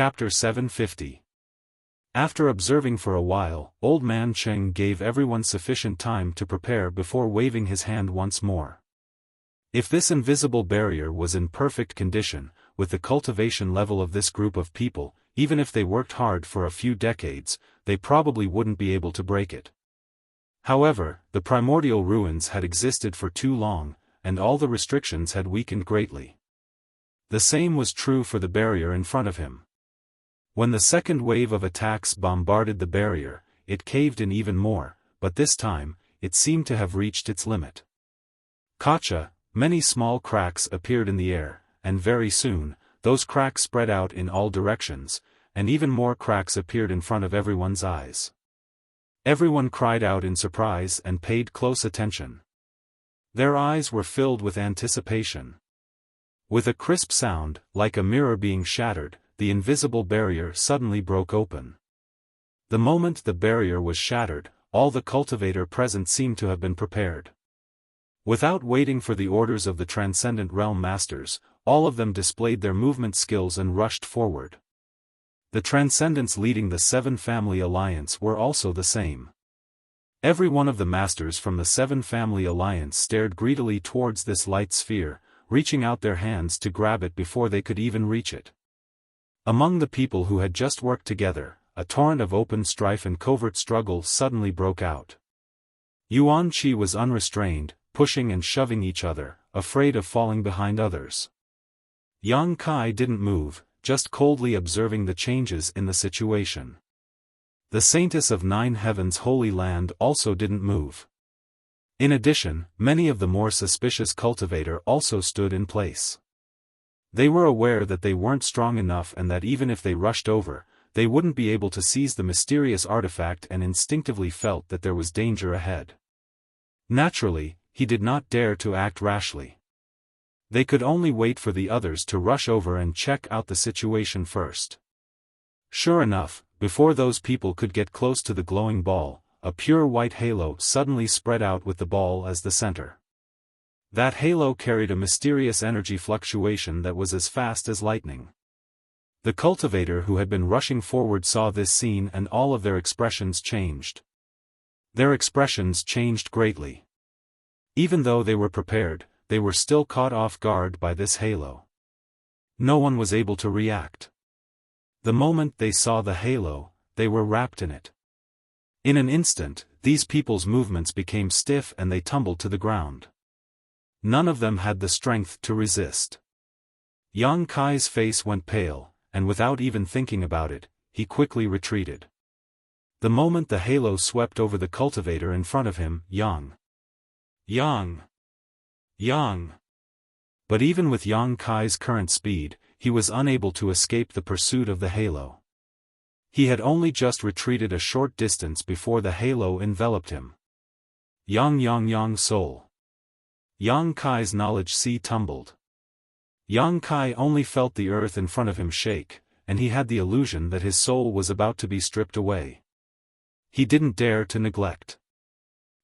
Chapter 750. After observing for a while, Old Man Cheng gave everyone sufficient time to prepare before waving his hand once more. If this invisible barrier was in perfect condition, with the cultivation level of this group of people, even if they worked hard for a few decades, they probably wouldn't be able to break it. However, the primordial ruins had existed for too long, and all the restrictions had weakened greatly. The same was true for the barrier in front of him. When the second wave of attacks bombarded the barrier, it caved in even more, but this time, it seemed to have reached its limit. Gotcha! Many small cracks appeared in the air, and very soon, those cracks spread out in all directions, and even more cracks appeared in front of everyone's eyes. Everyone cried out in surprise and paid close attention. Their eyes were filled with anticipation. With a crisp sound, like a mirror being shattered, the invisible barrier suddenly broke open. The moment the barrier was shattered, all the cultivator present seemed to have been prepared. Without waiting for the orders of the Transcendent Realm Masters, all of them displayed their movement skills and rushed forward. The Transcendents leading the Seven Family Alliance were also the same. Every one of the Masters from the Seven Family Alliance stared greedily towards this light sphere, reaching out their hands to grab it before they could even reach it. Among the people who had just worked together, a torrent of open strife and covert struggle suddenly broke out. Yuan Qi was unrestrained, pushing and shoving each other, afraid of falling behind others. Yang Kai didn't move, just coldly observing the changes in the situation. The Saintess of Nine Heavens' Holy Land also didn't move. In addition, many of the more suspicious cultivator also stood in place. They were aware that they weren't strong enough and that even if they rushed over, they wouldn't be able to seize the mysterious artifact, and instinctively felt that there was danger ahead. Naturally, he did not dare to act rashly. They could only wait for the others to rush over and check out the situation first. Sure enough, before those people could get close to the glowing ball, a pure white halo suddenly spread out with the ball as the center. That halo carried a mysterious energy fluctuation that was as fast as lightning. The cultivator who had been rushing forward saw this scene, and all of their expressions changed. Their expressions changed greatly. Even though they were prepared, they were still caught off guard by this halo. No one was able to react. The moment they saw the halo, they were wrapped in it. In an instant, these people's movements became stiff and they tumbled to the ground. None of them had the strength to resist. Yang Kai's face went pale, and without even thinking about it, he quickly retreated. The moment the halo swept over the cultivator in front of him, Yang. But even with Yang Kai's current speed, he was unable to escape the pursuit of the halo. He had only just retreated a short distance before the halo enveloped him. Yang soul. Yang Kai's knowledge sea tumbled. Yang Kai only felt the earth in front of him shake, and he had the illusion that his soul was about to be stripped away. He didn't dare to neglect.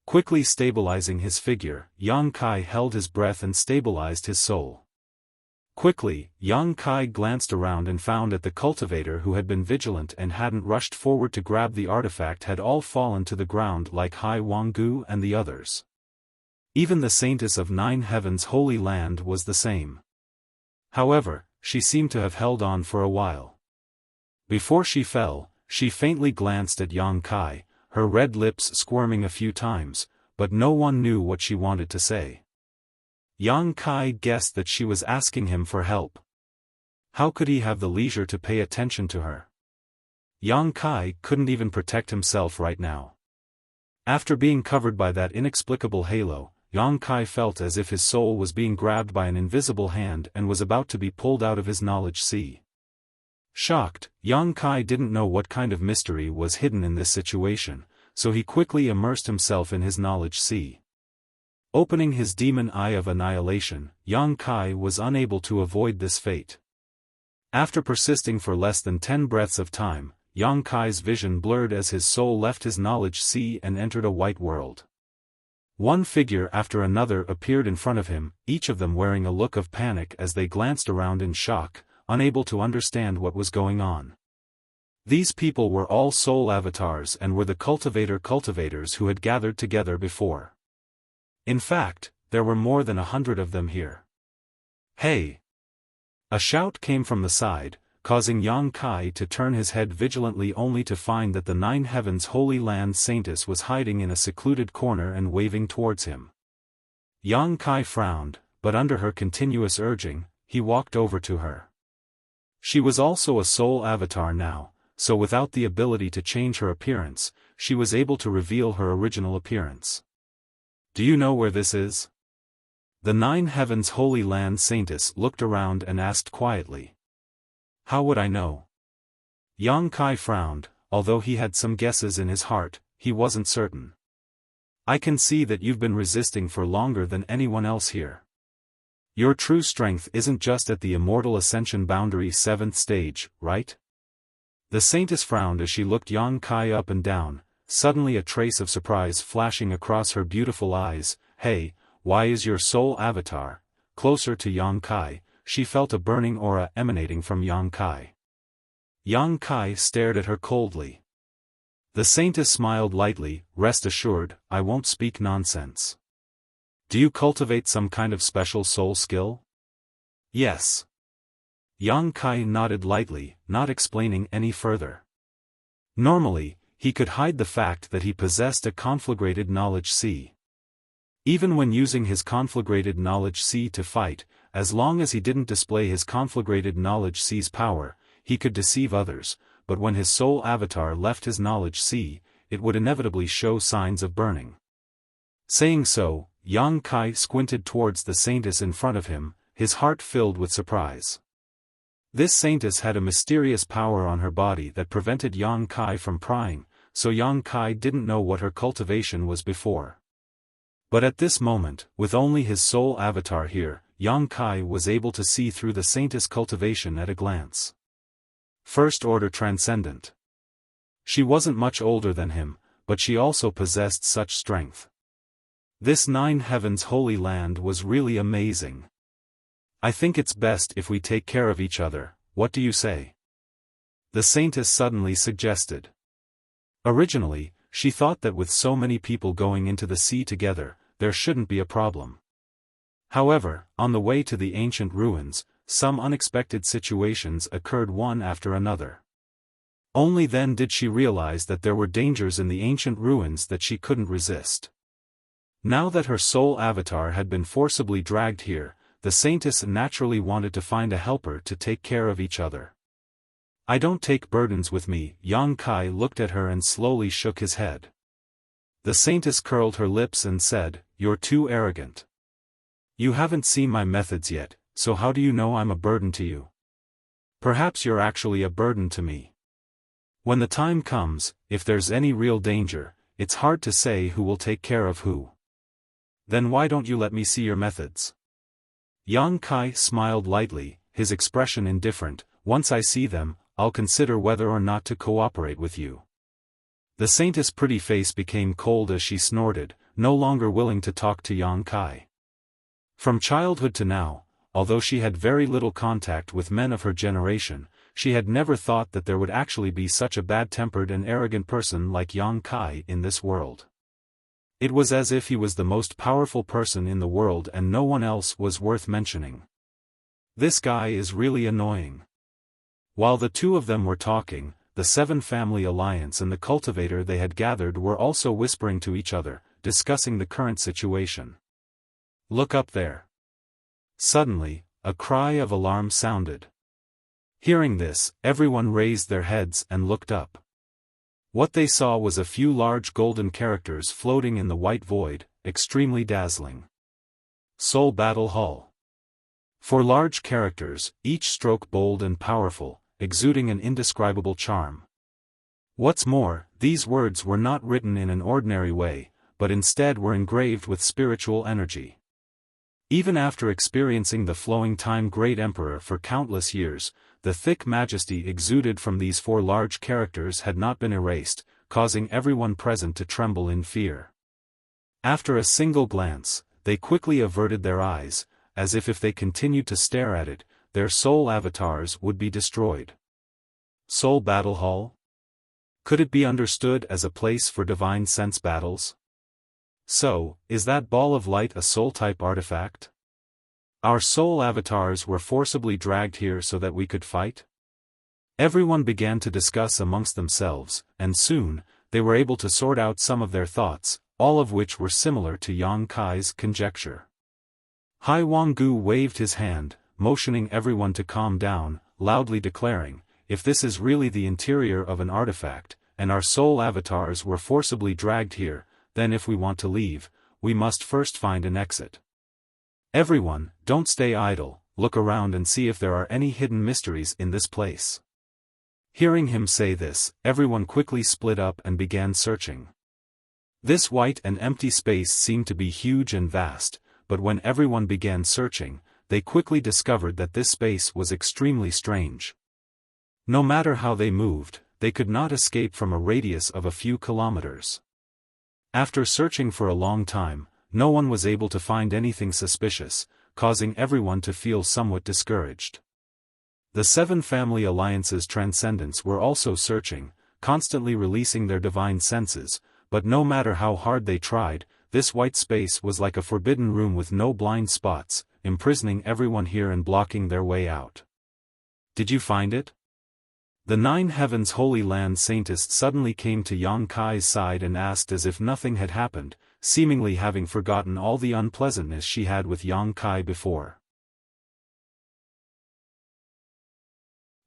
Quickly stabilizing his figure, Yang Kai held his breath and stabilized his soul. Quickly, Yang Kai glanced around and found that the cultivator who had been vigilant and hadn't rushed forward to grab the artifact had all fallen to the ground, like Hai Wanggu and the others. Even the Saintess of Nine Heavens' Holy Land was the same. However, she seemed to have held on for a while. Before she fell, she faintly glanced at Yang Kai, her red lips squirming a few times, but no one knew what she wanted to say. Yang Kai guessed that she was asking him for help. How could he have the leisure to pay attention to her? Yang Kai couldn't even protect himself right now. After being covered by that inexplicable halo, Yang Kai felt as if his soul was being grabbed by an invisible hand and was about to be pulled out of his knowledge sea. Shocked, Yang Kai didn't know what kind of mystery was hidden in this situation, so he quickly immersed himself in his knowledge sea. Opening his demon eye of annihilation, Yang Kai was unable to avoid this fate. After persisting for less than 10 breaths of time, Yang Kai's vision blurred as his soul left his knowledge sea and entered a white world. One figure after another appeared in front of him, each of them wearing a look of panic as they glanced around in shock, unable to understand what was going on. These people were all soul avatars and were the cultivators who had gathered together before. In fact, there were more than 100 of them here. "Hey!" A shout came from the side, causing Yang Kai to turn his head vigilantly only to find that the Nine Heavens Holy Land Saintess was hiding in a secluded corner and waving towards him. Yang Kai frowned, but under her continuous urging, he walked over to her. She was also a soul avatar now, so without the ability to change her appearance, she was able to reveal her original appearance. "Do you know where this is?" The Nine Heavens Holy Land Saintess looked around and asked quietly. "How would I know?" Yang Kai frowned, although he had some guesses in his heart, he wasn't certain. "I can see that you've been resisting for longer than anyone else here. Your true strength isn't just at the Immortal Ascension boundary 7th stage, right?" The Saintess frowned as she looked Yang Kai up and down, suddenly a trace of surprise flashing across her beautiful eyes. "Hey, why is your soul avatar?" Closer to Yang Kai, she felt a burning aura emanating from Yang Kai. Yang Kai stared at her coldly. The Saintess smiled lightly. "Rest assured, I won't speak nonsense. Do you cultivate some kind of special soul skill?" "Yes." Yang Kai nodded lightly, not explaining any further. Normally, he could hide the fact that he possessed a conflagrated knowledge C. Even when using his conflagrated knowledge C to fight, as long as he didn't display his conflagrated knowledge C's power, he could deceive others, but when his soul avatar left his knowledge C, it would inevitably show signs of burning. Saying so, Yang Kai squinted towards the Saintess in front of him, his heart filled with surprise. This Saintess had a mysterious power on her body that prevented Yang Kai from prying, so Yang Kai didn't know what her cultivation was before. But at this moment, with only his soul avatar here, Yang Kai was able to see through the Saintess' cultivation at a glance. First Order Transcendent. She wasn't much older than him, but she also possessed such strength. This Nine Heavens Holy Land was really amazing. "I think it's best if we take care of each other, what do you say?" The Saintess suddenly suggested. Originally, she thought that with so many people going into the sea together, there shouldn't be a problem. However, on the way to the ancient ruins, some unexpected situations occurred one after another. Only then did she realize that there were dangers in the ancient ruins that she couldn't resist. Now that her soul avatar had been forcibly dragged here, the Saintess naturally wanted to find a helper to take care of each other. "I don't take burdens with me." Yang Kai looked at her and slowly shook his head. The Saintess curled her lips and said, "You're too arrogant. You haven't seen my methods yet, so how do you know I'm a burden to you? Perhaps you're actually a burden to me. When the time comes, if there's any real danger, it's hard to say who will take care of who. Then why don't you let me see your methods?" Yang Kai smiled lightly, his expression indifferent. "Once I see them, I'll consider whether or not to cooperate with you." The Saintess' pretty face became cold as she snorted, no longer willing to talk to Yang Kai. From childhood to now, although she had very little contact with men of her generation, she had never thought that there would actually be such a bad-tempered and arrogant person like Yang Kai in this world. It was as if he was the most powerful person in the world and no one else was worth mentioning. This guy is really annoying. While the two of them were talking, the Seven Family Alliance and the cultivator they had gathered were also whispering to each other, discussing the current situation. "Look up there." Suddenly, a cry of alarm sounded. Hearing this, everyone raised their heads and looked up. What they saw was a few large golden characters floating in the white void, extremely dazzling. Soul Battle Hall. 4 large characters, each stroke bold and powerful, exuding an indescribable charm. What's more, these words were not written in an ordinary way, but instead were engraved with spiritual energy. Even after experiencing the flowing time Great Emperor for countless years, the thick majesty exuded from these 4 large characters had not been erased, causing everyone present to tremble in fear. After a single glance, they quickly averted their eyes, as if they continued to stare at it, their soul avatars would be destroyed. Soul Battle Hall? Could it be understood as a place for divine sense battles? So, is that ball of light a soul-type artifact? Our soul avatars were forcibly dragged here so that we could fight? Everyone began to discuss amongst themselves, and soon, they were able to sort out some of their thoughts, all of which were similar to Yang Kai's conjecture. Hai Wanggu waved his hand, motioning everyone to calm down, loudly declaring, if this is really the interior of an artifact, and our soul avatars were forcibly dragged here, then if we want to leave, we must first find an exit. Everyone, don't stay idle, look around and see if there are any hidden mysteries in this place. Hearing him say this, everyone quickly split up and began searching. This white and empty space seemed to be huge and vast, but when everyone began searching, they quickly discovered that this space was extremely strange. No matter how they moved, they could not escape from a radius of a few kilometers. After searching for a long time, no one was able to find anything suspicious, causing everyone to feel somewhat discouraged. The seven family alliances' transcendents were also searching, constantly releasing their divine senses, but no matter how hard they tried, this white space was like a forbidden room with no blind spots, imprisoning everyone here and blocking their way out. Did you find it? The Nine Heavens Holy Land Saintess suddenly came to Yang Kai's side and asked as if nothing had happened, seemingly having forgotten all the unpleasantness she had with Yang Kai before.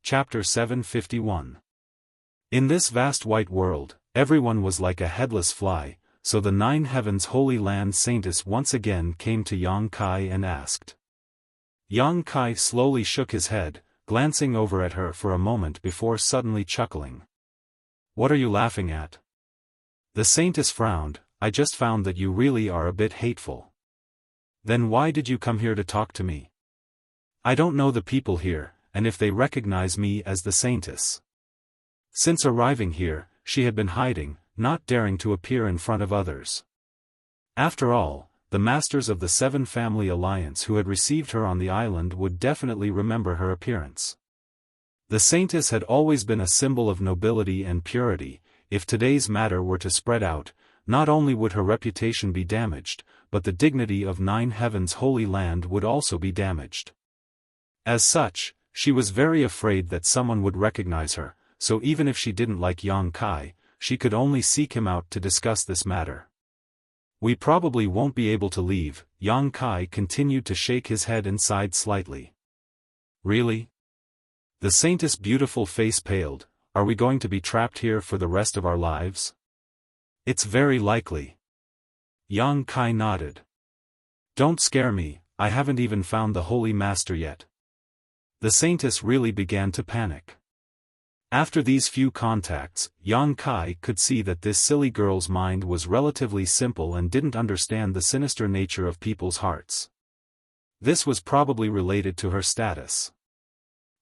Chapter 751. In this vast white world, everyone was like a headless fly, so the Nine Heavens Holy Land Saintess once again came to Yang Kai and asked. Yang Kai slowly shook his head, glancing over at her for a moment before suddenly chuckling. What are you laughing at? The Saintess frowned. I just found that you really are a bit hateful. Then why did you come here to talk to me? I don't know the people here, and if they recognize me as the Saintess. Since arriving here, she had been hiding, not daring to appear in front of others. After all, the masters of the Seven Family Alliance who had received her on the island would definitely remember her appearance. The Saintess had always been a symbol of nobility and purity. If today's matter were to spread out, not only would her reputation be damaged, but the dignity of Nine Heavens Holy Land would also be damaged. As such, she was very afraid that someone would recognize her, so even if she didn't like Yang Kai, she could only seek him out to discuss this matter. We probably won't be able to leave, Yang Kai continued to shake his head and sighed slightly. Really? The Saintess' beautiful face paled. Are we going to be trapped here for the rest of our lives? It's very likely. Yang Kai nodded. Don't scare me, I haven't even found the Holy Master yet. The Saintess really began to panic. After these few contacts, Yang Kai could see that this silly girl's mind was relatively simple and didn't understand the sinister nature of people's hearts. This was probably related to her status.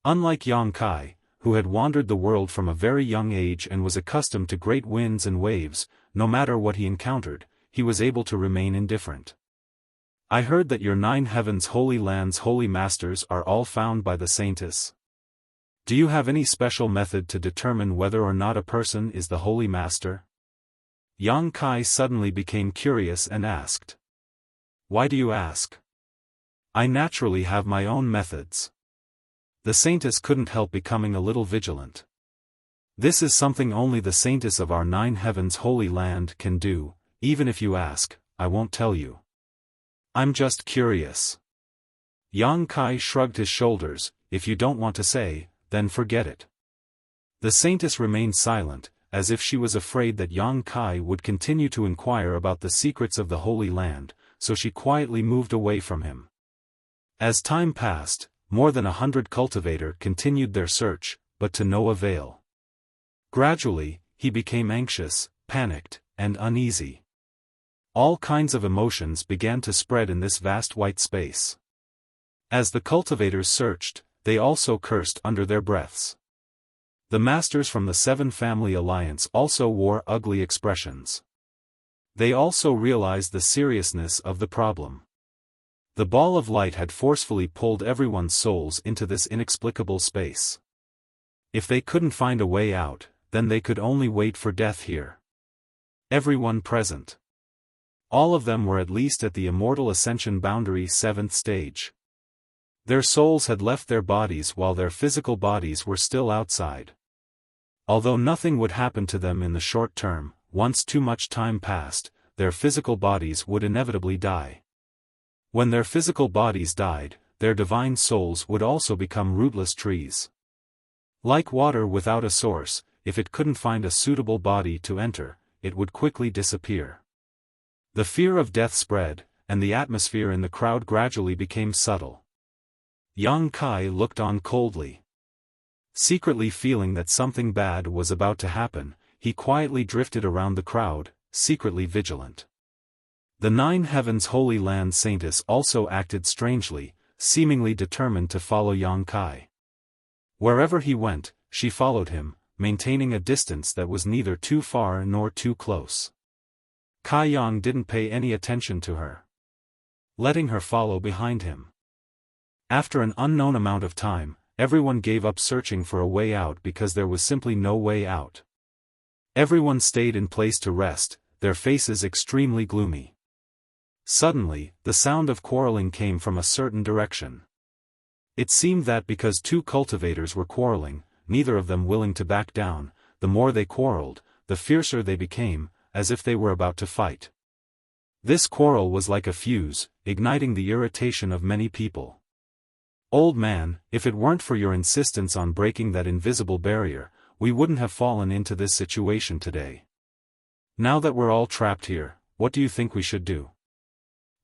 Unlike Yang Kai, who had wandered the world from a very young age and was accustomed to great winds and waves, no matter what he encountered, he was able to remain indifferent. I heard that your Nine Heavens Holy Land's Holy Masters are all found by the Saintess. Do you have any special method to determine whether or not a person is the Holy Master? Yang Kai suddenly became curious and asked. Why do you ask? I naturally have my own methods. The Saintess couldn't help becoming a little vigilant. This is something only the Saintess of our Nine Heavens Holy Land can do. Even if you ask, I won't tell you. I'm just curious. Yang Kai shrugged his shoulders. If you don't want to say, then forget it. The Saintess remained silent, as if she was afraid that Yang Kai would continue to inquire about the secrets of the Holy Land, so she quietly moved away from him. As time passed, more than 100 cultivators continued their search, but to no avail. Gradually, he became anxious, panicked, and uneasy. All kinds of emotions began to spread in this vast white space. As the cultivators searched, they also cursed under their breaths. The masters from the Seven Family Alliance also wore ugly expressions. They also realized the seriousness of the problem. The ball of light had forcefully pulled everyone's souls into this inexplicable space. If they couldn't find a way out, then they could only wait for death here. Everyone present. All of them were at least at the immortal ascension boundary 7th stage. Their souls had left their bodies while their physical bodies were still outside. Although nothing would happen to them in the short term, once too much time passed, their physical bodies would inevitably die. When their physical bodies died, their divine souls would also become rootless trees. Like water without a source, if it couldn't find a suitable body to enter, it would quickly disappear. The fear of death spread, and the atmosphere in the crowd gradually became subtle. Yang Kai looked on coldly. Secretly feeling that something bad was about to happen, he quietly drifted around the crowd, secretly vigilant. The 9 Heavens Holy Land Saintess also acted strangely, seemingly determined to follow Yang Kai. Wherever he went, she followed him, maintaining a distance that was neither too far nor too close. Kai Yang didn't pay any attention to her, letting her follow behind him. After an unknown amount of time, everyone gave up searching for a way out because there was simply no way out. Everyone stayed in place to rest, their faces extremely gloomy. Suddenly, the sound of quarreling came from a certain direction. It seemed that because 2 cultivators were quarreling, neither of them willing to back down, the more they quarreled, the fiercer they became, as if they were about to fight. This quarrel was like a fuse, igniting the irritation of many people. "Old man, if it weren't for your insistence on breaking that invisible barrier, we wouldn't have fallen into this situation today. Now that we're all trapped here, what do you think we should do?"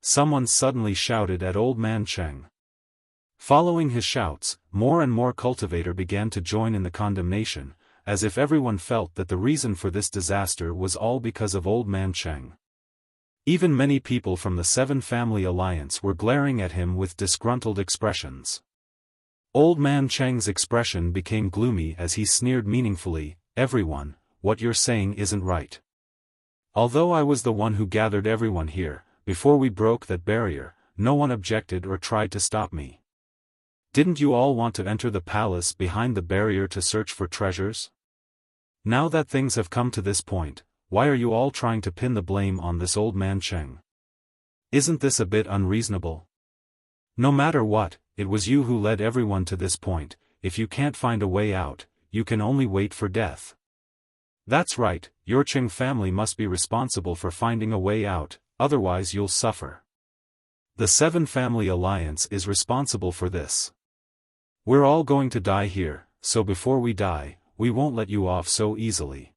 Someone suddenly shouted at Old Man Cheng. Following his shouts, more and more cultivator began to join in the condemnation, as if everyone felt that the reason for this disaster was all because of Old Man Cheng. Even many people from the 7 Family Alliance were glaring at him with disgruntled expressions. Old Man Cheng's expression became gloomy as he sneered meaningfully, "Everyone, what you're saying isn't right. Although I was the one who gathered everyone here, before we broke that barrier, no one objected or tried to stop me. Didn't you all want to enter the palace behind the barrier to search for treasures? Now that things have come to this point, why are you all trying to pin the blame on this Old Man Cheng? Isn't this a bit unreasonable? No matter what, it was you who led everyone to this point. If you can't find a way out, you can only wait for death. That's right, your Cheng family must be responsible for finding a way out, otherwise you'll suffer. The 7 Family Alliance is responsible for this. We're all going to die here, so before we die, we won't let you off so easily."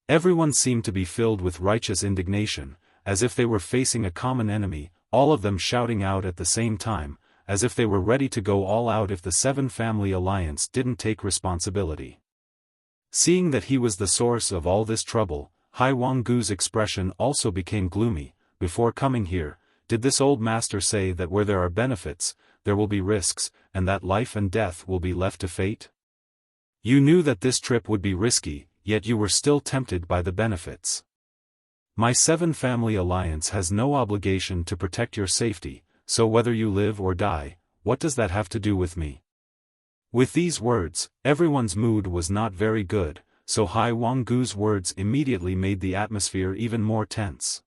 Everyone seemed to be filled with righteous indignation, as if they were facing a common enemy, all of them shouting out at the same time, as if they were ready to go all out if the 7 Family Alliance didn't take responsibility. Seeing that he was the source of all this trouble, Hai Wanggu's expression also became gloomy. "Before coming here, did this old master say that where there are benefits, there will be risks, and that life and death will be left to fate? You knew that this trip would be risky, yet you were still tempted by the benefits. My 7 Family Alliance has no obligation to protect your safety, so whether you live or die, what does that have to do with me?" With these words, everyone's mood was not very good, so Hai Wanggu's words immediately made the atmosphere even more tense.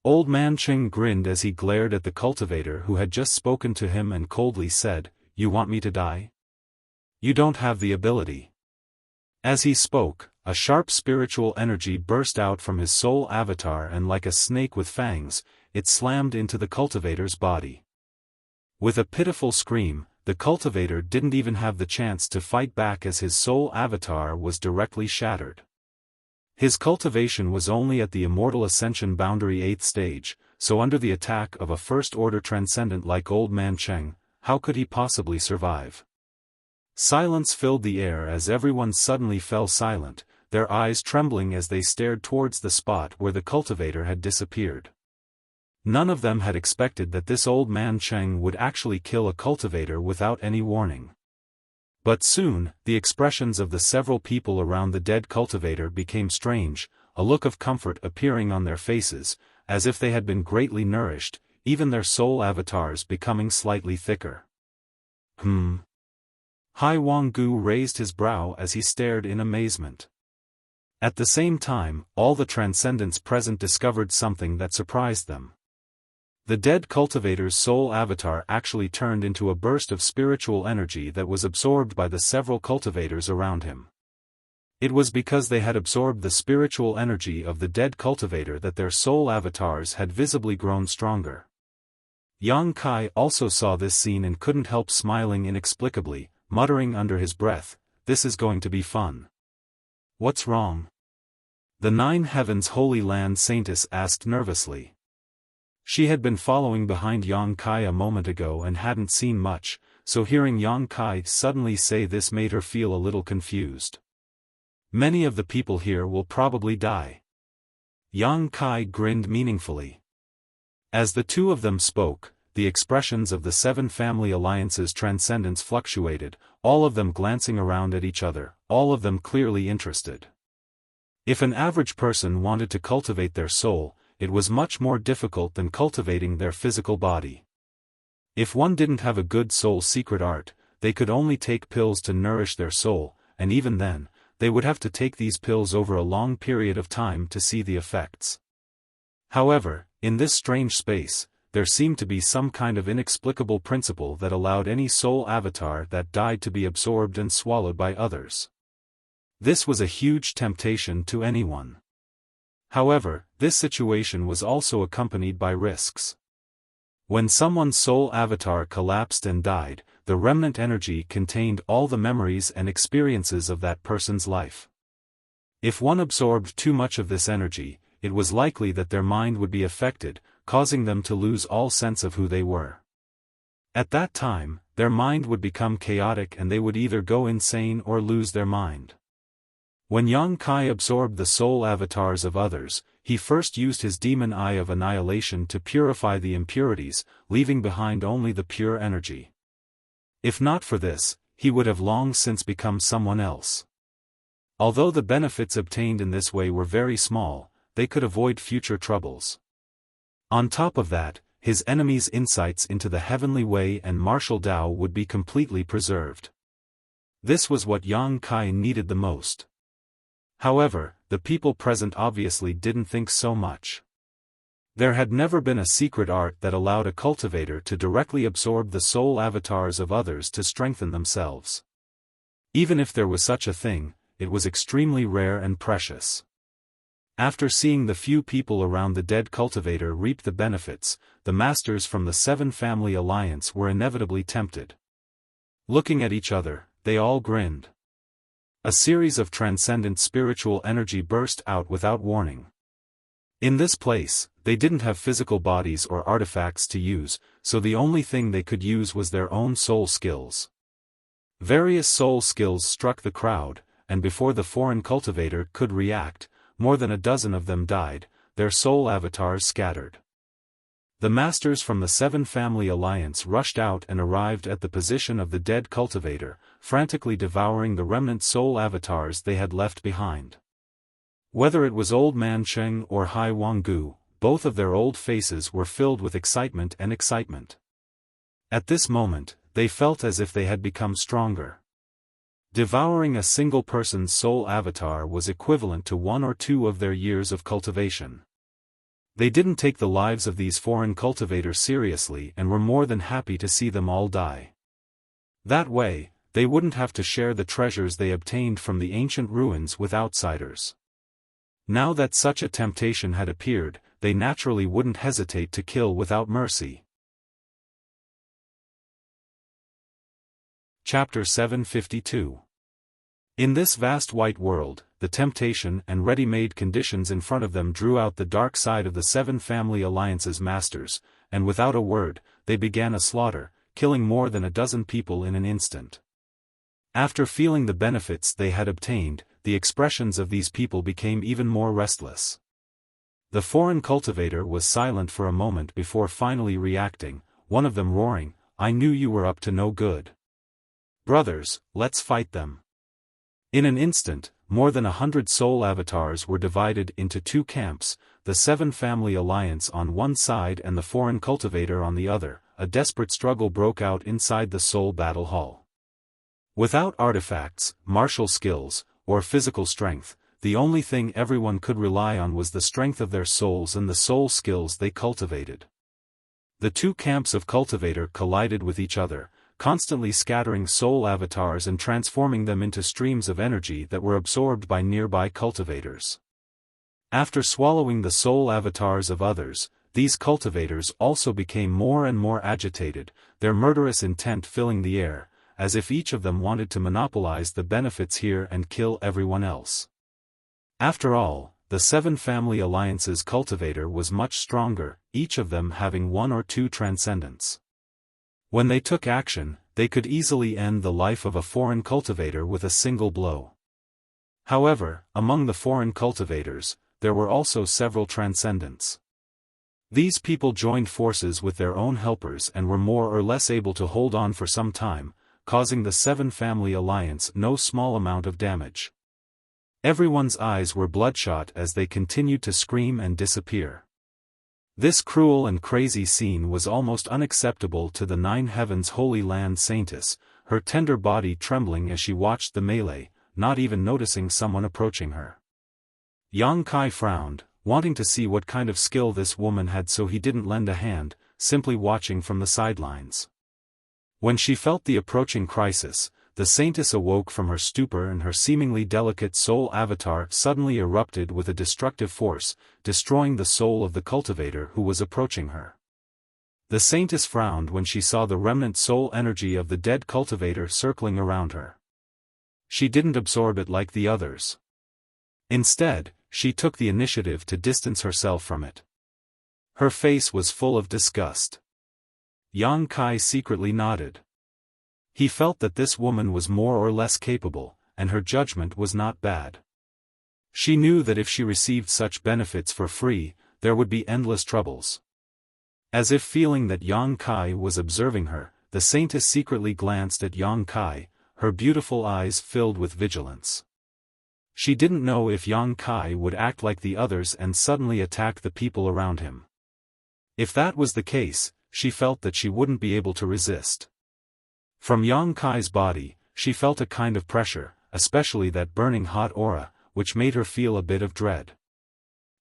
Old Man Cheng grinned as he glared at the cultivator who had just spoken to him and coldly said, "You want me to die? You don't have the ability." As he spoke, a sharp spiritual energy burst out from his soul avatar and like a snake with fangs, it slammed into the cultivator's body. With a pitiful scream, the cultivator didn't even have the chance to fight back as his soul avatar was directly shattered. His cultivation was only at the immortal ascension boundary 8th stage, so under the attack of a first-order transcendent like Old Man Cheng, how could he possibly survive? Silence filled the air as everyone suddenly fell silent, their eyes trembling as they stared towards the spot where the cultivator had disappeared. None of them had expected that this Old Man Cheng would actually kill a cultivator without any warning. But soon, the expressions of the several people around the dead cultivator became strange, a look of comfort appearing on their faces, as if they had been greatly nourished, even their soul avatars becoming slightly thicker. Hai Wanggu raised his brow as he stared in amazement. At the same time, all the transcendents present discovered something that surprised them. The dead cultivator's soul avatar actually turned into a burst of spiritual energy that was absorbed by the several cultivators around him. It was because they had absorbed the spiritual energy of the dead cultivator that their soul avatars had visibly grown stronger. Yang Kai also saw this scene and couldn't help smiling inexplicably, muttering under his breath, "This is going to be fun." "What's wrong?" the Nine Heavens Holy Land Saintess asked nervously. She had been following behind Yang Kai a moment ago and hadn't seen much, so hearing Yang Kai suddenly say this made her feel a little confused. "Many of the people here will probably die." Yang Kai grinned meaningfully. As the two of them spoke, the expressions of the Seven Family Alliance's transcendence fluctuated, all of them glancing around at each other, all of them clearly interested. If an average person wanted to cultivate their soul, it was much more difficult than cultivating their physical body. If one didn't have a good soul secret art, they could only take pills to nourish their soul, and even then, they would have to take these pills over a long period of time to see the effects. However, in this strange space, there seemed to be some kind of inexplicable principle that allowed any soul avatar that died to be absorbed and swallowed by others. This was a huge temptation to anyone. However, this situation was also accompanied by risks. When someone's soul avatar collapsed and died, the remnant energy contained all the memories and experiences of that person's life. If one absorbed too much of this energy, it was likely that their mind would be affected, causing them to lose all sense of who they were. At that time, their mind would become chaotic and they would either go insane or lose their mind. When Yang Kai absorbed the soul avatars of others, he first used his demon eye of annihilation to purify the impurities, leaving behind only the pure energy. If not for this, he would have long since become someone else. Although the benefits obtained in this way were very small, they could avoid future troubles. On top of that, his enemies' insights into the heavenly way and martial Tao would be completely preserved. This was what Yang Kai needed the most. However, the people present obviously didn't think so much. There had never been a secret art that allowed a cultivator to directly absorb the soul avatars of others to strengthen themselves. Even if there was such a thing, it was extremely rare and precious. After seeing the few people around the dead cultivator reap the benefits, the masters from the Seven Family Alliance were inevitably tempted. Looking at each other, they all grinned. A series of transcendent spiritual energy burst out without warning. In this place, they didn't have physical bodies or artifacts to use, so the only thing they could use was their own soul skills. Various soul skills struck the crowd, and before the foreign cultivator could react, more than a dozen of them died, their soul avatars scattered. The masters from the Seven Family Alliance rushed out and arrived at the position of the dead cultivator, frantically devouring the remnant soul avatars they had left behind. Whether it was Old Man Cheng or Hai Wanggu, both of their old faces were filled with excitement and excitement. At this moment, they felt as if they had become stronger. Devouring a single person's soul avatar was equivalent to 1 or 2 of their years of cultivation. They didn't take the lives of these foreign cultivators seriously and were more than happy to see them all die. That way, they wouldn't have to share the treasures they obtained from the ancient ruins with outsiders. Now that such a temptation had appeared, they naturally wouldn't hesitate to kill without mercy. Chapter 752. In this vast white world, the temptation and ready-made conditions in front of them drew out the dark side of the Seven Family Alliance's masters, and without a word, they began a slaughter, killing more than a dozen people in an instant. After feeling the benefits they had obtained, the expressions of these people became even more restless. The foreign cultivator was silent for a moment before finally reacting, one of them roaring, "I knew you were up to no good. Brothers, let's fight them." In an instant, more than 100 soul avatars were divided into two camps, the Seven Family Alliance on one side and the Foreign Cultivator on the other. A desperate struggle broke out inside the soul battle hall. Without artifacts, martial skills, or physical strength, the only thing everyone could rely on was the strength of their souls and the soul skills they cultivated. The two camps of cultivator collided with each other, constantly scattering soul avatars and transforming them into streams of energy that were absorbed by nearby cultivators. After swallowing the soul avatars of others, these cultivators also became more and more agitated, their murderous intent filling the air, as if each of them wanted to monopolize the benefits here and kill everyone else. After all, the Seven Family Alliance's cultivator was much stronger, each of them having one or two transcendents. When they took action, they could easily end the life of a foreign cultivator with a single blow. However, among the foreign cultivators, there were also several transcendents. These people joined forces with their own helpers and were more or less able to hold on for some time, causing the Seven Family Alliance no small amount of damage. Everyone's eyes were bloodshot as they continued to scream and disappear. This cruel and crazy scene was almost unacceptable to the Nine Heavens Holy Land Saintess, her tender body trembling as she watched the melee, not even noticing someone approaching her. Yang Kai frowned, wanting to see what kind of skill this woman had, so he didn't lend a hand, simply watching from the sidelines. When she felt the approaching crisis, the saintess awoke from her stupor and her seemingly delicate soul avatar suddenly erupted with a destructive force, destroying the soul of the cultivator who was approaching her. The saintess frowned when she saw the remnant soul energy of the dead cultivator circling around her. She didn't absorb it like the others. Instead, she took the initiative to distance herself from it. Her face was full of disgust. Yang Kai secretly nodded. He felt that this woman was more or less capable, and her judgment was not bad. She knew that if she received such benefits for free, there would be endless troubles. As if feeling that Yang Kai was observing her, the saintess secretly glanced at Yang Kai, her beautiful eyes filled with vigilance. She didn't know if Yang Kai would act like the others and suddenly attack the people around him. If that was the case, she felt that she wouldn't be able to resist. From Yang Kai's body, she felt a kind of pressure, especially that burning hot aura, which made her feel a bit of dread.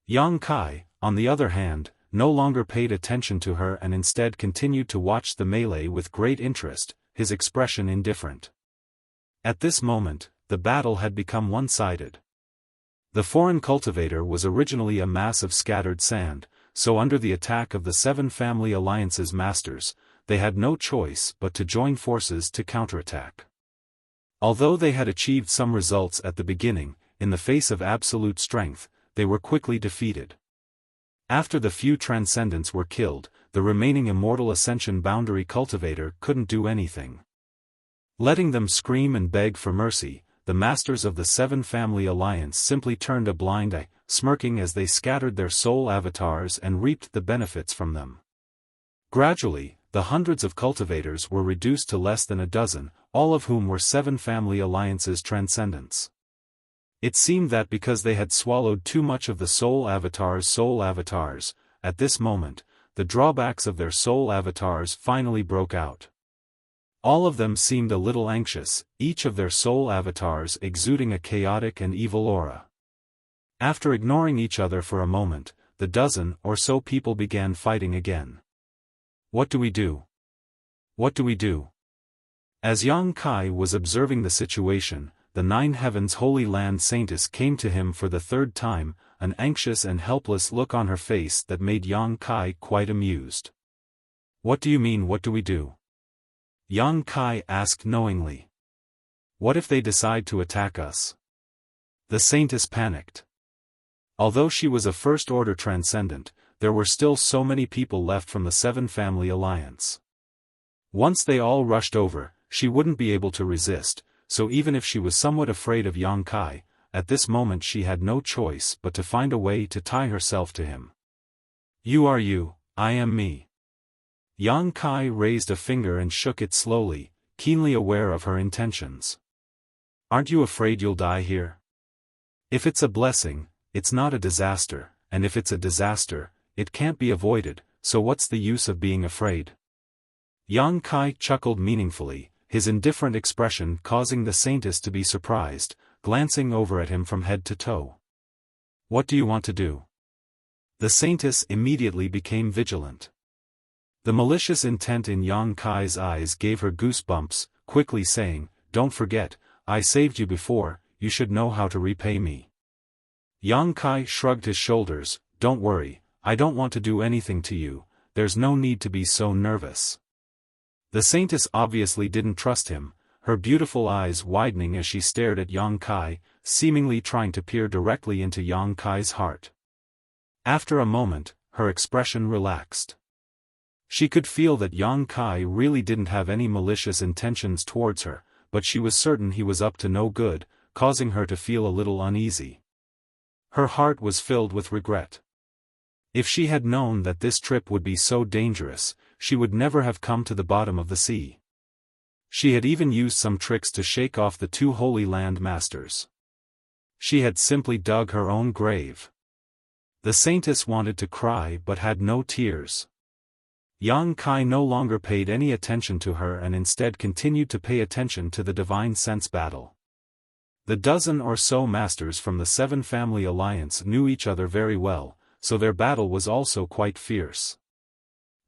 Yang Kai, on the other hand, no longer paid attention to her and instead continued to watch the melee with great interest, his expression indifferent. At this moment, the battle had become one-sided. The foreign cultivator was originally a mass of scattered sand, so under the attack of the Seven Family Alliance's masters, they had no choice but to join forces to counterattack. Although they had achieved some results at the beginning, in the face of absolute strength, they were quickly defeated. After the few transcendents were killed, the remaining immortal ascension boundary cultivator couldn't do anything. Letting them scream and beg for mercy, the masters of the Seven Family Alliance simply turned a blind eye, smirking as they scattered their soul avatars and reaped the benefits from them. Gradually, the hundreds of cultivators were reduced to less than a dozen, all of whom were Seven Family Alliance's transcendents. It seemed that because they had swallowed too much of the soul avatars, at this moment, the drawbacks of their soul avatars finally broke out. All of them seemed a little anxious, each of their soul avatars exuding a chaotic and evil aura. After ignoring each other for a moment, the dozen or so people began fighting again. What do we do? What do we do? As Yang Kai was observing the situation, the Nine Heavens Holy Land Saintess came to him for the third time, an anxious and helpless look on her face that made Yang Kai quite amused. What do you mean, what do we do? Yang Kai asked knowingly. What if they decide to attack us? The Saintess panicked. Although she was a first-order transcendent, there were still so many people left from the Seven Family Alliance. Once they all rushed over, she wouldn't be able to resist, so even if she was somewhat afraid of Yang Kai, at this moment she had no choice but to find a way to tie herself to him. You are you, I am me. Yang Kai raised a finger and shook it slowly, keenly aware of her intentions. Aren't you afraid you'll die here? If it's a blessing, it's not a disaster, and if it's a disaster, it can't be avoided, so what's the use of being afraid? Yang Kai chuckled meaningfully, his indifferent expression causing the saintess to be surprised, glancing over at him from head to toe. What do you want to do? The saintess immediately became vigilant. The malicious intent in Yang Kai's eyes gave her goosebumps, quickly saying, "Don't forget, I saved you before, you should know how to repay me." Yang Kai shrugged his shoulders, "Don't worry, I don't want to do anything to you, there's no need to be so nervous." The saintess obviously didn't trust him, her beautiful eyes widening as she stared at Yang Kai, seemingly trying to peer directly into Yang Kai's heart. After a moment, her expression relaxed. She could feel that Yang Kai really didn't have any malicious intentions towards her, but she was certain he was up to no good, causing her to feel a little uneasy. Her heart was filled with regret. If she had known that this trip would be so dangerous, she would never have come to the bottom of the sea. She had even used some tricks to shake off the two Holy Land Masters. She had simply dug her own grave. The saintess wanted to cry but had no tears. Yang Kai no longer paid any attention to her and instead continued to pay attention to the divine sense battle. The dozen or so masters from the Seven Family Alliance knew each other very well, so their battle was also quite fierce.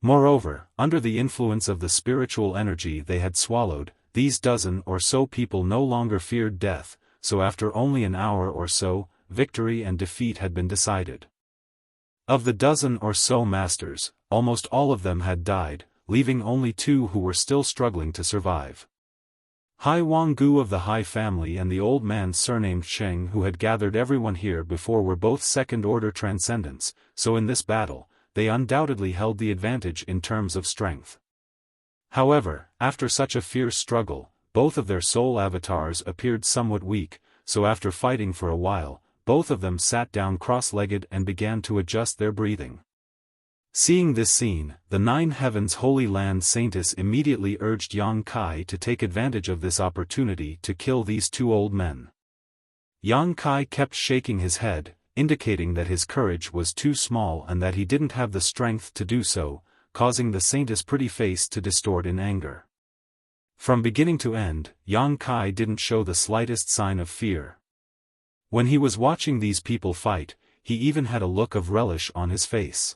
Moreover, under the influence of the spiritual energy they had swallowed, these dozen or so people no longer feared death, so after only an hour or so, victory and defeat had been decided. Of the dozen or so masters, almost all of them had died, leaving only two who were still struggling to survive. Hai Wanggu of the Hai family and the old man surnamed Sheng who had gathered everyone here before were both second-order transcendents, so in this battle, they undoubtedly held the advantage in terms of strength. However, after such a fierce struggle, both of their soul avatars appeared somewhat weak, so after fighting for a while, both of them sat down cross-legged and began to adjust their breathing. Seeing this scene, the Nine Heavens Holy Land Saintess immediately urged Yang Kai to take advantage of this opportunity to kill these two old men. Yang Kai kept shaking his head, indicating that his courage was too small and that he didn't have the strength to do so, causing the saintess' pretty face to distort in anger. From beginning to end, Yang Kai didn't show the slightest sign of fear. When he was watching these people fight, he even had a look of relish on his face.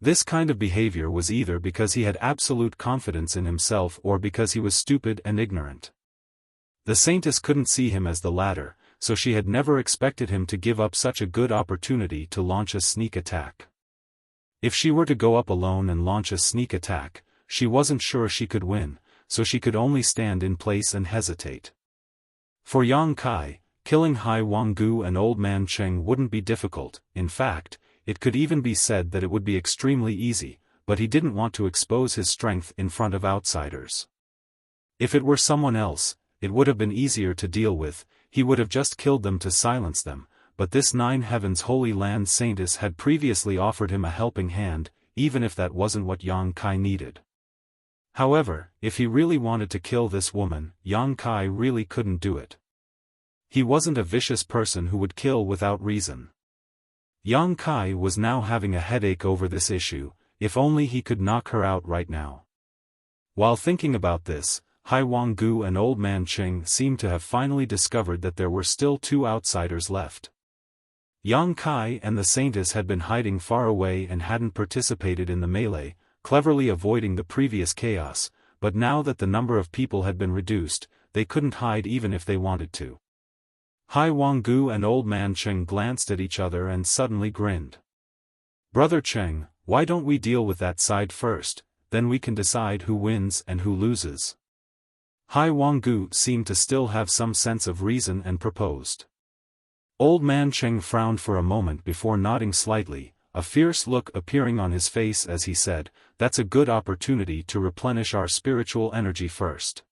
This kind of behavior was either because he had absolute confidence in himself or because he was stupid and ignorant. The saintess couldn't see him as the latter, so she had never expected him to give up such a good opportunity to launch a sneak attack. If she were to go up alone and launch a sneak attack, she wasn't sure she could win, so she could only stand in place and hesitate. For Yang Kai, killing Hai Wanggu and Old Man Cheng wouldn't be difficult. In fact, it could even be said that it would be extremely easy, but he didn't want to expose his strength in front of outsiders. If it were someone else, it would have been easier to deal with, he would have just killed them to silence them, but this Nine Heavens Holy Land Saintess had previously offered him a helping hand, even if that wasn't what Yang Kai needed. However, if he really wanted to kill this woman, Yang Kai really couldn't do it. He wasn't a vicious person who would kill without reason. Yang Kai was now having a headache over this issue, if only he could knock her out right now. While thinking about this, Hai Wanggu and Old Man Cheng seemed to have finally discovered that there were still two outsiders left. Yang Kai and the Saintess had been hiding far away and hadn't participated in the melee, cleverly avoiding the previous chaos, but now that the number of people had been reduced, they couldn't hide even if they wanted to. Hai Wanggu and Old Man Cheng glanced at each other and suddenly grinned. "Brother Cheng, why don't we deal with that side first, then we can decide who wins and who loses." Hai Wanggu seemed to still have some sense of reason and proposed. Old Man Cheng frowned for a moment before nodding slightly, a fierce look appearing on his face as he said, "That's a good opportunity to replenish our spiritual energy first."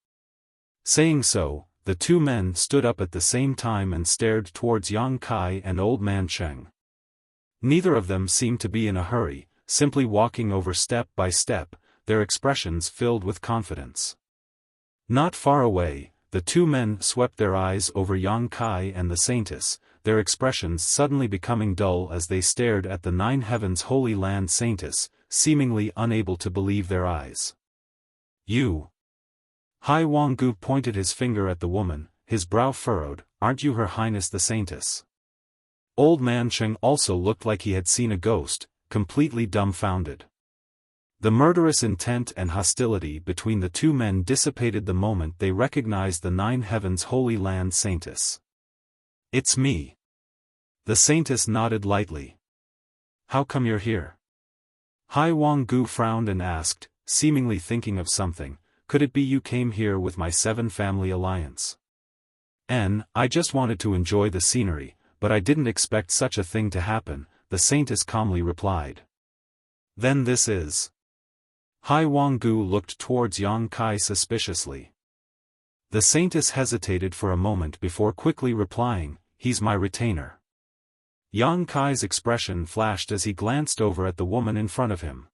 Saying so, the two men stood up at the same time and stared towards Yang Kai and Old Man Cheng. Neither of them seemed to be in a hurry, simply walking over step by step, their expressions filled with confidence. Not far away, the two men swept their eyes over Yang Kai and the Saintess, their expressions suddenly becoming dull as they stared at the Nine Heavens Holy Land Saintess, seemingly unable to believe their eyes. You. Hai Wanggu pointed his finger at the woman, his brow furrowed, aren't you Her Highness the Saintess? Old Man Cheng also looked like he had seen a ghost, completely dumbfounded. The murderous intent and hostility between the two men dissipated the moment they recognized the Nine Heavens Holy Land Saintess. It's me. The Saintess nodded lightly. How come you're here? Hai Wanggu frowned and asked, seemingly thinking of something, could it be you came here with my Seven Family Alliance? I just wanted to enjoy the scenery, but I didn't expect such a thing to happen, the Saintess calmly replied. Then this is. Hai Wanggu looked towards Yang Kai suspiciously. The Saintess hesitated for a moment before quickly replying, he's my retainer. Yang Kai's expression flashed as he glanced over at the woman in front of him.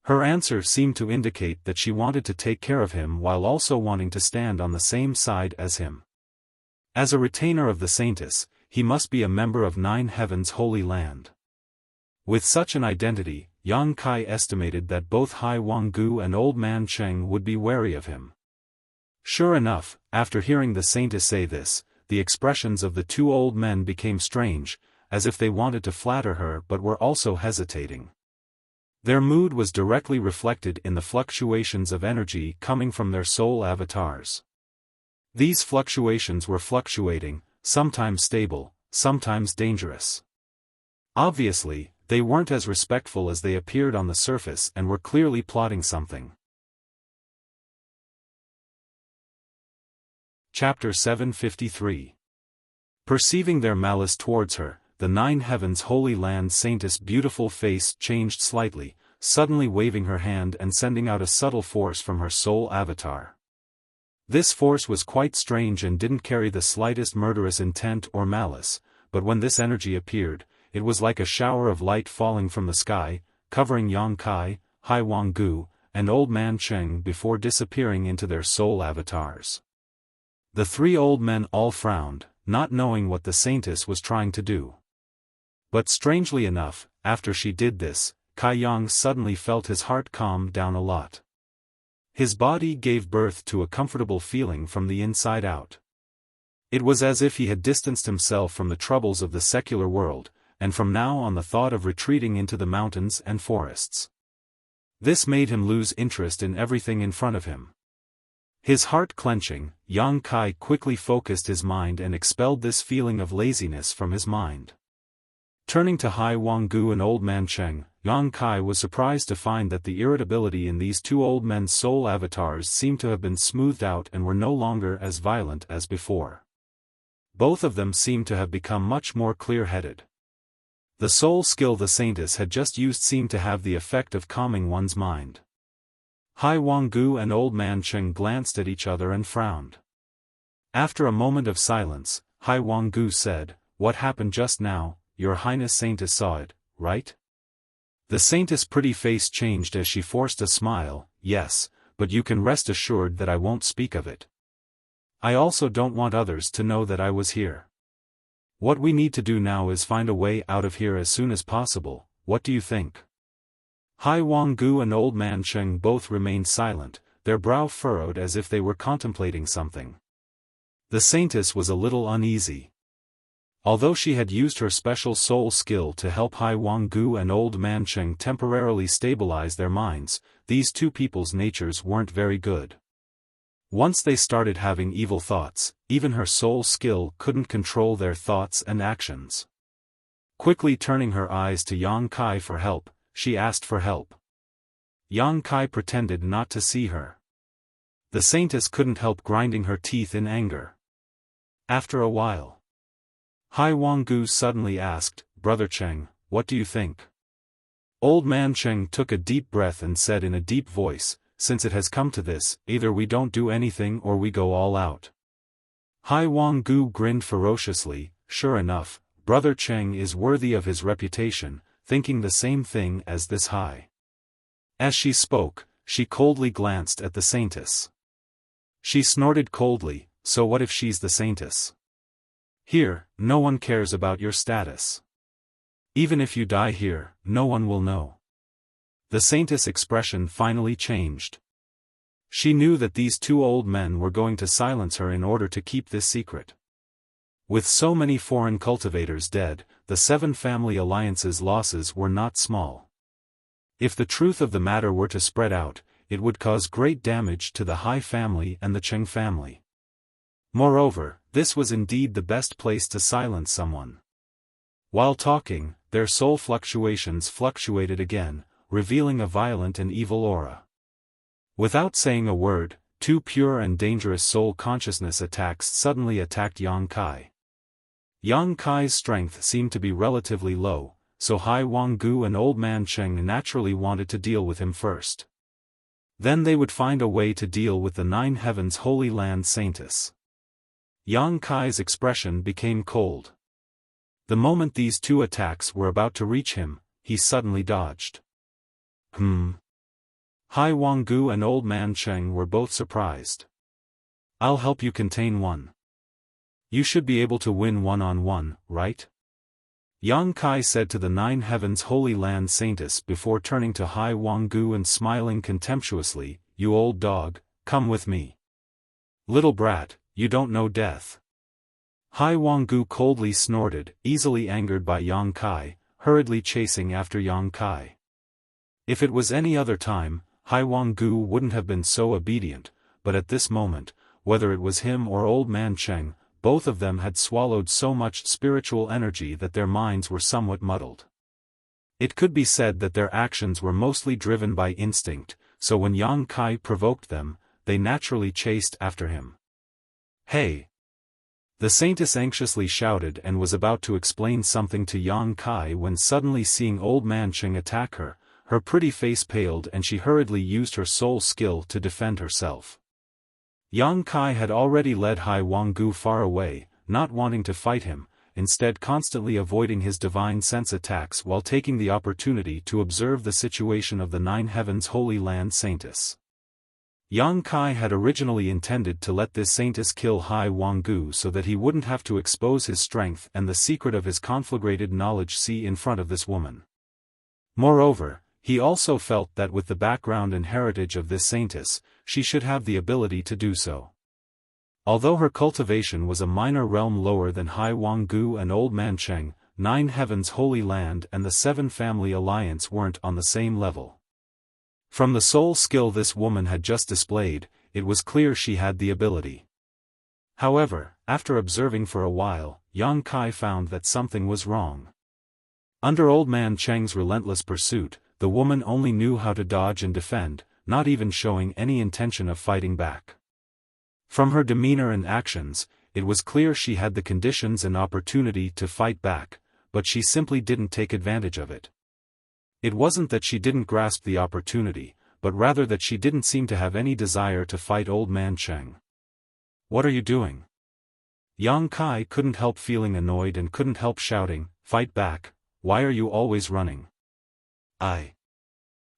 Her answer seemed to indicate that she wanted to take care of him while also wanting to stand on the same side as him. As a retainer of the Saintess, he must be a member of Nine Heavens Holy Land. With such an identity, Yang Kai estimated that both Hai Wanggu and Old Man Cheng would be wary of him. Sure enough, after hearing the Saintess say this, the expressions of the two old men became strange, as if they wanted to flatter her but were also hesitating. Their mood was directly reflected in the fluctuations of energy coming from their soul avatars. These fluctuations were fluctuating, sometimes stable, sometimes dangerous. Obviously, they weren't as respectful as they appeared on the surface and were clearly plotting something. Chapter 753. Perceiving their malice towards her, the Nine Heavens Holy Land Saintess' beautiful face changed slightly, suddenly waving her hand and sending out a subtle force from her soul avatar. This force was quite strange and didn't carry the slightest murderous intent or malice, but when this energy appeared, it was like a shower of light falling from the sky, covering Yang Kai, Hai Wanggu, and Old Man Cheng before disappearing into their soul avatars. The three old men all frowned, not knowing what the Saintess was trying to do. But strangely enough, after she did this, Kai Yang suddenly felt his heart calm down a lot. His body gave birth to a comfortable feeling from the inside out. It was as if he had distanced himself from the troubles of the secular world, and from now on the thought of retreating into the mountains and forests. This made him lose interest in everything in front of him. His heart clenching, Yang Kai quickly focused his mind and expelled this feeling of laziness from his mind. Turning to Hai Wanggu and Old Man Cheng, Yang Kai was surprised to find that the irritability in these two old men's soul avatars seemed to have been smoothed out and were no longer as violent as before. Both of them seemed to have become much more clear-headed. The soul skill the Saintess had just used seemed to have the effect of calming one's mind. Hai Wanggu and Old Man Cheng glanced at each other and frowned. After a moment of silence, Hai Wanggu said, "What happened just now? Your Highness Saintess saw it, right?" The Saintess' pretty face changed as she forced a smile. "Yes, but you can rest assured that I won't speak of it. I also don't want others to know that I was here. What we need to do now is find a way out of here as soon as possible. What do you think?" Hai Wanggu and Old Man Cheng both remained silent, their brow furrowed as if they were contemplating something. The Saintess was a little uneasy. Although she had used her special soul skill to help Hai Wanggu and Old Man Cheng temporarily stabilize their minds, these two people's natures weren't very good. Once they started having evil thoughts, even her soul skill couldn't control their thoughts and actions. Quickly turning her eyes to Yang Kai for help, she asked for help. Yang Kai pretended not to see her. The Saintess couldn't help grinding her teeth in anger. After a while, Hai Wanggu suddenly asked, "Brother Cheng, what do you think?" Old Man Cheng took a deep breath and said in a deep voice, "Since it has come to this, either we don't do anything or we go all out." Hai Wanggu grinned ferociously. Sure enough, Brother Cheng is worthy of his reputation, thinking the same thing as this Hai. As she spoke, she coldly glanced at the Saintess. She snorted coldly, so what if she's the saintess? Here, no one cares about your status. Even if you die here, no one will know. The saintess' expression finally changed. She knew that these two old men were going to silence her in order to keep this secret. With so many foreign cultivators dead, the Seven Family Alliance's losses were not small. If the truth of the matter were to spread out, it would cause great damage to the Hai family and the Cheng family. Moreover, this was indeed the best place to silence someone. While talking, their soul fluctuations fluctuated again, revealing a violent and evil aura. Without saying a word, two pure and dangerous soul consciousness attacks suddenly attacked Yang Kai. Yang Kai's strength seemed to be relatively low, so Hai Wanggu and Old Man Cheng naturally wanted to deal with him first. Then they would find a way to deal with the Nine Heavens Holy Land Saintess. Yang Kai's expression became cold. The moment these two attacks were about to reach him, he suddenly dodged. Hai Wanggu and Old Man Cheng were both surprised. I'll help you contain one. You should be able to win one-on-one, right? Yang Kai said to the Nine Heavens Holy Land Saintess before turning to Hai Wanggu and smiling contemptuously, "You old dog, come with me. Little brat, you don't know death." Hai Wanggu coldly snorted, easily angered by Yang Kai, hurriedly chasing after Yang Kai. If it was any other time, Hai Wanggu wouldn't have been so obedient, but at this moment, whether it was him or Old Man Cheng, both of them had swallowed so much spiritual energy that their minds were somewhat muddled. It could be said that their actions were mostly driven by instinct, so when Yang Kai provoked them, they naturally chased after him. "Hey!" The saintess anxiously shouted and was about to explain something to Yang Kai when suddenly seeing Old Man Cheng attack her, her pretty face paled and she hurriedly used her soul skill to defend herself. Yang Kai had already led Hai Wanggu far away, not wanting to fight him, instead constantly avoiding his divine sense attacks while taking the opportunity to observe the situation of the Nine Heavens Holy Land Saintess. Yang Kai had originally intended to let this saintess kill Hai Wanggu so that he wouldn't have to expose his strength and the secret of his conflagrated knowledge see in front of this woman. Moreover, he also felt that with the background and heritage of this saintess, she should have the ability to do so. Although her cultivation was a minor realm lower than Hai Wanggu and Old Man Cheng, Nine Heavens Holy Land and the Seven Family Alliance weren't on the same level. From the soul skill this woman had just displayed, it was clear she had the ability. However, after observing for a while, Yang Kai found that something was wrong. Under Old Man Cheng's relentless pursuit, the woman only knew how to dodge and defend, not even showing any intention of fighting back. From her demeanor and actions, it was clear she had the conditions and opportunity to fight back, but she simply didn't take advantage of it. It wasn't that she didn't grasp the opportunity, but rather that she didn't seem to have any desire to fight Old Man Cheng. "What are you doing?" Yang Kai couldn't help feeling annoyed and couldn't help shouting, "Fight back, why are you always running?"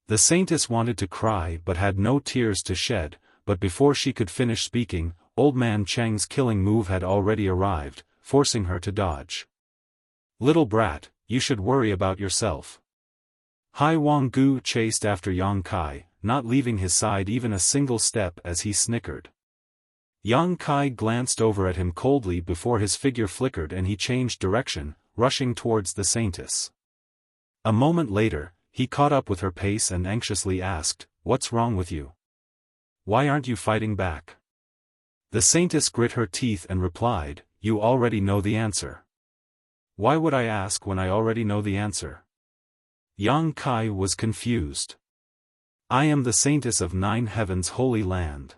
The saintess wanted to cry but had no tears to shed, but before she could finish speaking, Old Man Cheng's killing move had already arrived, forcing her to dodge. "Little brat, you should worry about yourself." Hai Wanggu chased after Yang Kai, not leaving his side even a single step as he snickered. Yang Kai glanced over at him coldly before his figure flickered and he changed direction, rushing towards the saintess. A moment later, he caught up with her pace and anxiously asked, "What's wrong with you? Why aren't you fighting back?" The saintess grit her teeth and replied, "You already know the answer." "Why would I ask when I already know the answer?" Yang Kai was confused. "I am the saintess of Nine Heavens Holy Land."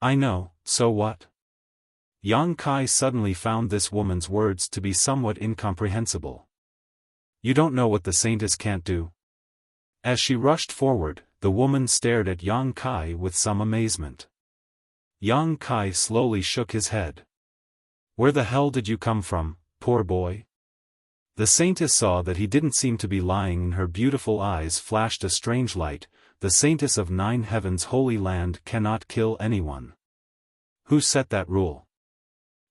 "I know, so what?" Yang Kai suddenly found this woman's words to be somewhat incomprehensible. "You don't know what the saintess can't do?" As she rushed forward, the woman stared at Yang Kai with some amazement. Yang Kai slowly shook his head. "Where the hell did you come from, poor boy?" The saintess saw that he didn't seem to be lying and her beautiful eyes flashed a strange light. "The saintess of Nine Heavens Holy Land cannot kill anyone." Who set that rule?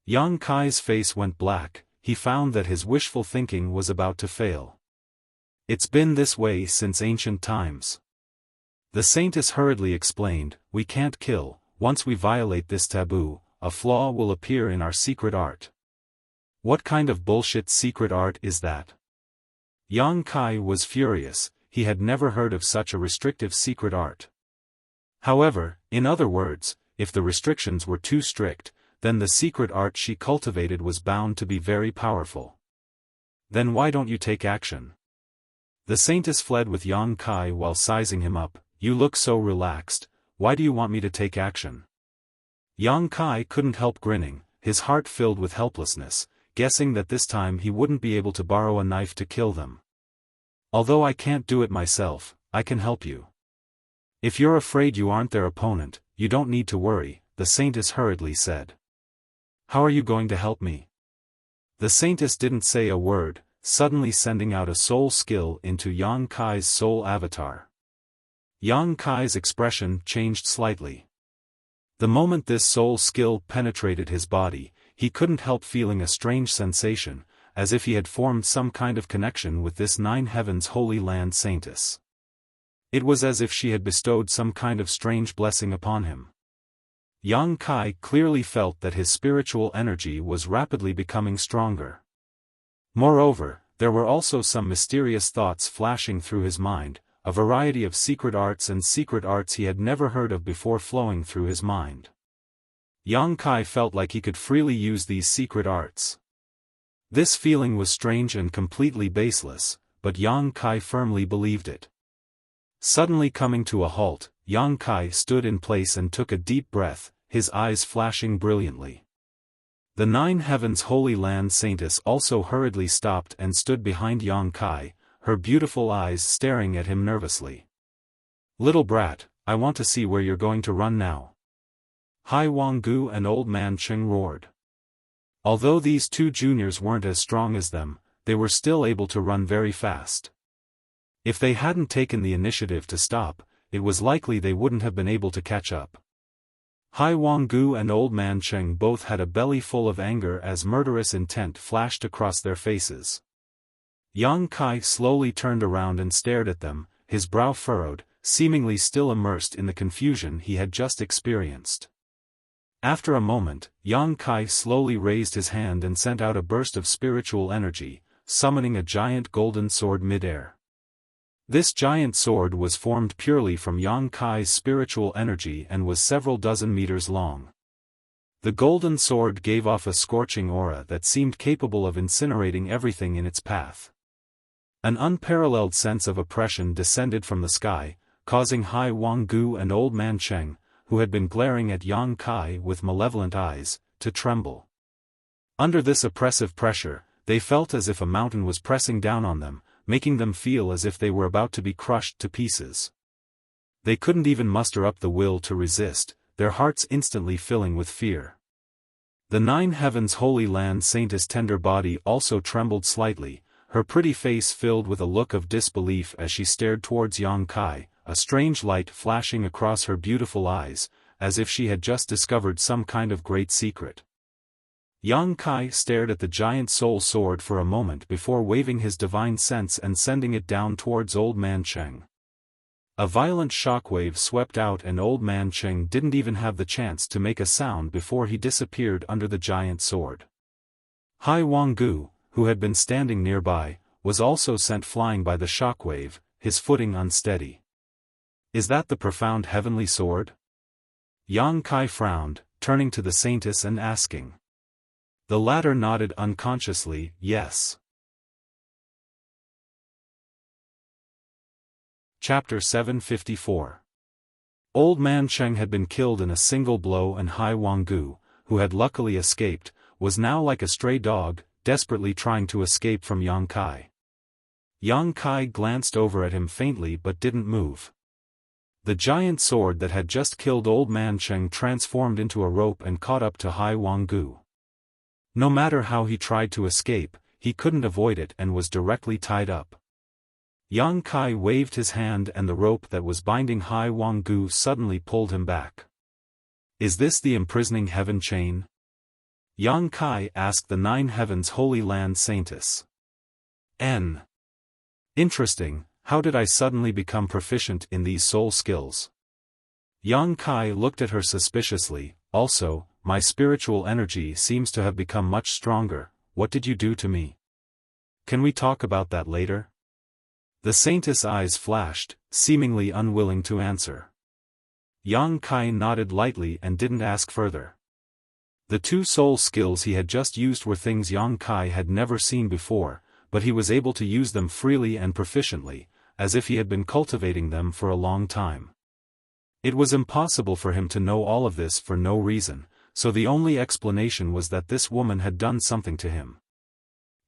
Yang Kai's face went black. He found that his wishful thinking was about to fail. It's been this way since ancient times. The saintess hurriedly explained, we can't kill. Once we violate this taboo, a flaw will appear in our secret art. What kind of bullshit secret art is that? Yang Kai was furious. He had never heard of such a restrictive secret art. However, in other words, if the restrictions were too strict, then the secret art she cultivated was bound to be very powerful. Then why don't you take action? The saintess fled with Yang Kai while sizing him up. You look so relaxed, why do you want me to take action? Yang Kai couldn't help grinning, his heart filled with helplessness, guessing that this time he wouldn't be able to borrow a knife to kill them. Although I can't do it myself, I can help you. If you're afraid you aren't their opponent, you don't need to worry, the saintess hurriedly said. How are you going to help me? The saintess didn't say a word, suddenly sending out a soul skill into Yang Kai's soul avatar. Yang Kai's expression changed slightly. The moment this soul skill penetrated his body, he couldn't help feeling a strange sensation, as if he had formed some kind of connection with this nine heavens holy land saintess. It was as if she had bestowed some kind of strange blessing upon him. Yang Kai clearly felt that his spiritual energy was rapidly becoming stronger. Moreover, there were also some mysterious thoughts flashing through his mind, a variety of secret arts he had never heard of before flowing through his mind. Yang Kai felt like he could freely use these secret arts. This feeling was strange and completely baseless, but Yang Kai firmly believed it. Suddenly coming to a halt, Yang Kai stood in place and took a deep breath, his eyes flashing brilliantly. The nine heavens holy land saintess also hurriedly stopped and stood behind Yang Kai, her beautiful eyes staring at him nervously. Little brat, I want to see where you're going to run now. Hai Wanggu and Old Man Cheng roared. Although these two juniors weren't as strong as them, they were still able to run very fast. If they hadn't taken the initiative to stop, it was likely they wouldn't have been able to catch up. Hai Wanggu and Old Man Cheng both had a belly full of anger as murderous intent flashed across their faces. Yang Kai slowly turned around and stared at them, his brow furrowed, seemingly still immersed in the confusion he had just experienced. After a moment, Yang Kai slowly raised his hand and sent out a burst of spiritual energy, summoning a giant golden sword mid-air. This giant sword was formed purely from Yang Kai's spiritual energy and was several dozen meters long. The golden sword gave off a scorching aura that seemed capable of incinerating everything in its path. An unparalleled sense of oppression descended from the sky, causing Hai Wanggu and Old Man Cheng, who had been glaring at Yang Kai with malevolent eyes, to tremble. Under this oppressive pressure, they felt as if a mountain was pressing down on them, making them feel as if they were about to be crushed to pieces. They couldn't even muster up the will to resist, their hearts instantly filling with fear. The nine heavens holy land saintess' tender body also trembled slightly, her pretty face filled with a look of disbelief as she stared towards Yang Kai, a strange light flashing across her beautiful eyes, as if she had just discovered some kind of great secret. Yang Kai stared at the giant soul sword for a moment before waving his divine sense and sending it down towards Old Man Cheng. A violent shockwave swept out and Old Man Cheng didn't even have the chance to make a sound before he disappeared under the giant sword. Hai Wanggu, who had been standing nearby, was also sent flying by the shockwave, his footing unsteady. Is that the profound heavenly sword? Yang Kai frowned, turning to the saintess and asking. The latter nodded unconsciously, yes. Chapter 754. Old Man Cheng had been killed in a single blow and Hai Wanggu, who had luckily escaped, was now like a stray dog, desperately trying to escape from Yang Kai. Yang Kai glanced over at him faintly but didn't move. The giant sword that had just killed Old Man Cheng transformed into a rope and caught up to Hai Wanggu. No matter how he tried to escape, he couldn't avoid it and was directly tied up. Yang Kai waved his hand and the rope that was binding Hai Wanggu suddenly pulled him back. Is this the imprisoning heaven chain? Yang Kai asked the Nine Heavens Holy Land Saintess. N. Interesting, how did I suddenly become proficient in these soul skills? Yang Kai looked at her suspiciously. Also, my spiritual energy seems to have become much stronger. What did you do to me? Can we talk about that later? The saintess' eyes flashed, seemingly unwilling to answer. Yang Kai nodded lightly and didn't ask further. The two soul skills he had just used were things Yang Kai had never seen before, but he was able to use them freely and proficiently, as if he had been cultivating them for a long time. It was impossible for him to know all of this for no reason, so the only explanation was that this woman had done something to him.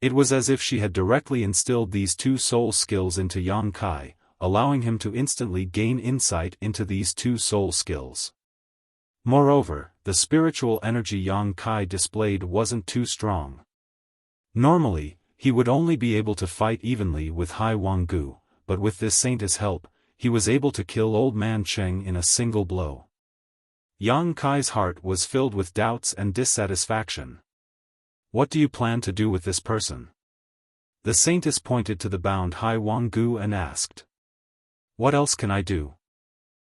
It was as if she had directly instilled these two soul skills into Yang Kai, allowing him to instantly gain insight into these two soul skills. Moreover, the spiritual energy Yang Kai displayed wasn't too strong. Normally, he would only be able to fight evenly with Hai Wanggu, but with this saintess' help, he was able to kill Old Man Cheng in a single blow. Yang Kai's heart was filled with doubts and dissatisfaction. What do you plan to do with this person? The saintess pointed to the bound Hai Wanggu and asked. What else can I do?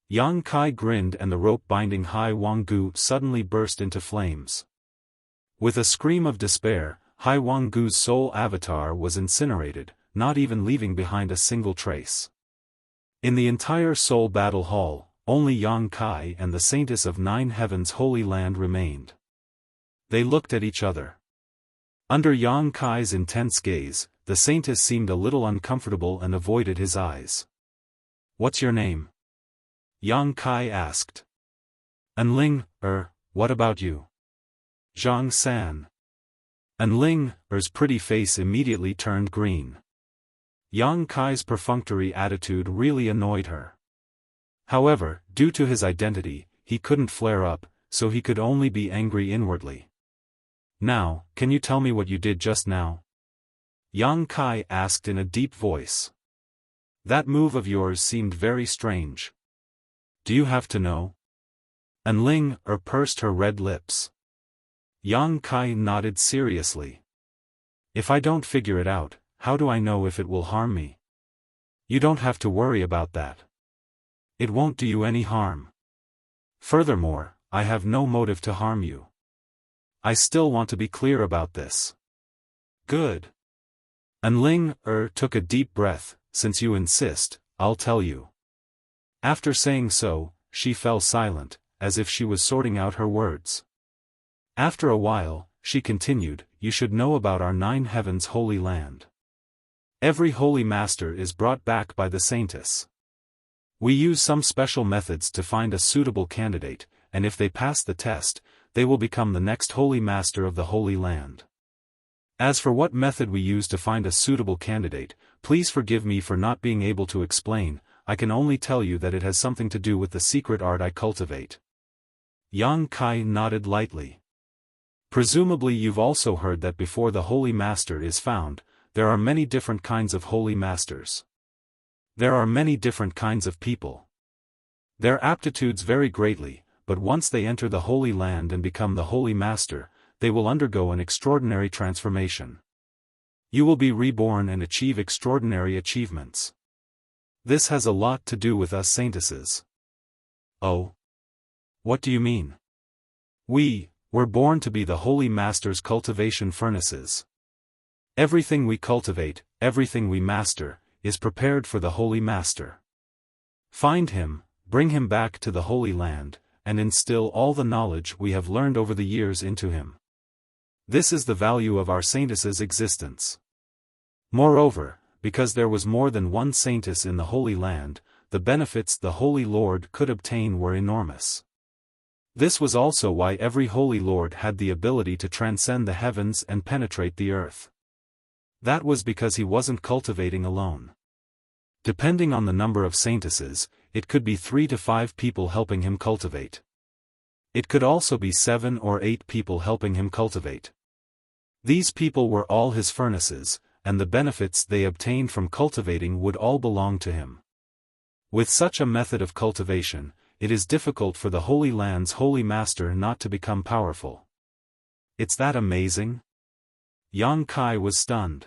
Yang Kai grinned and the rope binding Hai Wanggu suddenly burst into flames. With a scream of despair, Hai Wanggu's soul avatar was incinerated, not even leaving behind a single trace. In the entire soul battle hall, only Yang Kai and the saintess of Nine Heavens Holy Land remained. They looked at each other. Under Yang Kai's intense gaze, the saintess seemed a little uncomfortable and avoided his eyes. What's your name? Yang Kai asked. Anling, what about you? Zhang San. Anling's pretty face immediately turned green. Yang Kai's perfunctory attitude really annoyed her. However, due to his identity, he couldn't flare up, so he could only be angry inwardly. Now, can you tell me what you did just now? Yang Kai asked in a deep voice. That move of yours seemed very strange. Do you have to know? Anling pursed her red lips. Yang Kai nodded seriously. If I don't figure it out, how do I know if it will harm me? You don't have to worry about that. It won't do you any harm. Furthermore, I have no motive to harm you. I still want to be clear about this. Good. Anling took a deep breath. Since you insist, I'll tell you. After saying so, she fell silent, as if she was sorting out her words. After a while, she continued, you should know about our Nine Heavens Holy Land. Every holy master is brought back by the saintess. We use some special methods to find a suitable candidate, and if they pass the test, they will become the next holy master of the Holy Land. As for what method we use to find a suitable candidate, please forgive me for not being able to explain. I can only tell you that it has something to do with the secret art I cultivate. Yang Kai nodded lightly. Presumably you've also heard that before the Holy Master is found, there are many different kinds of Holy Masters. There are many different kinds of people. Their aptitudes vary greatly, but once they enter the Holy Land and become the Holy Master, they will undergo an extraordinary transformation. You will be reborn and achieve extraordinary achievements. This has a lot to do with us saintesses. Oh? What do you mean? We were born to be the Holy Master's cultivation furnaces. Everything we cultivate, everything we master, is prepared for the Holy Master. Find him, bring him back to the Holy Land, and instill all the knowledge we have learned over the years into him. This is the value of our saintess's existence. Moreover, because there was more than one saintess in the Holy Land, the benefits the Holy Lord could obtain were enormous. This was also why every Holy Lord had the ability to transcend the heavens and penetrate the earth. That was because he wasn't cultivating alone. Depending on the number of saintesses, it could be 3 to 5 people helping him cultivate. It could also be 7 or 8 people helping him cultivate. These people were all his furnaces, and the benefits they obtained from cultivating would all belong to him. With such a method of cultivation, it is difficult for the Holy Land's Holy Master not to become powerful. It's that amazing? Yang Kai was stunned.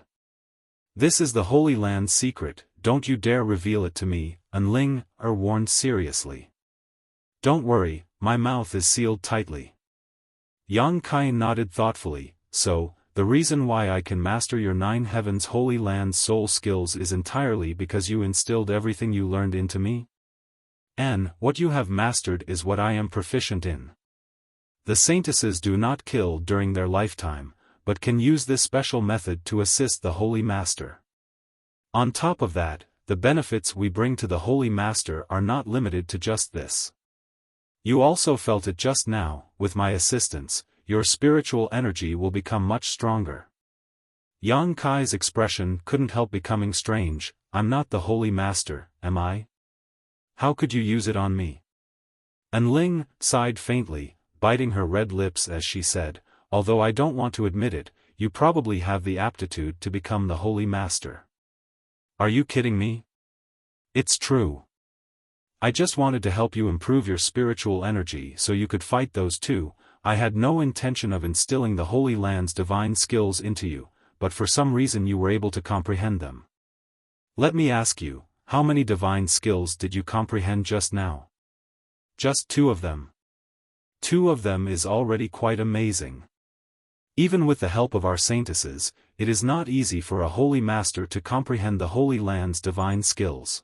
This is the Holy Land's secret, don't you dare reveal it to me, Enling warned seriously. Don't worry, my mouth is sealed tightly. Yang Kai nodded thoughtfully, so, the reason why I can master your 9 heavens Holy Land's soul skills is entirely because you instilled everything you learned into me? And what you have mastered is what I am proficient in. The saintesses do not kill during their lifetime, but can use this special method to assist the Holy Master. On top of that, the benefits we bring to the Holy Master are not limited to just this. You also felt it just now, with my assistance, your spiritual energy will become much stronger. Yang Kai's expression couldn't help becoming strange. I'm not the Holy Master, am I? How could you use it on me? Enling sighed faintly, biting her red lips as she said, although I don't want to admit it, you probably have the aptitude to become the Holy Master. Are you kidding me? It's true. I just wanted to help you improve your spiritual energy so you could fight those two. I had no intention of instilling the Holy Land's divine skills into you, but for some reason you were able to comprehend them. Let me ask you, how many divine skills did you comprehend just now? Just 2 of them. 2 of them is already quite amazing. Even with the help of our saintesses, it is not easy for a Holy Master to comprehend the Holy Land's divine skills.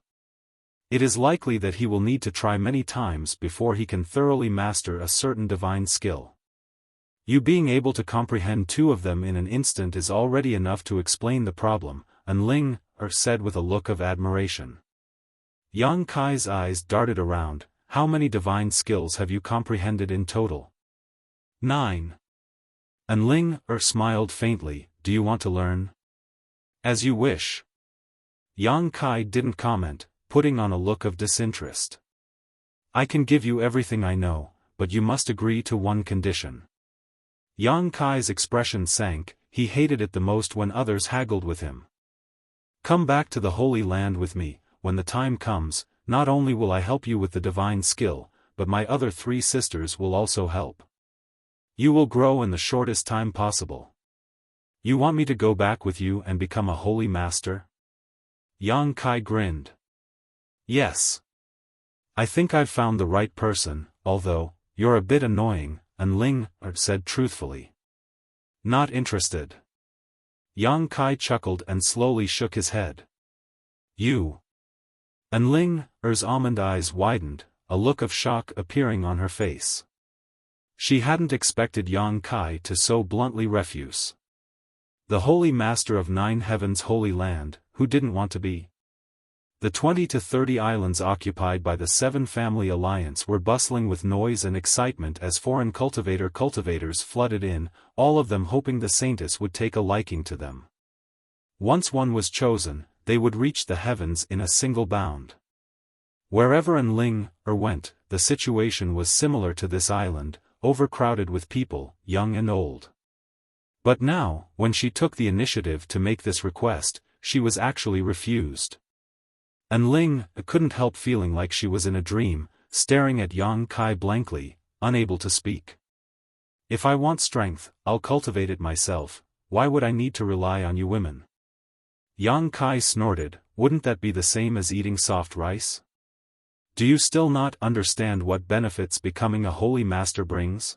It is likely that he will need to try many times before he can thoroughly master a certain divine skill. You being able to comprehend 2 of them in an instant is already enough to explain the problem, Enling said with a look of admiration. Yang Kai's eyes darted around. How many divine skills have you comprehended in total? 9. Enling smiled faintly. Do you want to learn? As you wish. Yang Kai didn't comment, putting on a look of disinterest. I can give you everything I know, but you must agree to one condition. Yang Kai's expression sank. He hated it the most when others haggled with him. Come back to the Holy Land with me. When the time comes, not only will I help you with the divine skill, but my other 3 sisters will also help. You will grow in the shortest time possible. You want me to go back with you and become a Holy Master? Yang Kai grinned. Yes. I think I've found the right person, although, you're a bit annoying, Enling said truthfully. Not interested. Yang Kai chuckled and slowly shook his head. You. Enling's almond eyes widened, a look of shock appearing on her face. She hadn't expected Yang Kai to so bluntly refuse. The Holy Master of 9 Heavens Holy Land, who didn't want to be? The 20 to 30 islands occupied by the 7 Family Alliance were bustling with noise and excitement as foreign cultivators flooded in, all of them hoping the Saintess would take a liking to them. Once one was chosen, they would reach the heavens in a single bound. Wherever Enling went, the situation was similar to this island, overcrowded with people, young and old. But now, when she took the initiative to make this request, she was actually refused. Enling couldn't help feeling like she was in a dream, staring at Yang Kai blankly, unable to speak. If I want strength, I'll cultivate it myself. Why would I need to rely on you women? Yang Kai snorted. Wouldn't that be the same as eating soft rice? Do you still not understand what benefits becoming a Holy Master brings?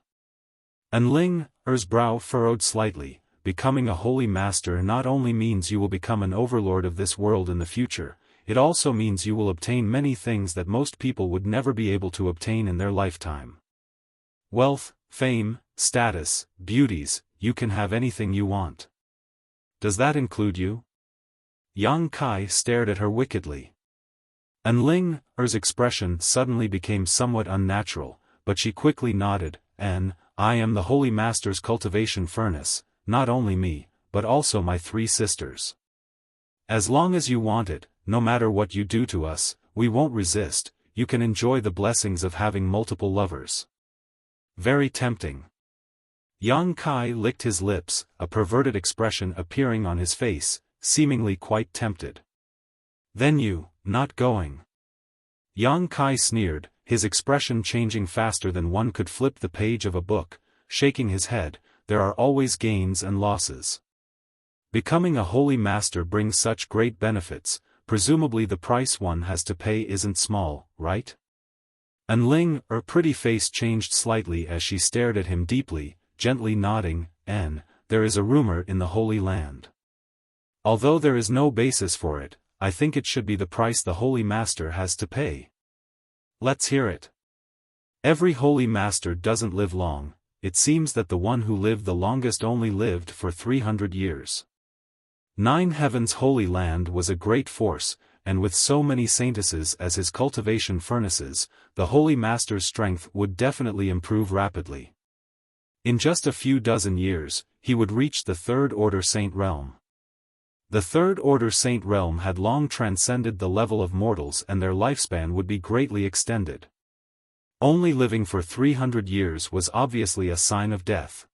Enling's brow furrowed slightly. Becoming a Holy Master not only means you will become an overlord of this world in the future, it also means you will obtain many things that most people would never be able to obtain in their lifetime. Wealth, fame, status, beauties, you can have anything you want. Does that include you? Yang Kai stared at her wickedly. Enling's expression suddenly became somewhat unnatural, but she quickly nodded. I am the Holy Master's cultivation furnace, not only me, but also my 3 sisters. As long as you want it, no matter what you do to us, we won't resist. You can enjoy the blessings of having multiple lovers. Very tempting. Yang Kai licked his lips, a perverted expression appearing on his face, seemingly quite tempted. Then you, not going? Yang Kai sneered, his expression changing faster than one could flip the page of a book, shaking his head. There are always gains and losses. Becoming a holy master brings such great benefits, presumably the price one has to pay isn't small, right? Enling, her pretty face changed slightly as she stared at him deeply, gently nodding. There is a rumor in the Holy Land. Although there is no basis for it, I think it should be the price the Holy Master has to pay. Let's hear it. Every Holy Master doesn't live long. It seems that the one who lived the longest only lived for 300 years. 9 Heaven's Holy Land was a great force, and with so many saintesses as his cultivation furnaces, the Holy Master's strength would definitely improve rapidly. In just a few dozen years, he would reach the Third Order Saint realm. The Third Order Saint realm had long transcended the level of mortals, and their lifespan would be greatly extended. Only living for 300 years was obviously a sign of death.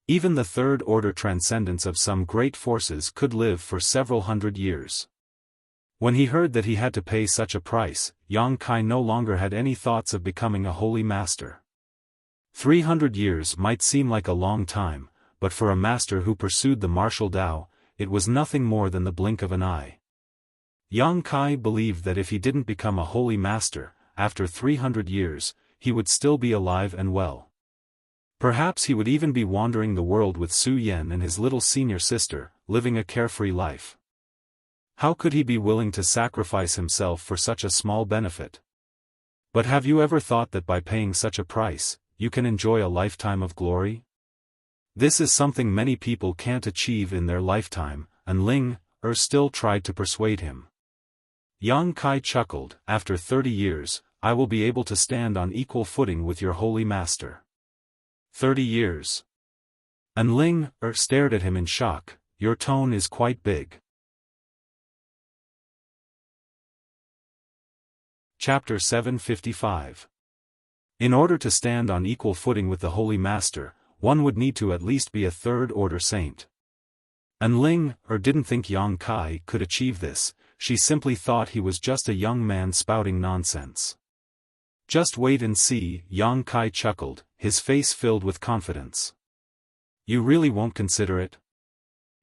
Even the Third Order transcendents of some great forces could live for several hundred years. When he heard that he had to pay such a price, Yang Kai no longer had any thoughts of becoming a holy master. 300 years might seem like a long time, but for a master who pursued the martial Tao, it was nothing more than the blink of an eye. Yang Kai believed that if he didn't become a holy master, after 300 years, he would still be alive and well. Perhaps he would even be wandering the world with Su Yan and his little senior sister, living a carefree life. How could he be willing to sacrifice himself for such a small benefit? But have you ever thought that by paying such a price, you can enjoy a lifetime of glory? This is something many people can't achieve in their lifetime, and Ling still tried to persuade him. Yang Kai chuckled. After 30 years, I will be able to stand on equal footing with your holy master. 30 years. And Ling stared at him in shock. Your tone is quite big. Chapter 755. In order to stand on equal footing with the Holy Master, one would need to at least be a Third Order Saint. And Ling didn't think Yang Kai could achieve this. She simply thought he was just a young man spouting nonsense. Just wait and see, Yang Kai chuckled, his face filled with confidence. You really won't consider it?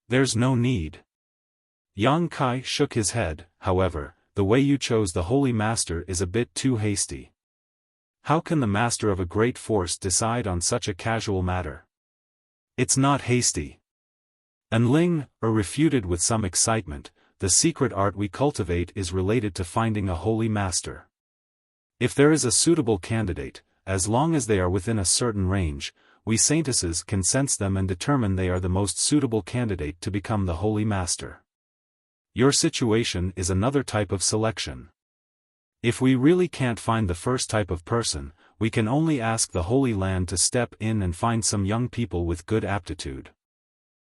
There's no need. Yang Kai shook his head. However, the way you chose the Holy Master is a bit too hasty. How can the master of a great force decide on such a casual matter? It's not hasty. And Ling refuted with some excitement. The secret art we cultivate is related to finding a holy master. If there is a suitable candidate, as long as they are within a certain range, we saintesses can sense them and determine they are the most suitable candidate to become the holy master. Your situation is another type of selection. If we really can't find the first type of person, we can only ask the Holy Land to step in and find some young people with good aptitude.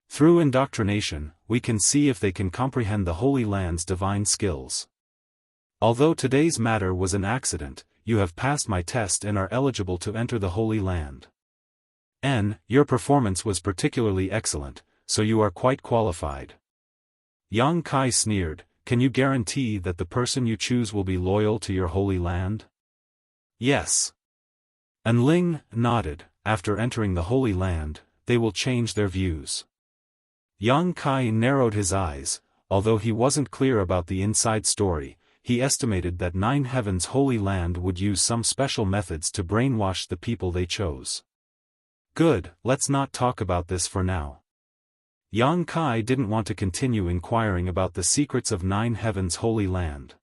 Through indoctrination, we can see if they can comprehend the Holy Land's divine skills. Although today's matter was an accident, you have passed my test and are eligible to enter the Holy Land. Your performance was particularly excellent, so you are quite qualified. Yang Kai sneered. Can you guarantee that the person you choose will be loyal to your Holy Land? Yes. And Ling nodded. After entering the Holy Land, they will change their views. Yang Kai narrowed his eyes. Although he wasn't clear about the inside story, he estimated that 9 Heaven's Holy Land would use some special methods to brainwash the people they chose. Good, let's not talk about this for now. Yang Kai didn't want to continue inquiring about the secrets of 9 Heaven's Holy Land.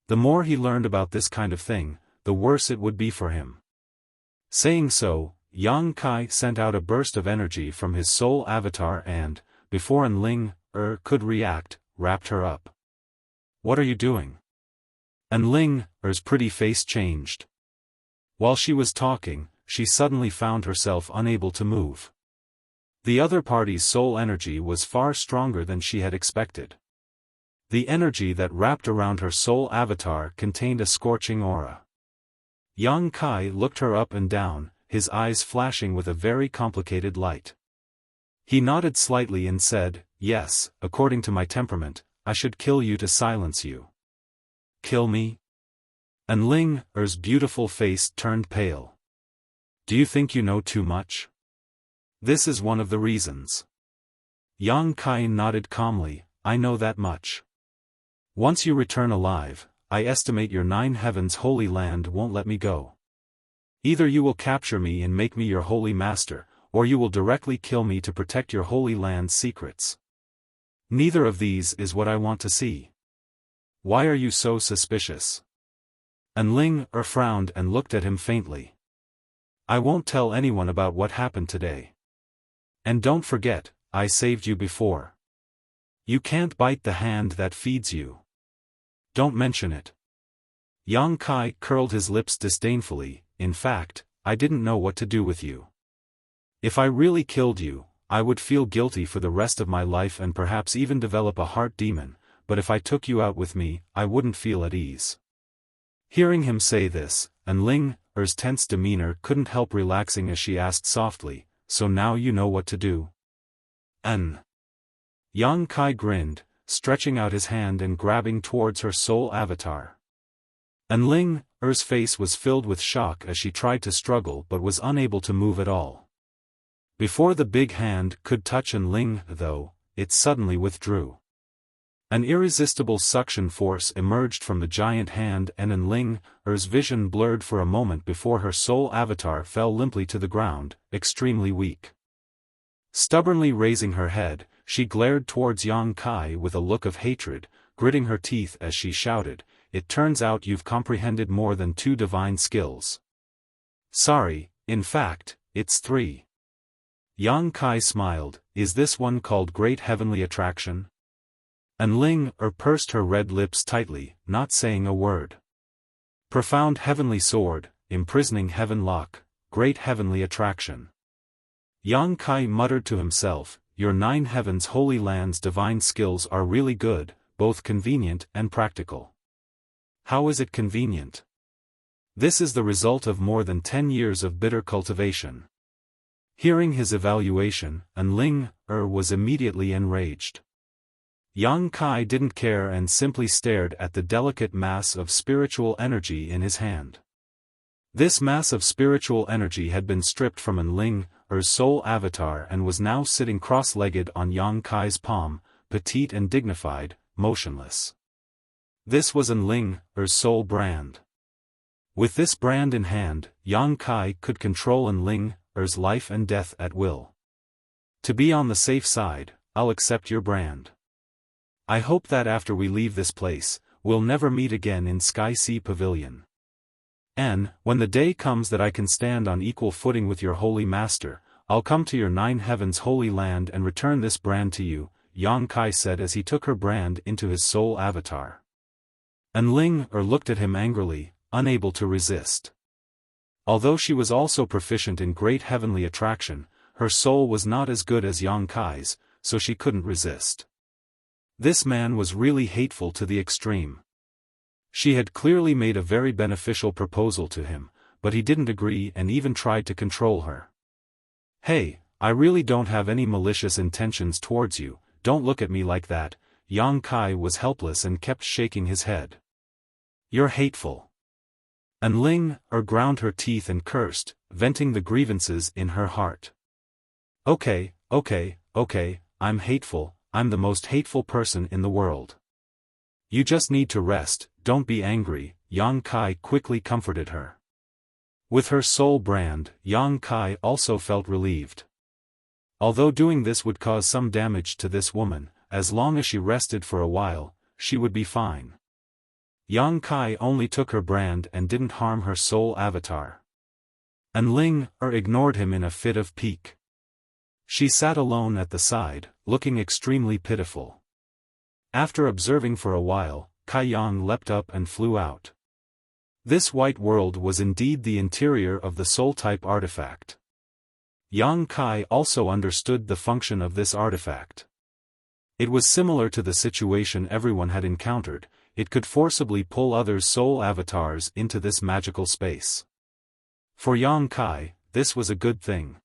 The more he learned about this kind of thing, the worse it would be for him. Saying so, Yang Kai sent out a burst of energy from his soul avatar and, before Ling could react, wrapped her up. What are you doing? Ling's pretty face changed. While she was talking, she suddenly found herself unable to move. The other party's soul energy was far stronger than she had expected. The energy that wrapped around her soul avatar contained a scorching aura. Yang Kai looked her up and down, his eyes flashing with a very complicated light. He nodded slightly and said, "Yes, according to my temperament, I should kill you to silence you." Kill me? And Ling Er's beautiful face turned pale. Do you think you know too much? This is one of the reasons. Yang Kai nodded calmly, I know that much. Once you return alive, I estimate your 9 heavens holy land won't let me go. Either you will capture me and make me your holy master, or you will directly kill me to protect your holy land's secrets. Neither of these is what I want to see. Why are you so suspicious? And Ling Er frowned and looked at him faintly. I won't tell anyone about what happened today. And don't forget, I saved you before. You can't bite the hand that feeds you. Don't mention it. Yang Kai curled his lips disdainfully, in fact, I didn't know what to do with you. If I really killed you, I would feel guilty for the rest of my life and perhaps even develop a heart demon, but if I took you out with me, I wouldn't feel at ease. Hearing him say this, and Ling Er's tense demeanor couldn't help relaxing as she asked softly, so now you know what to do? Yang Kai grinned, stretching out his hand and grabbing towards her soul avatar. And Ling Er's face was filled with shock as she tried to struggle but was unable to move at all. Before the big hand could touch An Ling, though, it suddenly withdrew. An irresistible suction force emerged from the giant hand and An Ling Er's vision blurred for a moment before her soul avatar fell limply to the ground, extremely weak. Stubbornly raising her head, she glared towards Yang Kai with a look of hatred, gritting her teeth as she shouted, It turns out you've comprehended more than 2 divine skills. Sorry, in fact, it's 3. Yang Kai smiled, Is this one called Great Heavenly Attraction? And Ling Er pursed her red lips tightly, not saying a word. Profound Heavenly Sword, Imprisoning Heaven Lock, Great Heavenly Attraction. Yang Kai muttered to himself, Your 9 heavens holy land's divine skills are really good, both convenient and practical. How is it convenient? This is the result of more than 10 years of bitter cultivation. Hearing his evaluation, An Ling Er was immediately enraged. Yang Kai didn't care and simply stared at the delicate mass of spiritual energy in his hand. This mass of spiritual energy had been stripped from An Ling Er's soul avatar and was now sitting cross-legged on Yang Kai's palm, petite and dignified, motionless. This was An Ling Er's soul brand. With this brand in hand, Yang Kai could control An Ling Er's life and death at will. To be on the safe side, I'll accept your brand. I hope that after we leave this place, we'll never meet again in Sky Sea Pavilion. And, when the day comes that I can stand on equal footing with your holy master, I'll come to your 9 heavens holy land and return this brand to you, Yang Kai said as he took her brand into his soul avatar. An Ling Er looked at him angrily, unable to resist. Although she was also proficient in great heavenly attraction, her soul was not as good as Yang Kai's, so she couldn't resist. This man was really hateful to the extreme. She had clearly made a very beneficial proposal to him, but he didn't agree and even tried to control her. Hey, I really don't have any malicious intentions towards you, don't look at me like that. Yang Kai was helpless and kept shaking his head. You're hateful. An Ling Er ground her teeth and cursed, venting the grievances in her heart. Okay, I'm hateful, I'm the most hateful person in the world. You just need to rest, don't be angry, Yang Kai quickly comforted her. With her soul brand, Yang Kai also felt relieved. Although doing this would cause some damage to this woman, as long as she rested for a while, she would be fine. Yang Kai only took her brand and didn't harm her soul avatar. An Ling Er ignored him in a fit of pique. She sat alone at the side, looking extremely pitiful. After observing for a while, Kai Yang leapt up and flew out. This white world was indeed the interior of the soul-type artifact. Yang Kai also understood the function of this artifact. It was similar to the situation everyone had encountered, it could forcibly pull others' soul avatars into this magical space. For Yang Kai, this was a good thing.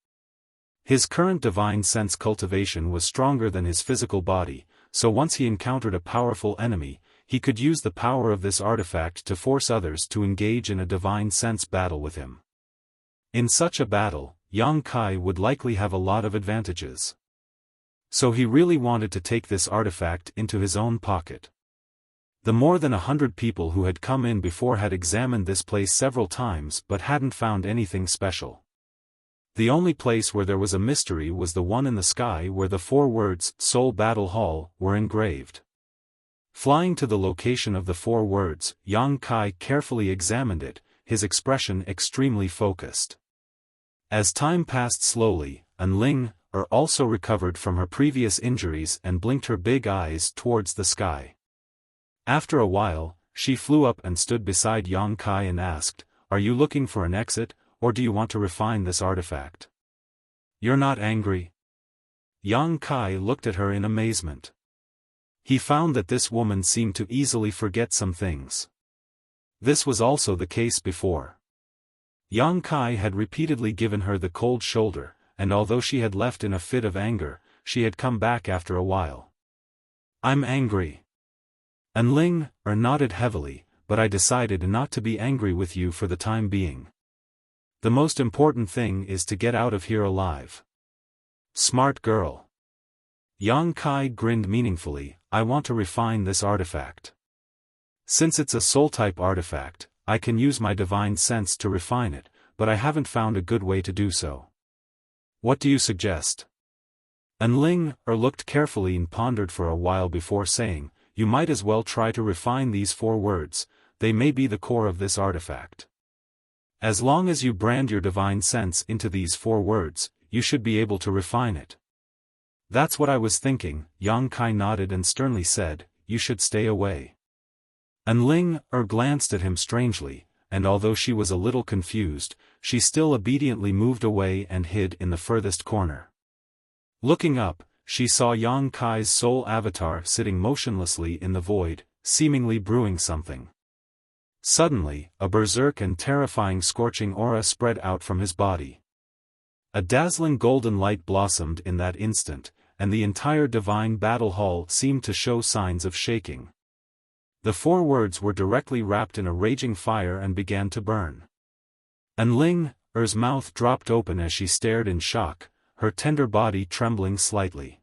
His current divine sense cultivation was stronger than his physical body, so once he encountered a powerful enemy, he could use the power of this artifact to force others to engage in a divine sense battle with him. In such a battle, Yang Kai would likely have a lot of advantages. So he really wanted to take this artifact into his own pocket. The more than 100 people who had come in before had examined this place several times but hadn't found anything special. The only place where there was a mystery was the one in the sky where the 4 words, Soul Battle Hall, were engraved. Flying to the location of the 4 words, Yang Kai carefully examined it, his expression extremely focused. As time passed slowly, Anling also recovered from her previous injuries and blinked her big eyes towards the sky. After a while, she flew up and stood beside Yang Kai and asked, "Are you looking for an exit, or do you want to refine this artifact? You're not angry?" Yang Kai looked at her in amazement. He found that this woman seemed to easily forget some things. This was also the case before. Yang Kai had repeatedly given her the cold shoulder, and although she had left in a fit of anger, she had come back after a while. "I'm angry." Anling nodded heavily, "But I decided not to be angry with you for the time being. The most important thing is to get out of here alive." "Smart girl." Yang Kai grinned meaningfully, "I want to refine this artifact. Since it's a soul-type artifact, I can use my divine sense to refine it, but I haven't found a good way to do so. What do you suggest?" Anling looked carefully and pondered for a while before saying, "You might as well try to refine these 4 words, they may be the core of this artifact. As long as you brand your divine sense into these 4 words, you should be able to refine it." "That's what I was thinking," Yang Kai nodded and sternly said, "You should stay away." Anling glanced at him strangely, and although she was a little confused, she still obediently moved away and hid in the furthest corner. Looking up, she saw Yang Kai's soul avatar sitting motionlessly in the void, seemingly brewing something. Suddenly, a berserk and terrifying scorching aura spread out from his body. A dazzling golden light blossomed in that instant, and the entire divine battle hall seemed to show signs of shaking. The 4 words were directly wrapped in a raging fire and began to burn. Anling's mouth dropped open as she stared in shock, her tender body trembling slightly.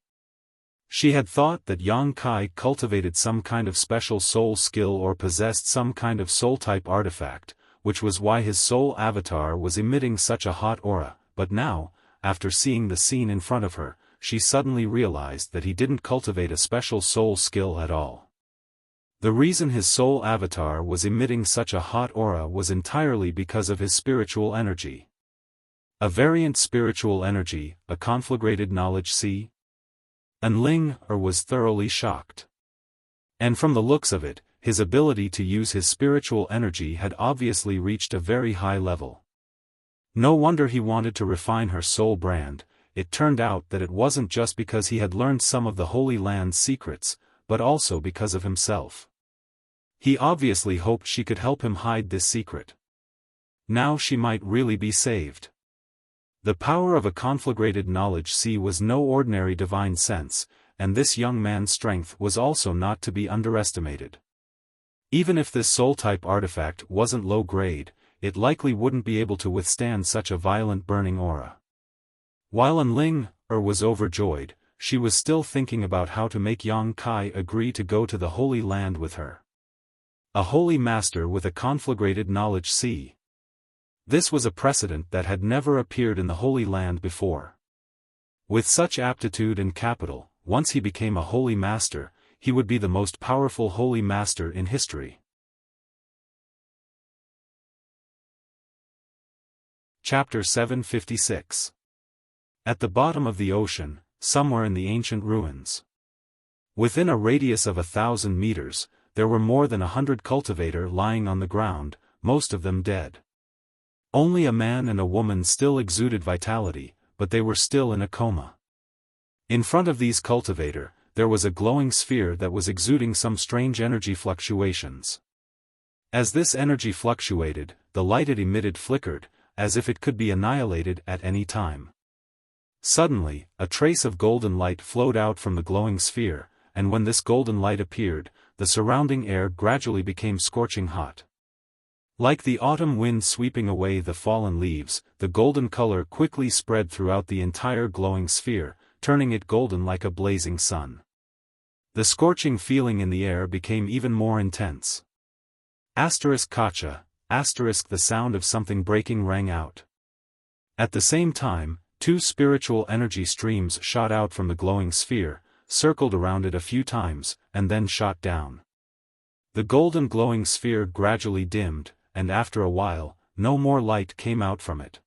She had thought that Yang Kai cultivated some kind of special soul skill or possessed some kind of soul-type artifact, which was why his soul avatar was emitting such a hot aura, but now, after seeing the scene in front of her, she suddenly realized that he didn't cultivate a special soul skill at all. The reason his soul avatar was emitting such a hot aura was entirely because of his spiritual energy. A variant spiritual energy, a conflagrated knowledge sea? Anling was thoroughly shocked. And from the looks of it, his ability to use his spiritual energy had obviously reached a very high level. No wonder he wanted to refine her soul brand. It turned out that it wasn't just because he had learned some of the Holy Land's secrets, but also because of himself. He obviously hoped she could help him hide this secret. Now she might really be saved. The power of a conflagrated knowledge sea was no ordinary divine sense, and this young man's strength was also not to be underestimated. Even if this soul-type artifact wasn't low-grade, it likely wouldn't be able to withstand such a violent burning aura. While Anling was overjoyed, she was still thinking about how to make Yang Kai agree to go to the Holy Land with her. A holy master with a conflagrated knowledge sea. This was a precedent that had never appeared in the Holy Land before. With such aptitude and capital, once he became a holy master, he would be the most powerful holy master in history. Chapter 756. At the bottom of the ocean, somewhere in the ancient ruins. Within a radius of 1,000 meters, there were more than 100 cultivators lying on the ground, most of them dead. Only a man and a woman still exuded vitality, but they were still in a coma. In front of these cultivators, there was a glowing sphere that was exuding some strange energy fluctuations. As this energy fluctuated, the light it emitted flickered, as if it could be annihilated at any time. Suddenly, a trace of golden light flowed out from the glowing sphere, and when this golden light appeared, the surrounding air gradually became scorching hot. Like the autumn wind sweeping away the fallen leaves, the golden color quickly spread throughout the entire glowing sphere, turning it golden like a blazing sun. The scorching feeling in the air became even more intense. Kacha, the sound of something breaking rang out. At the same time, two spiritual energy streams shot out from the glowing sphere, circled around it a few times, and then shot down. The golden glowing sphere gradually dimmed, and after a while, no more light came out from it.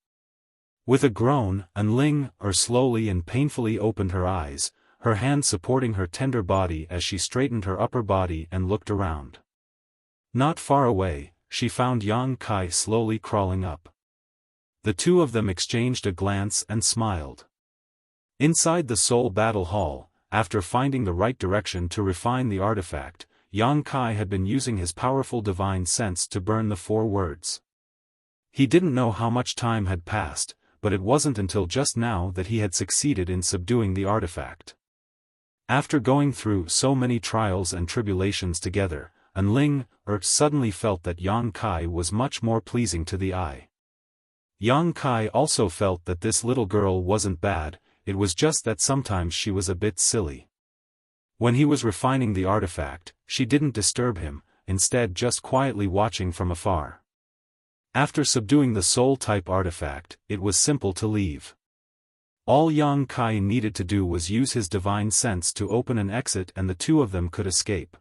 With a groan, Enling slowly and painfully opened her eyes, her hand supporting her tender body as she straightened her upper body and looked around. Not far away, she found Yang Kai slowly crawling up. The two of them exchanged a glance and smiled. Inside the Soul Battle Hall, after finding the right direction to refine the artifact, Yang Kai had been using his powerful divine sense to burn the 4 words. He didn't know how much time had passed, but it wasn't until just now that he had succeeded in subduing the artifact. After going through so many trials and tribulations together, Enling suddenly felt that Yang Kai was much more pleasing to the eye. Yang Kai also felt that this little girl wasn't bad, it was just that sometimes she was a bit silly. When he was refining the artifact, she didn't disturb him, instead just quietly watching from afar. After subduing the soul-type artifact, it was simple to leave. All Yang Kai needed to do was use his divine sense to open an exit and the two of them could escape.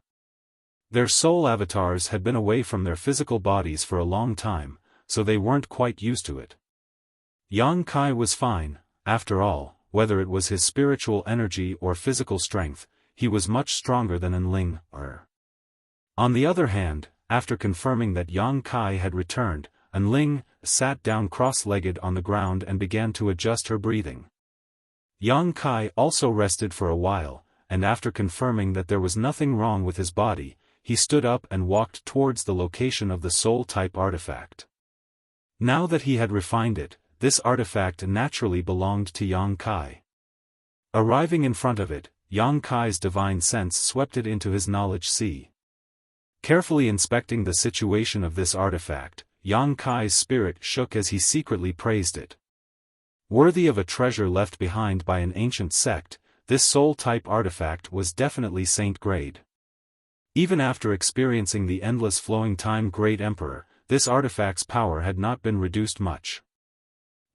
Their soul avatars had been away from their physical bodies for a long time, so they weren't quite used to it. Yang Kai was fine, after all, whether it was his spiritual energy or physical strength, he was much stronger than Enling. On the other hand, after confirming that Yang Kai had returned, Enling sat down cross-legged on the ground and began to adjust her breathing. Yang Kai also rested for a while, and after confirming that there was nothing wrong with his body, he stood up and walked towards the location of the soul-type artifact. Now that he had refined it, this artifact naturally belonged to Yang Kai. Arriving in front of it, Yang Kai's divine sense swept it into his knowledge sea. Carefully inspecting the situation of this artifact, Yang Kai's spirit shook as he secretly praised it. Worthy of a treasure left behind by an ancient sect, this soul-type artifact was definitely saint-grade. Even after experiencing the endless flowing time Great Emperor, this artifact's power had not been reduced much.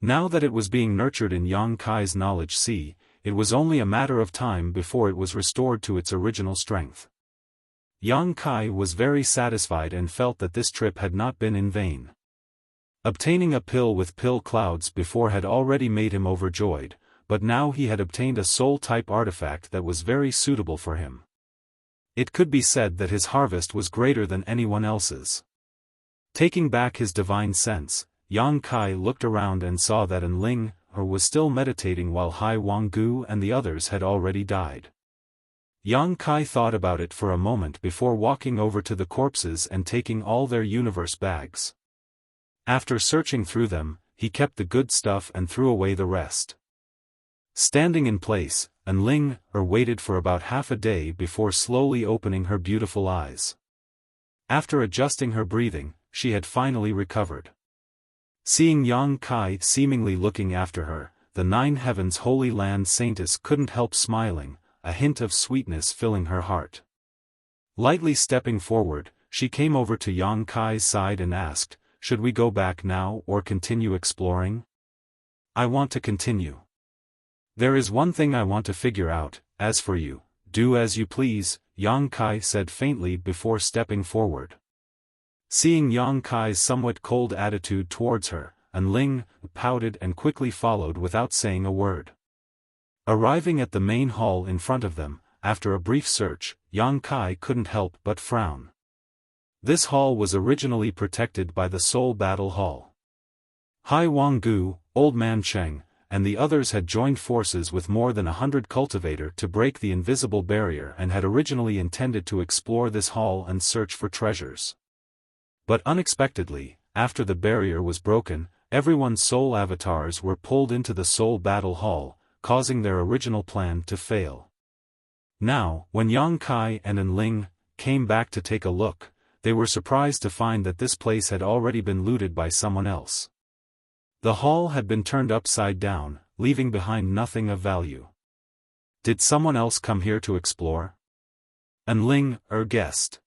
Now that it was being nurtured in Yang Kai's knowledge sea, it was only a matter of time before it was restored to its original strength. Yang Kai was very satisfied and felt that this trip had not been in vain. Obtaining a pill with pill clouds before had already made him overjoyed, but now he had obtained a soul-type artifact that was very suitable for him. It could be said that his harvest was greater than anyone else's. Taking back his divine sense, Yang Kai looked around and saw that Enling was still meditating while Hai Wanggu and the others had already died. Yang Kai thought about it for a moment before walking over to the corpses and taking all their universe bags. After searching through them, he kept the good stuff and threw away the rest. Standing in place, Enling waited for about half a day before slowly opening her beautiful eyes. After adjusting her breathing, she had finally recovered. Seeing Yang Kai seemingly looking after her, the 9 Heavens Holy Land Saintess couldn't help smiling, a hint of sweetness filling her heart. Lightly stepping forward, she came over to Yang Kai's side and asked, "Should we go back now or continue exploring?" "I want to continue. There is one thing I want to figure out, as for you, do as you please," Yang Kai said faintly before stepping forward. Seeing Yang Kai's somewhat cold attitude towards her, Enling pouted and quickly followed without saying a word. Arriving at the main hall in front of them, after a brief search, Yang Kai couldn't help but frown. This hall was originally protected by the Soul Battle Hall. Hai Wanggu, Old Man Cheng, and the others had joined forces with more than 100 cultivator to break the invisible barrier and had originally intended to explore this hall and search for treasures. But unexpectedly, after the barrier was broken, everyone's soul avatars were pulled into the Soul Battle Hall, causing their original plan to fail. Now, when Yang Kai and Enling came back to take a look, they were surprised to find that this place had already been looted by someone else. The hall had been turned upside down, leaving behind nothing of value. Did someone else come here to explore? Enling guessed.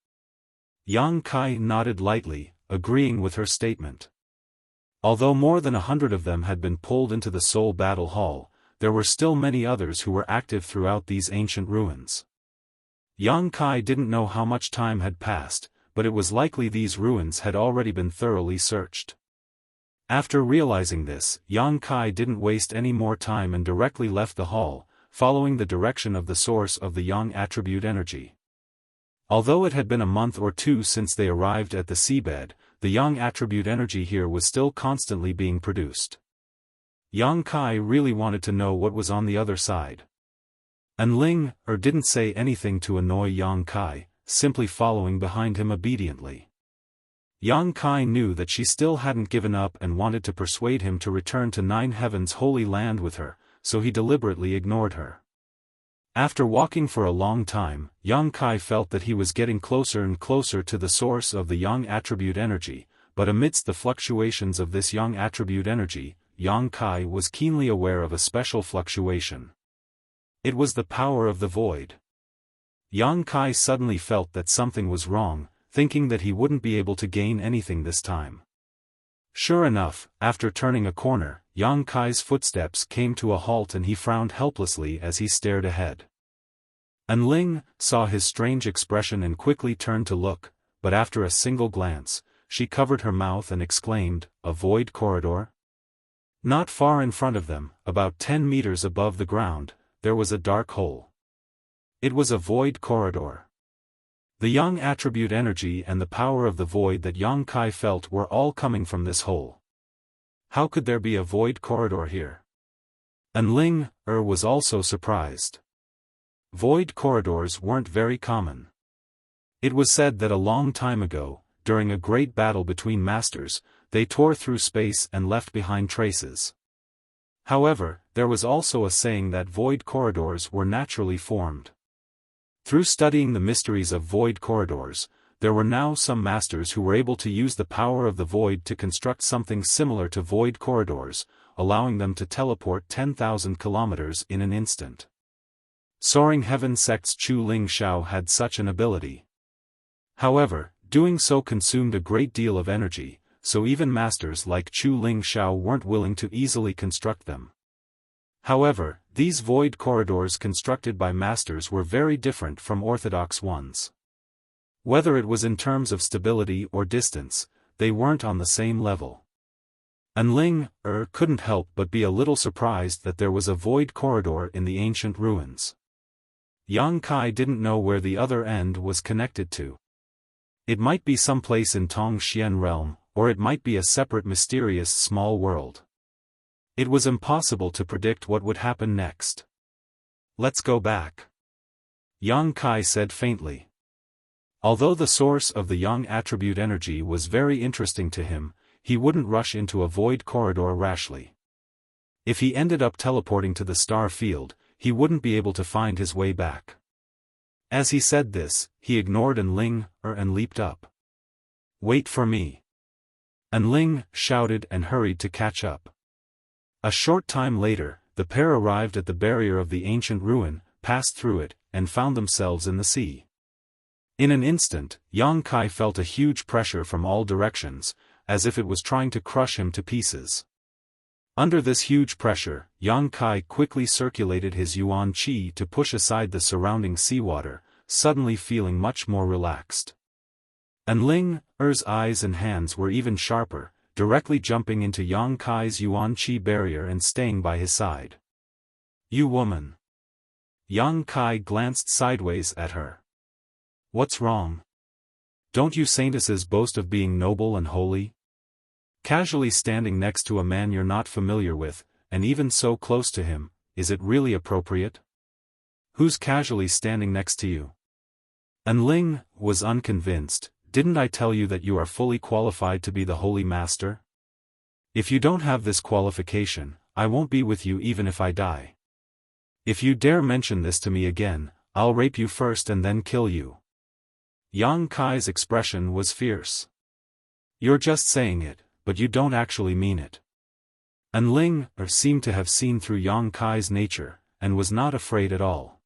Yang Kai nodded lightly, agreeing with her statement. Although more than 100 of them had been pulled into the Soul Battle Hall, there were still many others who were active throughout these ancient ruins. Yang Kai didn't know how much time had passed, but it was likely these ruins had already been thoroughly searched. After realizing this, Yang Kai didn't waste any more time and directly left the hall, following the direction of the source of the Yang attribute energy. Although it had been a month or two since they arrived at the seabed, the Yang attribute energy here was still constantly being produced. Yang Kai really wanted to know what was on the other side. Enling didn't say anything to annoy Yang Kai, simply following behind him obediently. Yang Kai knew that she still hadn't given up and wanted to persuade him to return to Nine Heaven's holy land with her, so he deliberately ignored her. After walking for a long time, Yang Kai felt that he was getting closer and closer to the source of the Yang attribute energy, but amidst the fluctuations of this Yang attribute energy, Yang Kai was keenly aware of a special fluctuation. It was the power of the void. Yang Kai suddenly felt that something was wrong, thinking that he wouldn't be able to gain anything this time. Sure enough, after turning a corner, Yang Kai's footsteps came to a halt and he frowned helplessly as he stared ahead. Enling saw his strange expression and quickly turned to look, but after a single glance, she covered her mouth and exclaimed, "A void corridor?" Not far in front of them, about 10 meters above the ground, there was a dark hole. It was a void corridor. The Yang attribute energy and the power of the void that Yang Kai felt were all coming from this hole. How could there be a void corridor here? Enling was also surprised. Void corridors weren't very common. It was said that a long time ago, during a great battle between masters, they tore through space and left behind traces. However, there was also a saying that void corridors were naturally formed. Through studying the mysteries of void corridors, there were now some masters who were able to use the power of the void to construct something similar to void corridors, allowing them to teleport 10,000 kilometers in an instant. Soaring Heaven Sect's Chu Ling Xiao had such an ability. However, doing so consumed a great deal of energy, so even masters like Chu Ling Xiao weren't willing to easily construct them. However, these void corridors constructed by masters were very different from orthodox ones. Whether it was in terms of stability or distance, they weren't on the same level. Enling couldn't help but be a little surprised that there was a void corridor in the ancient ruins. Yang Kai didn't know where the other end was connected to. It might be someplace in Tongxian realm, or it might be a separate mysterious small world. It was impossible to predict what would happen next. "Let's go back," Yang Kai said faintly. Although the source of the Yang attribute energy was very interesting to him, he wouldn't rush into a void corridor rashly. If he ended up teleporting to the star field, he wouldn't be able to find his way back. As he said this, he ignored Enling and leaped up. "Wait for me!" Enling shouted and hurried to catch up. A short time later, the pair arrived at the barrier of the ancient ruin, passed through it, and found themselves in the sea. In an instant, Yang Kai felt a huge pressure from all directions, as if it was trying to crush him to pieces. Under this huge pressure, Yang Kai quickly circulated his yuan qi to push aside the surrounding seawater, suddenly feeling much more relaxed. Enling's eyes and hands were even sharper, directly jumping into Yang Kai's yuan qi barrier and staying by his side. "You woman!" Yang Kai glanced sideways at her. "What's wrong? Don't you saintesses boast of being noble and holy? Casually standing next to a man you're not familiar with, and even so close to him, is it really appropriate? Who's casually standing next to you?" Enling was unconvinced. "Didn't I tell you that you are fully qualified to be the Holy Master? If you don't have this qualification, I won't be with you even if I die. If you dare mention this to me again, I'll rape you first and then kill you." Yang Kai's expression was fierce. You're just saying it, but you don't actually mean it. Ling seemed to have seen through Yang Kai's nature, and was not afraid at all.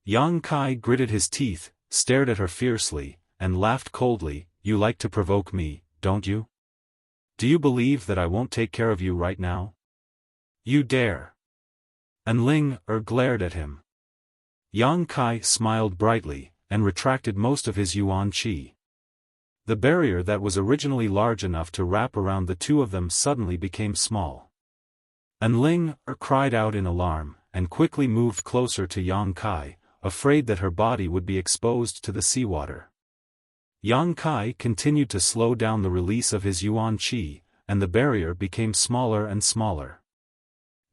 Yang Kai gritted his teeth, stared at her fiercely, and laughed coldly. You like to provoke me, don't you? Do you believe that I won't take care of you right now? You dare. Ling glared at him. Yang Kai smiled brightly, and retracted most of his yuan qi. The barrier that was originally large enough to wrap around the two of them suddenly became small. Ling cried out in alarm, and quickly moved closer to Yang Kai, afraid that her body would be exposed to the seawater. Yang Kai continued to slow down the release of his yuan qi, and the barrier became smaller and smaller.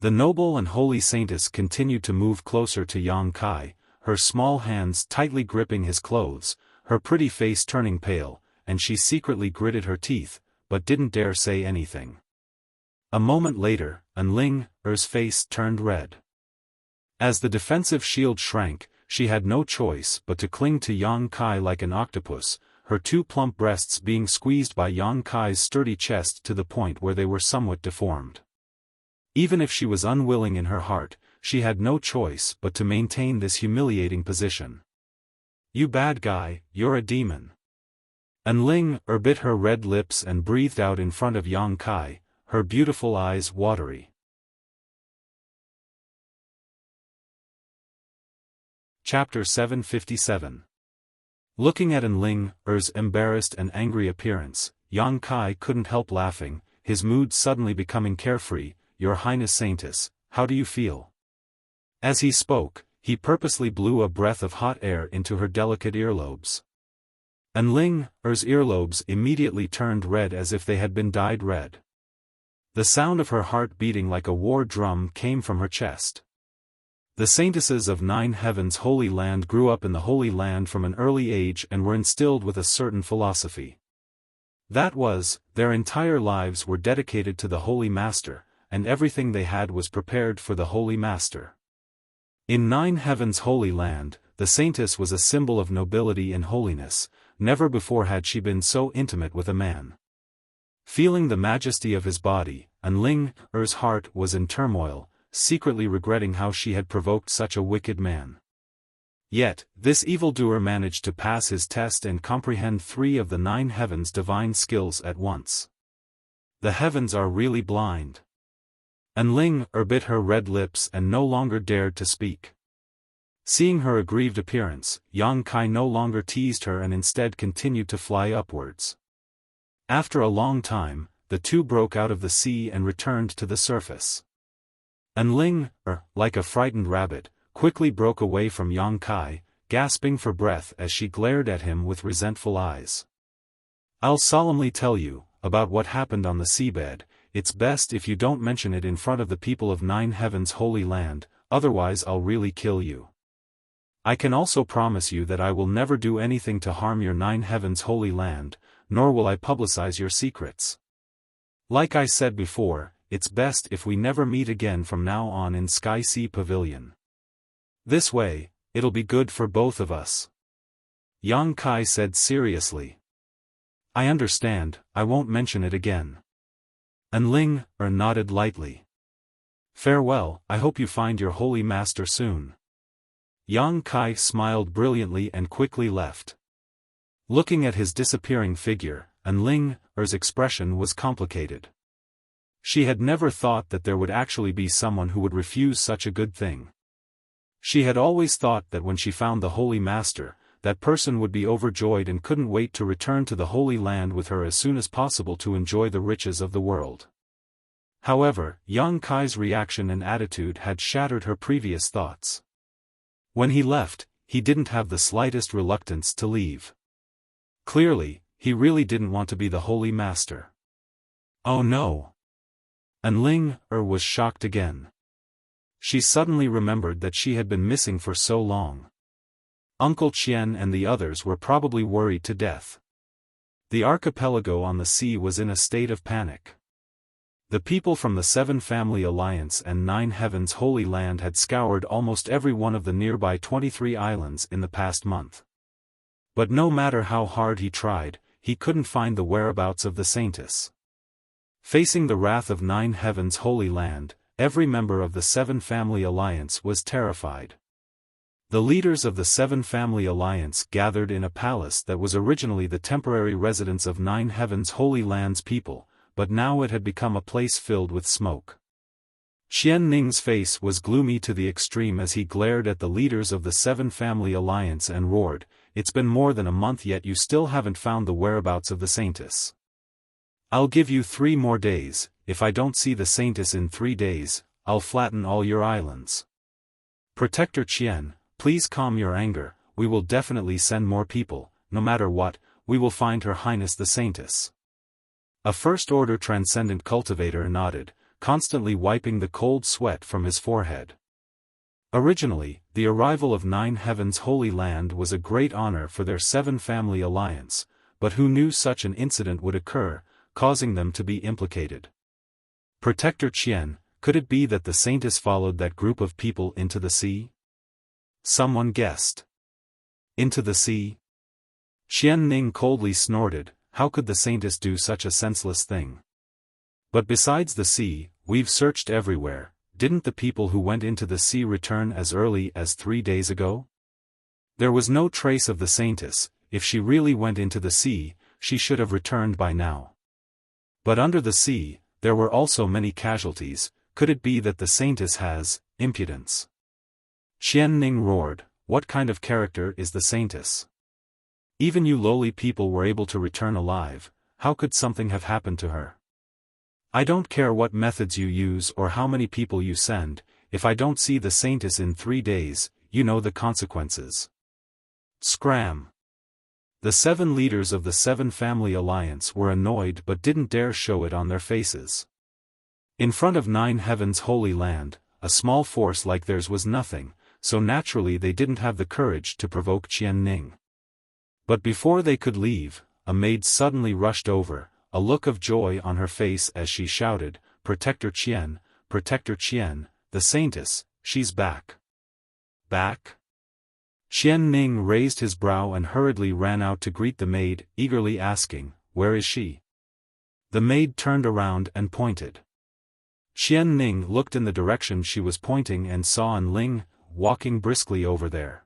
The noble and holy saintess continued to move closer to Yang Kai, her small hands tightly gripping his clothes, her pretty face turning pale, and she secretly gritted her teeth, but didn't dare say anything. A moment later, Ling's face turned red. As the defensive shield shrank, she had no choice but to cling to Yang Kai like an octopus, her two plump breasts being squeezed by Yang Kai's sturdy chest to the point where they were somewhat deformed. Even if she was unwilling in her heart, she had no choice but to maintain this humiliating position. You bad guy, you're a demon. Ling bit her red lips and breathed out in front of Yang Kai, her beautiful eyes watery. Chapter 757. Looking at Ling's embarrassed and angry appearance, Yang Kai couldn't help laughing, his mood suddenly becoming carefree. Your Highness Saintess, how do you feel? As he spoke, he purposely blew a breath of hot air into her delicate earlobes. Ling's earlobes immediately turned red as if they had been dyed red. The sound of her heart beating like a war drum came from her chest. The saintesses of 9 Heavens Holy Land grew up in the Holy Land from an early age and were instilled with a certain philosophy. That was, their entire lives were dedicated to the Holy Master, and everything they had was prepared for the Holy Master. In 9 Heavens Holy Land, the saintess was a symbol of nobility and holiness. Never before had she been so intimate with a man. Feeling the majesty of his body, Ling's heart was in turmoil, secretly regretting how she had provoked such a wicked man. Yet, this evildoer managed to pass his test and comprehend 3 of the 9 heavens' divine skills at once. The heavens are really blind. Ling bit her red lips and no longer dared to speak. Seeing her aggrieved appearance, Yang Kai no longer teased her and instead continued to fly upwards. After a long time, the two broke out of the sea and returned to the surface. Ling, like a frightened rabbit, quickly broke away from Yang Kai, gasping for breath as she glared at him with resentful eyes. I'll solemnly tell you about what happened on the seabed. It's best if you don't mention it in front of the people of 9 Heavens Holy Land, otherwise I'll really kill you. I can also promise you that I will never do anything to harm your 9 Heavens Holy Land, nor will I publicize your secrets. Like I said before, it's best if we never meet again from now on in Sky Sea Pavilion. This way, it'll be good for both of us. Yang Kai said seriously. I understand, I won't mention it again. Ling nodded lightly. Farewell, I hope you find your holy master soon. Yang Kai smiled brilliantly and quickly left. Looking at his disappearing figure, Ling's expression was complicated. She had never thought that there would actually be someone who would refuse such a good thing. She had always thought that when she found the Holy Master, that person would be overjoyed and couldn't wait to return to the Holy Land with her as soon as possible to enjoy the riches of the world. However, Yang Kai's reaction and attitude had shattered her previous thoughts. When he left, he didn't have the slightest reluctance to leave. Clearly, he really didn't want to be the Holy Master. Oh no! Ling was shocked again. She suddenly remembered that she had been missing for so long. Uncle Qian and the others were probably worried to death. The archipelago on the sea was in a state of panic. The people from the 7 Family Alliance and 9 Heavens Holy Land had scoured almost every one of the nearby 23 islands in the past month. But no matter how hard he tried, he couldn't find the whereabouts of the saintess. Facing the wrath of 9 Heavens Holy Land, every member of the Seven Family Alliance was terrified. The leaders of the Seven Family Alliance gathered in a palace that was originally the temporary residence of 9 Heavens Holy Land's people, but now it had become a place filled with smoke. Qian Ning's face was gloomy to the extreme as he glared at the leaders of the Seven Family Alliance and roared, "It's been more than a month yet you still haven't found the whereabouts of the saintess. I'll give you 3 more days, if I don't see the saintess in 3 days, I'll flatten all your islands. Protector Qian, please calm your anger, we will definitely send more people, no matter what, we will find Her Highness the Saintess." A first-order transcendent cultivator nodded, constantly wiping the cold sweat from his forehead. Originally, the arrival of 9 Heavens Holy Land was a great honor for their Seven Family Alliance, but who knew such an incident would occur, causing them to be implicated? Protector Qian, could it be that the saintess followed that group of people into the sea? Someone guessed. Into the sea? Qian Ning coldly snorted, how could the saintess do such a senseless thing? But besides the sea, we've searched everywhere, didn't the people who went into the sea return as early as 3 days ago? There was no trace of the saintess, if she really went into the sea, she should have returned by now. But under the sea, there were also many casualties, could it be that the saintess has impudence? Qian Ning roared, what kind of character is the saintess? Even you lowly people were able to return alive, how could something have happened to her? I don't care what methods you use or how many people you send, if I don't see the saintess in 3 days, you know the consequences. Scram! The 7 leaders of the Seven Family Alliance were annoyed but didn't dare show it on their faces. In front of 9 Heavens Holy Land, a small force like theirs was nothing, so naturally they didn't have the courage to provoke Qian Ning. But before they could leave, a maid suddenly rushed over, a look of joy on her face as she shouted, Protector Qian, the saintess, she's back. Back? Qian Ning raised his brow and hurriedly ran out to greet the maid, eagerly asking, where is she? The maid turned around and pointed. Qian Ning looked in the direction she was pointing and saw An Ling, walking briskly over there.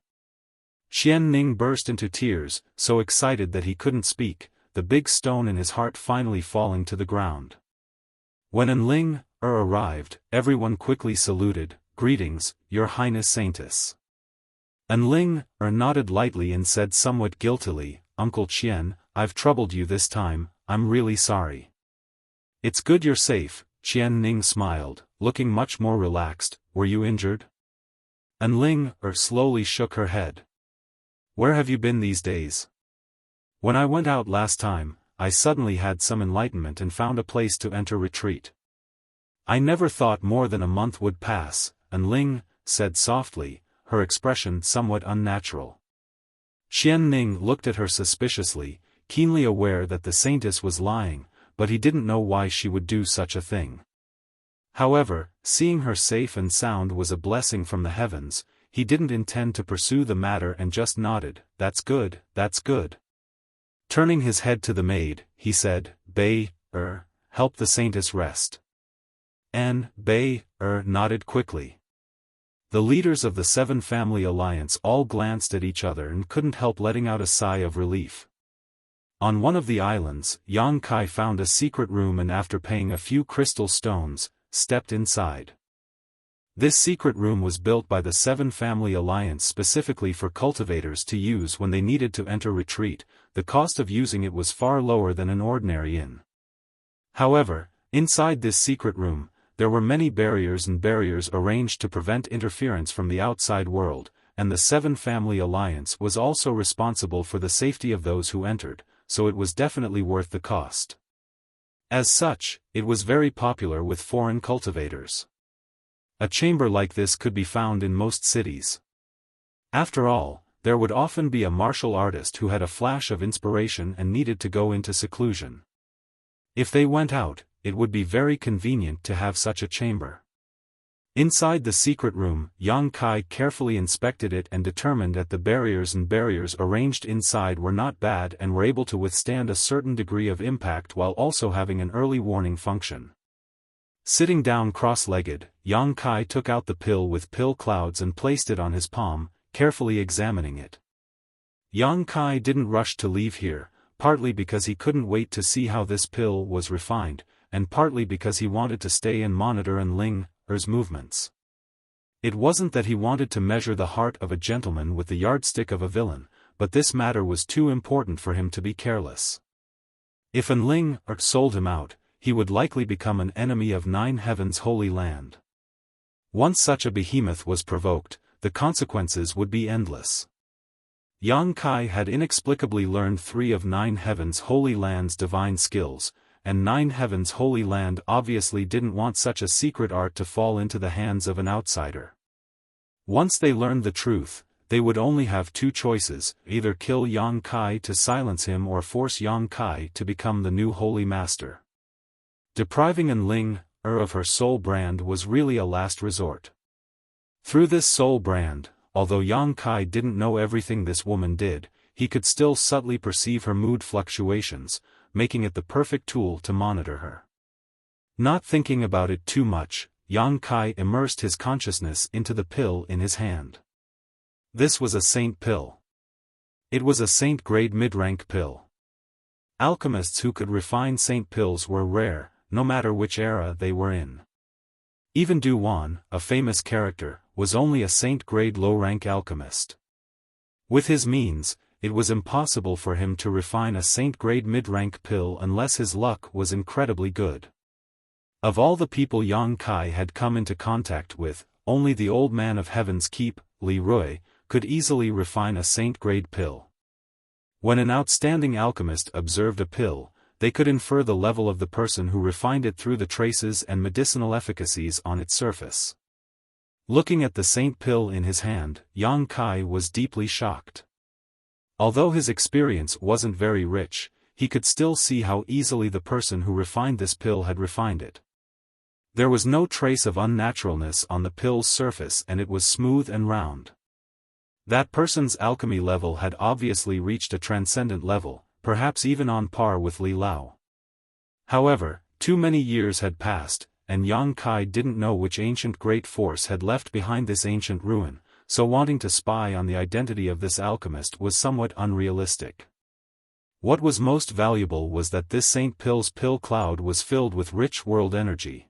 Qian Ning burst into tears, so excited that he couldn't speak, the big stone in his heart finally falling to the ground. When An Ling arrived, everyone quickly saluted, greetings, Your Highness Saintess. An Ling nodded lightly and said somewhat guiltily, Uncle Qian, I've troubled you this time, I'm really sorry. It's good you're safe, Qian Ning smiled, looking much more relaxed, were you injured? An Ling slowly shook her head. Where have you been these days? When I went out last time, I suddenly had some enlightenment and found a place to enter retreat. I never thought more than a month would pass, An Ling said softly, her expression somewhat unnatural. Qian Ning looked at her suspiciously, keenly aware that the saintess was lying, but he didn't know why she would do such a thing. However, seeing her safe and sound was a blessing from the heavens, he didn't intend to pursue the matter and just nodded, that's good, that's good. Turning his head to the maid, he said, Bei, help the saintess rest. And Bei, nodded quickly. The leaders of the Seven Family Alliance all glanced at each other and couldn't help letting out a sigh of relief. On one of the islands, Yang Kai found a secret room and after paying a few crystal stones, stepped inside. This secret room was built by the Seven Family Alliance specifically for cultivators to use when they needed to enter retreat, the cost of using it was far lower than an ordinary inn. However, inside this secret room, there were many barriers arranged to prevent interference from the outside world, and the Seven Family Alliance was also responsible for the safety of those who entered, so it was definitely worth the cost. As such, it was very popular with foreign cultivators. A chamber like this could be found in most cities. After all, there would often be a martial artist who had a flash of inspiration and needed to go into seclusion. If they went out, it would be very convenient to have such a chamber. Inside the secret room, Yang Kai carefully inspected it and determined that the barriers arranged inside were not bad and were able to withstand a certain degree of impact while also having an early warning function. Sitting down cross-legged, Yang Kai took out the pill with pill clouds and placed it on his palm, carefully examining it. Yang Kai didn't rush to leave here, partly because he couldn't wait to see how this pill was refined, and partly because he wanted to stay and monitor Ling's movements. It wasn't that he wanted to measure the heart of a gentleman with the yardstick of a villain, but this matter was too important for him to be careless. If Ling sold him out, he would likely become an enemy of Nine Heaven's holy land. Once such a behemoth was provoked, the consequences would be endless. Yang Kai had inexplicably learned 3 of Nine Heaven's holy land's divine skills, and Nine Heaven's holy land obviously didn't want such a secret art to fall into the hands of an outsider. Once they learned the truth, they would only have 2 choices, either kill Yang Kai to silence him or force Yang Kai to become the new holy master. Depriving Ling of her soul brand was really a last resort. Through this soul brand, although Yang Kai didn't know everything this woman did, he could still subtly perceive her mood fluctuations, making it the perfect tool to monitor her. Not thinking about it too much, Yang Kai immersed his consciousness into the pill in his hand. This was a saint pill. It was a saint-grade mid-rank pill. Alchemists who could refine saint pills were rare, no matter which era they were in. Even Du Wan, a famous character, was only a saint-grade low-rank alchemist. With his means, it was impossible for him to refine a saint-grade mid-rank pill unless his luck was incredibly good. Of all the people Yang Kai had come into contact with, only the old man of Heaven's Keep, Li Rui, could easily refine a saint-grade pill. When an outstanding alchemist observed a pill, they could infer the level of the person who refined it through the traces and medicinal efficacies on its surface. Looking at the saint pill in his hand, Yang Kai was deeply shocked. Although his experience wasn't very rich, he could still see how easily the person who refined this pill had refined it. There was no trace of unnaturalness on the pill's surface and it was smooth and round. That person's alchemy level had obviously reached a transcendent level, perhaps even on par with Li Lao. However, too many years had passed, and Yang Kai didn't know which ancient great force had left behind this ancient ruin, so wanting to spy on the identity of this alchemist was somewhat unrealistic. What was most valuable was that this Saint Pill's pill cloud was filled with rich world energy.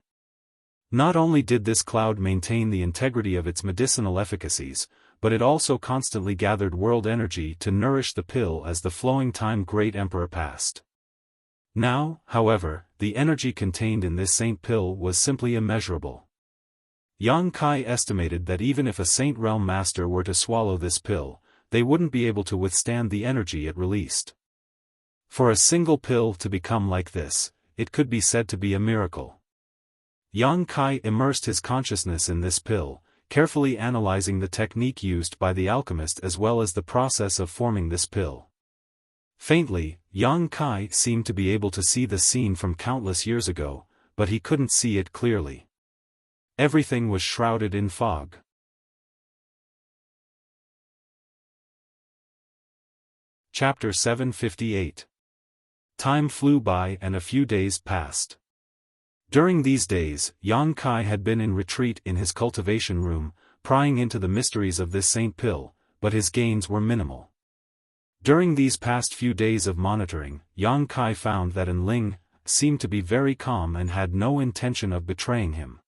Not only did this cloud maintain the integrity of its medicinal efficacies, but it also constantly gathered world energy to nourish the pill as the flowing time great emperor passed. Now, however, the energy contained in this saint pill was simply immeasurable. Yang Kai estimated that even if a Saint Realm Master were to swallow this pill, they wouldn't be able to withstand the energy it released. For a single pill to become like this, it could be said to be a miracle. Yang Kai immersed his consciousness in this pill, carefully analyzing the technique used by the alchemist as well as the process of forming this pill. Faintly, Yang Kai seemed to be able to see the scene from countless years ago, but he couldn't see it clearly. Everything was shrouded in fog. Chapter 758. Time flew by and a few days passed. During these days, Yang Kai had been in retreat in his cultivation room, prying into the mysteries of this saint pill, but his gains were minimal. During these past few days of monitoring, Yang Kai found that Ling seemed to be very calm and had no intention of betraying him.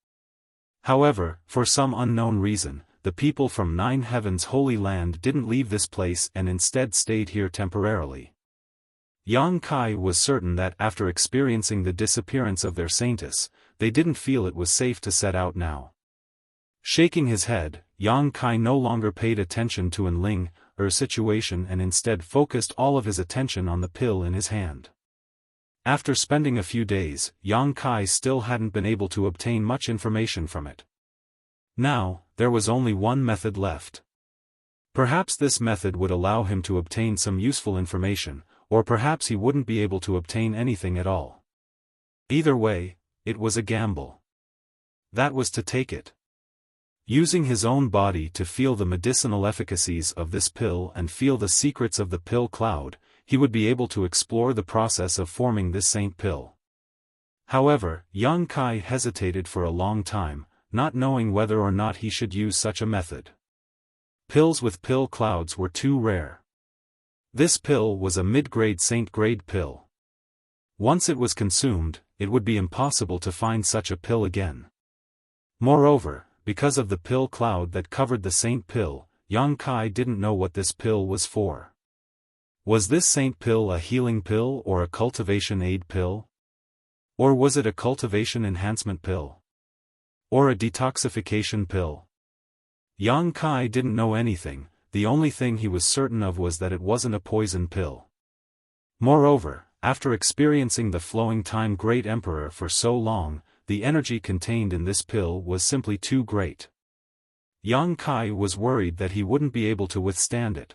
However, for some unknown reason, the people from Nine Heaven's Holy Land didn't leave this place and instead stayed here temporarily. Yang Kai was certain that after experiencing the disappearance of their saintess, they didn't feel it was safe to set out now. Shaking his head, Yang Kai no longer paid attention to Ling's situation and instead focused all of his attention on the pill in his hand. After spending a few days, Yang Kai still hadn't been able to obtain much information from it. Now, there was only one method left. Perhaps this method would allow him to obtain some useful information, or perhaps he wouldn't be able to obtain anything at all. Either way, it was a gamble. That was to take it. Using his own body to feel the medicinal efficacies of this pill and feel the secrets of the pill cloud, he would be able to explore the process of forming this saint pill. However, young Kai hesitated for a long time, not knowing whether or not he should use such a method. Pills with pill clouds were too rare. This pill was a mid-grade saint-grade pill. Once it was consumed, it would be impossible to find such a pill again. Moreover, because of the pill cloud that covered the saint pill, young Kai didn't know what this pill was for. Was this saint pill a healing pill or a cultivation aid pill? Or was it a cultivation enhancement pill? Or a detoxification pill? Young Kai didn't know anything, the only thing he was certain of was that it wasn't a poison pill. Moreover, after experiencing the flowing time Great Emperor for so long, the energy contained in this pill was simply too great. Young Kai was worried that he wouldn't be able to withstand it.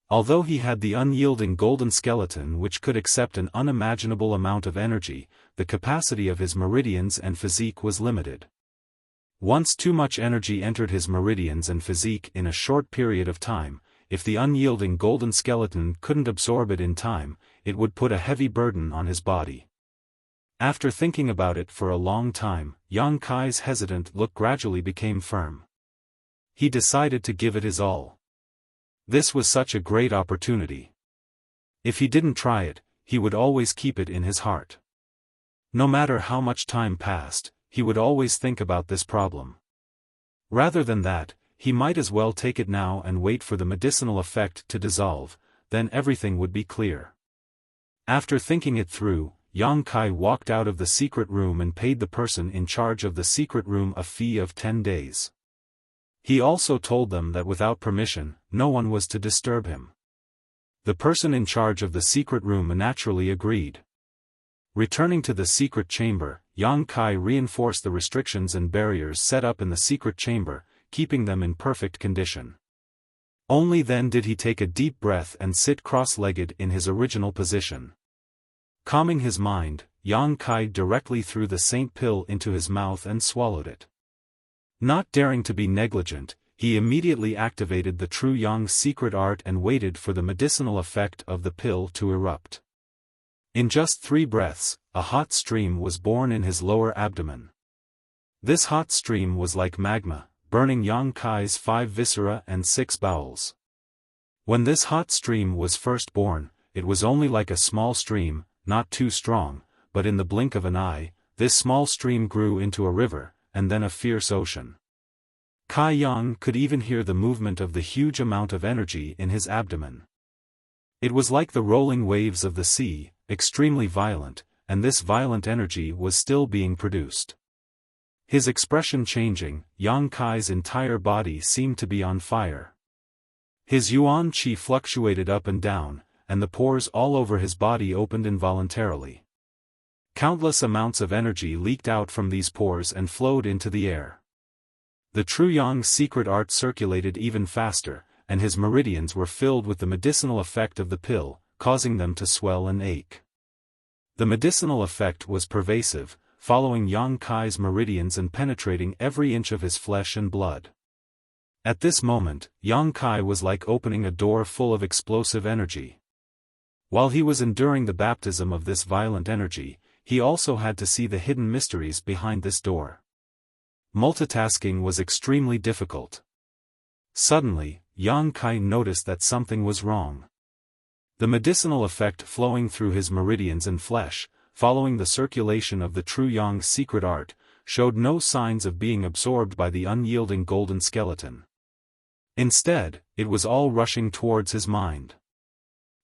Although he had the unyielding golden skeleton which could accept an unimaginable amount of energy, the capacity of his meridians and physique was limited. Once too much energy entered his meridians and physique in a short period of time, if the unyielding golden skeleton couldn't absorb it in time, it would put a heavy burden on his body. After thinking about it for a long time, young Kai's hesitant look gradually became firm. He decided to give it his all. This was such a great opportunity. If he didn't try it, he would always keep it in his heart. No matter how much time passed, he would always think about this problem. Rather than that, he might as well take it now and wait for the medicinal effect to dissolve, then everything would be clear. After thinking it through, young Kai walked out of the secret room and paid the person in charge of the secret room a fee of 10 days. He also told them that without permission, no one was to disturb him. The person in charge of the secret room naturally agreed. Returning to the secret chamber, young Kai reinforced the restrictions and barriers set up in the secret chamber, keeping them in perfect condition. Only then did he take a deep breath and sit cross-legged in his original position. Calming his mind, young Kai directly threw the saint pill into his mouth and swallowed it. Not daring to be negligent, he immediately activated the true Yang's secret art and waited for the medicinal effect of the pill to erupt. In just 3 breaths, a hot stream was born in his lower abdomen. This hot stream was like magma, burning young Kai's 5 viscera and 6 bowels. When this hot stream was first born, it was only like a small stream, not too strong, but in the blink of an eye, this small stream grew into a river, and then a fierce ocean. Kai Yang could even hear the movement of the huge amount of energy in his abdomen. It was like the rolling waves of the sea, extremely violent, and this violent energy was still being produced. His expression changing, Yang Kai's entire body seemed to be on fire. His yuan qi fluctuated up and down, and the pores all over his body opened involuntarily. Countless amounts of energy leaked out from these pores and flowed into the air. The true Yang's secret art circulated even faster, and his meridians were filled with the medicinal effect of the pill, causing them to swell and ache. The medicinal effect was pervasive, following Yang Kai's meridians and penetrating every inch of his flesh and blood. At this moment, Yang Kai was like opening a door full of explosive energy. While he was enduring the baptism of this violent energy, he also had to see the hidden mysteries behind this door. Multitasking was extremely difficult. Suddenly, Yang Kai noticed that something was wrong. The medicinal effect flowing through his meridians and flesh, following the circulation of the true Yang's secret art, showed no signs of being absorbed by the unyielding golden skeleton. Instead, it was all rushing towards his mind.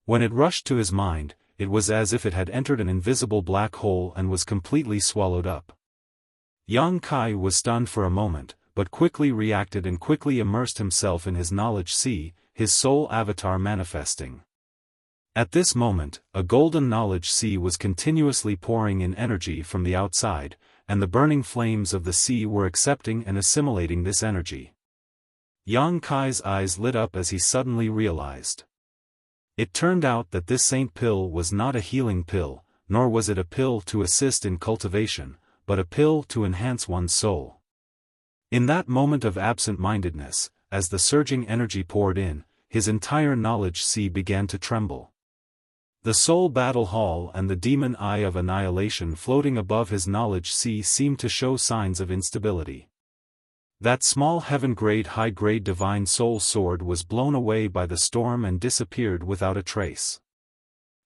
When it rushed to his mind, it was as if it had entered an invisible black hole and was completely swallowed up. Yang Kai was stunned for a moment, but quickly reacted and quickly immersed himself in his knowledge sea, his soul avatar manifesting. At this moment, a golden knowledge sea was continuously pouring in energy from the outside, and the burning flames of the sea were accepting and assimilating this energy. Yang Kai's eyes lit up as he suddenly realized. It turned out that this saint pill was not a healing pill, nor was it a pill to assist in cultivation, but a pill to enhance one's soul. In that moment of absent-mindedness, as the surging energy poured in, his entire knowledge sea began to tremble. The soul battle hall and the demon eye of annihilation floating above his knowledge sea seemed to show signs of instability. That small heaven-grade high-grade divine soul sword was blown away by the storm and disappeared without a trace.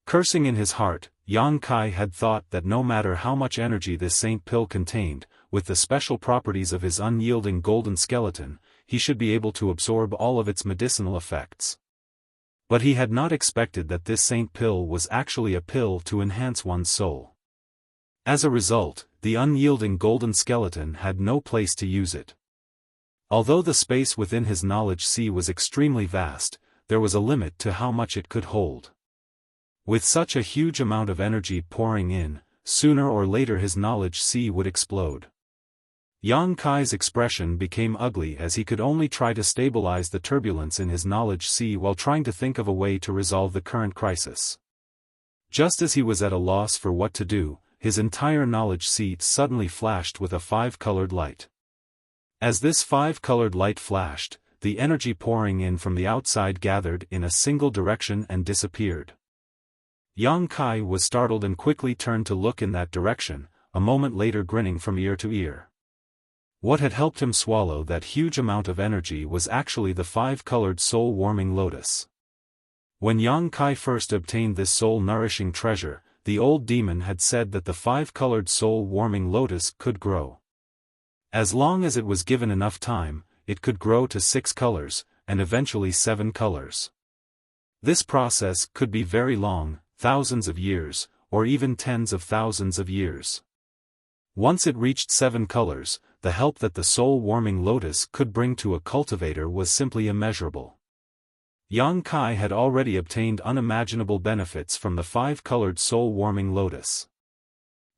Cursing in his heart, Yang Kai had thought that no matter how much energy this saint pill contained, with the special properties of his unyielding golden skeleton, he should be able to absorb all of its medicinal effects. But he had not expected that this saint pill was actually a pill to enhance one's soul. As a result, the unyielding golden skeleton had no place to use it. Although the space within his knowledge sea was extremely vast, there was a limit to how much it could hold. With such a huge amount of energy pouring in, sooner or later his knowledge sea would explode. Yang Kai's expression became ugly as he could only try to stabilize the turbulence in his knowledge sea while trying to think of a way to resolve the current crisis. Just as he was at a loss for what to do, his entire knowledge sea suddenly flashed with a five-colored light. As this five-colored light flashed, the energy pouring in from the outside gathered in a single direction and disappeared. Yang Kai was startled and quickly turned to look in that direction, a moment later grinning from ear to ear. What had helped him swallow that huge amount of energy was actually the five-colored soul-warming lotus. When Yang Kai first obtained this soul-nourishing treasure, the old demon had said that the five-colored soul-warming lotus could grow. As long as it was given enough time, it could grow to 6 colors, and eventually 7 colors. This process could be very long, thousands of years, or even tens of thousands of years. Once it reached 7 colors, the help that the soul-warming lotus could bring to a cultivator was simply immeasurable. Yang Kai had already obtained unimaginable benefits from the five-colored soul-warming lotus.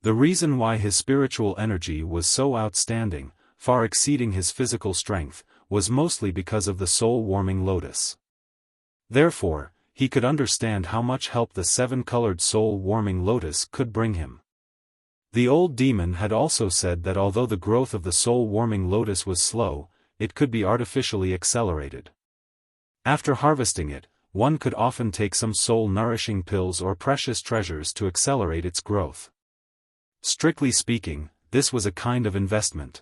The reason why his spiritual energy was so outstanding, far exceeding his physical strength, was mostly because of the soul-warming lotus. Therefore, he could understand how much help the 7-colored soul-warming lotus could bring him. The old demon had also said that although the growth of the soul-warming lotus was slow, it could be artificially accelerated. After harvesting it, one could often take some soul-nourishing pills or precious treasures to accelerate its growth. Strictly speaking, this was a kind of investment.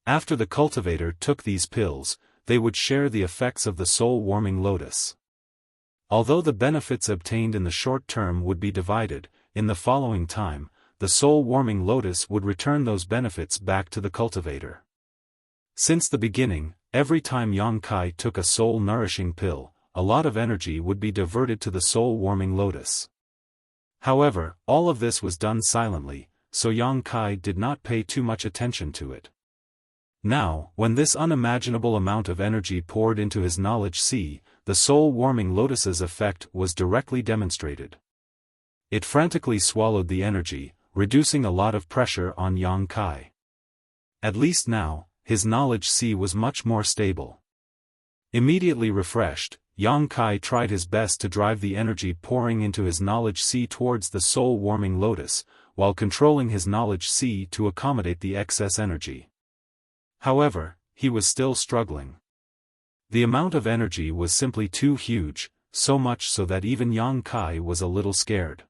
After the cultivator took these pills, they would share the effects of the soul-warming lotus. Although the benefits obtained in the short term would be divided, in the following time, the soul-warming lotus would return those benefits back to the cultivator. Since the beginning, every time Yang Kai took a soul-nourishing pill, a lot of energy would be diverted to the soul-warming lotus. However, all of this was done silently, so Yang Kai did not pay too much attention to it. Now, when this unimaginable amount of energy poured into his knowledge sea, the soul-warming lotus's effect was directly demonstrated. It frantically swallowed the energy, reducing a lot of pressure on Yang Kai. At least now, his knowledge sea was much more stable. Immediately refreshed, Yang Kai tried his best to drive the energy pouring into his knowledge sea towards the soul-warming lotus, while controlling his knowledge sea to accommodate the excess energy. However, he was still struggling. The amount of energy was simply too huge, so much so that even Yang Kai was a little scared.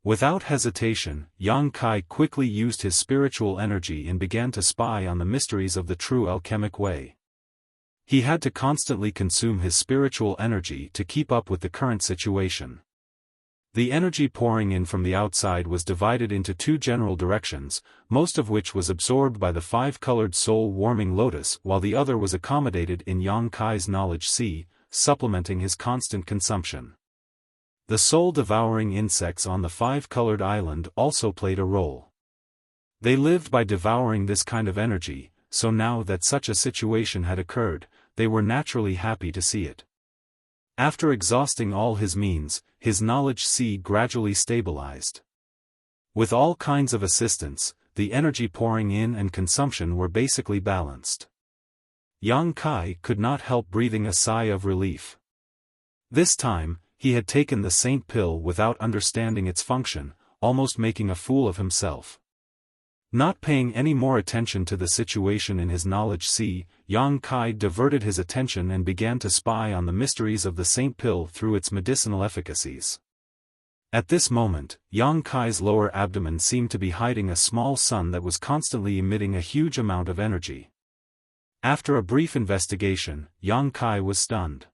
Without hesitation, Yang Kai quickly used his spiritual energy and began to spy on the mysteries of the true alchemic way. He had to constantly consume his spiritual energy to keep up with the current situation. The energy pouring in from the outside was divided into two general directions, most of which was absorbed by the five-colored soul-warming lotus while the other was accommodated in Yang Kai's knowledge sea, supplementing his constant consumption. The soul-devouring insects on the five-colored island also played a role. They lived by devouring this kind of energy, so now that such a situation had occurred, they were naturally happy to see it. After exhausting all his means, his knowledge sea gradually stabilized. With all kinds of assistance, the energy pouring in and consumption were basically balanced. Yang Kai could not help breathing a sigh of relief. This time, he had taken the saint pill without understanding its function, almost making a fool of himself. Not paying any more attention to the situation in his knowledge sea, Yang Kai diverted his attention and began to spy on the mysteries of the Saint Pill through its medicinal efficacies. At this moment, Yang Kai's lower abdomen seemed to be hiding a small sun that was constantly emitting a huge amount of energy. After a brief investigation, Yang Kai was stunned.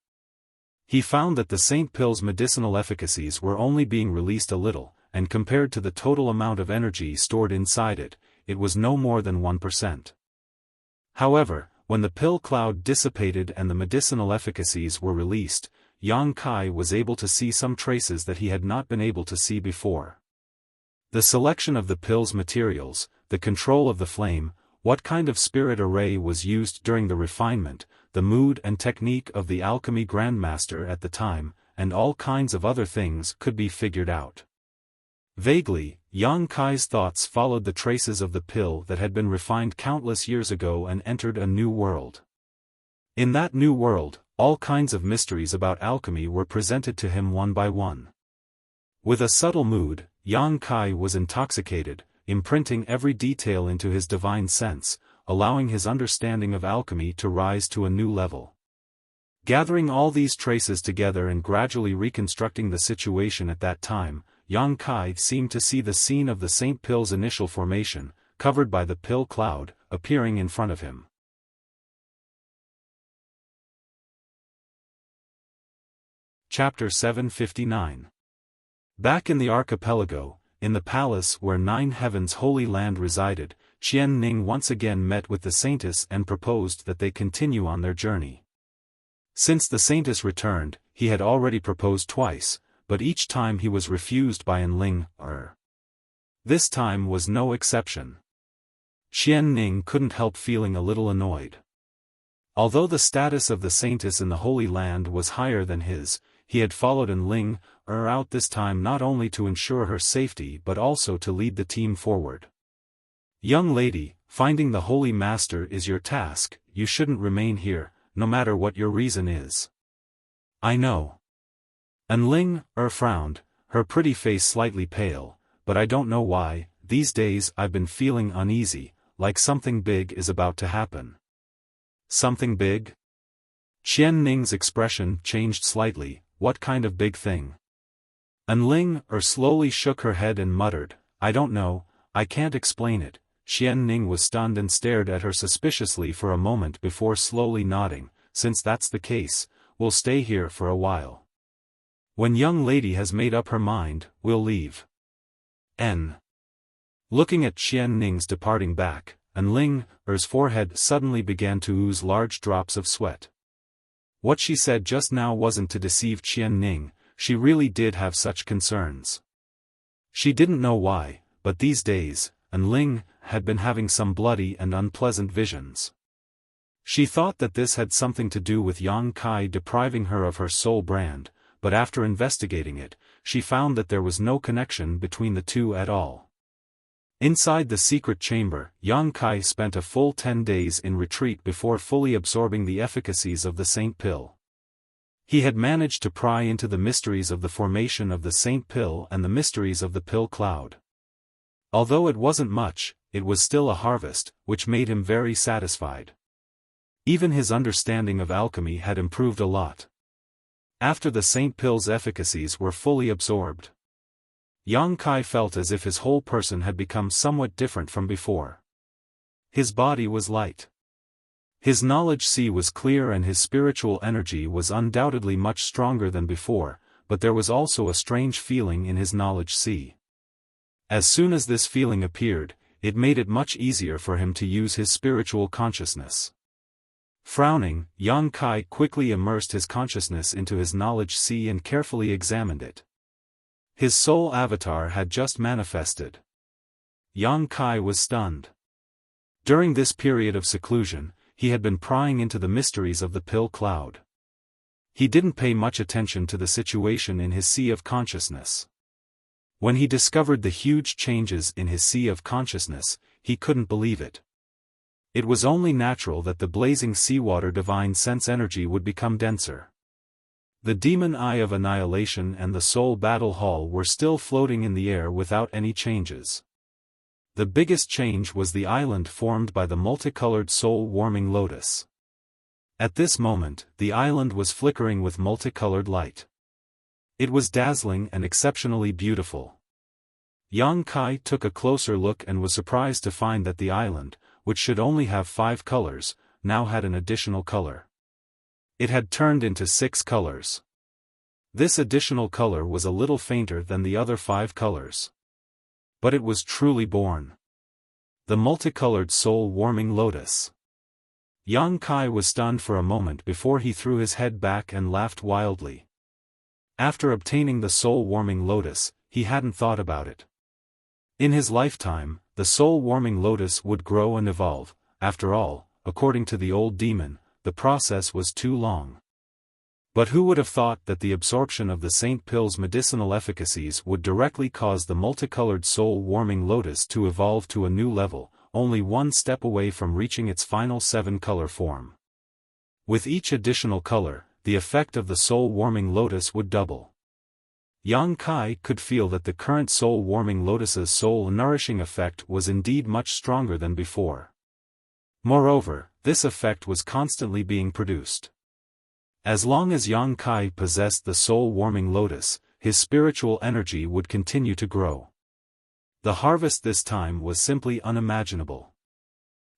He found that the Saint Pill's medicinal efficacies were only being released a little, and compared to the total amount of energy stored inside it, it was no more than 1%. However, when the pill cloud dissipated and the medicinal efficacies were released, Yang Kai was able to see some traces that he had not been able to see before. The selection of the pill's materials, the control of the flame, what kind of spirit array was used during the refinement, the mood and technique of the alchemy grandmaster at the time, and all kinds of other things could be figured out. Vaguely, Yang Kai's thoughts followed the traces of the pill that had been refined countless years ago and entered a new world. In that new world, all kinds of mysteries about alchemy were presented to him one by one. With a subtle mood, Yang Kai was intoxicated, imprinting every detail into his divine sense, allowing his understanding of alchemy to rise to a new level. Gathering all these traces together and gradually reconstructing the situation at that time, Yang Kai seemed to see the scene of the Saint Pill's initial formation, covered by the pill cloud, appearing in front of him. Chapter 759. Back in the archipelago, in the palace where Nine Heavens Holy Land resided, Qian Ning once again met with the Saintess and proposed that they continue on their journey. Since the Saintess returned, he had already proposed twice, but each time he was refused by Enling. This time was no exception. Qian Ning couldn't help feeling a little annoyed. Although the status of the Saintess in the Holy Land was higher than his, he had followed Enling out this time not only to ensure her safety but also to lead the team forward. Young lady, finding the Holy Master is your task, you shouldn't remain here, no matter what your reason is. I know. Enling frowned, her pretty face slightly pale, but I don't know why, these days I've been feeling uneasy, like something big is about to happen. Something big? Qian Ning's expression changed slightly. What kind of big thing? Enling slowly shook her head and muttered, I don't know, I can't explain it. Qian Ning was stunned and stared at her suspiciously for a moment before slowly nodding, since that's the case, we'll stay here for a while. When young lady has made up her mind, we'll leave. Looking at Qian Ning's departing back, Enling's forehead suddenly began to ooze large drops of sweat. What she said just now wasn't to deceive Qian Ning, she really did have such concerns. She didn't know why, but these days, Enling had been having some bloody and unpleasant visions. She thought that this had something to do with Yang Kai depriving her of her soul brand, but after investigating it, she found that there was no connection between the two at all. Inside the secret chamber, Yang Kai spent a full 10 days in retreat before fully absorbing the efficacies of the Saint Pill. He had managed to pry into the mysteries of the formation of the Saint Pill and the mysteries of the pill cloud. Although it wasn't much, it was still a harvest, which made him very satisfied. Even his understanding of alchemy had improved a lot. After the Saint Pill's efficacies were fully absorbed, Yang Kai felt as if his whole person had become somewhat different from before. His body was light. His knowledge sea was clear and his spiritual energy was undoubtedly much stronger than before, but there was also a strange feeling in his knowledge sea. As soon as this feeling appeared, it made it much easier for him to use his spiritual consciousness. Frowning, Yang Kai quickly immersed his consciousness into his knowledge sea and carefully examined it. His soul avatar had just manifested. Yang Kai was stunned. During this period of seclusion, he had been prying into the mysteries of the pill cloud. He didn't pay much attention to the situation in his sea of consciousness. When he discovered the huge changes in his sea of consciousness, he couldn't believe it. It was only natural that the blazing seawater divine sense energy would become denser. The demon eye of annihilation and the soul battle hall were still floating in the air without any changes. The biggest change was the island formed by the multicolored soul-warming lotus. At this moment, the island was flickering with multicolored light. It was dazzling and exceptionally beautiful. Yang Kai took a closer look and was surprised to find that the island, which should only have 5 colors, now had an additional color. It had turned into 6 colors. This additional color was a little fainter than the other 5 colors. But it was truly born. The multicolored soul-warming lotus. Yang Kai was stunned for a moment before he threw his head back and laughed wildly. After obtaining the soul-warming lotus, he hadn't thought about it. In his lifetime, the soul-warming lotus would grow and evolve. After all, according to the old demon, the process was too long. But who would have thought that the absorption of the saint pill's medicinal efficacies would directly cause the multicolored soul-warming lotus to evolve to a new level, only one step away from reaching its final 7-color form. With each additional color, the effect of the soul-warming lotus would double. Yang Kai could feel that the current soul-warming lotus's soul-nourishing effect was indeed much stronger than before. Moreover, this effect was constantly being produced. As long as Yang Kai possessed the soul-warming lotus, his spiritual energy would continue to grow. The harvest this time was simply unimaginable.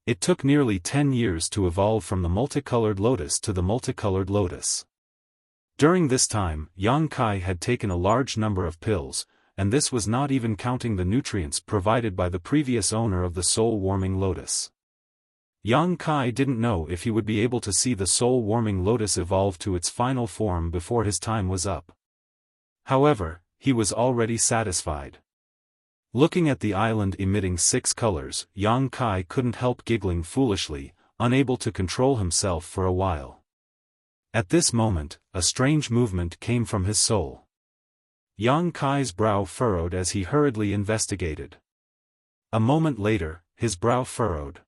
It took nearly 10 years to evolve from the multicolored lotus to the multicolored lotus. During this time, Yang Kai had taken a large number of pills, and this was not even counting the nutrients provided by the previous owner of the soul-warming lotus. Yang Kai didn't know if he would be able to see the soul-warming lotus evolve to its final form before his time was up. However, he was already satisfied. Looking at the island emitting 6 colors, Yang Kai couldn't help giggling foolishly, unable to control himself for a while. At this moment, a strange movement came from his soul. Yang Kai's brow furrowed as he hurriedly investigated. A moment later, his brow furrowed.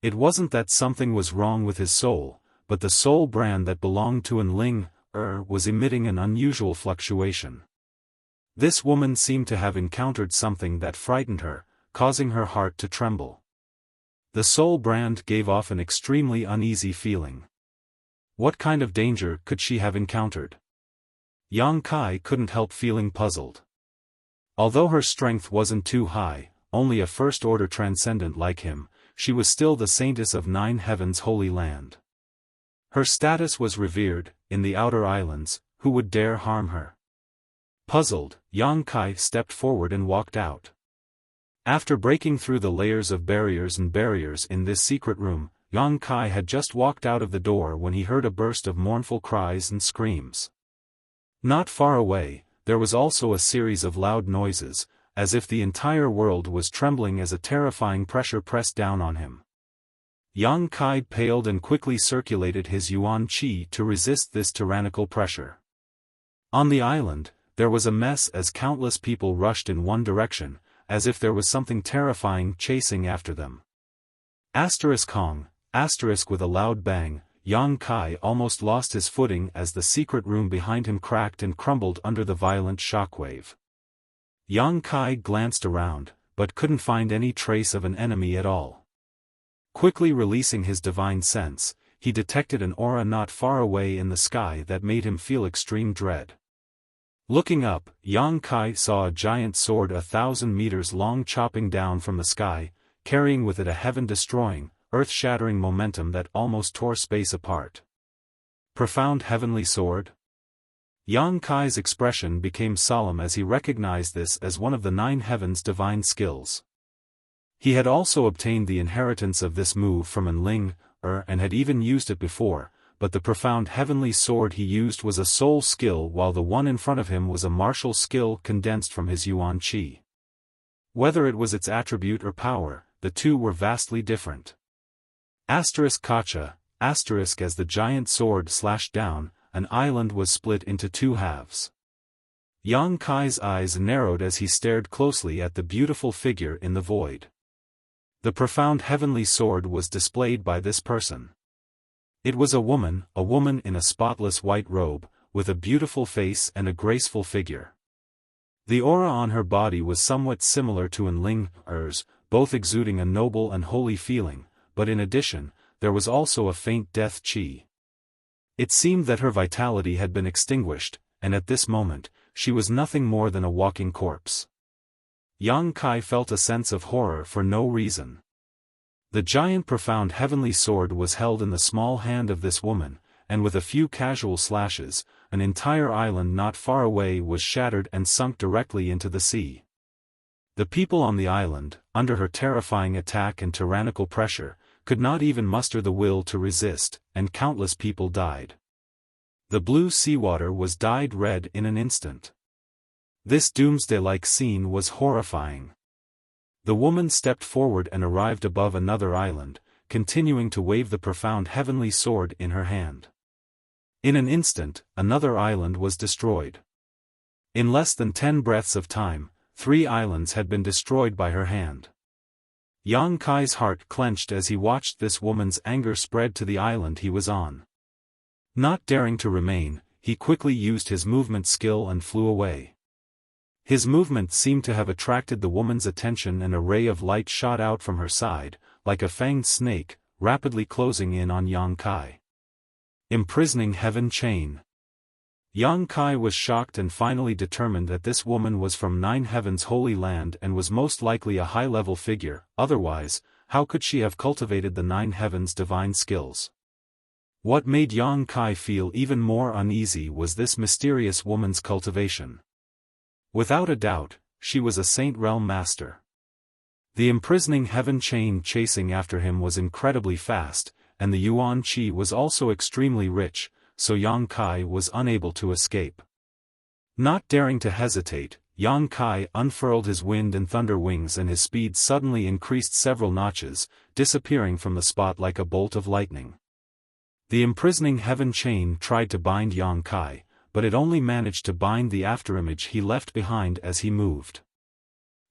It wasn't that something was wrong with his soul, but the soul brand that belonged to Enling was emitting an unusual fluctuation. This woman seemed to have encountered something that frightened her, causing her heart to tremble. The soul brand gave off an extremely uneasy feeling. What kind of danger could she have encountered? Yang Kai couldn't help feeling puzzled. Although her strength wasn't too high, only a first-order transcendent like him, she was still the saintess of 9 heavens' holy land. Her status was revered. In the outer islands, who would dare harm her? Puzzled, Yang Kai stepped forward and walked out. After breaking through the layers of barriers in this secret room, Yang Kai had just walked out of the door when he heard a burst of mournful cries and screams. Not far away, there was also a series of loud noises, as if the entire world was trembling as a terrifying pressure pressed down on him. Yang Kai paled and quickly circulated his yuan qi to resist this tyrannical pressure. On the island, there was a mess as countless people rushed in one direction, as if there was something terrifying chasing after them. Kong, with a loud bang, Yang Kai almost lost his footing as the secret room behind him cracked and crumbled under the violent shockwave. Yang Kai glanced around, but couldn't find any trace of an enemy at all. Quickly releasing his divine sense, he detected an aura not far away in the sky that made him feel extreme dread. Looking up, Yang Kai saw a giant sword 1,000 meters long chopping down from the sky, carrying with it a heaven-destroying, earth-shattering momentum that almost tore space apart. Profound heavenly sword? Yang Kai's expression became solemn as he recognized this as one of the 9 heavens' divine skills. He had also obtained the inheritance of this move from Enling and had even used it before, but the profound heavenly sword he used was a soul skill while the one in front of him was a martial skill condensed from his yuan qi. Whether it was its attribute or power, the two were vastly different. Kacha, as the giant sword slashed down, an island was split into 2 halves. Yang Kai's eyes narrowed as he stared closely at the beautiful figure in the void. The profound heavenly sword was displayed by this person. It was a woman in a spotless white robe, with a beautiful face and a graceful figure. The aura on her body was somewhat similar to Enling's, both exuding a noble and holy feeling, but in addition, there was also a faint death chi. It seemed that her vitality had been extinguished, and at this moment, she was nothing more than a walking corpse. Yang Kai felt a sense of horror for no reason. The giant profound heavenly sword was held in the small hand of this woman, and with a few casual slashes, an entire island not far away was shattered and sunk directly into the sea. The people on the island, under her terrifying attack and tyrannical pressure, could not even muster the will to resist, and countless people died. The blue seawater was dyed red in an instant. This doomsday-like scene was horrifying. The woman stepped forward and arrived above another island, continuing to wave the profound heavenly sword in her hand. In an instant, another island was destroyed. In less than 10 breaths of time, 3 islands had been destroyed by her hand. Yang Kai's heart clenched as he watched this woman's anger spread to the island he was on. Not daring to remain, he quickly used his movement skill and flew away. His movement seemed to have attracted the woman's attention, and a ray of light shot out from her side, like a fanged snake, rapidly closing in on Yang Kai. Imprisoning heaven chain. Yang Kai was shocked and finally determined that this woman was from 9 Heavens Holy Land and was most likely a high-level figure, otherwise, how could she have cultivated the 9 Heavens divine skills? What made Yang Kai feel even more uneasy was this mysterious woman's cultivation. Without a doubt, she was a Saint Realm master. The imprisoning heaven chain chasing after him was incredibly fast, and the Yuan Qi was also extremely rich, so Yang Kai was unable to escape. Not daring to hesitate, Yang Kai unfurled his wind and thunder wings, and his speed suddenly increased several notches, disappearing from the spot like a bolt of lightning. The imprisoning heaven chain tried to bind Yang Kai, but it only managed to bind the afterimage he left behind as he moved.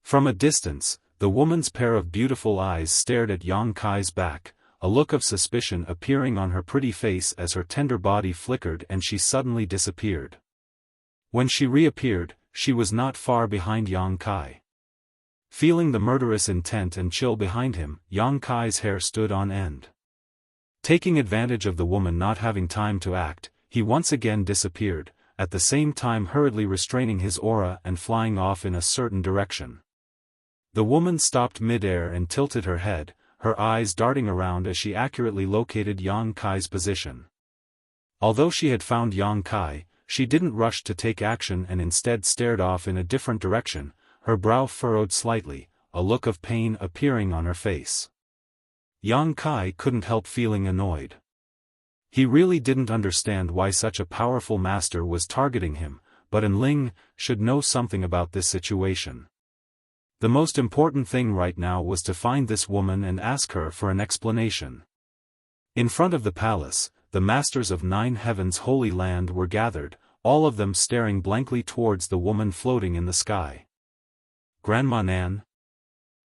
From a distance, the woman's pair of beautiful eyes stared at Yang Kai's back, a look of suspicion appearing on her pretty face as her tender body flickered and she suddenly disappeared. When she reappeared, she was not far behind Yang Kai. Feeling the murderous intent and chill behind him, Yang Kai's hair stood on end. Taking advantage of the woman not having time to act, he once again disappeared, at the same time hurriedly restraining his aura and flying off in a certain direction. The woman stopped mid-air and tilted her head, her eyes darting around as she accurately located Yang Kai's position. Although she had found Yang Kai, she didn't rush to take action and instead stared off in a different direction, her brow furrowed slightly, a look of pain appearing on her face. Yang Kai couldn't help feeling annoyed. He really didn't understand why such a powerful master was targeting him, but Enling should know something about this situation. The most important thing right now was to find this woman and ask her for an explanation. In front of the palace, the masters of 9 Heavens Holy Land were gathered, all of them staring blankly towards the woman floating in the sky. Grandma Nan?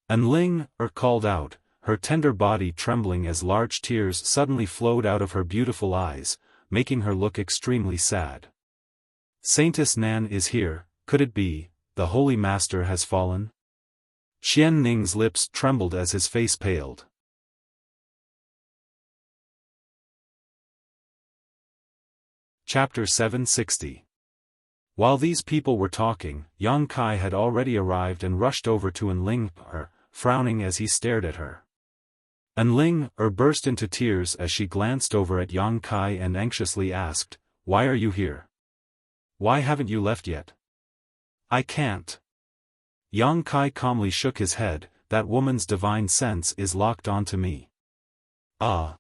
Enling called out, her tender body trembling as large tears suddenly flowed out of her beautiful eyes, making her look extremely sad. Saintess Nan is here, could it be, the Holy Master has fallen? Qian Ning's lips trembled as his face paled. Chapter 760. While these people were talking, Yang Kai had already arrived and rushed over to Enling, frowning as he stared at her. Enling burst into tears as she glanced over at Yang Kai and anxiously asked, "Why are you here? Why haven't you left yet?" "I can't." Yang Kai calmly shook his head, "That woman's divine sense is locked onto me." "Ah."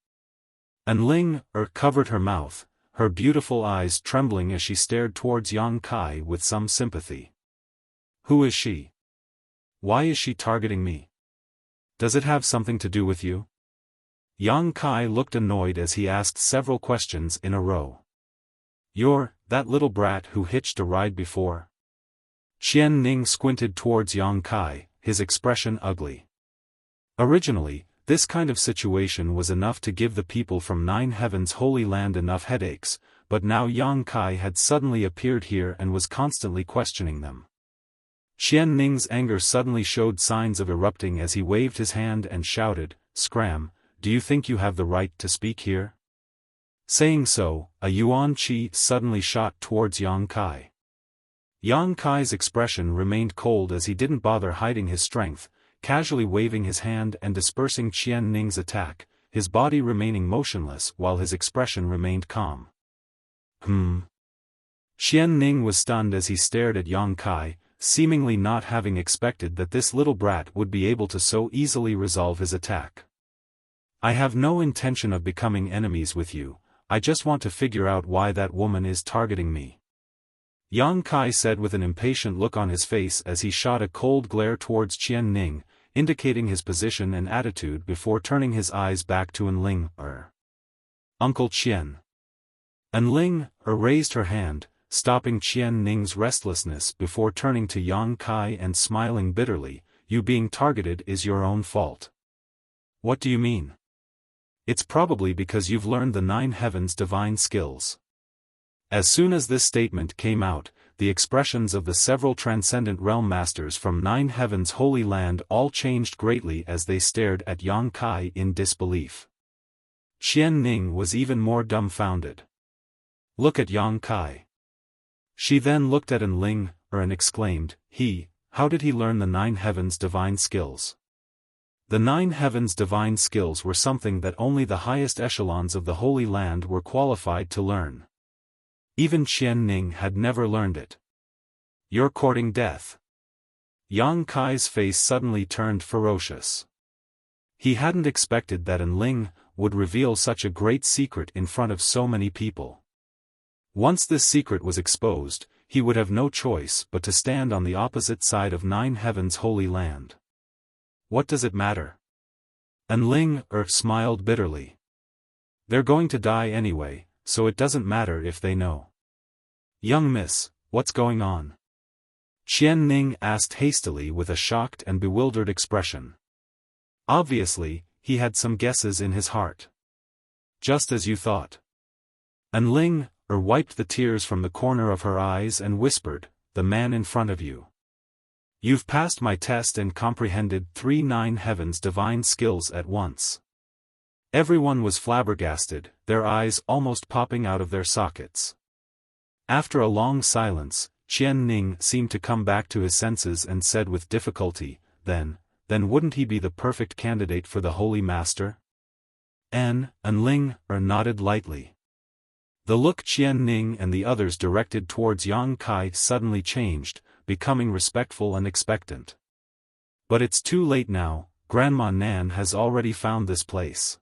Enling covered her mouth, her beautiful eyes trembling as she stared towards Yang Kai with some sympathy. "Who is she? Why is she targeting me? Does it have something to do with you?" Yang Kai looked annoyed as he asked several questions in a row. "You're that little brat who hitched a ride before?" Qian Ning squinted towards Yang Kai, his expression ugly. Originally, this kind of situation was enough to give the people from 9 Heavens Holy Land enough headaches, but now Yang Kai had suddenly appeared here and was constantly questioning them. Qian Ning's anger suddenly showed signs of erupting as he waved his hand and shouted, "Scram, do you think you have the right to speak here?" Saying so, a yuan qi suddenly shot towards Yang Kai. Yang Kai's expression remained cold as he didn't bother hiding his strength, casually waving his hand and dispersing Qian Ning's attack, his body remaining motionless while his expression remained calm. Qian Ning was stunned as he stared at Yang Kai, seemingly not having expected that this little brat would be able to so easily resolve his attack. "I have no intention of becoming enemies with you, I just want to figure out why that woman is targeting me," Yang Kai said with an impatient look on his face as he shot a cold glare towards Qian Ning, indicating his position and attitude before turning his eyes back to Enling. "Uncle Qian." Enling raised her hand, stopping Qian Ning's restlessness before turning to Yang Kai and smiling bitterly, "You being targeted is your own fault." "What do you mean?" "It's probably because you've learned the 9 heavens divine skills." As soon as this statement came out, the expressions of the several transcendent realm masters from 9 heavens holy land all changed greatly as they stared at Yang Kai in disbelief. Qian Ning was even more dumbfounded. "Look at Yang Kai." She then looked at Enling, and exclaimed, how did he learn the 9 heavens divine skills?" The 9 heavens divine skills were something that only the highest echelons of the Holy Land were qualified to learn. Even Qian Ning had never learned it. "You're courting death." Yang Kai's face suddenly turned ferocious. He hadn't expected that Enling would reveal such a great secret in front of so many people. Once this secret was exposed, he would have no choice but to stand on the opposite side of 9 heavens holy land. "What does it matter?" Enling smiled bitterly. "They're going to die anyway, so it doesn't matter if they know." "Young miss, what's going on?" Qian Ning asked hastily with a shocked and bewildered expression. Obviously, he had some guesses in his heart. "Just as you thought." Enling wiped the tears from the corner of her eyes and whispered, "The man in front of you. You've passed my test and comprehended 3 9 heavens divine skills at once." Everyone was flabbergasted, their eyes almost popping out of their sockets. After a long silence, Qian Ning seemed to come back to his senses and said with difficulty, then wouldn't he be the perfect candidate for the Holy Master?" Enling nodded lightly. The look Qian Ning and the others directed towards Yang Kai suddenly changed, becoming respectful and expectant. "But it's too late now, Grandma Nan has already found this place."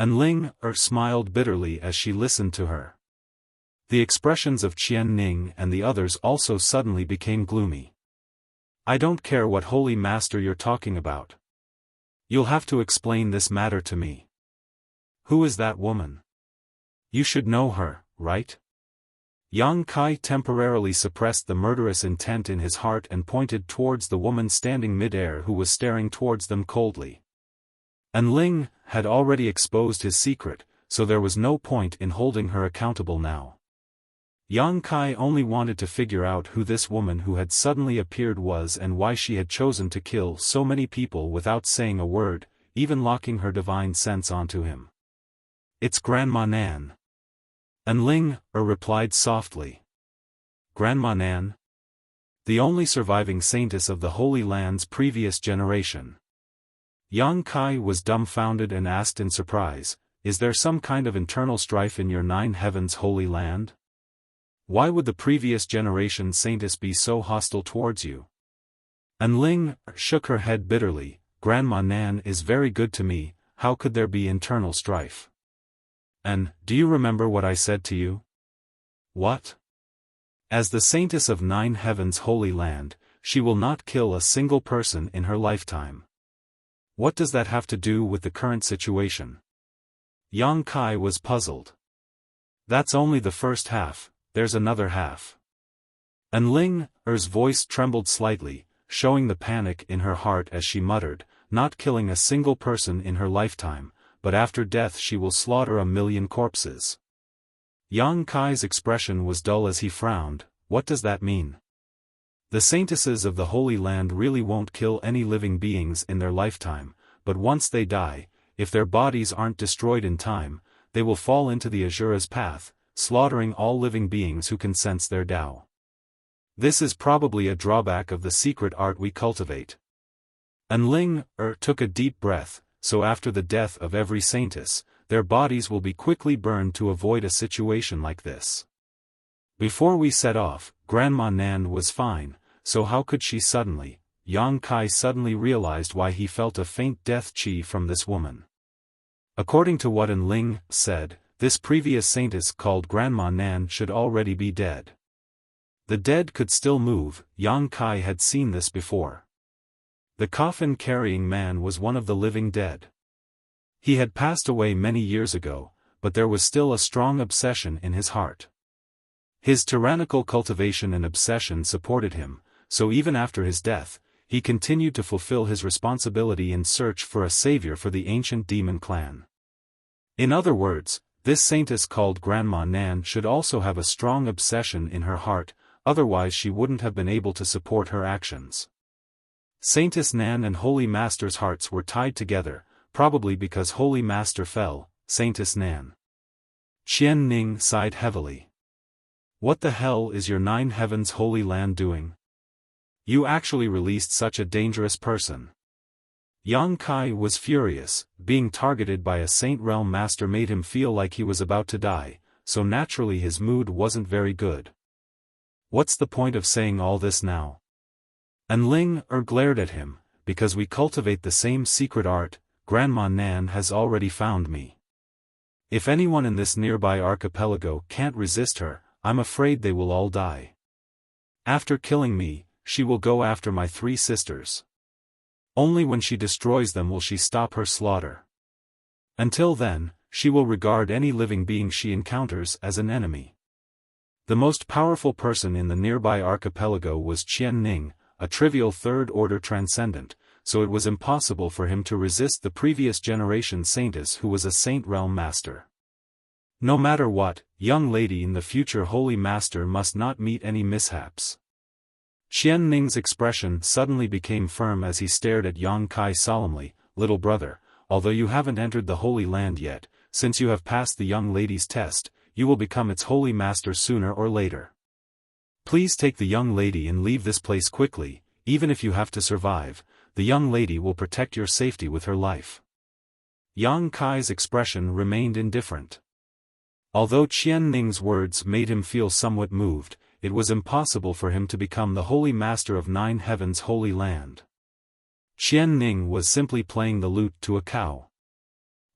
Enling smiled bitterly as she listened to her. The expressions of Qian Ning and the others also suddenly became gloomy. "I don't care what holy master you're talking about. You'll have to explain this matter to me. Who is that woman? You should know her, right?" Yang Kai temporarily suppressed the murderous intent in his heart and pointed towards the woman standing mid-air who was staring towards them coldly. Enling had already exposed his secret, so there was no point in holding her accountable now. Yang Kai only wanted to figure out who this woman who had suddenly appeared was and why she had chosen to kill so many people without saying a word, even locking her divine sense onto him. "It's Grandma Nan." Enling replied softly. "Grandma Nan? The only surviving saintess of the Holy Land's previous generation." Yang Kai was dumbfounded and asked in surprise, "Is there some kind of internal strife in your 9 heavens holy land? Why would the previous generation saintess be so hostile towards you?" Enling shook her head bitterly, "Grandma Nan is very good to me, how could there be internal strife? And, do you remember what I said to you?" "What?" "As the saintess of 9 heavens holy land, she will not kill a single person in her lifetime." "What does that have to do with the current situation?" Yang Kai was puzzled. "That's only the first half, there's another half." Enling's voice trembled slightly, showing the panic in her heart as she muttered, "Not killing a single person in her lifetime, but after death she will slaughter 1,000,000 corpses." Yang Kai's expression was dull as he frowned, "What does that mean?" The saintesses of the Holy Land really won't kill any living beings in their lifetime, but once they die, if their bodies aren't destroyed in time, they will fall into the Asura's path, slaughtering all living beings who can sense their Tao. This is probably a drawback of the secret art we cultivate. Enling took a deep breath, so after the death of every saintess, their bodies will be quickly burned to avoid a situation like this. Before we set off, Grandma Nan was fine, so how could she suddenly? Yang Kai suddenly realized why he felt a faint death chi from this woman. According to what Enling said, this previous saintess called Grandma Nan should already be dead. The dead could still move. Yang Kai had seen this before. The coffin-carrying man was one of the living dead. He had passed away many years ago, but there was still a strong obsession in his heart. His tyrannical cultivation and obsession supported him, so even after his death, he continued to fulfill his responsibility in search for a savior for the ancient demon clan. In other words, this saintess called Grandma Nan should also have a strong obsession in her heart, otherwise she wouldn't have been able to support her actions. Saintess Nan and Holy Master's hearts were tied together, probably because Holy Master fell. Saintess Nan. Qian Ning sighed heavily. What the hell is your Nine Heavens Holy Land doing? You actually released such a dangerous person. Yang Kai was furious. Being targeted by a Saint Realm Master made him feel like he was about to die, so naturally his mood wasn't very good. What's the point of saying all this now? Enling glared at him. Because we cultivate the same secret art, Grandma Nan has already found me. If anyone in this nearby archipelago can't resist her, I'm afraid they will all die. After killing me, she will go after my 3 sisters. Only when she destroys them will she stop her slaughter. Until then, she will regard any living being she encounters as an enemy. The most powerful person in the nearby archipelago was Qian Ning, a trivial third-order transcendent, so it was impossible for him to resist the previous generation saintess who was a Saint Realm Master. No matter what, young lady in the future Holy Master must not meet any mishaps. Qian Ning's expression suddenly became firm as he stared at Yang Kai solemnly. Little brother, although you haven't entered the Holy Land yet, since you have passed the young lady's test, you will become its Holy Master sooner or later. Please take the young lady and leave this place quickly. Even if you have to survive, the young lady will protect your safety with her life. Yang Kai's expression remained indifferent. Although Qian Ning's words made him feel somewhat moved, it was impossible for him to become the Holy Master of Nine Heavens Holy Land. Qian Ning was simply playing the lute to a cow.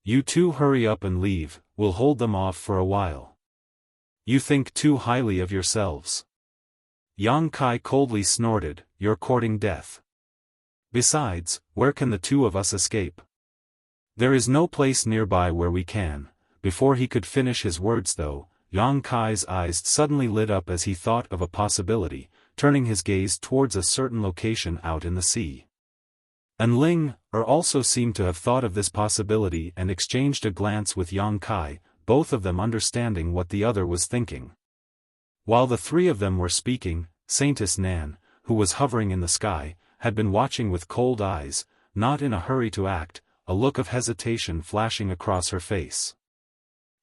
You two hurry up and leave, we'll hold them off for a while. You think too highly of yourselves. Yang Kai coldly snorted, you're courting death. Besides, where can the 2 of us escape? There is no place nearby where we can. Before he could finish his words though, Yang Kai's eyes suddenly lit up as he thought of a possibility, turning his gaze towards a certain location out in the sea. Enling also seemed to have thought of this possibility and exchanged a glance with Yang Kai, both of them understanding what the other was thinking. While the 3 of them were speaking, Saintess Nan, who was hovering in the sky, had been watching with cold eyes, not in a hurry to act, a look of hesitation flashing across her face.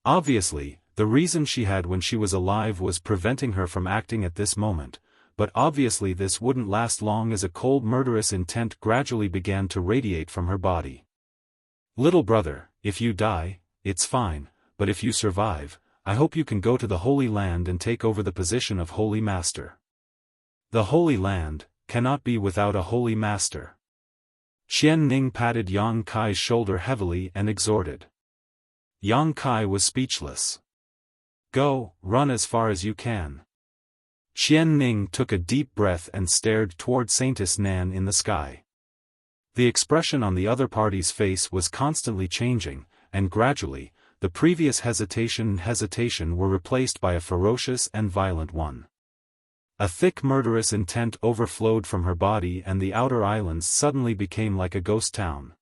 Obviously, the reason she had when she was alive was preventing her from acting at this moment, but obviously this wouldn't last long as a cold murderous intent gradually began to radiate from her body. Little brother, if you die, it's fine, but if you survive, I hope you can go to the Holy Land and take over the position of Holy Master. The Holy Land cannot be without a Holy Master. Qian Ning patted Yang Kai's shoulder heavily and exhorted. Yang Kai was speechless. Go, run as far as you can. Qian Ning took a deep breath and stared toward Saintess Nan in the sky. The expression on the other party's face was constantly changing, and gradually, the previous hesitation were replaced by a ferocious and violent one. A thick murderous intent overflowed from her body and the outer islands suddenly became like a ghost town.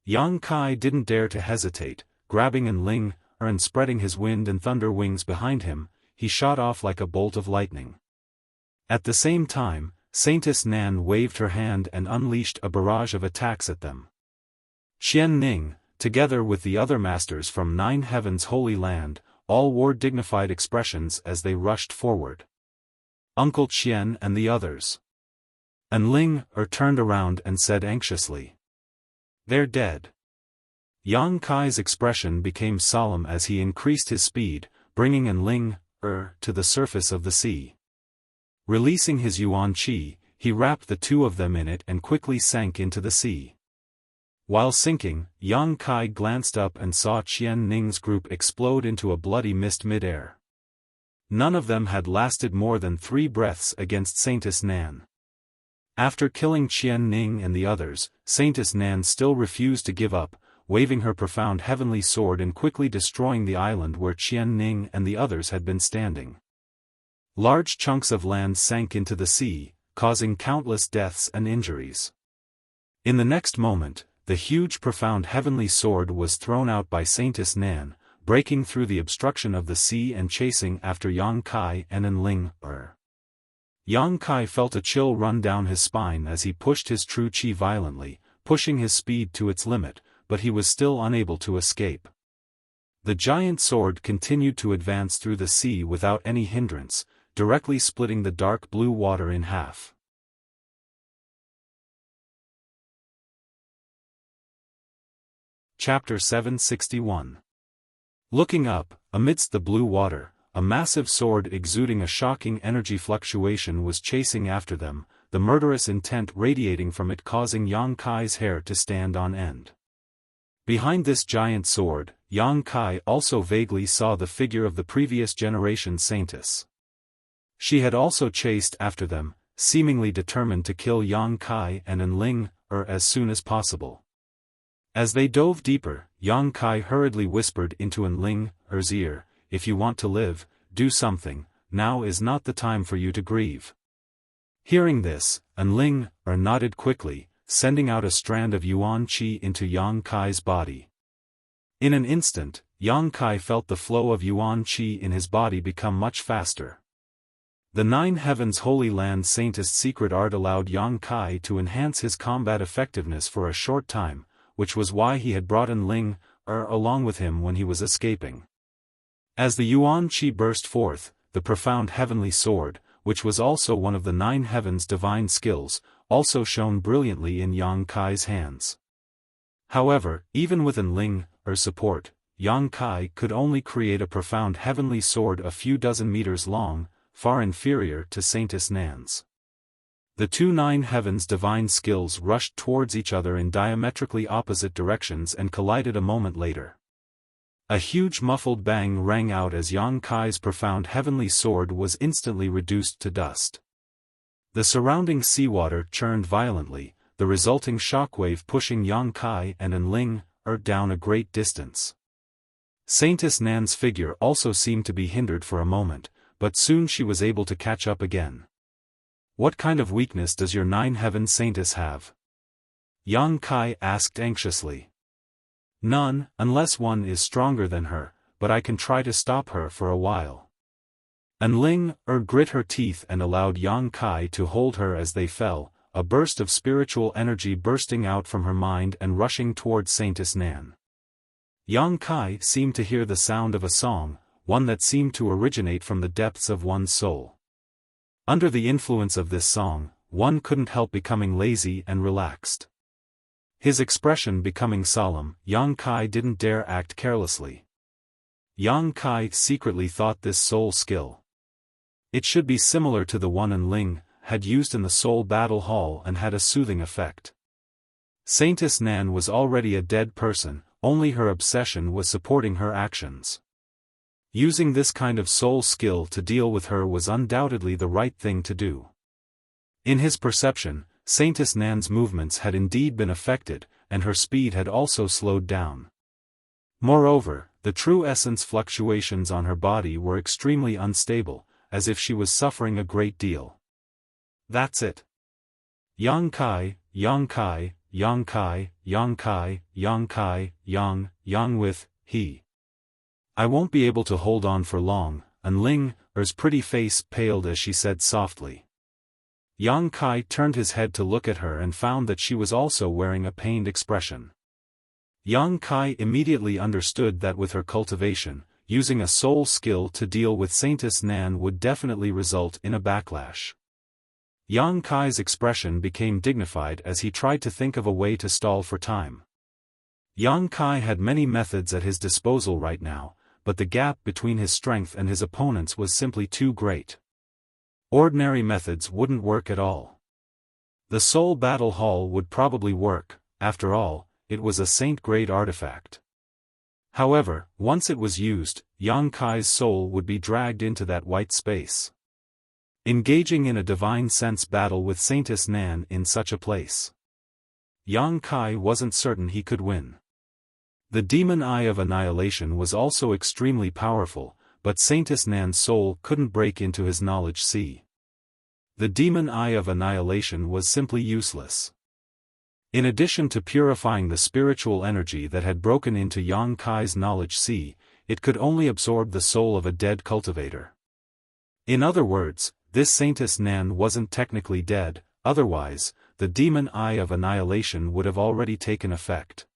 Yang Kai didn't dare to hesitate, grabbing Enling and spreading his wind and thunder wings behind him, he shot off like a bolt of lightning. At the same time, Saintess Nan waved her hand and unleashed a barrage of attacks at them. Qian Ning, together with the other masters from Nine Heavens' Holy Land, all wore dignified expressions as they rushed forward. Uncle Qian and the others. And Ling turned around and said anxiously, "They're dead." Yang Kai's expression became solemn as he increased his speed, bringing Ling to the surface of the sea. Releasing his Yuan Qi, he wrapped the two of them in it and quickly sank into the sea. While sinking, Yang Kai glanced up and saw Qian Ning's group explode into a bloody mist mid-air. None of them had lasted more than 3 breaths against Saintess Nan. After killing Qian Ning and the others, Saintess Nan still refused to give up, waving her profound heavenly sword and quickly destroying the island where Qian Ning and the others had been standing. Large chunks of land sank into the sea, causing countless deaths and injuries. In the next moment, the huge profound heavenly sword was thrown out by Saintess Nan, breaking through the obstruction of the sea and chasing after Yang Kai and Ling. Yang Kai felt a chill run down his spine as he pushed his true qi violently, pushing his speed to its limit, but he was still unable to escape. The giant sword continued to advance through the sea without any hindrance, directly splitting the dark blue water in half. Chapter 761. Looking up, amidst the blue water, a massive sword exuding a shocking energy fluctuation was chasing after them, the murderous intent radiating from it causing Yang Kai's hair to stand on end. Behind this giant sword, Yang Kai also vaguely saw the figure of the previous generation saintess. She had also chased after them, seemingly determined to kill Yang Kai and Ling as soon as possible. As they dove deeper, Yang Kai hurriedly whispered into Ling's ear, "If you want to live, do something, now is not the time for you to grieve." Hearing this, Ling nodded quickly, sending out a strand of Yuan Qi into Yang Kai's body. In an instant, Yang Kai felt the flow of Yuan Qi in his body become much faster. The Nine Heavens Holy Land Saintess secret art allowed Yang Kai to enhance his combat effectiveness for a short time, which was why he had brought Ling along with him when he was escaping. As the Yuan Qi burst forth, the profound heavenly sword, which was also one of the Nine Heavens' divine skills, also shone brilliantly in Yang Kai's hands. However, even with Ling's support, Yang Kai could only create a profound heavenly sword a few dozen meters long, far inferior to Saintess Nan's. The two Nine Heavens' divine skills rushed towards each other in diametrically opposite directions and collided a moment later. A huge muffled bang rang out as Yang Kai's profound heavenly sword was instantly reduced to dust. The surrounding seawater churned violently, the resulting shockwave pushing Yang Kai and Ling down a great distance. Saintess Nan's figure also seemed to be hindered for a moment, but soon she was able to catch up again. "What kind of weakness does your Nine Heaven Saintess have?" Yang Kai asked anxiously. "None, unless one is stronger than her, but I can try to stop her for a while." Ling grit her teeth and allowed Yang Kai to hold her as they fell, a burst of spiritual energy bursting out from her mind and rushing towards Saintess Nan. Yang Kai seemed to hear the sound of a song, one that seemed to originate from the depths of one's soul. Under the influence of this song, one couldn't help becoming lazy and relaxed. His expression becoming solemn, Yang Kai didn't dare act carelessly. Yang Kai secretly thought this soul skill. It should be similar to the one Ling had used in the Soul Battle Hall and had a soothing effect. Saintess Nan was already a dead person, only her obsession was supporting her actions. Using this kind of soul skill to deal with her was undoubtedly the right thing to do. In his perception, Saintess Nan's movements had indeed been affected, and her speed had also slowed down. Moreover, the true essence fluctuations on her body were extremely unstable, as if she was suffering a great deal. "That's it. Yang Kai, Yang Kai, Yang Kai, Yang Kai, Yang Kai, Yang with, he. I won't be able to hold on for long," and Ling's pretty face paled as she said softly. Yang Kai turned his head to look at her and found that she was also wearing a pained expression. Yang Kai immediately understood that with her cultivation, using a soul skill to deal with Saintess Nan would definitely result in a backlash. Yang Kai's expression became dignified as he tried to think of a way to stall for time. Yang Kai had many methods at his disposal right now, but the gap between his strength and his opponents was simply too great. Ordinary methods wouldn't work at all. The Soul Battle Hall would probably work, after all, it was a saint-grade artifact. However, once it was used, Yang Kai's soul would be dragged into that white space. Engaging in a divine sense battle with Saintess Nan in such a place. Yang Kai wasn't certain he could win. The Demon Eye of Annihilation was also extremely powerful, but Saintess Nan's soul couldn't break into his knowledge sea. The Demon Eye of Annihilation was simply useless. In addition to purifying the spiritual energy that had broken into Yang Kai's knowledge sea, it could only absorb the soul of a dead cultivator. In other words, this Saintess Nan wasn't technically dead, otherwise, the Demon Eye of Annihilation would have already taken effect.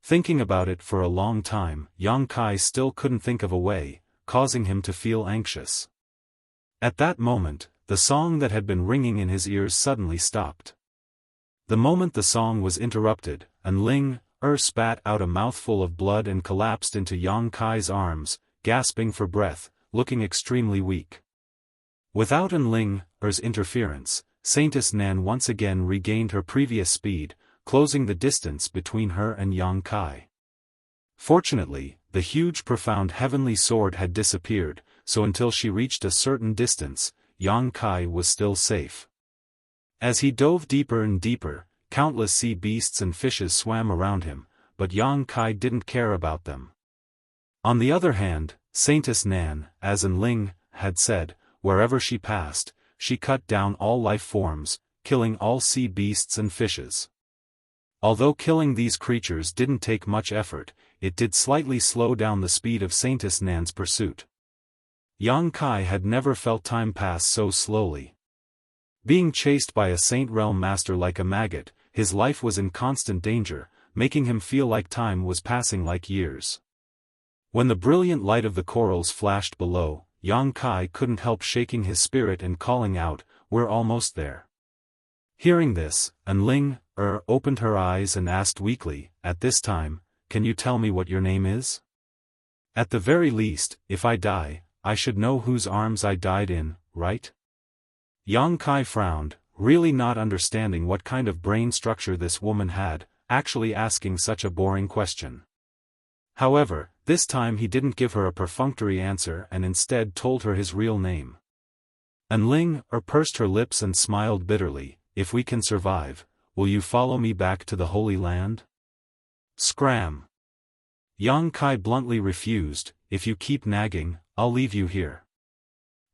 Thinking about it for a long time, Yang Kai still couldn't think of a way, causing him to feel anxious. At that moment, the song that had been ringing in his ears suddenly stopped. The moment the song was interrupted, Enling spat out a mouthful of blood and collapsed into Yang Kai's arms, gasping for breath, looking extremely weak. Without Enling's interference, Saintess Nan once again regained her previous speed, closing the distance between her and Yang Kai. Fortunately, the huge profound heavenly sword had disappeared, so until she reached a certain distance, Yang Kai was still safe. As he dove deeper and deeper, countless sea beasts and fishes swam around him, but Yang Kai didn't care about them. On the other hand, Saintess Nan, as Enling had said, wherever she passed, she cut down all life forms, killing all sea beasts and fishes. Although killing these creatures didn't take much effort, it did slightly slow down the speed of Saintess Nan's pursuit. Yang Kai had never felt time pass so slowly. Being chased by a Saint Realm Master like a maggot, his life was in constant danger, making him feel like time was passing like years. When the brilliant light of the corals flashed below, Yang Kai couldn't help shaking his spirit and calling out, "We're almost there." Hearing this, Enling opened her eyes and asked weakly, "At this time, can you tell me what your name is? At the very least, if I die, I should know whose arms I died in, right?" Yang Kai frowned, really not understanding what kind of brain structure this woman had, actually asking such a boring question. However, this time he didn't give her a perfunctory answer and instead told her his real name. Enling pursed her lips and smiled bitterly, "If we can survive, will you follow me back to the Holy Land?" Scram! Yang Kai bluntly refused, "If you keep nagging, I'll leave you here."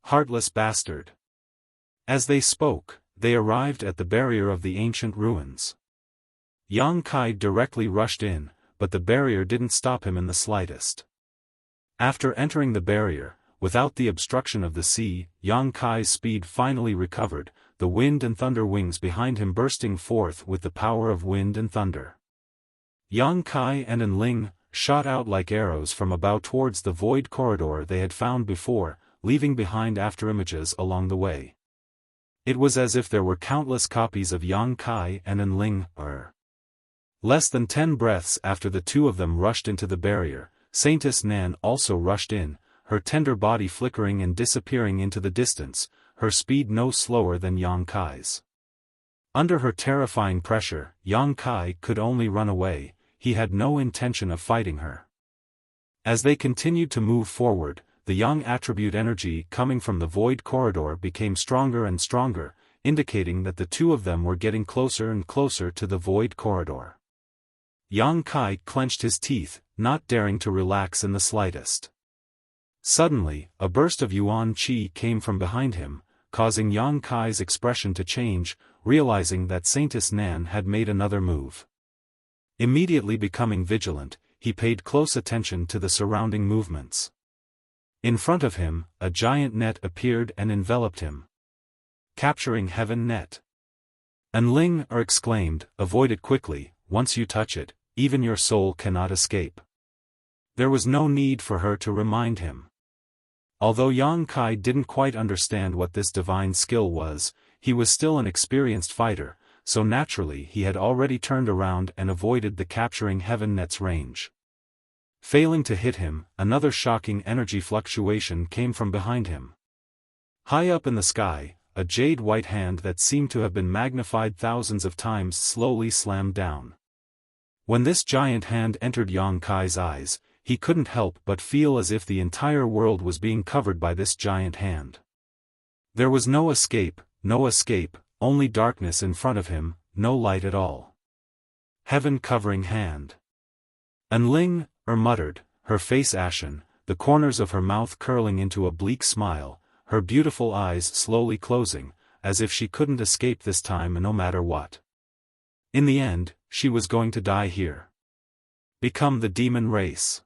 Heartless bastard. As they spoke, they arrived at the barrier of the ancient ruins. Yang Kai directly rushed in, but the barrier didn't stop him in the slightest. After entering the barrier, without the obstruction of the sea, Yang Kai's speed finally recovered, the wind and thunder wings behind him bursting forth with the power of wind and thunder. Yang Kai and Enling shot out like arrows from above towards the void corridor they had found before, leaving behind afterimages along the way. It was as if there were countless copies of Yang Kai and Enling. Less than 10 breaths after the two of them rushed into the barrier, Saintess Nan also rushed in, her tender body flickering and disappearing into the distance, her speed no slower than Yang Kai's. Under her terrifying pressure, Yang Kai could only run away, he had no intention of fighting her. As they continued to move forward, the Yang attribute energy coming from the void corridor became stronger and stronger, indicating that the two of them were getting closer and closer to the void corridor. Yang Kai clenched his teeth, not daring to relax in the slightest. Suddenly, a burst of Yuan Qi came from behind him, causing Yang Kai's expression to change, realizing that Saintess Nan had made another move. Immediately becoming vigilant, he paid close attention to the surrounding movements. In front of him, a giant net appeared and enveloped him. capturing heaven net. And Ling exclaimed, avoid it quickly, once you touch it, even your soul cannot escape. There was no need for her to remind him. Although Yang Kai didn't quite understand what this divine skill was, he was still an experienced fighter, so naturally he had already turned around and avoided the capturing heaven net's range. Failing to hit him, another shocking energy fluctuation came from behind him. High up in the sky, a jade-white hand that seemed to have been magnified thousands of times slowly slammed down. When this giant hand entered Yang Kai's eyes, he couldn't help but feel as if the entire world was being covered by this giant hand. There was no escape, only darkness in front of him, no light at all. Heaven-covering hand. And Ling muttered, her face ashen, the corners of her mouth curling into a bleak smile, her beautiful eyes slowly closing, as if she couldn't escape this time no matter what. In the end, she was going to die here. Become the demon race.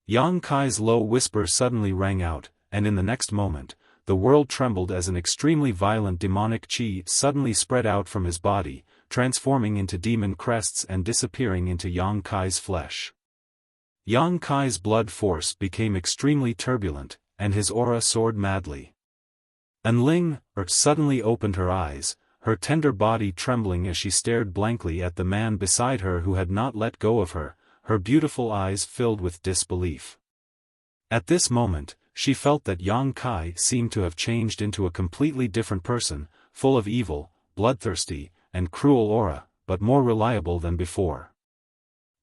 Yang Kai's low whisper suddenly rang out, and in the next moment, the world trembled as an extremely violent demonic chi suddenly spread out from his body, transforming into demon crests and disappearing into Yang Kai's flesh. Yang Kai's blood force became extremely turbulent, and his aura soared madly. And Ling suddenly opened her eyes, her tender body trembling as she stared blankly at the man beside her who had not let go of her, her beautiful eyes filled with disbelief. At this moment, she felt that Yang Kai seemed to have changed into a completely different person, full of evil, bloodthirsty, and cruel aura, but more reliable than before.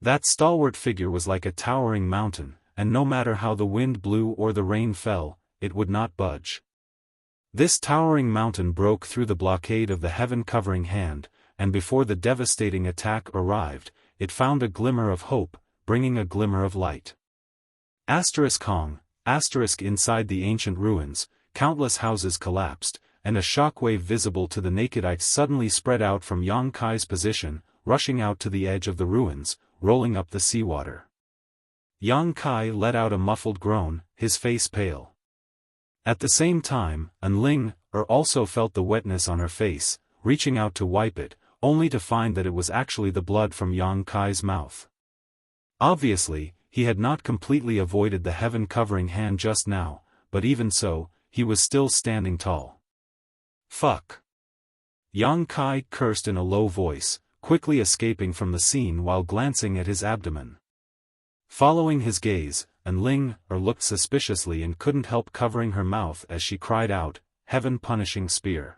That stalwart figure was like a towering mountain, and no matter how the wind blew or the rain fell, it would not budge. This towering mountain broke through the blockade of the heaven-covering hand, and before the devastating attack arrived, it found a glimmer of hope, bringing a glimmer of light. Kong, inside the ancient ruins, countless houses collapsed, and a shockwave visible to the naked eye suddenly spread out from Yang Kai's position, rushing out to the edge of the ruins, rolling up the seawater. Yang Kai let out a muffled groan, his face pale. At the same time, An Ling also felt the wetness on her face, reaching out to wipe it, only to find that it was actually the blood from Yang Kai's mouth. Obviously, he had not completely avoided the heaven-covering hand just now, but even so, he was still standing tall. Fuck! Yang Kai cursed in a low voice, quickly escaping from the scene while glancing at his abdomen. Following his gaze, An Ling looked suspiciously and couldn't help covering her mouth as she cried out, heaven-punishing spear.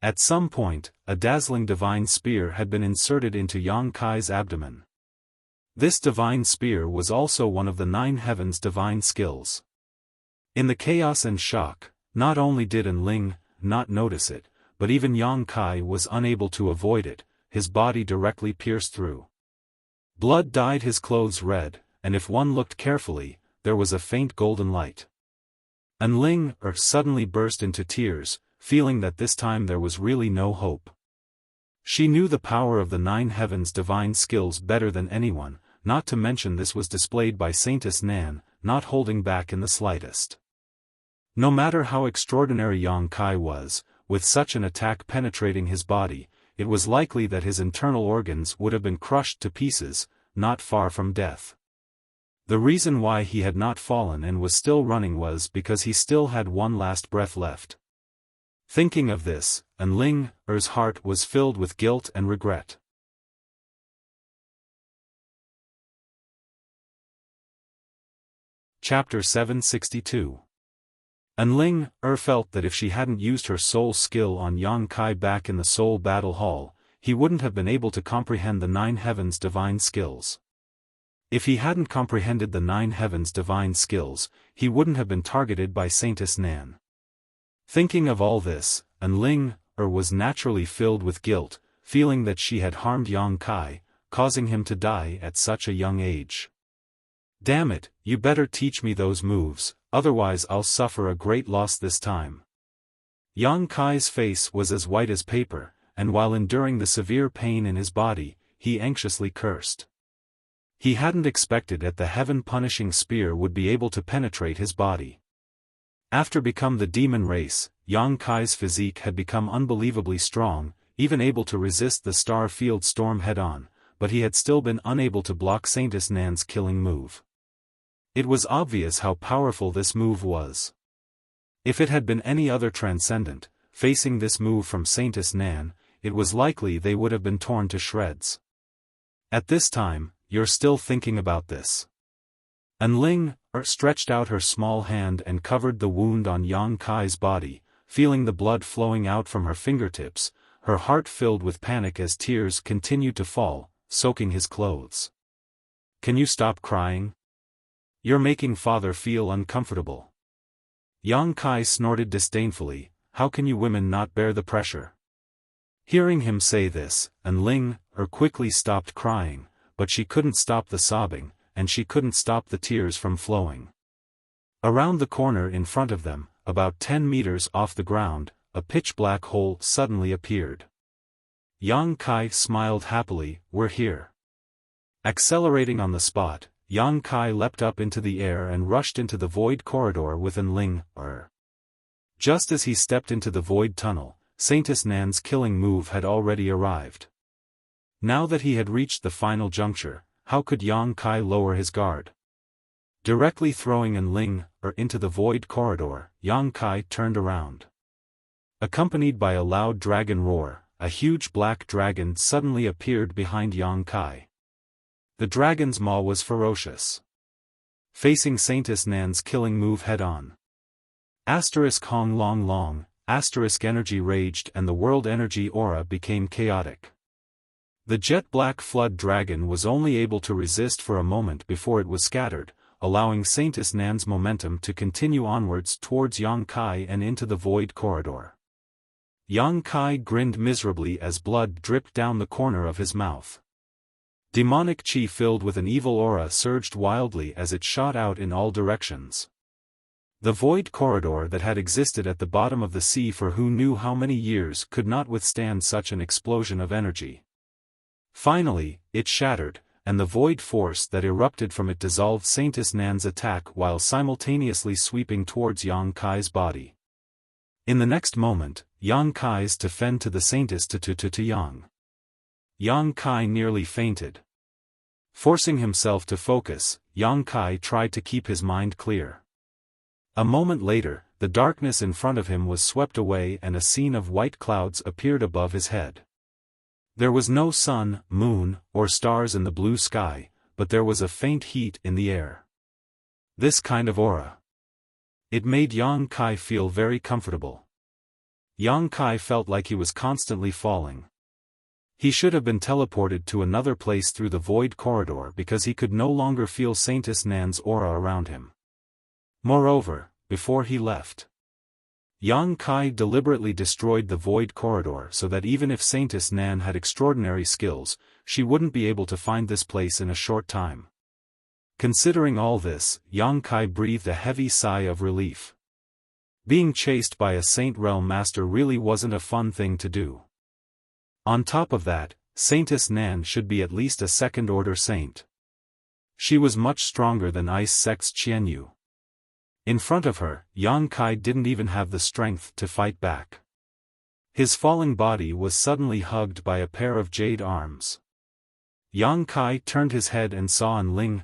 At some point, a dazzling divine spear had been inserted into Yang Kai's abdomen. This divine spear was also one of the 9 heavens' divine skills. In the chaos and shock, not only did An Ling not notice it, but even Yang Kai was unable to avoid it, his body directly pierced through. Blood dyed his clothes red, and if one looked carefully, there was a faint golden light. An Ling suddenly burst into tears, feeling that this time there was really no hope. She knew the power of the 9 heavens' divine skills better than anyone, not to mention this was displayed by Saintess Nan, not holding back in the slightest. No matter how extraordinary Yang Kai was, with such an attack penetrating his body, it was likely that his internal organs would have been crushed to pieces, not far from death. The reason why he had not fallen and was still running was because he still had one last breath left. Thinking of this, An Ling's heart was filled with guilt and regret. Chapter 762. An Ling felt that if she hadn't used her soul skill on Yang Kai back in the Soul Battle Hall, he wouldn't have been able to comprehend the 9 heavens' divine skills. If he hadn't comprehended the 9 heavens' divine skills, he wouldn't have been targeted by Saintess Nan. Thinking of all this, An Ling was naturally filled with guilt, feeling that she had harmed Yang Kai, causing him to die at such a young age. Damn it, you better teach me those moves, otherwise I'll suffer a great loss this time. Yang Kai's face was as white as paper, and while enduring the severe pain in his body, he anxiously cursed. He hadn't expected that the heaven-punishing spear would be able to penetrate his body. After become the demon race, Yang Kai's physique had become unbelievably strong, even able to resist the star field storm head-on, but he had still been unable to block Saintess Nan's killing move. It was obvious how powerful this move was. If it had been any other transcendent, facing this move from Saintess Nan, it was likely they would have been torn to shreds. At this time, you're still thinking about this. Enling stretched out her small hand and covered the wound on Yang Kai's body, feeling the blood flowing out from her fingertips, her heart filled with panic as tears continued to fall, soaking his clothes. Can you stop crying? You're making father feel uncomfortable. Yang Kai snorted disdainfully, how can you women not bear the pressure? Hearing him say this, Enling quickly stopped crying, but she couldn't stop the sobbing, and she couldn't stop the tears from flowing. Around the corner in front of them, about 10 meters off the ground, a pitch-black hole suddenly appeared. Yang Kai smiled happily, we're here. Accelerating on the spot, Yang Kai leapt up into the air and rushed into the void corridor with Enling. Just as he stepped into the void tunnel, Saintess Nan's killing move had already arrived. Now that he had reached the final juncture, how could Yang Kai lower his guard? Directly throwing Enling into the void corridor, Yang Kai turned around. Accompanied by a loud dragon roar, a huge black dragon suddenly appeared behind Yang Kai. The dragon's maw was ferocious. Facing Saintess Nan's killing move head-on. Hong long long, energy raged and the world energy aura became chaotic. The jet-black flood dragon was only able to resist for a moment before it was scattered, allowing Saintess Nan's momentum to continue onwards towards Yang Kai and into the void corridor. Yang Kai grinned miserably as blood dripped down the corner of his mouth. Demonic chi filled with an evil aura surged wildly as it shot out in all directions. The void corridor that had existed at the bottom of the sea for who knew how many years could not withstand such an explosion of energy. Finally, it shattered, and the void force that erupted from it dissolved Saintess Nan's attack while simultaneously sweeping towards Yang Kai's body. In the next moment, Yang Kai's to fend to the Saintess to Yang. Yang Kai nearly fainted. Forcing himself to focus, Yang Kai tried to keep his mind clear. A moment later, the darkness in front of him was swept away and a scene of white clouds appeared above his head. There was no sun, moon, or stars in the blue sky, but there was a faint heat in the air. This kind of aura. It made Yang Kai feel very comfortable. Yang Kai felt like he was constantly falling. He should have been teleported to another place through the void corridor because he could no longer feel Saintess Nan's aura around him. Moreover, before he left, Yang Kai deliberately destroyed the void corridor so that even if Saintess Nan had extraordinary skills, she wouldn't be able to find this place in a short time. Considering all this, Yang Kai breathed a heavy sigh of relief. Being chased by a Saint Realm Master really wasn't a fun thing to do. On top of that, Saintess Nan should be at least a second-order saint. She was much stronger than Ice Sect's Qianyu. In front of her, Yang Kai didn't even have the strength to fight back. His falling body was suddenly hugged by a pair of jade arms. Yang Kai turned his head and saw Enling,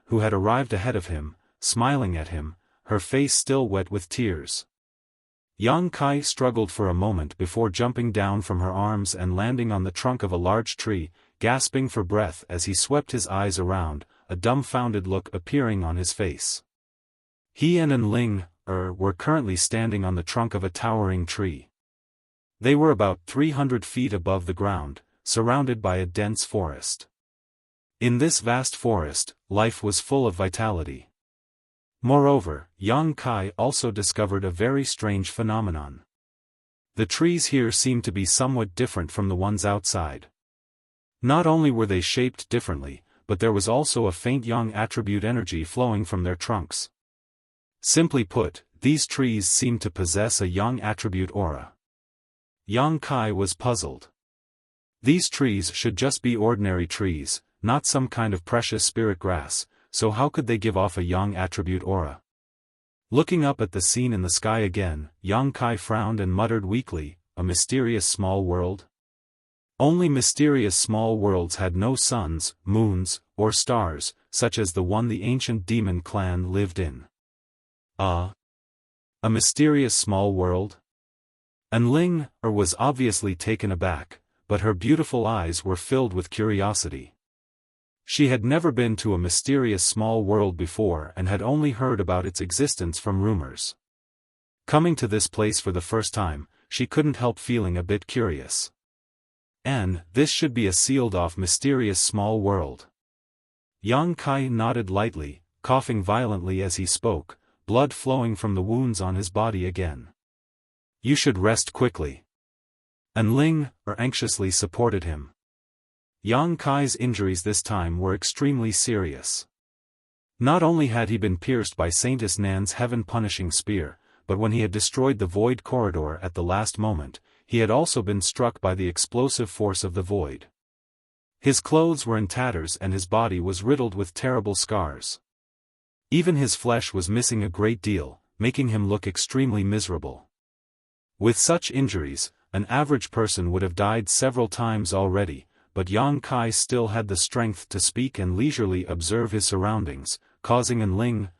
who had arrived ahead of him, smiling at him, her face still wet with tears. Yang Kai struggled for a moment before jumping down from her arms and landing on the trunk of a large tree, gasping for breath as he swept his eyes around, a dumbfounded look appearing on his face. He and Enling were currently standing on the trunk of a towering tree. They were about 300 feet above the ground, surrounded by a dense forest. In this vast forest, life was full of vitality. Moreover, Yang Kai also discovered a very strange phenomenon. The trees here seemed to be somewhat different from the ones outside. Not only were they shaped differently, but there was also a faint yang attribute energy flowing from their trunks. Simply put, these trees seemed to possess a yang attribute aura. Yang Kai was puzzled. These trees should just be ordinary trees, not some kind of precious spirit grass, so how could they give off a yang attribute aura? Looking up at the scene in the sky again, Yang Kai frowned and muttered weakly, "A mysterious small world?" Only mysterious small worlds had no suns, moons, or stars, such as the one the ancient demon clan lived in. A mysterious small world? Enling was obviously taken aback, but her beautiful eyes were filled with curiosity. She had never been to a mysterious small world before and had only heard about its existence from rumors. Coming to this place for the first time, she couldn't help feeling a bit curious. And this should be a sealed-off mysterious small world. Yang Kai nodded lightly, coughing violently as he spoke, blood flowing from the wounds on his body again. "You should rest quickly." Enling anxiously supported him. Yang Kai's injuries this time were extremely serious. Not only had he been pierced by Saintess Nan's heaven-punishing spear, but when he had destroyed the void corridor at the last moment, he had also been struck by the explosive force of the void. His clothes were in tatters and his body was riddled with terrible scars. Even his flesh was missing a great deal, making him look extremely miserable. With such injuries, an average person would have died several times already, but Yang Kai still had the strength to speak and leisurely observe his surroundings, causing Enling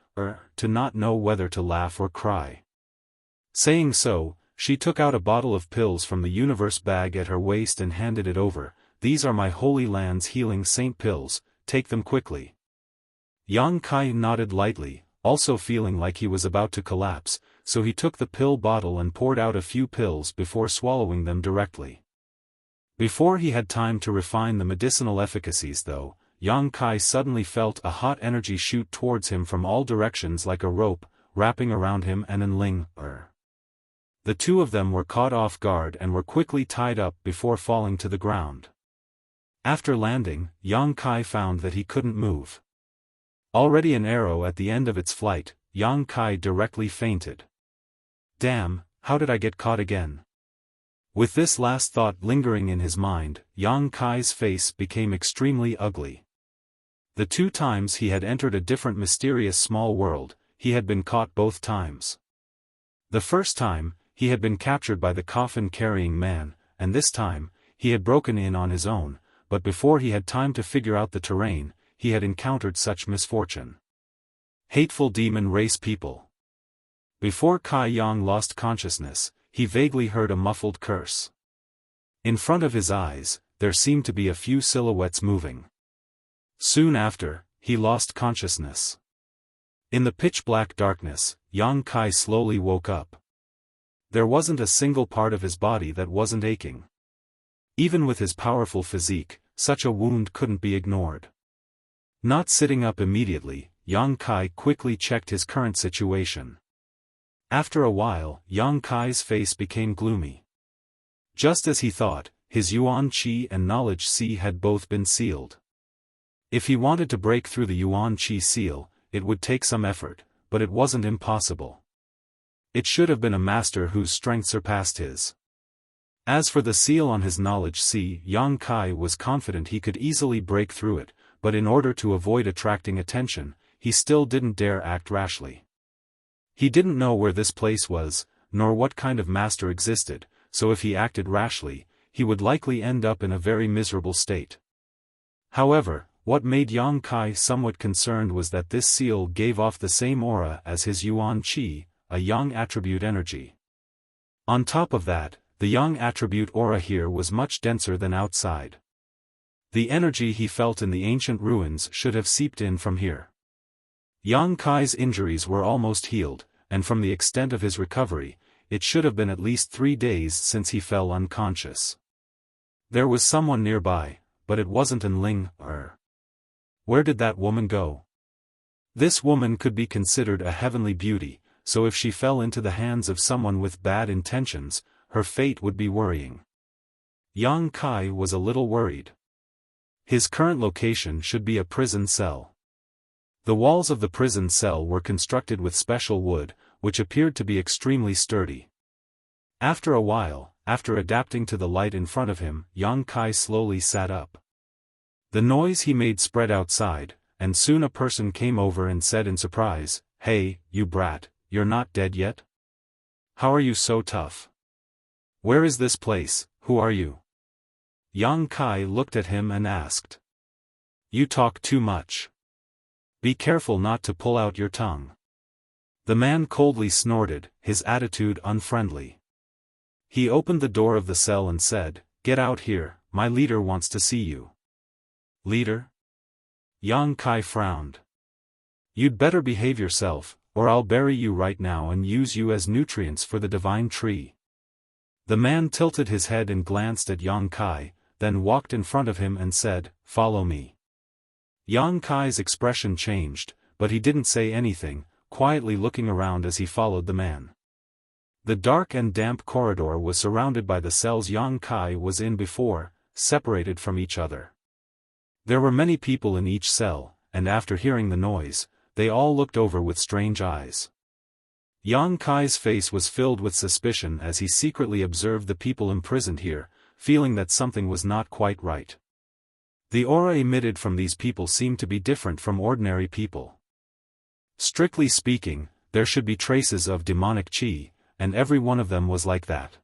to not know whether to laugh or cry. Saying so, she took out a bottle of pills from the universe bag at her waist and handed it over. "These are my Holy Land's healing saint pills, take them quickly." Yang Kai nodded lightly, also feeling like he was about to collapse, so he took the pill bottle and poured out a few pills before swallowing them directly. Before he had time to refine the medicinal efficacies though, Yang Kai suddenly felt a hot energy shoot towards him from all directions like a rope, wrapping around him and Enling. The two of them were caught off guard and were quickly tied up before falling to the ground. After landing, Yang Kai found that he couldn't move. Already an arrow at the end of its flight, Yang Kai directly fainted. "Damn, how did I get caught again?" With this last thought lingering in his mind, Yang Kai's face became extremely ugly. The two times he had entered a different mysterious small world, he had been caught both times. The first time, he had been captured by the coffin-carrying man, and this time, he had broken in on his own, but before he had time to figure out the terrain, he had encountered such misfortune. Hateful demon race people. Before Kai Yang lost consciousness, he vaguely heard a muffled curse. In front of his eyes, there seemed to be a few silhouettes moving. Soon after, he lost consciousness. In the pitch-black darkness, Yang Kai slowly woke up. There wasn't a single part of his body that wasn't aching. Even with his powerful physique, such a wound couldn't be ignored. Not sitting up immediately, Yang Kai quickly checked his current situation. After a while, Yang Kai's face became gloomy. Just as he thought, his Yuan Qi and Knowledge Sea had both been sealed. If he wanted to break through the Yuan Qi seal, it would take some effort, but it wasn't impossible. It should have been a master whose strength surpassed his. As for the seal on his Knowledge Sea, Yang Kai was confident he could easily break through it, but in order to avoid attracting attention, he still didn't dare act rashly. He didn't know where this place was, nor what kind of master existed, so if he acted rashly, he would likely end up in a very miserable state. However, what made Yang Kai somewhat concerned was that this seal gave off the same aura as his Yuan Qi, a Yang attribute energy. On top of that, the Yang attribute aura here was much denser than outside. The energy he felt in the ancient ruins should have seeped in from here. Yang Kai's injuries were almost healed, and from the extent of his recovery, it should have been at least 3 days since he fell unconscious. There was someone nearby, but it wasn't Enling. Where did that woman go? This woman could be considered a heavenly beauty, so if she fell into the hands of someone with bad intentions, her fate would be worrying. Yang Kai was a little worried. His current location should be a prison cell. The walls of the prison cell were constructed with special wood, which appeared to be extremely sturdy. After a while, after adapting to the light in front of him, Yang Kai slowly sat up. The noise he made spread outside, and soon a person came over and said in surprise, "Hey, you brat, you're not dead yet? How are you so tough? Where is this place, who are you? Yang Kai looked at him and asked. You talk too much. Be careful not to pull out your tongue. The man coldly snorted, his attitude unfriendly. He opened the door of the cell and said, Get out here, my leader wants to see you. Leader? Yang Kai frowned. You'd better behave yourself, or I'll bury you right now and use you as nutrients for the divine tree. The man tilted his head and glanced at Yang Kai, then walked in front of him and said, Follow me. Yang Kai's expression changed, but he didn't say anything, quietly looking around as he followed the man. The dark and damp corridor was surrounded by the cells Yang Kai was in before, separated from each other. There were many people in each cell, and after hearing the noise, they all looked over with strange eyes. Yang Kai's face was filled with suspicion as he secretly observed the people imprisoned here, feeling that something was not quite right. The aura emitted from these people seemed to be different from ordinary people. Strictly speaking, there should be traces of demonic qi, and every one of them was like that.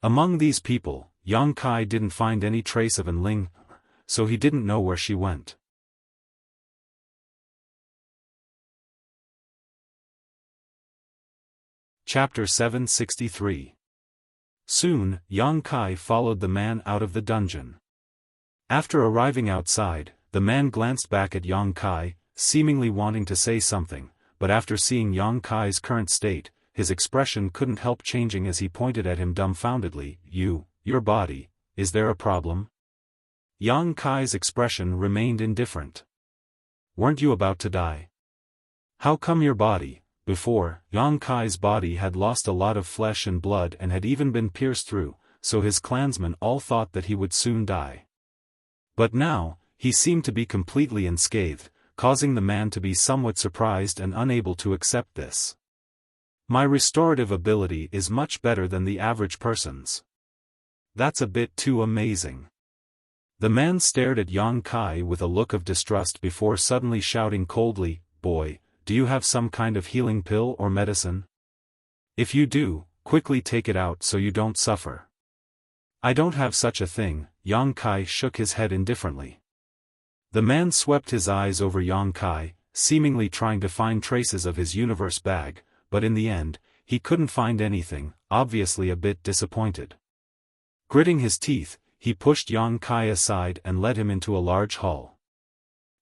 Among these people, Yang Kai didn't find any trace of Enling, so he didn't know where she went. Chapter 763. Soon, Yang Kai followed the man out of the dungeon. After arriving outside, the man glanced back at Yang Kai, seemingly wanting to say something, but after seeing Yang Kai's current state, his expression couldn't help changing as he pointed at him dumbfoundedly. Your body, is there a problem? Yang Kai's expression remained indifferent. Weren't you about to die? How come your body? Before, Yang Kai's body had lost a lot of flesh and blood and had even been pierced through, so his clansmen all thought that he would soon die. But now, he seemed to be completely unscathed, causing the man to be somewhat surprised and unable to accept this. My restorative ability is much better than the average person's. That's a bit too amazing. The man stared at Yang Kai with a look of distrust before suddenly shouting coldly, Boy, do you have some kind of healing pill or medicine? If you do, quickly take it out so you don't suffer. I don't have such a thing. Yang Kai shook his head indifferently. The man swept his eyes over Yang Kai, seemingly trying to find traces of his universe bag, but in the end, he couldn't find anything, obviously a bit disappointed. Gritting his teeth, he pushed Yang Kai aside and led him into a large hall.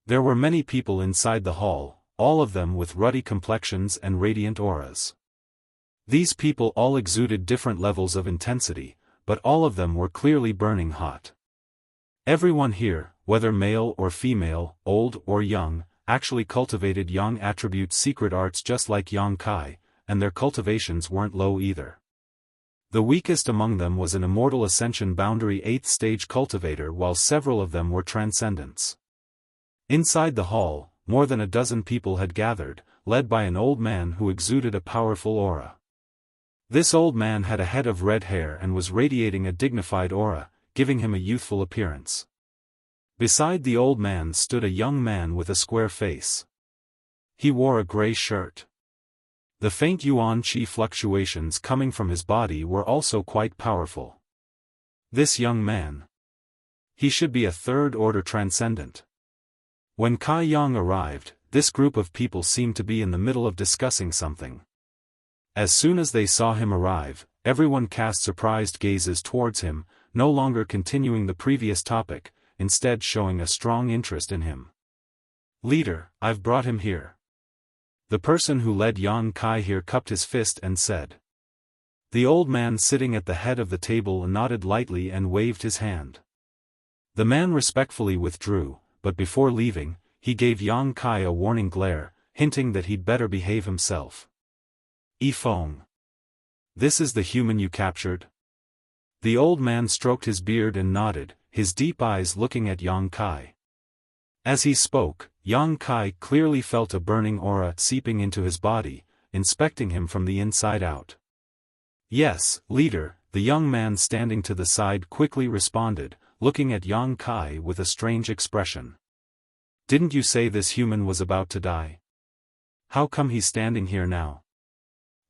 There were many people inside the hall, all of them with ruddy complexions and radiant auras. These people all exuded different levels of intensity, but all of them were clearly burning hot. Everyone here, whether male or female, old or young, actually cultivated Yang attribute secret arts just like Yang Kai, and their cultivations weren't low either. The weakest among them was an immortal ascension boundary 8th stage cultivator, while several of them were transcendents. Inside the hall, more than a dozen people had gathered, led by an old man who exuded a powerful aura. This old man had a head of red hair and was radiating a dignified aura, giving him a youthful appearance. Beside the old man stood a young man with a square face. He wore a gray shirt. The faint yuan qi fluctuations coming from his body were also quite powerful. This young man. He should be a third-order transcendent. When Kai Yang arrived, this group of people seemed to be in the middle of discussing something. As soon as they saw him arrive, everyone cast surprised gazes towards him, no longer continuing the previous topic, instead showing a strong interest in him. Leader, I've brought him here. The person who led Yang Kai here cupped his fist and said. The old man sitting at the head of the table nodded lightly and waved his hand. The man respectfully withdrew, but before leaving, he gave Yang Kai a warning glare, hinting that he'd better behave himself. Yifeng. This is the human you captured? The old man stroked his beard and nodded, his deep eyes looking at Yang Kai. As he spoke, Yang Kai clearly felt a burning aura seeping into his body, inspecting him from the inside out. Yes, leader, the young man standing to the side quickly responded, looking at Yang Kai with a strange expression. Didn't you say this human was about to die? How come he's standing here now?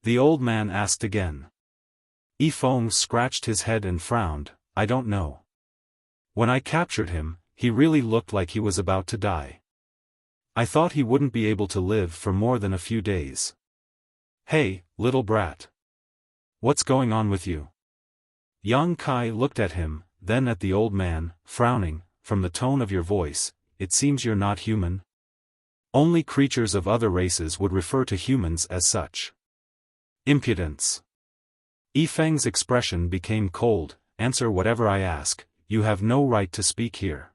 The old man asked again. Yifeng scratched his head and frowned. I don't know. When I captured him, he really looked like he was about to die. I thought he wouldn't be able to live for more than a few days. Hey, little brat. What's going on with you? Yang Kai looked at him, then at the old man, frowning. From the tone of your voice, it seems you're not human. Only creatures of other races would refer to humans as such. Impudence. Yifeng's expression became cold. Answer whatever I ask, you have no right to speak here.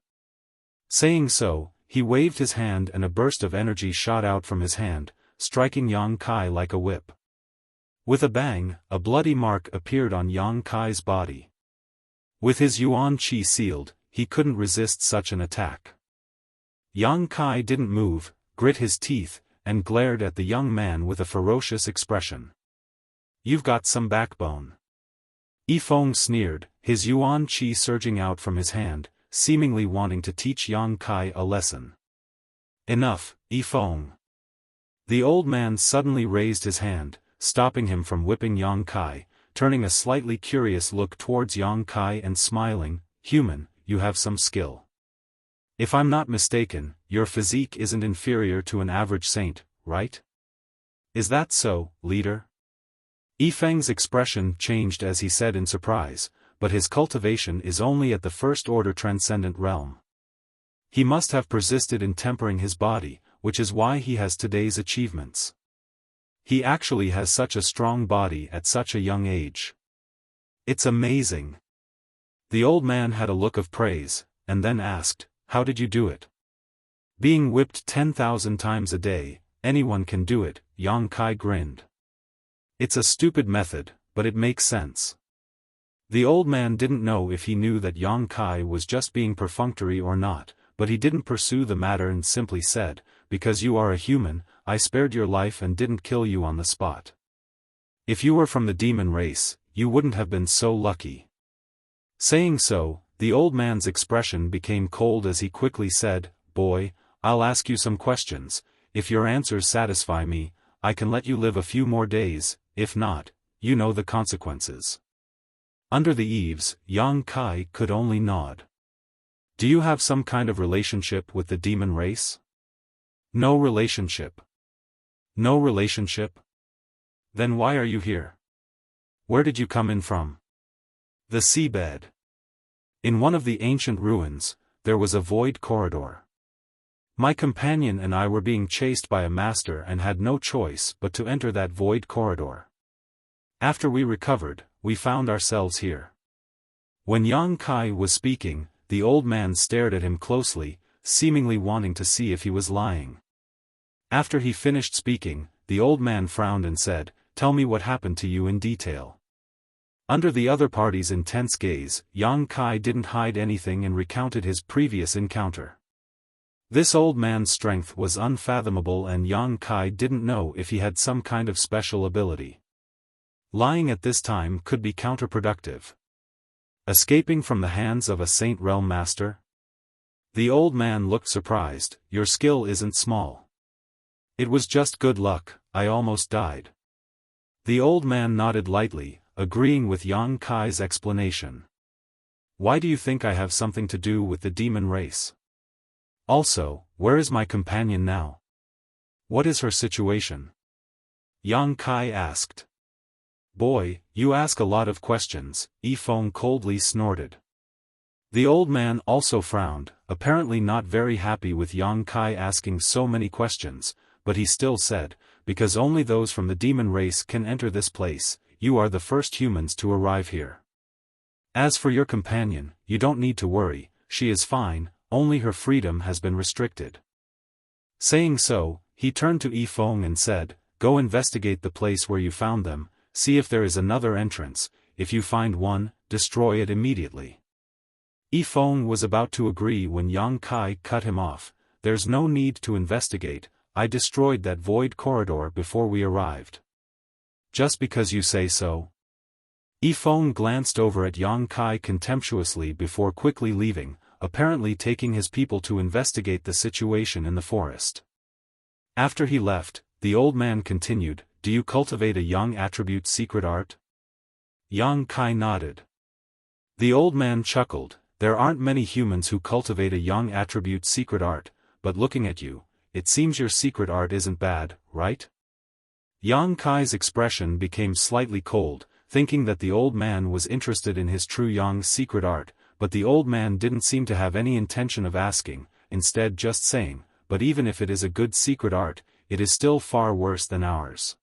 Saying so, he waved his hand and a burst of energy shot out from his hand, striking Yang Kai like a whip. With a bang, a bloody mark appeared on Yang Kai's body. With his yuan qi sealed, he couldn't resist such an attack. Yang Kai didn't move, grit his teeth, and glared at the young man with a ferocious expression. You've got some backbone. Yifeng sneered, his yuan qi surging out from his hand, seemingly wanting to teach Yang Kai a lesson. Enough, Yifeng. The old man suddenly raised his hand, stopping him from whipping Yang Kai, turning a slightly curious look towards Yang Kai and smiling. Human, you have some skill. If I'm not mistaken, your physique isn't inferior to an average saint, right? Is that so, leader? Yifeng's expression changed as he said in surprise, but his cultivation is only at the first-order transcendent realm. He must have persisted in tempering his body, which is why he has today's achievements. He actually has such a strong body at such a young age. It's amazing. The old man had a look of praise, and then asked, how did you do it? Being whipped 10,000 times a day, anyone can do it, Yang Kai grinned. It's a stupid method, but it makes sense. The old man didn't know if he knew that Yang Kai was just being perfunctory or not, but he didn't pursue the matter and simply said, because you are a human, I spared your life and didn't kill you on the spot. If you were from the demon race, you wouldn't have been so lucky. Saying so, the old man's expression became cold as he quickly said, boy, I'll ask you some questions. If your answers satisfy me, I can let you live a few more days. If not, you know the consequences. Under the eaves, Yang Kai could only nod. Do you have some kind of relationship with the demon race? No relationship. No relationship? Then why are you here? Where did you come in from? The seabed. In one of the ancient ruins, there was a void corridor. My companion and I were being chased by a master and had no choice but to enter that void corridor. After we recovered, we found ourselves here. When Yang Kai was speaking, the old man stared at him closely, seemingly wanting to see if he was lying. After he finished speaking, the old man frowned and said, tell me what happened to you in detail. Under the other party's intense gaze, Yang Kai didn't hide anything and recounted his previous encounter. This old man's strength was unfathomable and Yang Kai didn't know if he had some kind of special ability. Lying at this time could be counterproductive. Escaping from the hands of a Saint Realm Master? The old man looked surprised. Your skill isn't small. It was just good luck, I almost died. The old man nodded lightly, agreeing with Yang Kai's explanation. Why do you think I have something to do with the demon race? Also, where is my companion now? What is her situation? Yang Kai asked. Boy, you ask a lot of questions, Yifeng coldly snorted. The old man also frowned, apparently not very happy with Yang Kai asking so many questions, but he still said, because only those from the demon race can enter this place, you are the first humans to arrive here. As for your companion, you don't need to worry, she is fine, only her freedom has been restricted. Saying so, he turned to Yifeng and said, go investigate the place where you found them, see if there is another entrance, if you find one, destroy it immediately. Yifeng was about to agree when Yang Kai cut him off. There's no need to investigate, I destroyed that void corridor before we arrived. Just because you say so? Yifeng glanced over at Yang Kai contemptuously before quickly leaving, apparently taking his people to investigate the situation in the forest. After he left, the old man continued, do you cultivate a young attribute secret art? Yang Kai nodded. The old man chuckled. There aren't many humans who cultivate a young attribute secret art, but looking at you, it seems your secret art isn't bad, right? Yang Kai's expression became slightly cold, thinking that the old man was interested in his true Yang secret art, but the old man didn't seem to have any intention of asking, instead just saying, but even if it is a good secret art, it is still far worse than ours.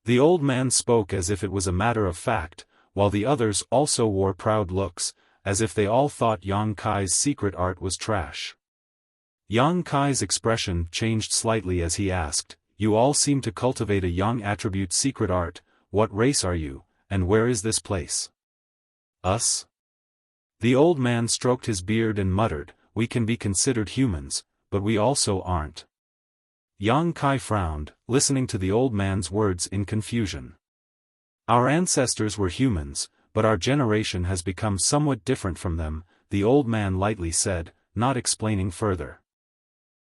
The old man spoke as if it was a matter of fact, while the others also wore proud looks, as if they all thought Yang Kai's secret art was trash. Yang Kai's expression changed slightly as he asked, "You all seem to cultivate a young attribute secret art, what race are you, and where is this place?" "Us?" The old man stroked his beard and muttered, "We can be considered humans, but we also aren't." Yang Kai frowned, listening to the old man's words in confusion. "Our ancestors were humans, but our generation has become somewhat different from them," the old man lightly said, not explaining further.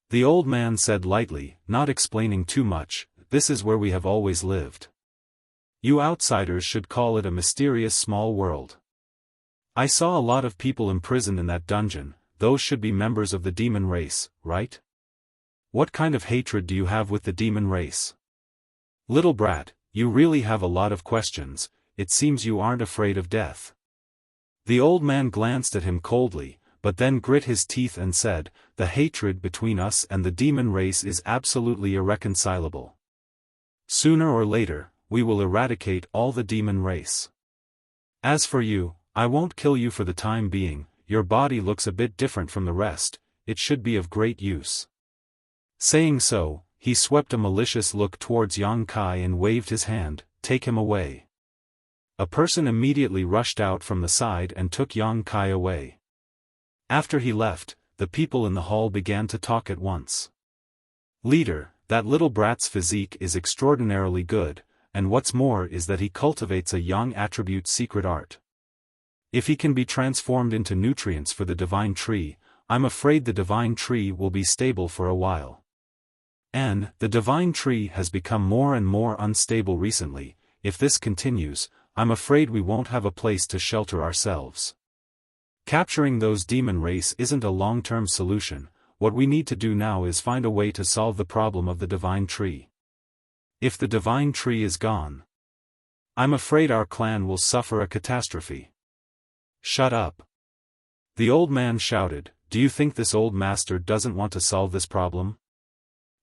The old man said lightly, not explaining too much, "This is where we have always lived. You outsiders should call it a mysterious small world. I saw a lot of people imprisoned in that dungeon, those should be members of the demon race, right? What kind of hatred do you have with the demon race? Little brat, you really have a lot of questions, it seems you aren't afraid of death." The old man glanced at him coldly, but then grit his teeth and said, "The hatred between us and the demon race is absolutely irreconcilable. Sooner or later, we will eradicate all the demon race. As for you, I won't kill you for the time being, your body looks a bit different from the rest, it should be of great use." Saying so, he swept a malicious look towards Yang Kai and waved his hand, "Take him away." A person immediately rushed out from the side and took Yang Kai away. After he left, the people in the hall began to talk at once. "Leader, that little brat's physique is extraordinarily good, and what's more is that he cultivates a young attribute secret art. If he can be transformed into nutrients for the divine tree, I'm afraid the divine tree will be stable for a while. And the divine tree has become more and more unstable recently. If this continues, I'm afraid we won't have a place to shelter ourselves. Capturing those demon race isn't a long-term solution, what we need to do now is find a way to solve the problem of the divine tree. If the divine tree is gone, I'm afraid our clan will suffer a catastrophe." "Shut up!" The old man shouted, "Do you think this old master doesn't want to solve this problem?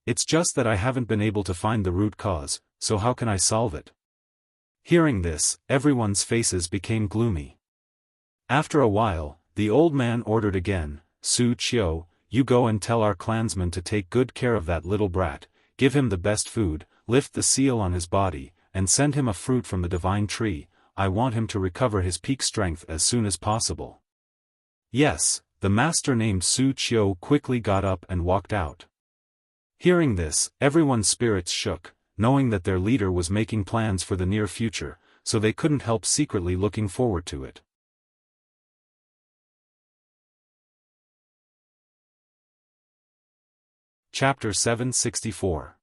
It's just that I haven't been able to find the root cause, so how can I solve it?" Hearing this, everyone's faces became gloomy. After a while, the old man ordered again, "Su Qiu, you go and tell our clansmen to take good care of that little brat, give him the best food, lift the seal on his body, and send him a fruit from the divine tree. I want him to recover his peak strength as soon as possible." "Yes," the master named Su Qiu quickly got up and walked out. Hearing this, everyone's spirits shook, knowing that their leader was making plans for the near future, so they couldn't help secretly looking forward to it. Chapter 764.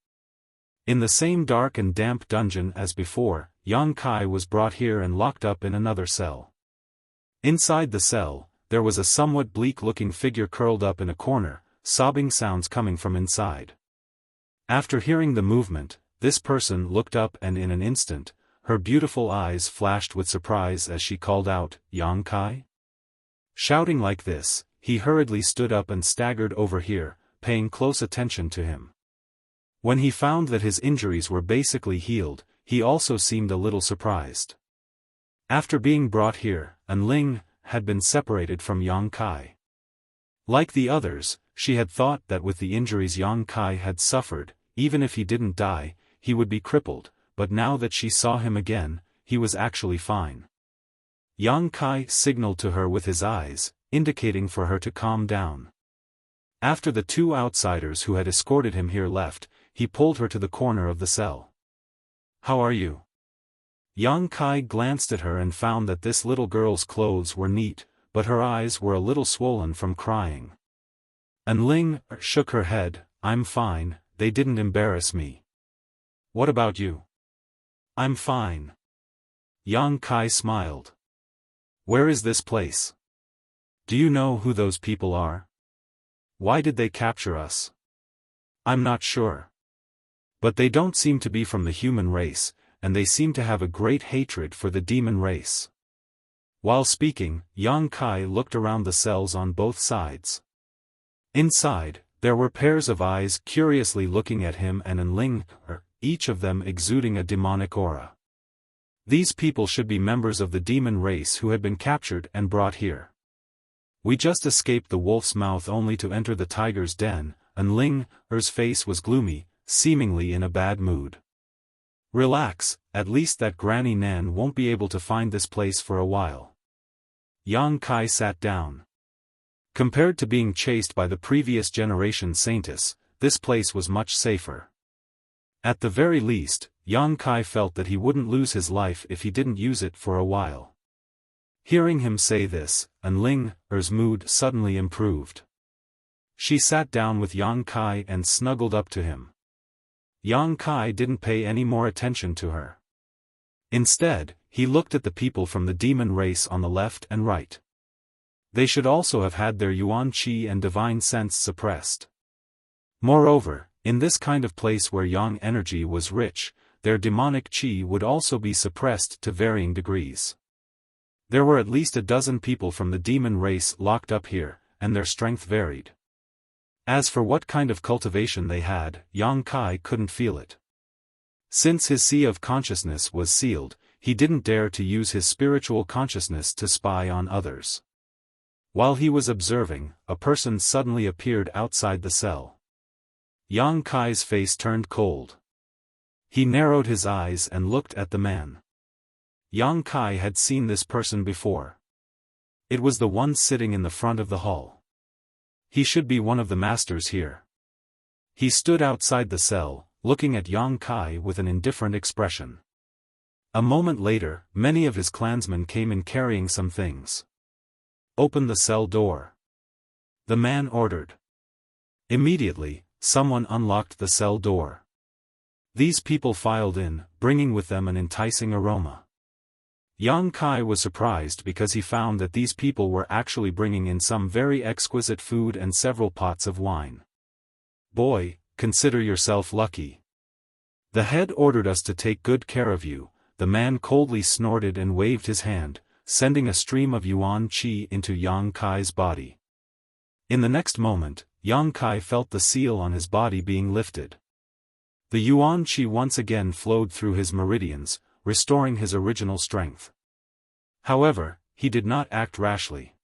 In the same dark and damp dungeon as before, Yang Kai was brought here and locked up in another cell. Inside the cell, there was a somewhat bleak-looking figure curled up in a corner, sobbing sounds coming from inside. After hearing the movement, this person looked up and in an instant, her beautiful eyes flashed with surprise as she called out, "Yang Kai?" Shouting like this, he hurriedly stood up and staggered over here, paying close attention to him. When he found that his injuries were basically healed, he also seemed a little surprised. After being brought here, Anling had been separated from Yang Kai. Like the others, she had thought that with the injuries Yang Kai had suffered, even if he didn't die, he would be crippled, but now that she saw him again, he was actually fine. Yang Kai signaled to her with his eyes, indicating for her to calm down. After the two outsiders who had escorted him here left, he pulled her to the corner of the cell. "How are you?" Yang Kai glanced at her and found that this little girl's clothes were neat, but her eyes were a little swollen from crying. Anling shook her head, "I'm fine, they didn't embarrass me. What about you?" I'm fine. Yang Kai smiled. Where is this place? Do you know who those people are? Why did they capture us? I'm not sure. But they don't seem to be from the human race, and they seem to have a great hatred for the demon race. While speaking, Yang Kai looked around the cells on both sides. Inside, there were pairs of eyes curiously looking at him and Enling, each of them exuding a demonic aura. These people should be members of the demon race who had been captured and brought here. We just escaped the wolf's mouth only to enter the tiger's den. Enling's face was gloomy, seemingly in a bad mood. Relax, at least that Granny Nan won't be able to find this place for a while. Yang Kai sat down. Compared to being chased by the previous generation saintess, this place was much safer. At the very least, Yang Kai felt that he wouldn't lose his life if he didn't use it for a while. Hearing him say this, Enling's mood suddenly improved. She sat down with Yang Kai and snuggled up to him. Yang Kai didn't pay any more attention to her. Instead, he looked at the people from the demon race on the left and right. They should also have had their yuan qi and divine sense suppressed. Moreover, in this kind of place where yang energy was rich, their demonic qi would also be suppressed to varying degrees. There were at least a dozen people from the demon race locked up here, and their strength varied. As for what kind of cultivation they had, Yang Kai couldn't feel it. Since his sea of consciousness was sealed, he didn't dare to use his spiritual consciousness to spy on others. While he was observing, a person suddenly appeared outside the cell. Yang Kai's face turned cold. He narrowed his eyes and looked at the man. Yang Kai had seen this person before. It was the one sitting in the front of the hall. He should be one of the masters here. He stood outside the cell, looking at Yang Kai with an indifferent expression. A moment later, many of his clansmen came in carrying some things. Open the cell door. The man ordered. Immediately, someone unlocked the cell door. These people filed in, bringing with them an enticing aroma. Yang Kai was surprised because he found that these people were actually bringing in some very exquisite food and several pots of wine. Boy, consider yourself lucky. The head ordered us to take good care of you. The man coldly snorted and waved his hand, sending a stream of yuan qi into Yang Kai's body. In the next moment, Yang Kai felt the seal on his body being lifted. The yuan qi once again flowed through his meridians, restoring his original strength. However, he did not act rashly.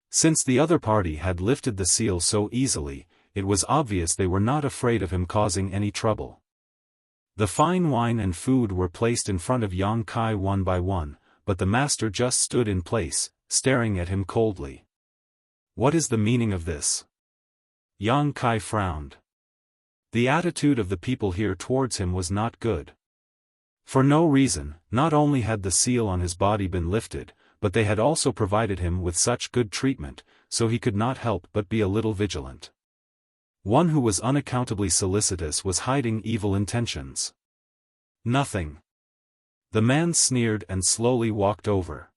Since the other party had lifted the seal so easily, it was obvious they were not afraid of him causing any trouble. The fine wine and food were placed in front of Yang Kai one by one, but the master just stood in place, staring at him coldly. What is the meaning of this? Yang Kai frowned. The attitude of the people here towards him was not good. For no reason, not only had the seal on his body been lifted, but they had also provided him with such good treatment, so he could not help but be a little vigilant. One who was unaccountably solicitous was hiding evil intentions. Nothing. The man sneered and slowly walked over.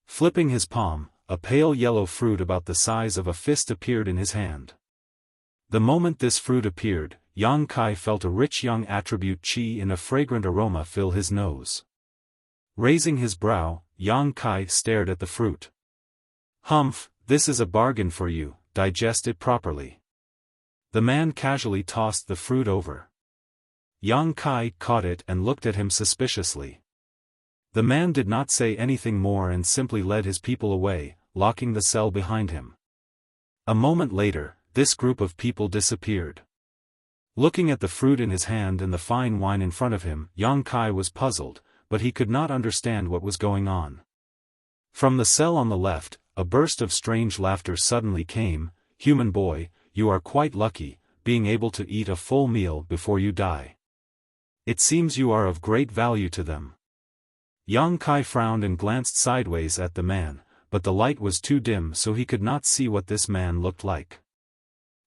Flipping his palm, a pale yellow fruit about the size of a fist appeared in his hand. The moment this fruit appeared, Yang Kai felt a rich young attribute qi in a fragrant aroma fill his nose. Raising his brow, Yang Kai stared at the fruit. Humph, this is a bargain for you, digest it properly. The man casually tossed the fruit over. Yang Kai caught it and looked at him suspiciously. The man did not say anything more and simply led his people away, locking the cell behind him. A moment later, this group of people disappeared. Looking at the fruit in his hand and the fine wine in front of him, Yang Kai was puzzled, but he could not understand what was going on. From the cell on the left, a burst of strange laughter suddenly came. Human boy, you are quite lucky, being able to eat a full meal before you die. It seems you are of great value to them. Yang Kai frowned and glanced sideways at the man, but the light was too dim so he could not see what this man looked like.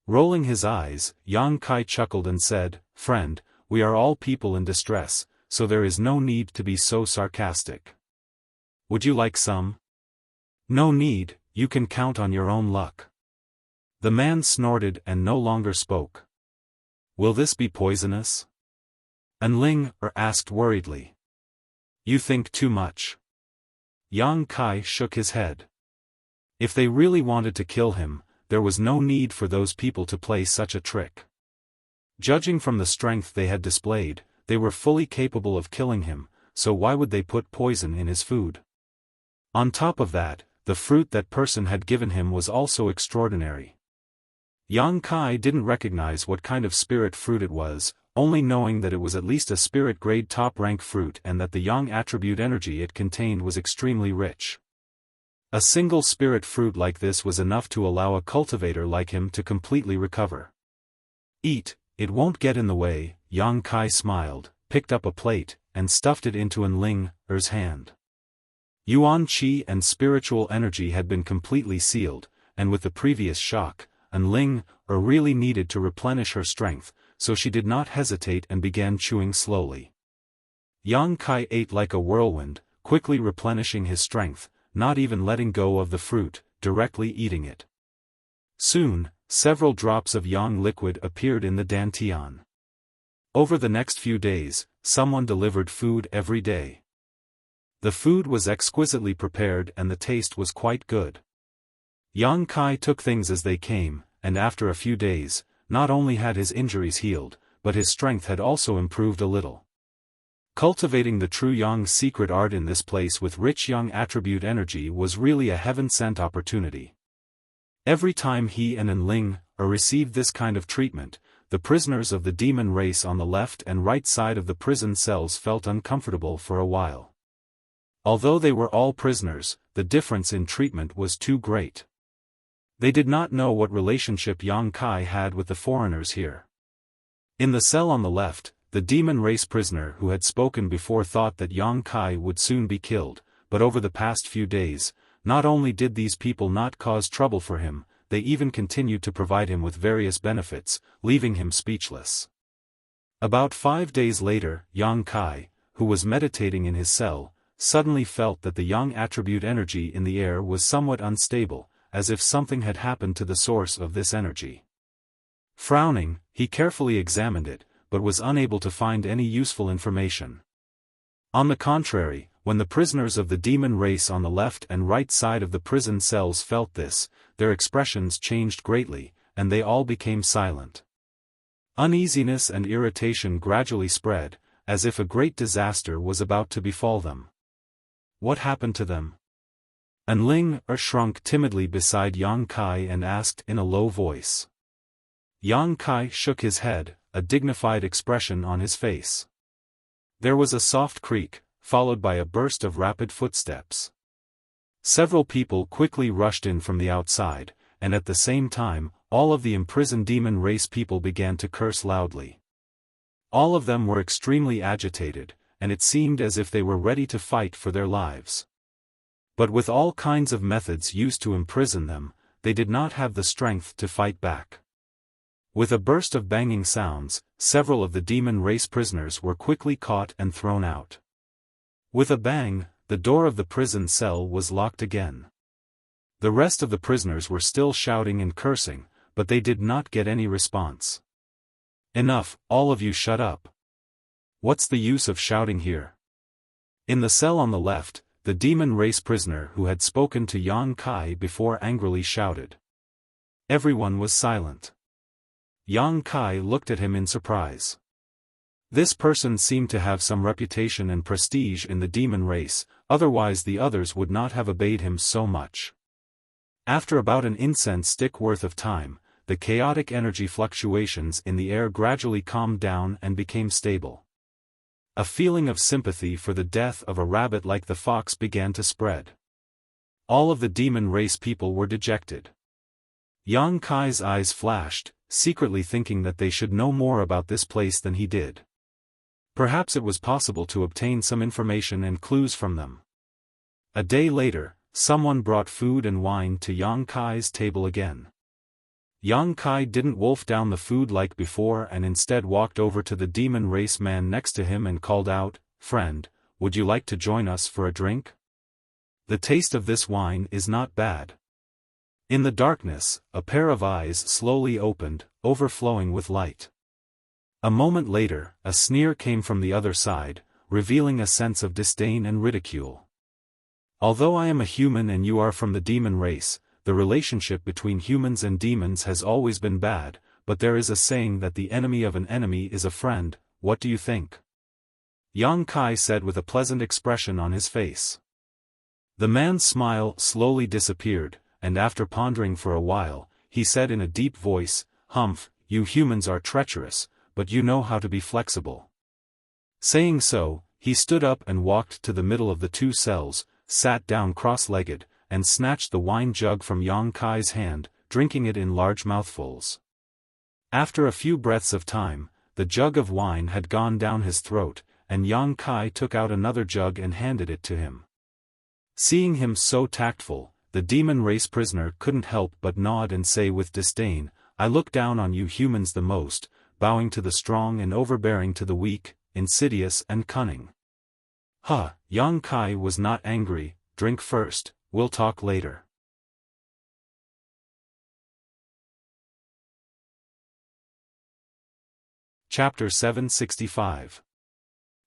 Rolling his eyes, Yang Kai chuckled and said, Friend, we are all people in distress, so there is no need to be so sarcastic. Would you like some? No need, you can count on your own luck. The man snorted and no longer spoke. Will this be poisonous? Ling asked worriedly. You think too much. Yang Kai shook his head. If they really wanted to kill him, there was no need for those people to play such a trick. Judging from the strength they had displayed, they were fully capable of killing him, so why would they put poison in his food? On top of that, the fruit that person had given him was also extraordinary. Yang Kai didn't recognize what kind of spirit fruit it was, only knowing that it was at least a spirit-grade top-rank fruit and that the yang attribute energy it contained was extremely rich. A single spirit fruit like this was enough to allow a cultivator like him to completely recover. Eat, it won't get in the way, Yang Kai smiled, picked up a plate, and stuffed it into Ling's hand. Yuan Qi and spiritual energy had been completely sealed, and with the previous shock, Ling really needed to replenish her strength, so she did not hesitate and began chewing slowly. Yang Kai ate like a whirlwind, quickly replenishing his strength, not even letting go of the fruit, directly eating it. Soon, several drops of yang liquid appeared in the dantian. Over the next few days, someone delivered food every day. The food was exquisitely prepared and the taste was quite good. Yang Kai took things as they came, and after a few days, not only had his injuries healed, but his strength had also improved a little. Cultivating the true yang secret art in this place with rich yang attribute energy was really a heaven-sent opportunity. Every time he and Ling received this kind of treatment, the prisoners of the demon race on the left and right side of the prison cells felt uncomfortable for a while. Although they were all prisoners, the difference in treatment was too great. They did not know what relationship Yang Kai had with the foreigners here. In the cell on the left, the demon race prisoner who had spoken before thought that Yang Kai would soon be killed, but over the past few days, not only did these people not cause trouble for him, they even continued to provide him with various benefits, leaving him speechless. About 5 days later, Yang Kai, who was meditating in his cell, suddenly felt that the yang attribute energy in the air was somewhat unstable, as if something had happened to the source of this energy. Frowning, he carefully examined it, but was unable to find any useful information. On the contrary, when the prisoners of the demon race on the left and right side of the prison cells felt this, their expressions changed greatly, and they all became silent. Uneasiness and irritation gradually spread, as if a great disaster was about to befall them. What happened to them? Ling shrunk timidly beside Yang Kai and asked in a low voice. Yang Kai shook his head, a dignified expression on his face. There was a soft creak, followed by a burst of rapid footsteps. Several people quickly rushed in from the outside, and at the same time, all of the imprisoned demon race people began to curse loudly. All of them were extremely agitated, and it seemed as if they were ready to fight for their lives. But with all kinds of methods used to imprison them, they did not have the strength to fight back. With a burst of banging sounds, several of the demon race prisoners were quickly caught and thrown out. With a bang, the door of the prison cell was locked again. The rest of the prisoners were still shouting and cursing, but they did not get any response. Enough, all of you shut up. What's the use of shouting here? In the cell on the left, the demon race prisoner who had spoken to Yang Kai before angrily shouted. Everyone was silent. Yang Kai looked at him in surprise. This person seemed to have some reputation and prestige in the demon race, otherwise the others would not have obeyed him so much. After about an incense stick worth of time, the chaotic energy fluctuations in the air gradually calmed down and became stable. A feeling of sympathy for the death of a rabbit like the fox began to spread. All of the demon race people were dejected. Yang Kai's eyes flashed, secretly thinking that they should know more about this place than he did. Perhaps it was possible to obtain some information and clues from them. A day later, someone brought food and wine to Yang Kai's table again. Yang Kai didn't wolf down the food like before and instead walked over to the demon race man next to him and called out, "Friend, would you like to join us for a drink? The taste of this wine is not bad." In the darkness, a pair of eyes slowly opened, overflowing with light. A moment later, a sneer came from the other side, revealing a sense of disdain and ridicule. "Although I am a human and you are from the demon race, the relationship between humans and demons has always been bad, but there is a saying that the enemy of an enemy is a friend. What do you think?" Yang Kai said with a pleasant expression on his face. The man's smile slowly disappeared, and after pondering for a while, he said in a deep voice, "Humph, you humans are treacherous, but you know how to be flexible." Saying so, he stood up and walked to the middle of the two cells, sat down cross-legged, and snatched the wine jug from Yang Kai's hand, drinking it in large mouthfuls. After a few breaths of time, the jug of wine had gone down his throat, and Yang Kai took out another jug and handed it to him. Seeing him so tactful, the demon race prisoner couldn't help but nod and say with disdain, "I look down on you humans the most, bowing to the strong and overbearing to the weak, insidious and cunning." "Huh," Yang Kai was not angry. "Drink first, we'll talk later." Chapter 765.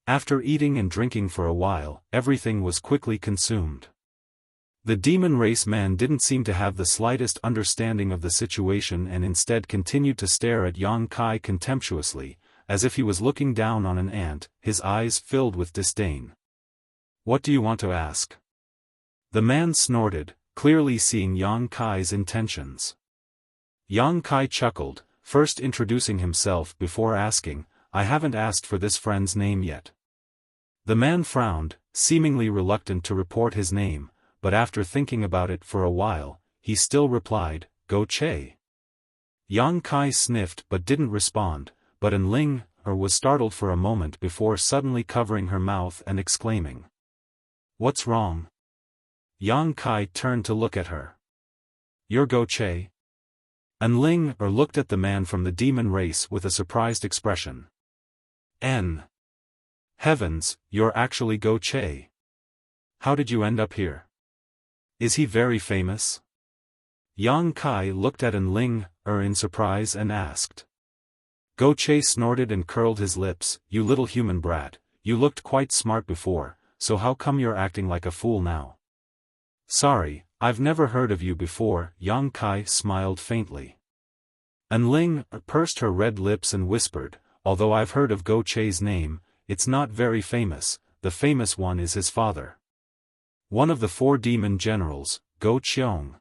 After eating and drinking for a while, everything was quickly consumed. The demon race man didn't seem to have the slightest understanding of the situation and instead continued to stare at Yang Kai contemptuously, as if he was looking down on an ant, his eyes filled with disdain. "What do you want to ask?" The man snorted, clearly seeing Yang Kai's intentions. Yang Kai chuckled, first introducing himself before asking, "I haven't asked for this friend's name yet." The man frowned, seemingly reluctant to report his name, but after thinking about it for a while, he still replied, "Go Che." Yang Kai sniffed but didn't respond, but Enling was startled for a moment before suddenly covering her mouth and exclaiming, "What's wrong?" Yang Kai turned to look at her. "You're Go Che?" Enling looked at the man from the demon race with a surprised expression. "N. Heavens, you're actually Go Che. How did you end up here? Is he very famous?" Yang Kai looked at Enling in surprise and asked. Go Che snorted and curled his lips, "You little human brat, you looked quite smart before, so how come you're acting like a fool now?" "Sorry, I've never heard of you before." Yang Kai smiled faintly. Enling pursed her red lips and whispered, "Although I've heard of Go Che's name, it's not very famous. The famous one is his father. One of the 4 demon generals, Go Cheong."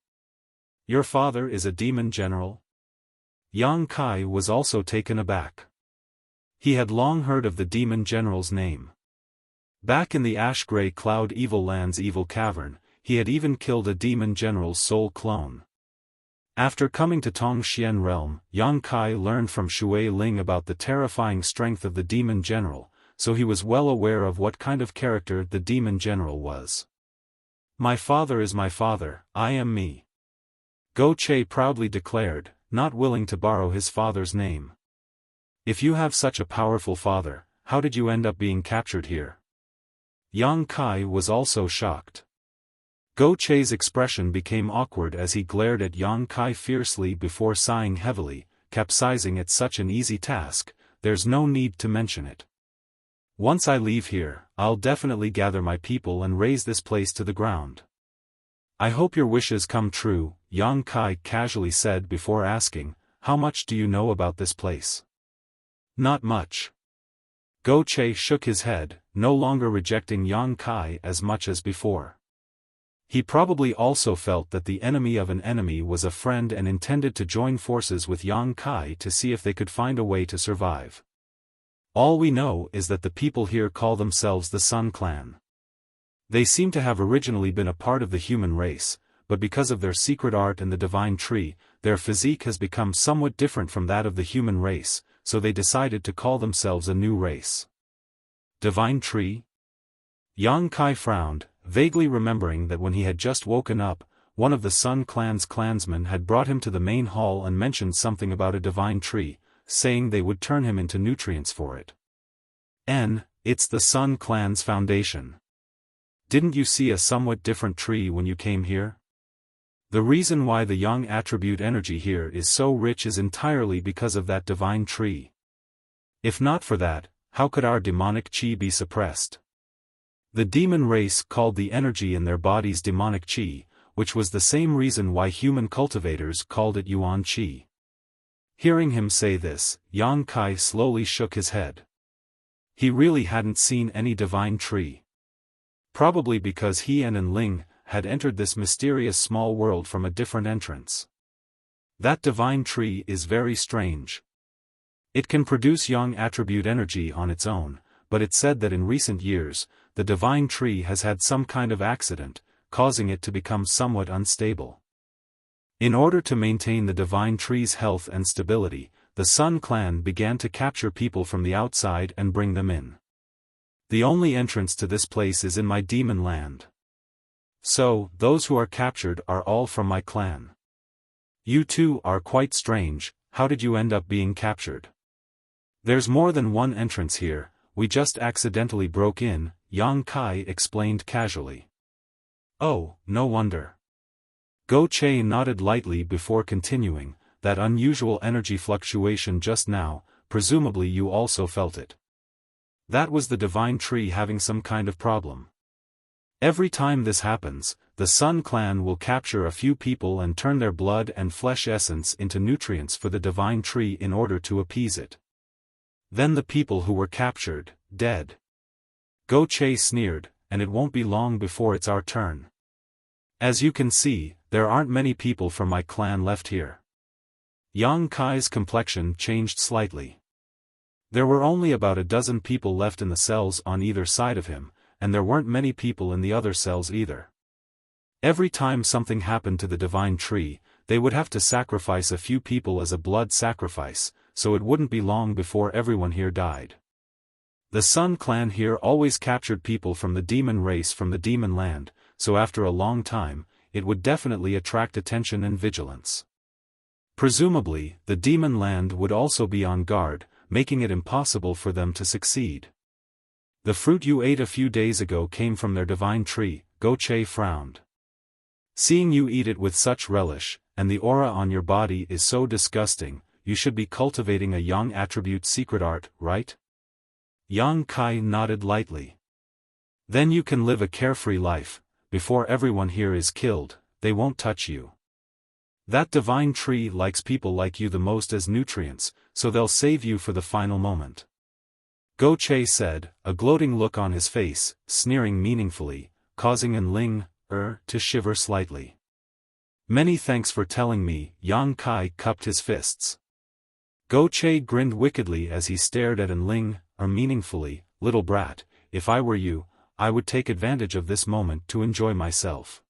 "Your father is a demon general?" Yang Kai was also taken aback. He had long heard of the demon general's name. Back in the ash-gray cloud evil land's evil cavern, he had even killed a demon general's soul clone. After coming to Tongxian realm, Yang Kai learned from Shui Ling about the terrifying strength of the demon general, so he was well aware of what kind of character the demon general was. "My father is my father, I am me," Go Che proudly declared, not willing to borrow his father's name. "If you have such a powerful father, how did you end up being captured here?" Yang Kai was also shocked. Go Che's expression became awkward as he glared at Yang Kai fiercely before sighing heavily, capsizing at such an easy task, "There's no need to mention it. Once I leave here, I'll definitely gather my people and raze this place to the ground." "I hope your wishes come true," Yang Kai casually said before asking, "How much do you know about this place?" "Not much." Go Che shook his head, no longer rejecting Yang Kai as much as before. He probably also felt that the enemy of an enemy was a friend and intended to join forces with Yang Kai to see if they could find a way to survive. "All we know is that the people here call themselves the Sun Clan. They seem to have originally been a part of the human race, but because of their secret art and the divine tree, their physique has become somewhat different from that of the human race, so they decided to call themselves a new race." Divine tree? Yang Kai frowned, vaguely remembering that when he had just woken up, one of the Sun Clan's clansmen had brought him to the main hall and mentioned something about a divine tree, saying they would turn him into nutrients for it. It's the Sun Clan's foundation. Didn't you see a somewhat different tree when you came here? The reason why the yang attribute energy here is so rich is entirely because of that divine tree. If not for that, how could our demonic qi be suppressed? The demon race called the energy in their bodies demonic qi, which was the same reason why human cultivators called it yuan qi. Hearing him say this, Yang Kai slowly shook his head. He really hadn't seen any divine tree. Probably because he and Enling had entered this mysterious small world from a different entrance. That divine tree is very strange. It can produce yang attribute energy on its own, but it's said that in recent years, the divine tree has had some kind of accident, causing it to become somewhat unstable. In order to maintain the divine tree's health and stability, the Sun Clan began to capture people from the outside and bring them in. The only entrance to this place is in my demon land. So, those who are captured are all from my clan. You two are quite strange. How did you end up being captured? There's more than one entrance here, we just accidentally broke in, Yang Kai explained casually. Oh, no wonder. Go Che nodded lightly before continuing, that unusual energy fluctuation just now, presumably you also felt it. That was the divine tree having some kind of problem. Every time this happens, the Sun Clan will capture a few people and turn their blood and flesh essence into nutrients for the divine tree in order to appease it. Then the people who were captured, dead. Go Che sneered, and it won't be long before it's our turn. As you can see, there aren't many people from my clan left here. Yang Kai's complexion changed slightly. There were only about a dozen people left in the cells on either side of him, and there weren't many people in the other cells either. Every time something happened to the divine tree, they would have to sacrifice a few people as a blood sacrifice, so it wouldn't be long before everyone here died. The Sun Clan here always captured people from the demon race from the demon land, so after a long time, it would definitely attract attention and vigilance. Presumably, the demon land would also be on guard, making it impossible for them to succeed. The fruit you ate a few days ago came from their divine tree, Go Che frowned. Seeing you eat it with such relish, and the aura on your body is so disgusting, you should be cultivating a yang attribute secret art, right? Yang Kai nodded lightly. Then you can live a carefree life, before everyone here is killed, they won't touch you. That divine tree likes people like you the most as nutrients, so they'll save you for the final moment. Go Che said, a gloating look on his face, sneering meaningfully, causing Enling, to shiver slightly. Many thanks for telling me, Yang Kai cupped his fists. Go Che grinned wickedly as he stared at Enling, meaningfully, little brat, if I were you, I would take advantage of this moment to enjoy myself.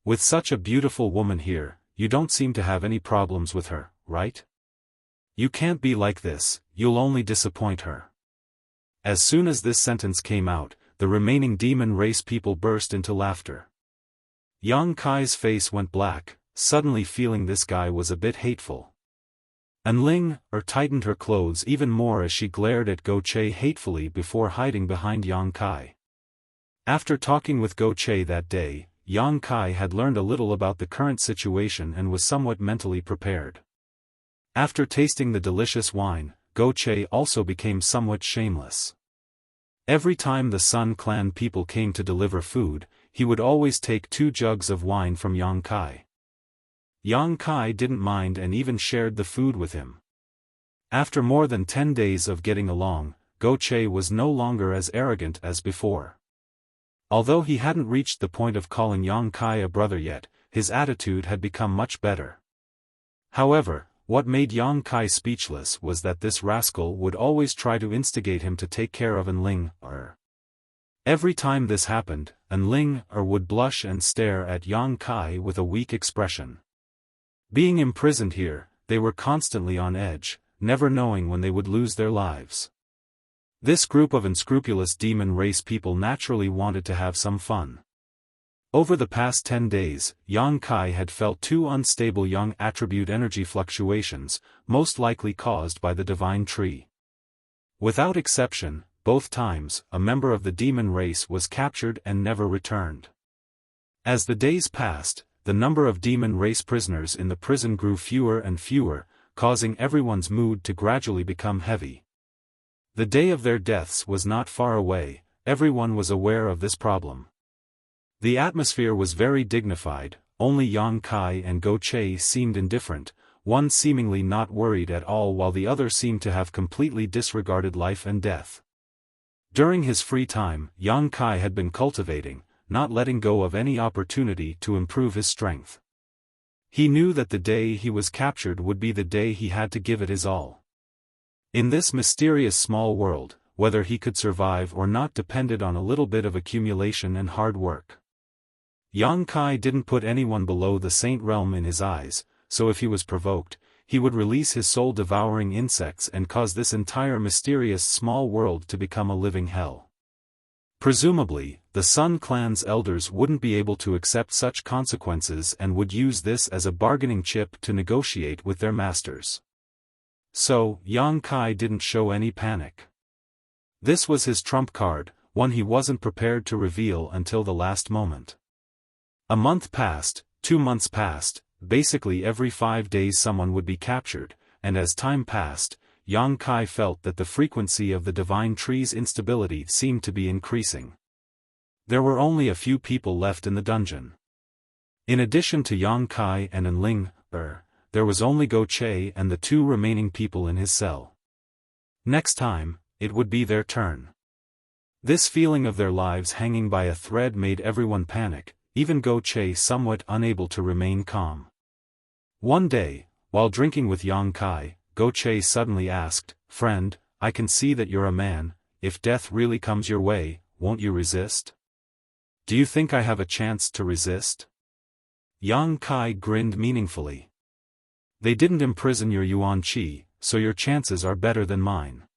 With such a beautiful woman here, you don't seem to have any problems with her, right? You can't be like this, you'll only disappoint her. As soon as this sentence came out, the remaining demon race people burst into laughter. Yang Kai's face went black, suddenly feeling this guy was a bit hateful. Enling, tightened her clothes even more as she glared at Go Che hatefully before hiding behind Yang Kai. After talking with Go Che that day, Yang Kai had learned a little about the current situation and was somewhat mentally prepared. After tasting the delicious wine, Go Che also became somewhat shameless. Every time the Sun Clan people came to deliver food, he would always take 2 jugs of wine from Yang Kai. Yang Kai didn't mind and even shared the food with him. After more than 10 days of getting along, Go Che was no longer as arrogant as before. Although he hadn't reached the point of calling Yang Kai a brother yet, his attitude had become much better. However, what made Yang Kai speechless was that this rascal would always try to instigate him to take care of Enling. Every time this happened, Enling would blush and stare at Yang Kai with a weak expression. Being imprisoned here, they were constantly on edge, never knowing when they would lose their lives. This group of unscrupulous demon race people naturally wanted to have some fun. Over the past 10 days, Yang Kai had felt two unstable Yang attribute energy fluctuations, most likely caused by the divine tree. Without exception, both times, a member of the demon race was captured and never returned. As the days passed, the number of demon race prisoners in the prison grew fewer and fewer, causing everyone's mood to gradually become heavy. The day of their deaths was not far away, everyone was aware of this problem. The atmosphere was very dignified, only Yang Kai and Go Che seemed indifferent, one seemingly not worried at all while the other seemed to have completely disregarded life and death. During his free time, Yang Kai had been cultivating, not letting go of any opportunity to improve his strength. He knew that the day he was captured would be the day he had to give it his all. In this mysterious small world, whether he could survive or not depended on a little bit of accumulation and hard work. Yang Kai didn't put anyone below the saint realm in his eyes, so if he was provoked, he would release his soul-devouring insects and cause this entire mysterious small world to become a living hell. Presumably, the Sun Clan's elders wouldn't be able to accept such consequences and would use this as a bargaining chip to negotiate with their masters. So, Yang Kai didn't show any panic. This was his trump card, one he wasn't prepared to reveal until the last moment. A month passed, 2 months passed, basically every 5 days someone would be captured, and as time passed, Yang Kai felt that the frequency of the divine tree's instability seemed to be increasing. There were only a few people left in the dungeon. In addition to Yang Kai and Enling, there was only Go Che and the 2 remaining people in his cell. Next time, it would be their turn. This feeling of their lives hanging by a thread made everyone panic, even Go Che somewhat unable to remain calm. One day, while drinking with Yang Kai, Go Che suddenly asked, "Friend, I can see that you're a man, if death really comes your way, won't you resist? Do you think I have a chance to resist?" Yang Kai grinned meaningfully. "They didn't imprison your Yuan Qi, so your chances are better than mine.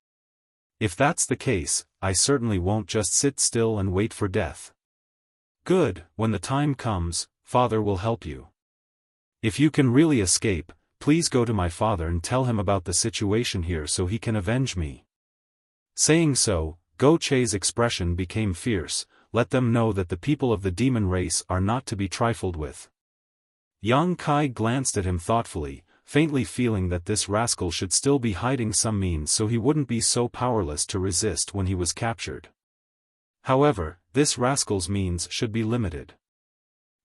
If that's the case, I certainly won't just sit still and wait for death. Good, when the time comes, Father will help you. If you can really escape, please go to my father and tell him about the situation here so he can avenge me." Saying so, Go Che's expression became fierce, "Let them know that the people of the demon race are not to be trifled with." Yang Kai glanced at him thoughtfully, faintly feeling that this rascal should still be hiding some means so he wouldn't be so powerless to resist when he was captured. However, this rascal's means should be limited.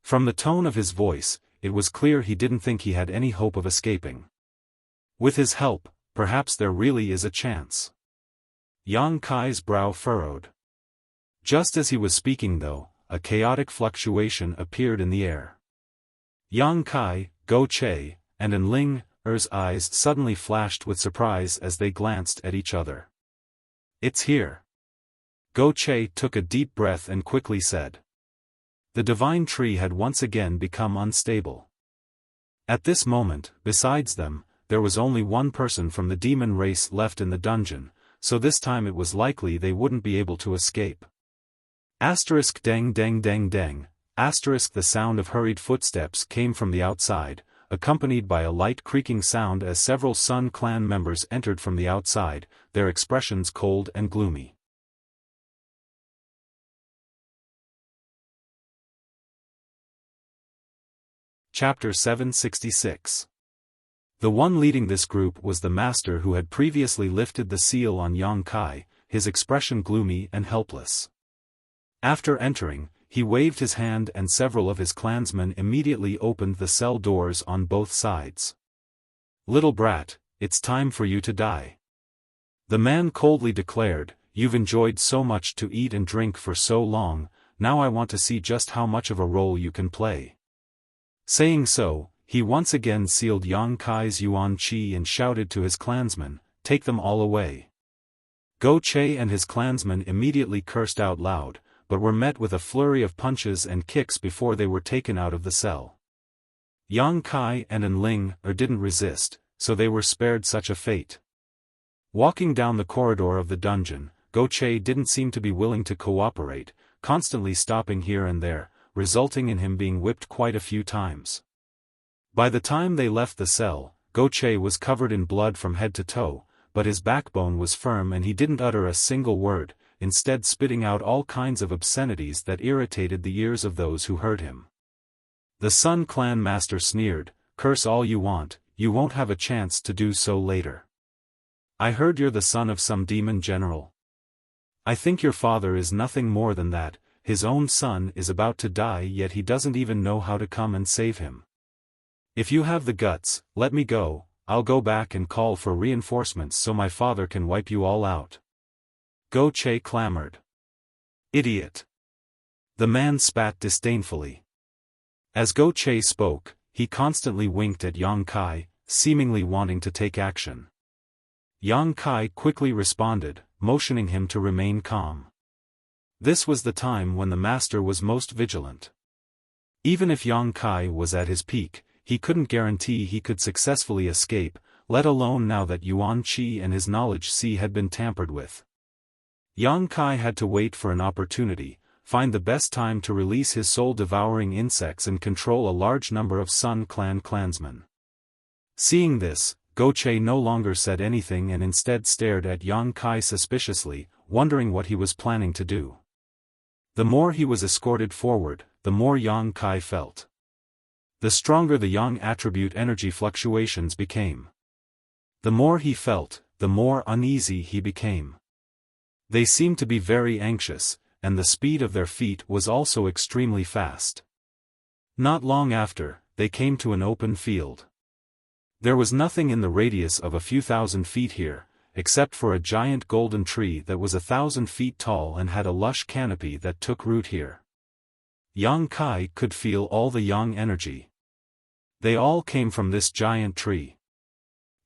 From the tone of his voice, it was clear he didn't think he had any hope of escaping. With his help, perhaps there really is a chance. Yang Kai's brow furrowed. Just as he was speaking though, a chaotic fluctuation appeared in the air. Yang Kai, Go Che, and Enling's eyes suddenly flashed with surprise as they glanced at each other. "It's here." Go Che took a deep breath and quickly said. The divine tree had once again become unstable. At this moment, besides them, there was only one person from the demon race left in the dungeon, so this time it was likely they wouldn't be able to escape. Asterisk dang dang dang dang, asterisk the sound of hurried footsteps came from the outside, accompanied by a light creaking sound as several Sun Clan members entered from the outside, their expressions cold and gloomy. Chapter 766. The one leading this group was the master who had previously lifted the seal on Yang Kai, his expression gloomy and helpless. After entering, he waved his hand and several of his clansmen immediately opened the cell doors on both sides. "Little brat, it's time for you to die." The man coldly declared, "You've enjoyed so much to eat and drink for so long, now I want to see just how much of a role you can play." Saying so, he once again sealed Yang Kai's Yuan Qi and shouted to his clansmen, "Take them all away." Go Che and his clansmen immediately cursed out loud, but were met with a flurry of punches and kicks before they were taken out of the cell. Yang Kai and Enling didn't resist, so they were spared such a fate. Walking down the corridor of the dungeon, Go Che didn't seem to be willing to cooperate, constantly stopping here and there, resulting in him being whipped quite a few times. By the time they left the cell, Wuxia was covered in blood from head to toe, but his backbone was firm and he didn't utter a single word, instead spitting out all kinds of obscenities that irritated the ears of those who heard him. The Sun Clan master sneered, "Curse all you want, you won't have a chance to do so later. I heard you're the son of some demon general. I think your father is nothing more than that, his own son is about to die yet he doesn't even know how to come and save him. If you have the guts, let me go, I'll go back and call for reinforcements so my father can wipe you all out." Wuxia clamored. "Idiot!" The man spat disdainfully. As Wuxia spoke, he constantly winked at Yang Kai, seemingly wanting to take action. Yang Kai quickly responded, motioning him to remain calm. This was the time when the master was most vigilant. Even if Yang Kai was at his peak, he couldn't guarantee he could successfully escape, let alone now that Yuan Qi and his knowledge sea had been tampered with. Yang Kai had to wait for an opportunity, find the best time to release his soul-devouring insects and control a large number of Sun Clan clansmen. Seeing this, Wuxia no longer said anything and instead stared at Yang Kai suspiciously, wondering what he was planning to do. The more he was escorted forward, the more Yang Kai felt. The stronger the Yang attribute energy fluctuations became. The more he felt, the more uneasy he became. They seemed to be very anxious, and the speed of their feet was also extremely fast. Not long after, they came to an open field. There was nothing in the radius of a few thousand feet here, except for a giant golden tree that was 1,000 feet tall and had a lush canopy that took root here. Yang Kai could feel all the Yang energy. They all came from this giant tree.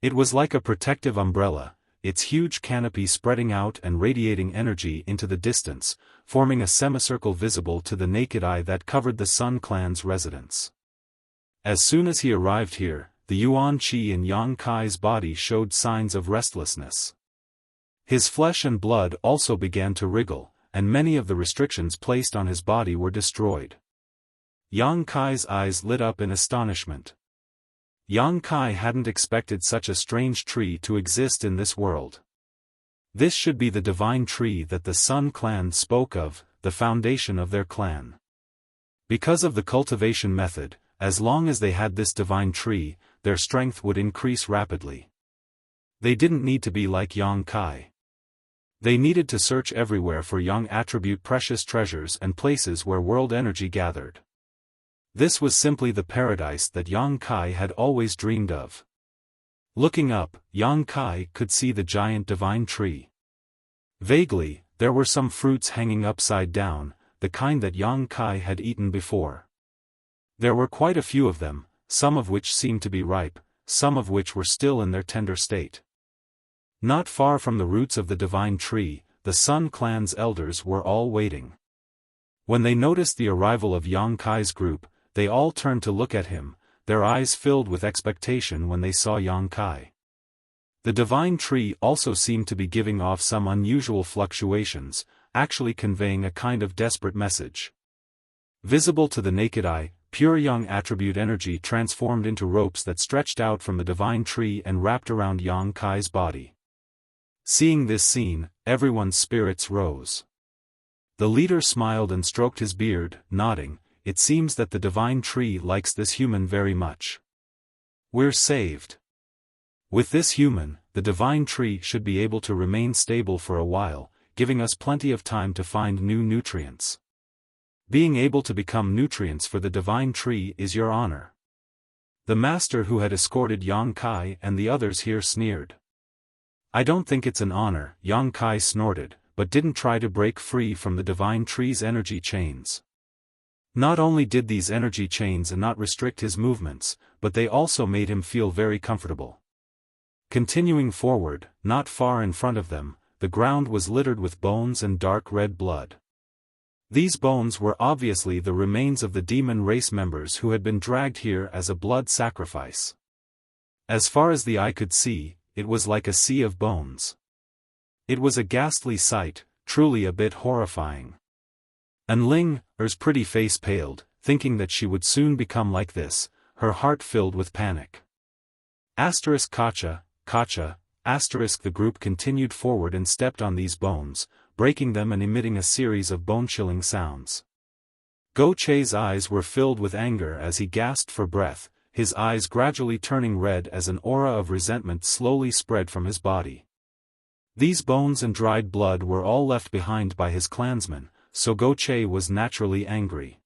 It was like a protective umbrella, its huge canopy spreading out and radiating energy into the distance, forming a semicircle visible to the naked eye that covered the Sun Clan's residence. As soon as he arrived here, the Yuan Qi in Yang Kai's body showed signs of restlessness. His flesh and blood also began to wriggle, and many of the restrictions placed on his body were destroyed. Yang Kai's eyes lit up in astonishment. Yang Kai hadn't expected such a strange tree to exist in this world. This should be the divine tree that the Sun Clan spoke of, the foundation of their clan. Because of the cultivation method, as long as they had this divine tree, their strength would increase rapidly. They didn't need to be like Yang Kai. They needed to search everywhere for Yang attribute precious treasures and places where world energy gathered. This was simply the paradise that Yang Kai had always dreamed of. Looking up, Yang Kai could see the giant divine tree. Vaguely, there were some fruits hanging upside down, the kind that Yang Kai had eaten before. There were quite a few of them, some of which seemed to be ripe, some of which were still in their tender state. Not far from the roots of the divine tree, the Sun Clan's elders were all waiting. When they noticed the arrival of Yang Kai's group, they all turned to look at him, their eyes filled with expectation when they saw Yang Kai. The divine tree also seemed to be giving off some unusual fluctuations, actually conveying a kind of desperate message. Visible to the naked eye, pure Yang attribute energy transformed into ropes that stretched out from the divine tree and wrapped around Yang Kai's body. Seeing this scene, everyone's spirits rose. The leader smiled and stroked his beard, nodding, "It seems that the divine tree likes this human very much. We're saved. With this human, the divine tree should be able to remain stable for a while, giving us plenty of time to find new nutrients. Being able to become nutrients for the divine tree is your honor." The master who had escorted Yang Kai and the others here sneered. "I don't think it's an honor," Yang Kai snorted, but didn't try to break free from the divine tree's energy chains. Not only did these energy chains not restrict his movements, but they also made him feel very comfortable. Continuing forward, not far in front of them, the ground was littered with bones and dark red blood. These bones were obviously the remains of the demon race members who had been dragged here as a blood sacrifice. As far as the eye could see, it was like a sea of bones. It was a ghastly sight, truly a bit horrifying. And Ling Er's pretty face paled, thinking that she would soon become like this, her heart filled with panic. Gotcha, gotcha, the group continued forward and stepped on these bones, breaking them and emitting a series of bone-chilling sounds. Go Che's eyes were filled with anger as he gasped for breath, his eyes gradually turning red as an aura of resentment slowly spread from his body. These bones and dried blood were all left behind by his clansmen, so Go Che was naturally angry.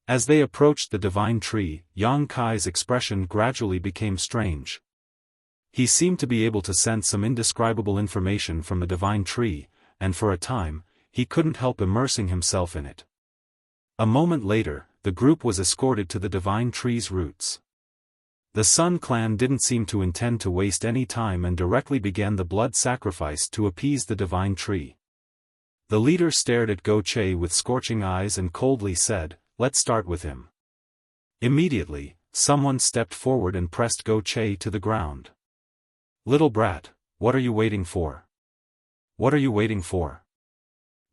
As they approached the divine tree, Yang Kai's expression gradually became strange. He seemed to be able to sense some indescribable information from the divine tree, and for a time, he couldn't help immersing himself in it. A moment later, the group was escorted to the divine tree's roots. The Sun clan didn't seem to intend to waste any time and directly began the blood sacrifice to appease the divine tree. The leader stared at Go Che with scorching eyes and coldly said, "Let's start with him." Immediately, someone stepped forward and pressed Go Che to the ground. "Little brat, what are you waiting for? What are you waiting for?"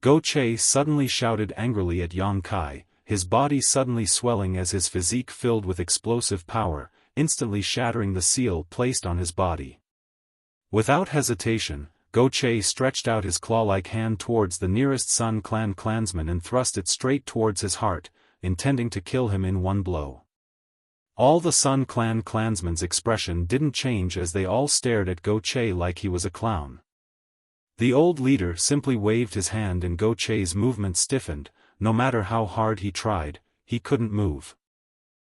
Go Che suddenly shouted angrily at Yang Kai, his body suddenly swelling as his physique filled with explosive power, instantly shattering the seal placed on his body. Without hesitation, Go Che stretched out his claw-like hand towards the nearest Sun clan clansman and thrust it straight towards his heart, intending to kill him in one blow. All the Sun clan clansmen's expression didn't change as they all stared at Go Che like he was a clown. The old leader simply waved his hand and Go Che's movement stiffened. No matter how hard he tried, he couldn't move.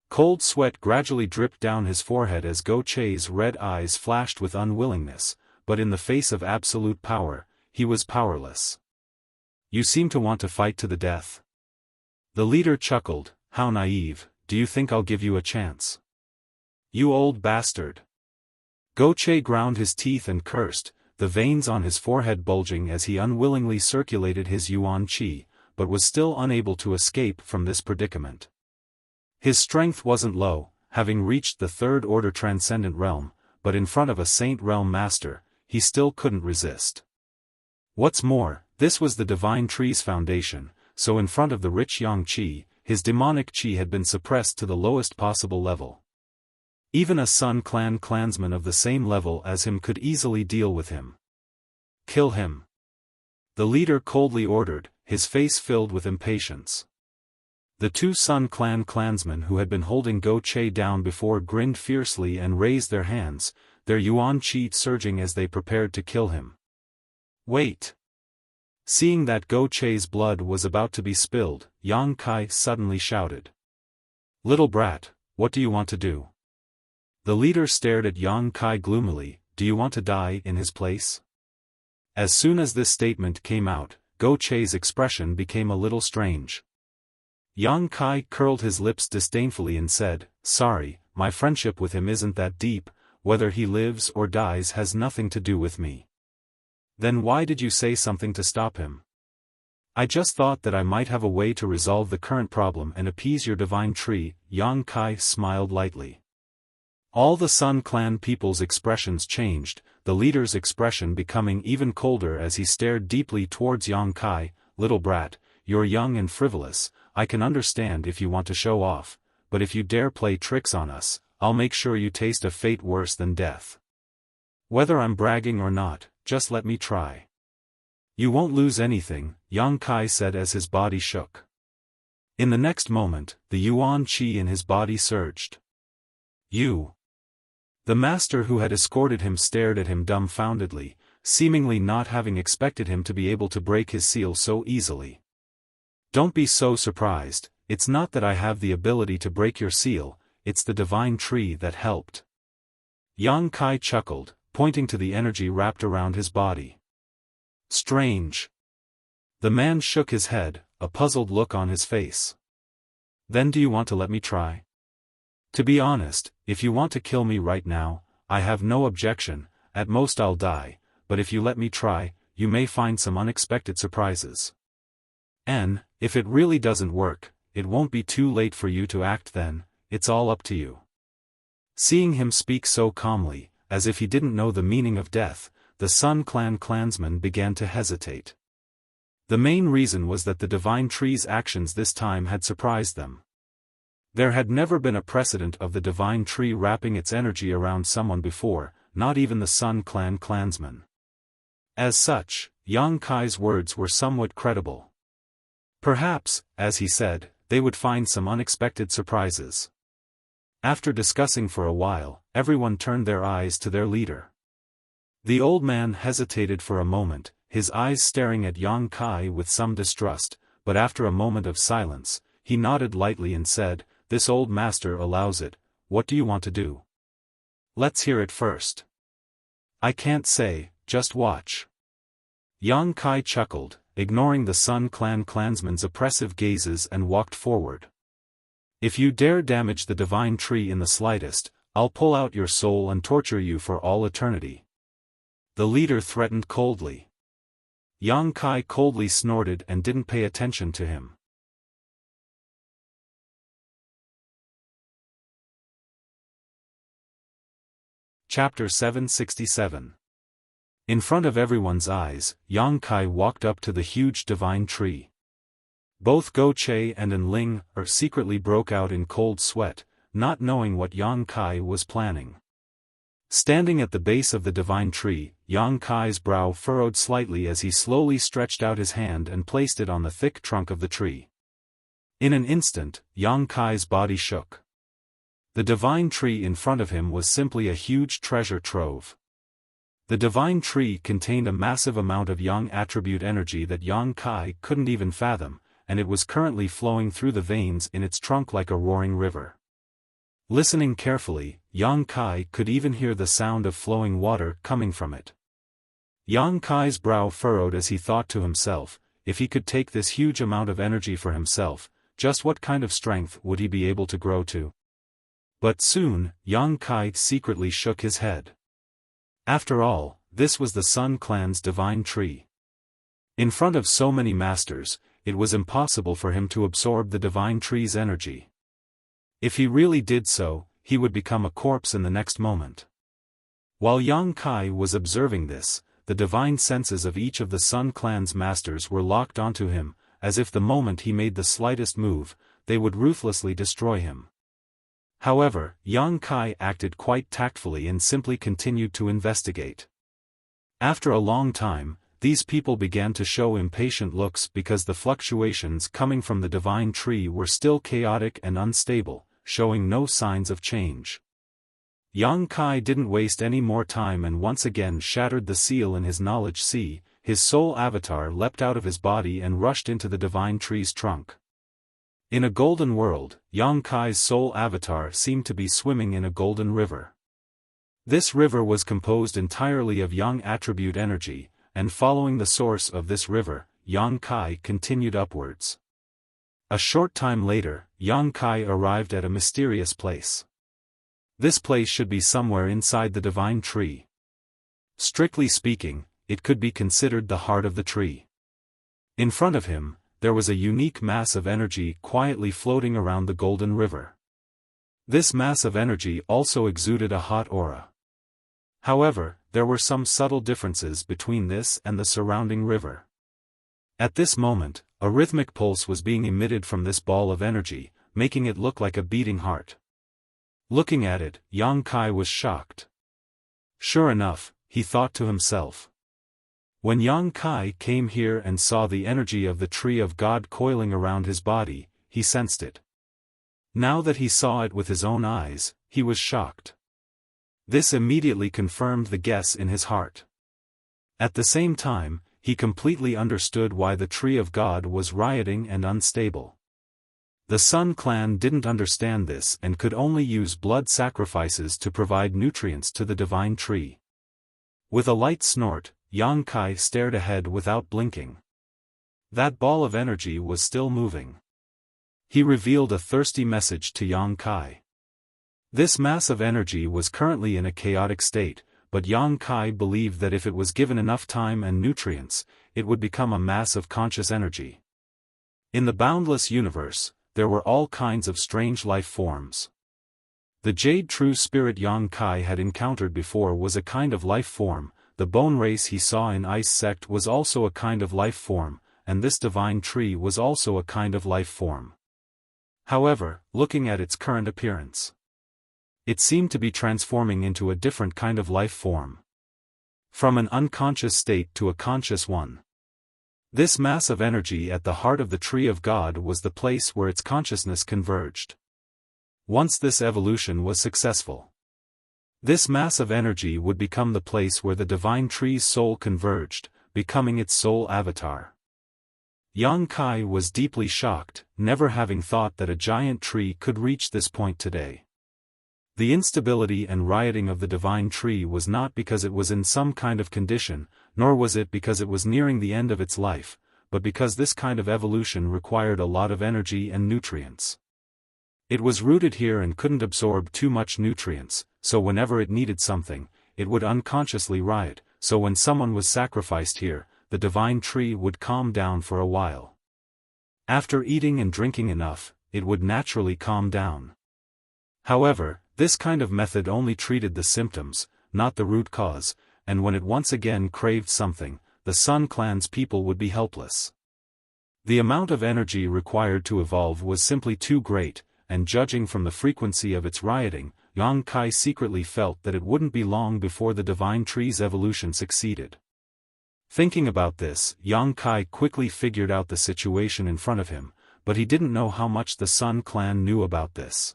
Cold sweat gradually dripped down his forehead as Go Che's red eyes flashed with unwillingness, but in the face of absolute power, he was powerless. "You seem to want to fight to the death." The leader chuckled, "How naive, do you think I'll give you a chance? You old bastard." Go Che ground his teeth and cursed, the veins on his forehead bulging as he unwillingly circulated his yuan qi, but was still unable to escape from this predicament. His strength wasn't low, having reached the third-order transcendent realm, but in front of a Saint Realm master, he still couldn't resist. What's more, this was the divine tree's foundation, so in front of the rich yang qi, his demonic qi had been suppressed to the lowest possible level. Even a Sun clan clansman of the same level as him could easily deal with him. "Kill him," the leader coldly ordered, his face filled with impatience. The two Sun clan clansmen who had been holding Go Che down before grinned fiercely and raised their hands, their yuan qi surging as they prepared to kill him. "Wait!" Seeing that Go Che's blood was about to be spilled, Yang Kai suddenly shouted. "Little brat, what do you want to do?" The leader stared at Yang Kai gloomily, "Do you want to die in his place?" As soon as this statement came out, Go Che's expression became a little strange. Yang Kai curled his lips disdainfully and said, "Sorry, my friendship with him isn't that deep, whether he lives or dies has nothing to do with me." "Then why did you say something to stop him?" "I just thought that I might have a way to resolve the current problem and appease your divine tree." Yang Kai smiled lightly. All the Sun clan people's expressions changed, the leader's expression becoming even colder as he stared deeply towards Yang Kai. "Little brat, you're young and frivolous, I can understand if you want to show off, but if you dare play tricks on us, I'll make sure you taste a fate worse than death. Whether I'm bragging or not, just let me try." "You won't lose anything," Yang Kai said as his body shook. In the next moment, the yuan qi in his body surged. "You!" The master who had escorted him stared at him dumbfoundedly, seemingly not having expected him to be able to break his seal so easily. "Don't be so surprised, it's not that I have the ability to break your seal, it's the divine tree that helped." Yang Kai chuckled, pointing to the energy wrapped around his body. "Strange." The man shook his head, a puzzled look on his face. "Then do you want to let me try? To be honest, if you want to kill me right now, I have no objection, at most I'll die, but if you let me try, you may find some unexpected surprises. And, if it really doesn't work, it won't be too late for you to act then, it's all up to you." Seeing him speak so calmly, as if he didn't know the meaning of death, the Sun clan clansmen began to hesitate. The main reason was that the divine tree's actions this time had surprised them. There had never been a precedent of the divine tree wrapping its energy around someone before, not even the Sun Clan clansmen. As such, Yang Kai's words were somewhat credible. Perhaps, as he said, they would find some unexpected surprises. After discussing for a while, everyone turned their eyes to their leader. The old man hesitated for a moment, his eyes staring at Yang Kai with some distrust, but after a moment of silence, he nodded lightly and said, "This old master allows it. What do you want to do?" "Let's hear it first." "I can't say, just watch." Yang Kai chuckled, ignoring the Sun Clan clansmen's oppressive gazes and walked forward. "If you dare damage the divine tree in the slightest, I'll pull out your soul and torture you for all eternity." The leader threatened coldly. Yang Kai coldly snorted and didn't pay attention to him. Chapter 767. In front of everyone's eyes, Yang Kai walked up to the huge divine tree. Both Go Che and An Ling secretly broke out in cold sweat, not knowing what Yang Kai was planning. Standing at the base of the divine tree, Yang Kai's brow furrowed slightly as he slowly stretched out his hand and placed it on the thick trunk of the tree. In an instant, Yang Kai's body shook. The divine tree in front of him was simply a huge treasure trove. The divine tree contained a massive amount of Yang attribute energy that Yang Kai couldn't even fathom, and it was currently flowing through the veins in its trunk like a roaring river. Listening carefully, Yang Kai could even hear the sound of flowing water coming from it. Yang Kai's brow furrowed as he thought to himself, if he could take this huge amount of energy for himself, just what kind of strength would he be able to grow to? But soon, Yang Kai secretly shook his head. After all, this was the Sun Clan's divine tree. In front of so many masters, it was impossible for him to absorb the divine tree's energy. If he really did so, he would become a corpse in the next moment. While Yang Kai was observing this, the divine senses of each of the Sun Clan's masters were locked onto him, as if the moment he made the slightest move, they would ruthlessly destroy him. However, Yang Kai acted quite tactfully and simply continued to investigate. After a long time, these people began to show impatient looks because the fluctuations coming from the divine tree were still chaotic and unstable, showing no signs of change. Yang Kai didn't waste any more time and once again shattered the seal in his knowledge sea. His soul avatar leapt out of his body and rushed into the divine tree's trunk. In a golden world, Yang Kai's soul avatar seemed to be swimming in a golden river. This river was composed entirely of Yang attribute energy, and following the source of this river, Yang Kai continued upwards. A short time later, Yang Kai arrived at a mysterious place. This place should be somewhere inside the divine tree. Strictly speaking, it could be considered the heart of the tree. In front of him, there was a unique mass of energy quietly floating around the golden river. This mass of energy also exuded a hot aura. However, there were some subtle differences between this and the surrounding river. At this moment, a rhythmic pulse was being emitted from this ball of energy, making it look like a beating heart. Looking at it, Yang Kai was shocked. Sure enough, he thought to himself. When Yang Kai came here and saw the energy of the tree of God coiling around his body, he sensed it. Now that he saw it with his own eyes, he was shocked. This immediately confirmed the guess in his heart. At the same time, he completely understood why the tree of God was rioting and unstable. The Sun Clan didn't understand this and could only use blood sacrifices to provide nutrients to the divine tree. With a light snort, Yang Kai stared ahead without blinking. That ball of energy was still moving. He revealed a thirsty message to Yang Kai. This mass of energy was currently in a chaotic state, but Yang Kai believed that if it was given enough time and nutrients, it would become a mass of conscious energy. In the boundless universe, there were all kinds of strange life forms. The Jade True Spirit Yang Kai had encountered before was a kind of life form, the bone race he saw in Ice Sect was also a kind of life form, and this divine tree was also a kind of life form. However, looking at its current appearance, it seemed to be transforming into a different kind of life form. From an unconscious state to a conscious one. This mass of energy at the heart of the tree of God was the place where its consciousness converged. Once this evolution was successful, this mass of energy would become the place where the divine tree's soul converged, becoming its soul avatar. Yang Kai was deeply shocked, never having thought that a giant tree could reach this point today. The instability and rioting of the divine tree was not because it was in some kind of condition, nor was it because it was nearing the end of its life, but because this kind of evolution required a lot of energy and nutrients. It was rooted here and couldn't absorb too much nutrients, so whenever it needed something, it would unconsciously riot, so when someone was sacrificed here, the divine tree would calm down for a while. After eating and drinking enough, it would naturally calm down. However, this kind of method only treated the symptoms, not the root cause, and when it once again craved something, the Sun Clan's people would be helpless. The amount of energy required to evolve was simply too great, and judging from the frequency of its rioting, Yang Kai secretly felt that it wouldn't be long before the divine tree's evolution succeeded. Thinking about this, Yang Kai quickly figured out the situation in front of him, but he didn't know how much the Sun Clan knew about this.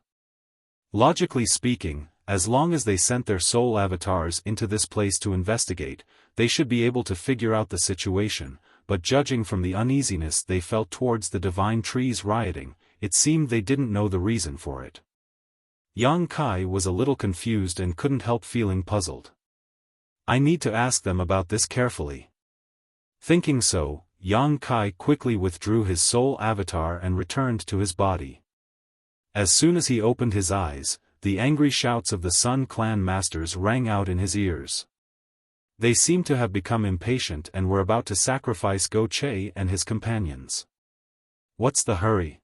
Logically speaking, as long as they sent their soul avatars into this place to investigate, they should be able to figure out the situation, but judging from the uneasiness they felt towards the divine tree's rioting, it seemed they didn't know the reason for it. Yang Kai was a little confused and couldn't help feeling puzzled. I need to ask them about this carefully. Thinking so, Yang Kai quickly withdrew his soul avatar and returned to his body. As soon as he opened his eyes, the angry shouts of the Sun Clan masters rang out in his ears. They seemed to have become impatient and were about to sacrifice Go Che and his companions. What's the hurry?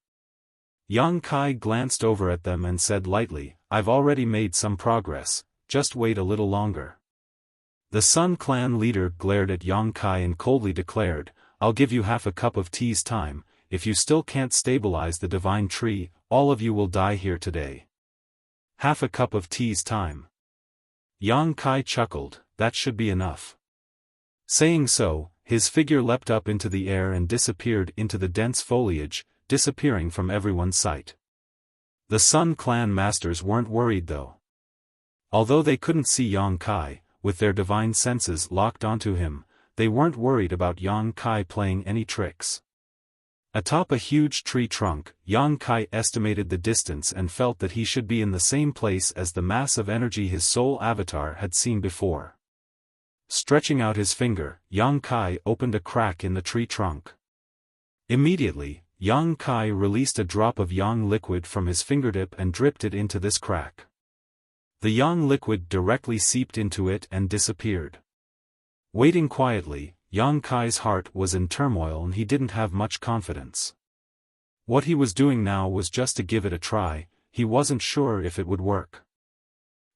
Yang Kai glanced over at them and said lightly, I've already made some progress, just wait a little longer. The Sun Clan leader glared at Yang Kai and coldly declared, I'll give you half a cup of tea's time, if you still can't stabilize the divine tree, all of you will die here today. Half a cup of tea's time. Yang Kai chuckled, that should be enough. Saying so, his figure leapt up into the air and disappeared into the dense foliage, disappearing from everyone's sight. The Sun Clan masters weren't worried though. Although they couldn't see Yang Kai, with their divine senses locked onto him, they weren't worried about Yang Kai playing any tricks. Atop a huge tree trunk, Yang Kai estimated the distance and felt that he should be in the same place as the mass of energy his soul avatar had seen before. Stretching out his finger, Yang Kai opened a crack in the tree trunk. Immediately, Yang Kai released a drop of yang liquid from his fingertip and dripped it into this crack. The yang liquid directly seeped into it and disappeared. Waiting quietly, Yang Kai's heart was in turmoil and he didn't have much confidence. What he was doing now was just to give it a try, he wasn't sure if it would work.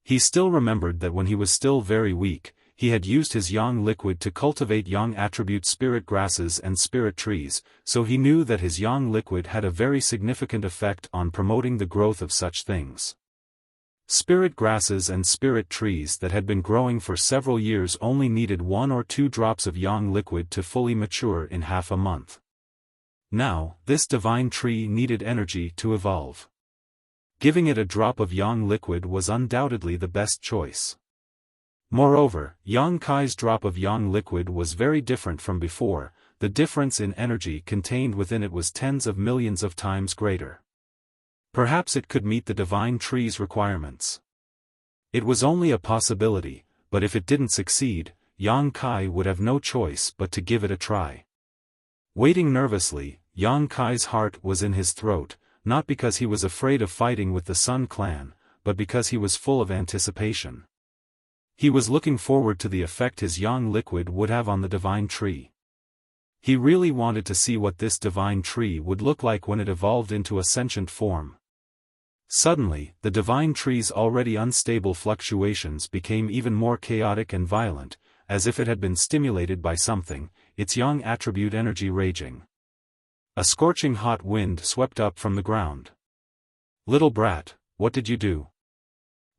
He still remembered that when he was still very weak, he had used his yang liquid to cultivate yang attribute spirit grasses and spirit trees, so he knew that his yang liquid had a very significant effect on promoting the growth of such things. Spirit grasses and spirit trees that had been growing for several years only needed 1 or 2 drops of yang liquid to fully mature in half a month. Now, this divine tree needed energy to evolve. Giving it a drop of yang liquid was undoubtedly the best choice. Moreover, Yang Kai's drop of yang liquid was very different from before, the difference in energy contained within it was tens of millions of times greater. Perhaps it could meet the divine tree's requirements. It was only a possibility, but if it didn't succeed, Yang Kai would have no choice but to give it a try. Waiting nervously, Yang Kai's heart was in his throat, not because he was afraid of fighting with the Sun Clan, but because he was full of anticipation. He was looking forward to the effect his yang liquid would have on the divine tree. He really wanted to see what this divine tree would look like when it evolved into a sentient form. Suddenly, the divine tree's already unstable fluctuations became even more chaotic and violent, as if it had been stimulated by something. its yang attribute energy raging. A scorching hot wind swept up from the ground. "Little brat, what did you do?"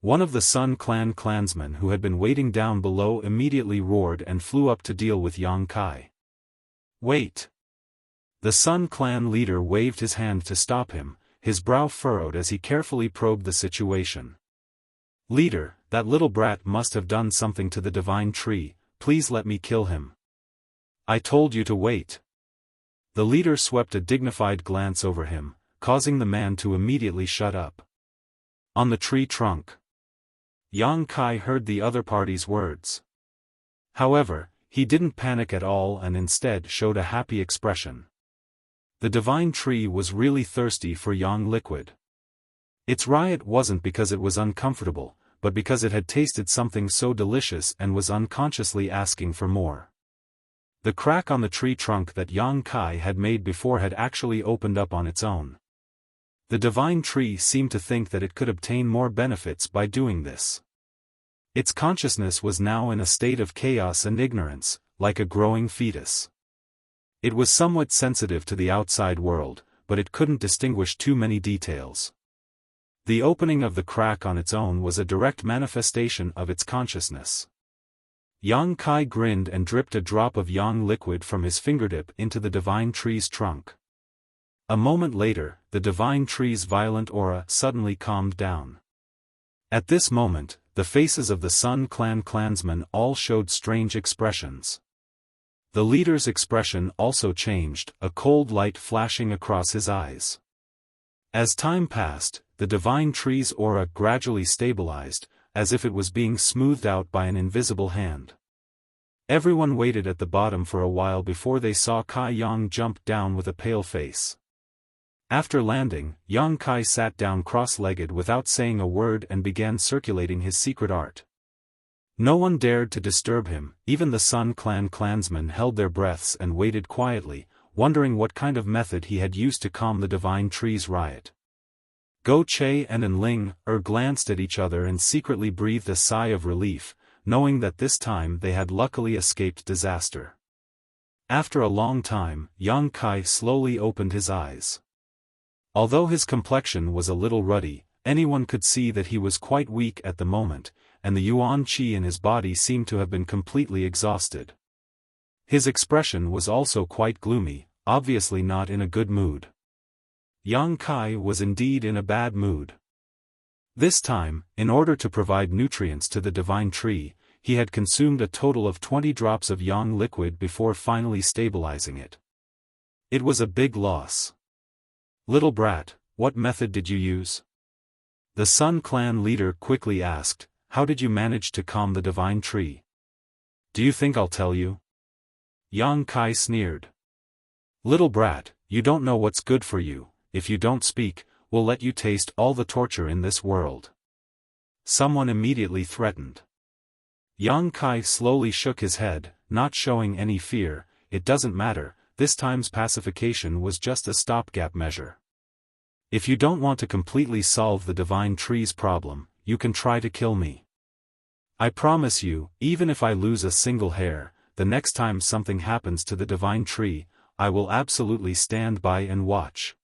One of the Sun Clan clansmen who had been waiting down below immediately roared and flew up to deal with Yang Kai. "Wait!" The Sun Clan leader waved his hand to stop him, his brow furrowed as he carefully probed the situation. "Leader, that little brat must have done something to the divine tree, please let me kill him." "I told you to wait." The leader swept a dignified glance over him, causing the man to immediately shut up. "On the tree trunk." Yang Kai heard the other party's words. However, he didn't panic at all and instead showed a happy expression. The divine tree was really thirsty for yang liquid. Its riot wasn't because it was uncomfortable, but because it had tasted something so delicious and was unconsciously asking for more. The crack on the tree trunk that Yang Kai had made before had actually opened up on its own. The divine tree seemed to think that it could obtain more benefits by doing this. Its consciousness was now in a state of chaos and ignorance, like a growing fetus. It was somewhat sensitive to the outside world, but it couldn't distinguish too many details. The opening of the crack on its own was a direct manifestation of its consciousness. Yang Kai grinned and dripped a drop of yang liquid from his fingertip into the divine tree's trunk. A moment later, the divine tree's violent aura suddenly calmed down. At this moment, the faces of the Sun Clan clansmen all showed strange expressions. The leader's expression also changed, a cold light flashing across his eyes. As time passed, the divine tree's aura gradually stabilized, as if it was being smoothed out by an invisible hand. Everyone waited at the bottom for a while before they saw Kai Yang jump down with a pale face. After landing, Yang Kai sat down cross-legged without saying a word and began circulating his secret art. No one dared to disturb him, even the Sun Clan clansmen held their breaths and waited quietly, wondering what kind of method he had used to calm the divine tree's riot. Go Che and Enling glanced at each other and secretly breathed a sigh of relief, knowing that this time they had luckily escaped disaster. After a long time, Yang Kai slowly opened his eyes. Although his complexion was a little ruddy, anyone could see that he was quite weak at the moment, and the yuan qi in his body seemed to have been completely exhausted. His expression was also quite gloomy, obviously not in a good mood. Yang Kai was indeed in a bad mood. This time, in order to provide nutrients to the divine tree, he had consumed a total of 20 drops of yang liquid before finally stabilizing it. It was a big loss. "Little brat, what method did you use?" The Sun Clan leader quickly asked, "How did you manage to calm the divine tree?" "Do you think I'll tell you?" Yang Kai sneered. "Little brat, you don't know what's good for you. If you don't speak, we'll let you taste all the torture in this world." Someone immediately threatened. Yang Kai slowly shook his head, not showing any fear. "It doesn't matter, this time's pacification was just a stopgap measure. If you don't want to completely solve the divine tree's problem, you can try to kill me. I promise you, even if I lose a single hair, the next time something happens to the divine tree, I will absolutely stand by and watch."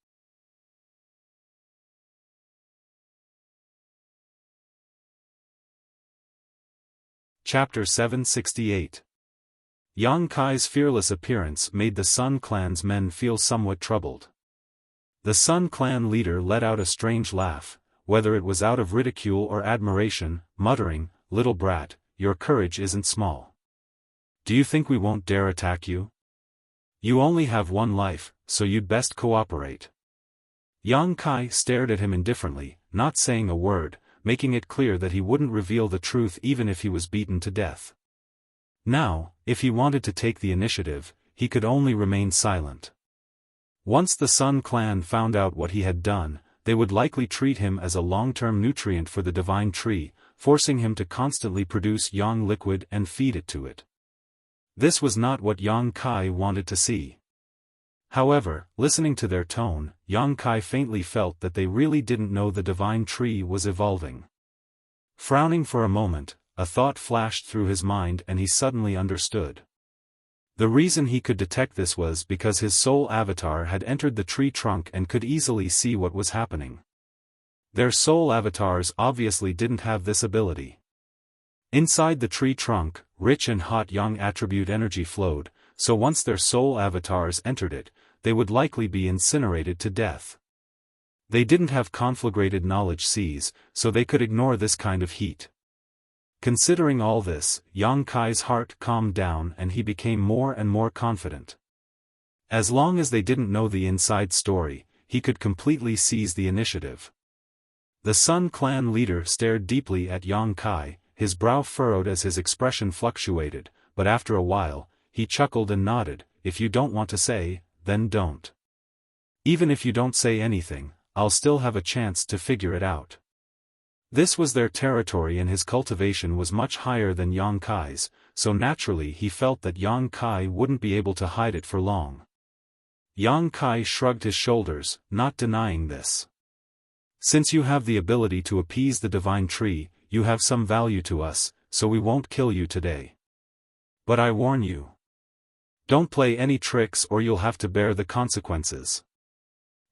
Chapter 768. Yang Kai's fearless appearance made the Sun Clan's men feel somewhat troubled. The Sun Clan leader let out a strange laugh, whether it was out of ridicule or admiration, muttering, "Little brat, your courage isn't small. Do you think we won't dare attack you? You only have one life, so you'd best cooperate." Yang Kai stared at him indifferently, not saying a word, making it clear that he wouldn't reveal the truth even if he was beaten to death. Now, if he wanted to take the initiative, he could only remain silent. Once the Sun Clan found out what he had done, they would likely treat him as a long-term nutrient for the divine tree, forcing him to constantly produce yang liquid and feed it to it. This was not what Yang Kai wanted to see. However, listening to their tone, Yang Kai faintly felt that they really didn't know the divine tree was evolving. Frowning for a moment, a thought flashed through his mind and he suddenly understood. The reason he could detect this was because his soul avatar had entered the tree trunk and could easily see what was happening. Their soul avatars obviously didn't have this ability. Inside the tree trunk, rich and hot yang attribute energy flowed, so once their soul avatars entered it, they would likely be incinerated to death. They didn't have conflagrated knowledge seas, so they could ignore this kind of heat. Considering all this, Yang Kai's heart calmed down and he became more and more confident. As long as they didn't know the inside story, he could completely seize the initiative. The Sun Clan leader stared deeply at Yang Kai, his brow furrowed as his expression fluctuated, but after a while, he chuckled and nodded. If you don't want to say, then don't. Even if you don't say anything, I'll still have a chance to figure it out. This was their territory and his cultivation was much higher than Yang Kai's, so naturally he felt that Yang Kai wouldn't be able to hide it for long. Yang Kai shrugged his shoulders, not denying this. Since you have the ability to appease the divine tree, you have some value to us, so we won't kill you today. But I warn you. Don't play any tricks or you'll have to bear the consequences.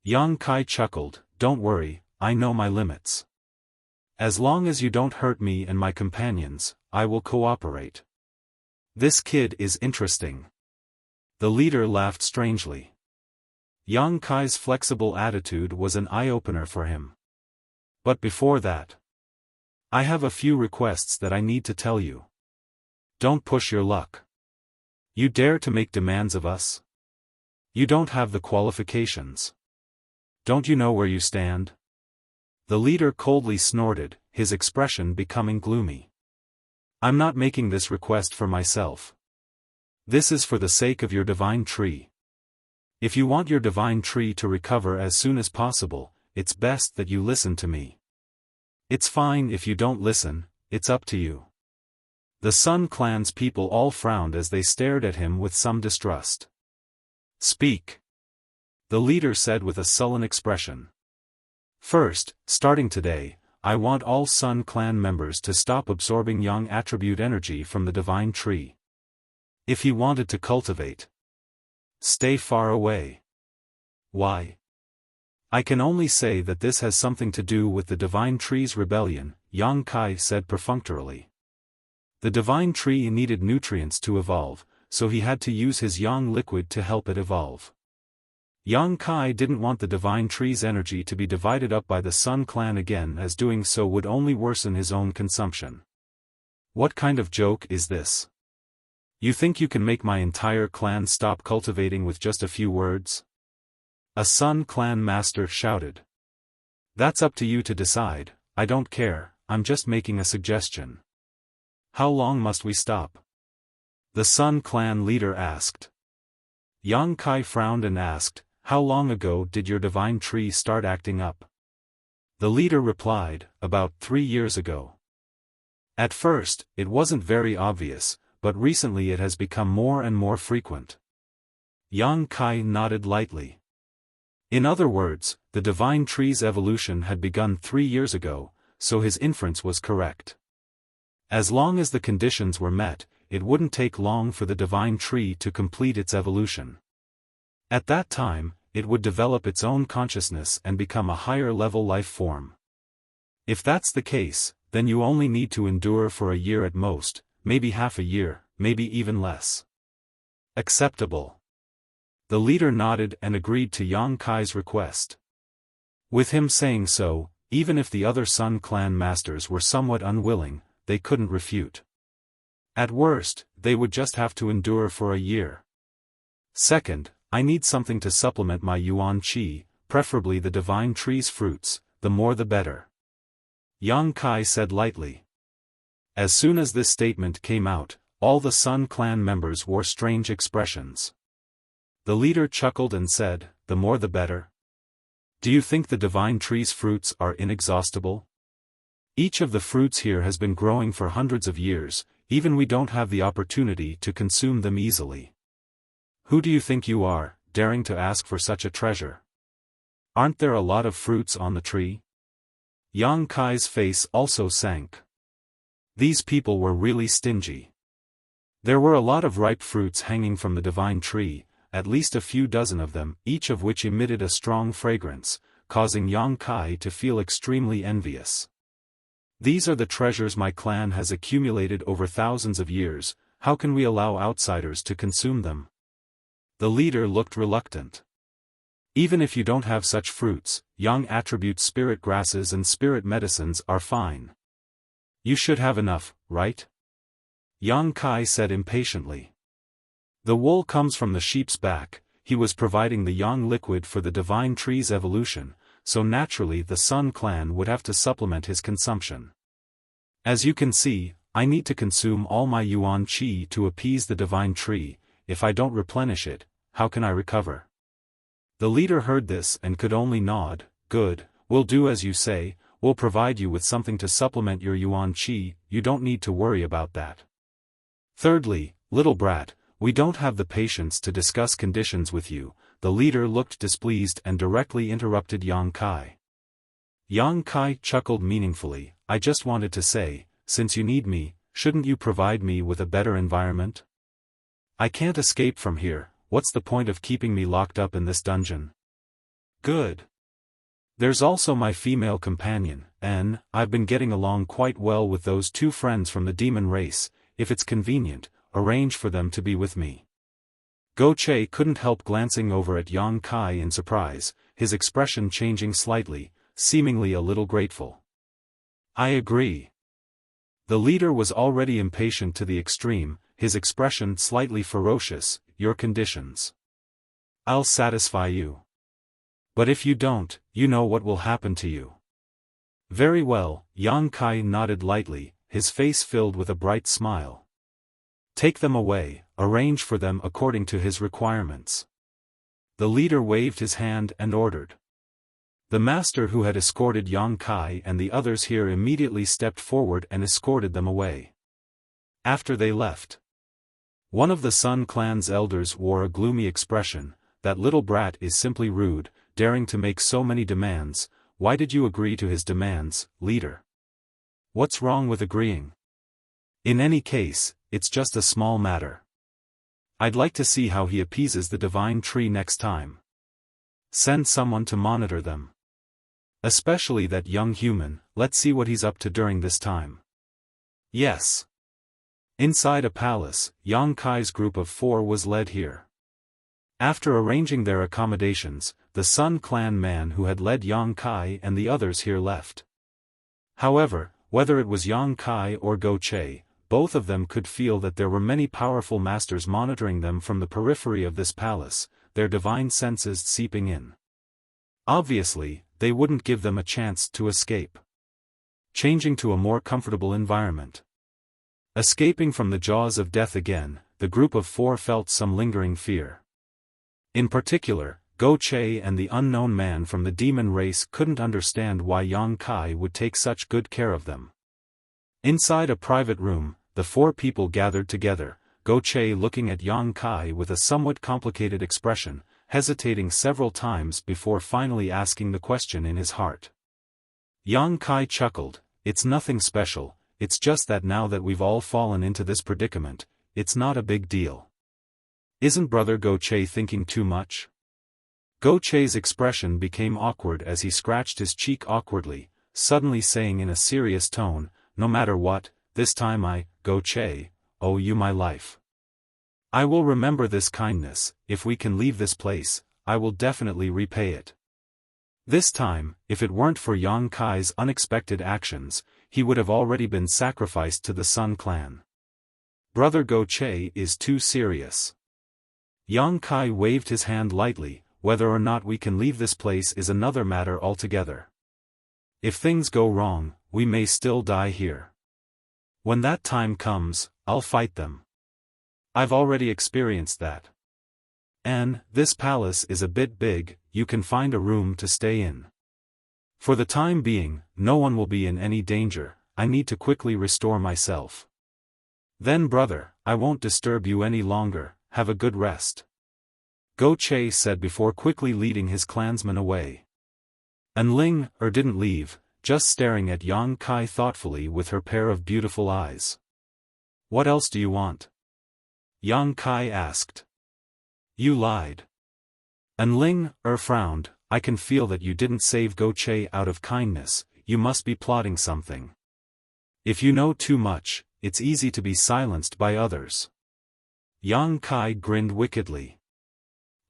Yang Kai chuckled, don't worry, I know my limits. As long as you don't hurt me and my companions, I will cooperate. This kid is interesting. The leader laughed strangely. Yang Kai's flexible attitude was an eye-opener for him. But before that, I have a few requests that I need to tell you. Don't push your luck. You dare to make demands of us? You don't have the qualifications. Don't you know where you stand? The leader coldly snorted, his expression becoming gloomy. I'm not making this request for myself. This is for the sake of your divine tree. If you want your divine tree to recover as soon as possible, it's best that you listen to me. It's fine if you don't listen, it's up to you. The Sun Clan's people all frowned as they stared at him with some distrust. Speak. The leader said with a sullen expression. First, starting today, I want all Sun Clan members to stop absorbing Yang attribute energy from the divine tree. If he wanted to cultivate, stay far away. Why? I can only say that this has something to do with the divine tree's rebellion, Yang Kai said perfunctorily. The divine tree needed nutrients to evolve, so he had to use his yang liquid to help it evolve. Yang Kai didn't want the divine tree's energy to be divided up by the Sun Clan again, as doing so would only worsen his own consumption. What kind of joke is this? You think you can make my entire clan stop cultivating with just a few words? A Sun Clan master shouted. That's up to you to decide, I don't care, I'm just making a suggestion. How long must we stop? The Sun Clan leader asked. Yang Kai frowned and asked, how long ago did your divine tree start acting up? The leader replied, about 3 years ago. At first, it wasn't very obvious, but recently it has become more and more frequent. Yang Kai nodded lightly. In other words, the divine tree's evolution had begun 3 years ago, so his inference was correct. As long as the conditions were met, it wouldn't take long for the divine tree to complete its evolution. At that time, it would develop its own consciousness and become a higher-level life form. If that's the case, then you only need to endure for a year at most, maybe half a year, maybe even less. Acceptable. The leader nodded and agreed to Yang Kai's request. With him saying so, even if the other Sun Clan masters were somewhat unwilling, they couldn't refute. At worst, they would just have to endure for a year. Second, I need something to supplement my yuan qi, preferably the divine tree's fruits, the more the better. Yang Kai said lightly. As soon as this statement came out, all the Sun Clan members wore strange expressions. The leader chuckled and said, the more the better. Do you think the divine tree's fruits are inexhaustible? Each of the fruits here has been growing for hundreds of years, even we don't have the opportunity to consume them easily. Who do you think you are, daring to ask for such a treasure? Aren't there a lot of fruits on the tree? Yang Kai's face also sank. These people were really stingy. There were a lot of ripe fruits hanging from the divine tree, at least a few dozen of them, each of which emitted a strong fragrance, causing Yang Kai to feel extremely envious. These are the treasures my clan has accumulated over thousands of years. How can we allow outsiders to consume them? The leader looked reluctant. Even if you don't have such fruits, Yang attribute spirit grasses and spirit medicines are fine. You should have enough, right? Yang Kai said impatiently. The wool comes from the sheep's back. He was providing the yang liquid for the divine tree's evolution, so naturally the Sun clan would have to supplement his consumption. As you can see, I need to consume all my yuan qi to appease the divine tree. If I don't replenish it, how can I recover? The leader heard this and could only nod. Good, we'll do as you say, we'll provide you with something to supplement your yuan qi, you don't need to worry about that. Thirdly, little brat, we don't have the patience to discuss conditions with you. The leader looked displeased and directly interrupted Yang Kai. Yang Kai chuckled meaningfully. I just wanted to say, since you need me, shouldn't you provide me with a better environment? I can't escape from here. What's the point of keeping me locked up in this dungeon? Good. There's also my female companion, N. I've been getting along quite well with those two friends from the demon race. If it's convenient, arrange for them to be with me. Go Che couldn't help glancing over at Yang Kai in surprise, his expression changing slightly, seemingly a little grateful. I agree. The leader was already impatient to the extreme, his expression slightly ferocious. Your conditions. I'll satisfy you. But if you don't, you know what will happen to you. Very well, Yang Kai nodded lightly, his face filled with a bright smile. Take them away, arrange for them according to his requirements. The leader waved his hand and ordered. The master who had escorted Yang Kai and the others here immediately stepped forward and escorted them away. After they left, one of the Sun clan's elders wore a gloomy expression. That little brat is simply rude, daring to make so many demands. Why did you agree to his demands, leader? What's wrong with agreeing? In any case, it's just a small matter. I'd like to see how he appeases the divine tree next time. Send someone to monitor them. Especially that young human, let's see what he's up to during this time. Yes. Inside a palace, Yang Kai's group of 4 was led here. After arranging their accommodations, the Sun clan man who had led Yang Kai and the others here left. However, whether it was Yang Kai or Go Che, both of them could feel that there were many powerful masters monitoring them from the periphery of this palace, their divine senses seeping in. Obviously, they wouldn't give them a chance to escape. Changing to a more comfortable environment. Escaping from the jaws of death again, the group of 4 felt some lingering fear. In particular, Go Che and the unknown man from the demon race couldn't understand why Yang Kai would take such good care of them. Inside a private room, the 4 people gathered together, Go Che looking at Yang Kai with a somewhat complicated expression, hesitating several times before finally asking the question in his heart. Yang Kai chuckled, it's nothing special. It's just that now that we've all fallen into this predicament, it's not a big deal. Isn't Brother Go Che thinking too much? Go Che's expression became awkward as he scratched his cheek awkwardly, suddenly saying in a serious tone, no matter what, this time I, Go Che, owe you my life. I will remember this kindness. If we can leave this place, I will definitely repay it. This time, if it weren't for Yang Kai's unexpected actions, he would have already been sacrificed to the Sun clan. Brother Go Che is too serious. Yang Kai waved his hand lightly. Whether or not we can leave this place is another matter altogether. If things go wrong, we may still die here. When that time comes, I'll fight them. I've already experienced that. And, this palace is a bit big, you can find a room to stay in. For the time being, no one will be in any danger. I need to quickly restore myself. Then brother, I won't disturb you any longer, have a good rest. Go Che said before quickly leading his clansmen away. Ling didn't leave, just staring at Yang Kai thoughtfully with her pair of beautiful eyes. What else do you want? Yang Kai asked. You lied. And Ling frowned. I can feel that you didn't save Go Che out of kindness, you must be plotting something. If you know too much, it's easy to be silenced by others. Yang Kai grinned wickedly.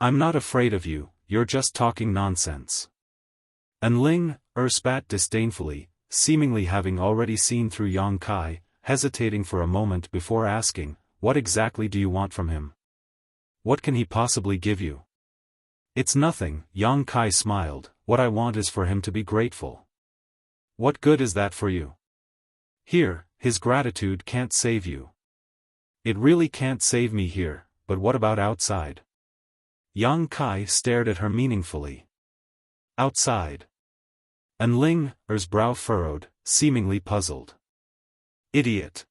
I'm not afraid of you, you're just talking nonsense. And Ling spat disdainfully, seemingly having already seen through Yang Kai, hesitating for a moment before asking, what exactly do you want from him? What can he possibly give you? It's nothing, Yang Kai smiled, what I want is for him to be grateful. What good is that for you? Here, his gratitude can't save you. It really can't save me here, but what about outside? Yang Kai stared at her meaningfully. Outside. And Ling's brow furrowed, seemingly puzzled. Idiot.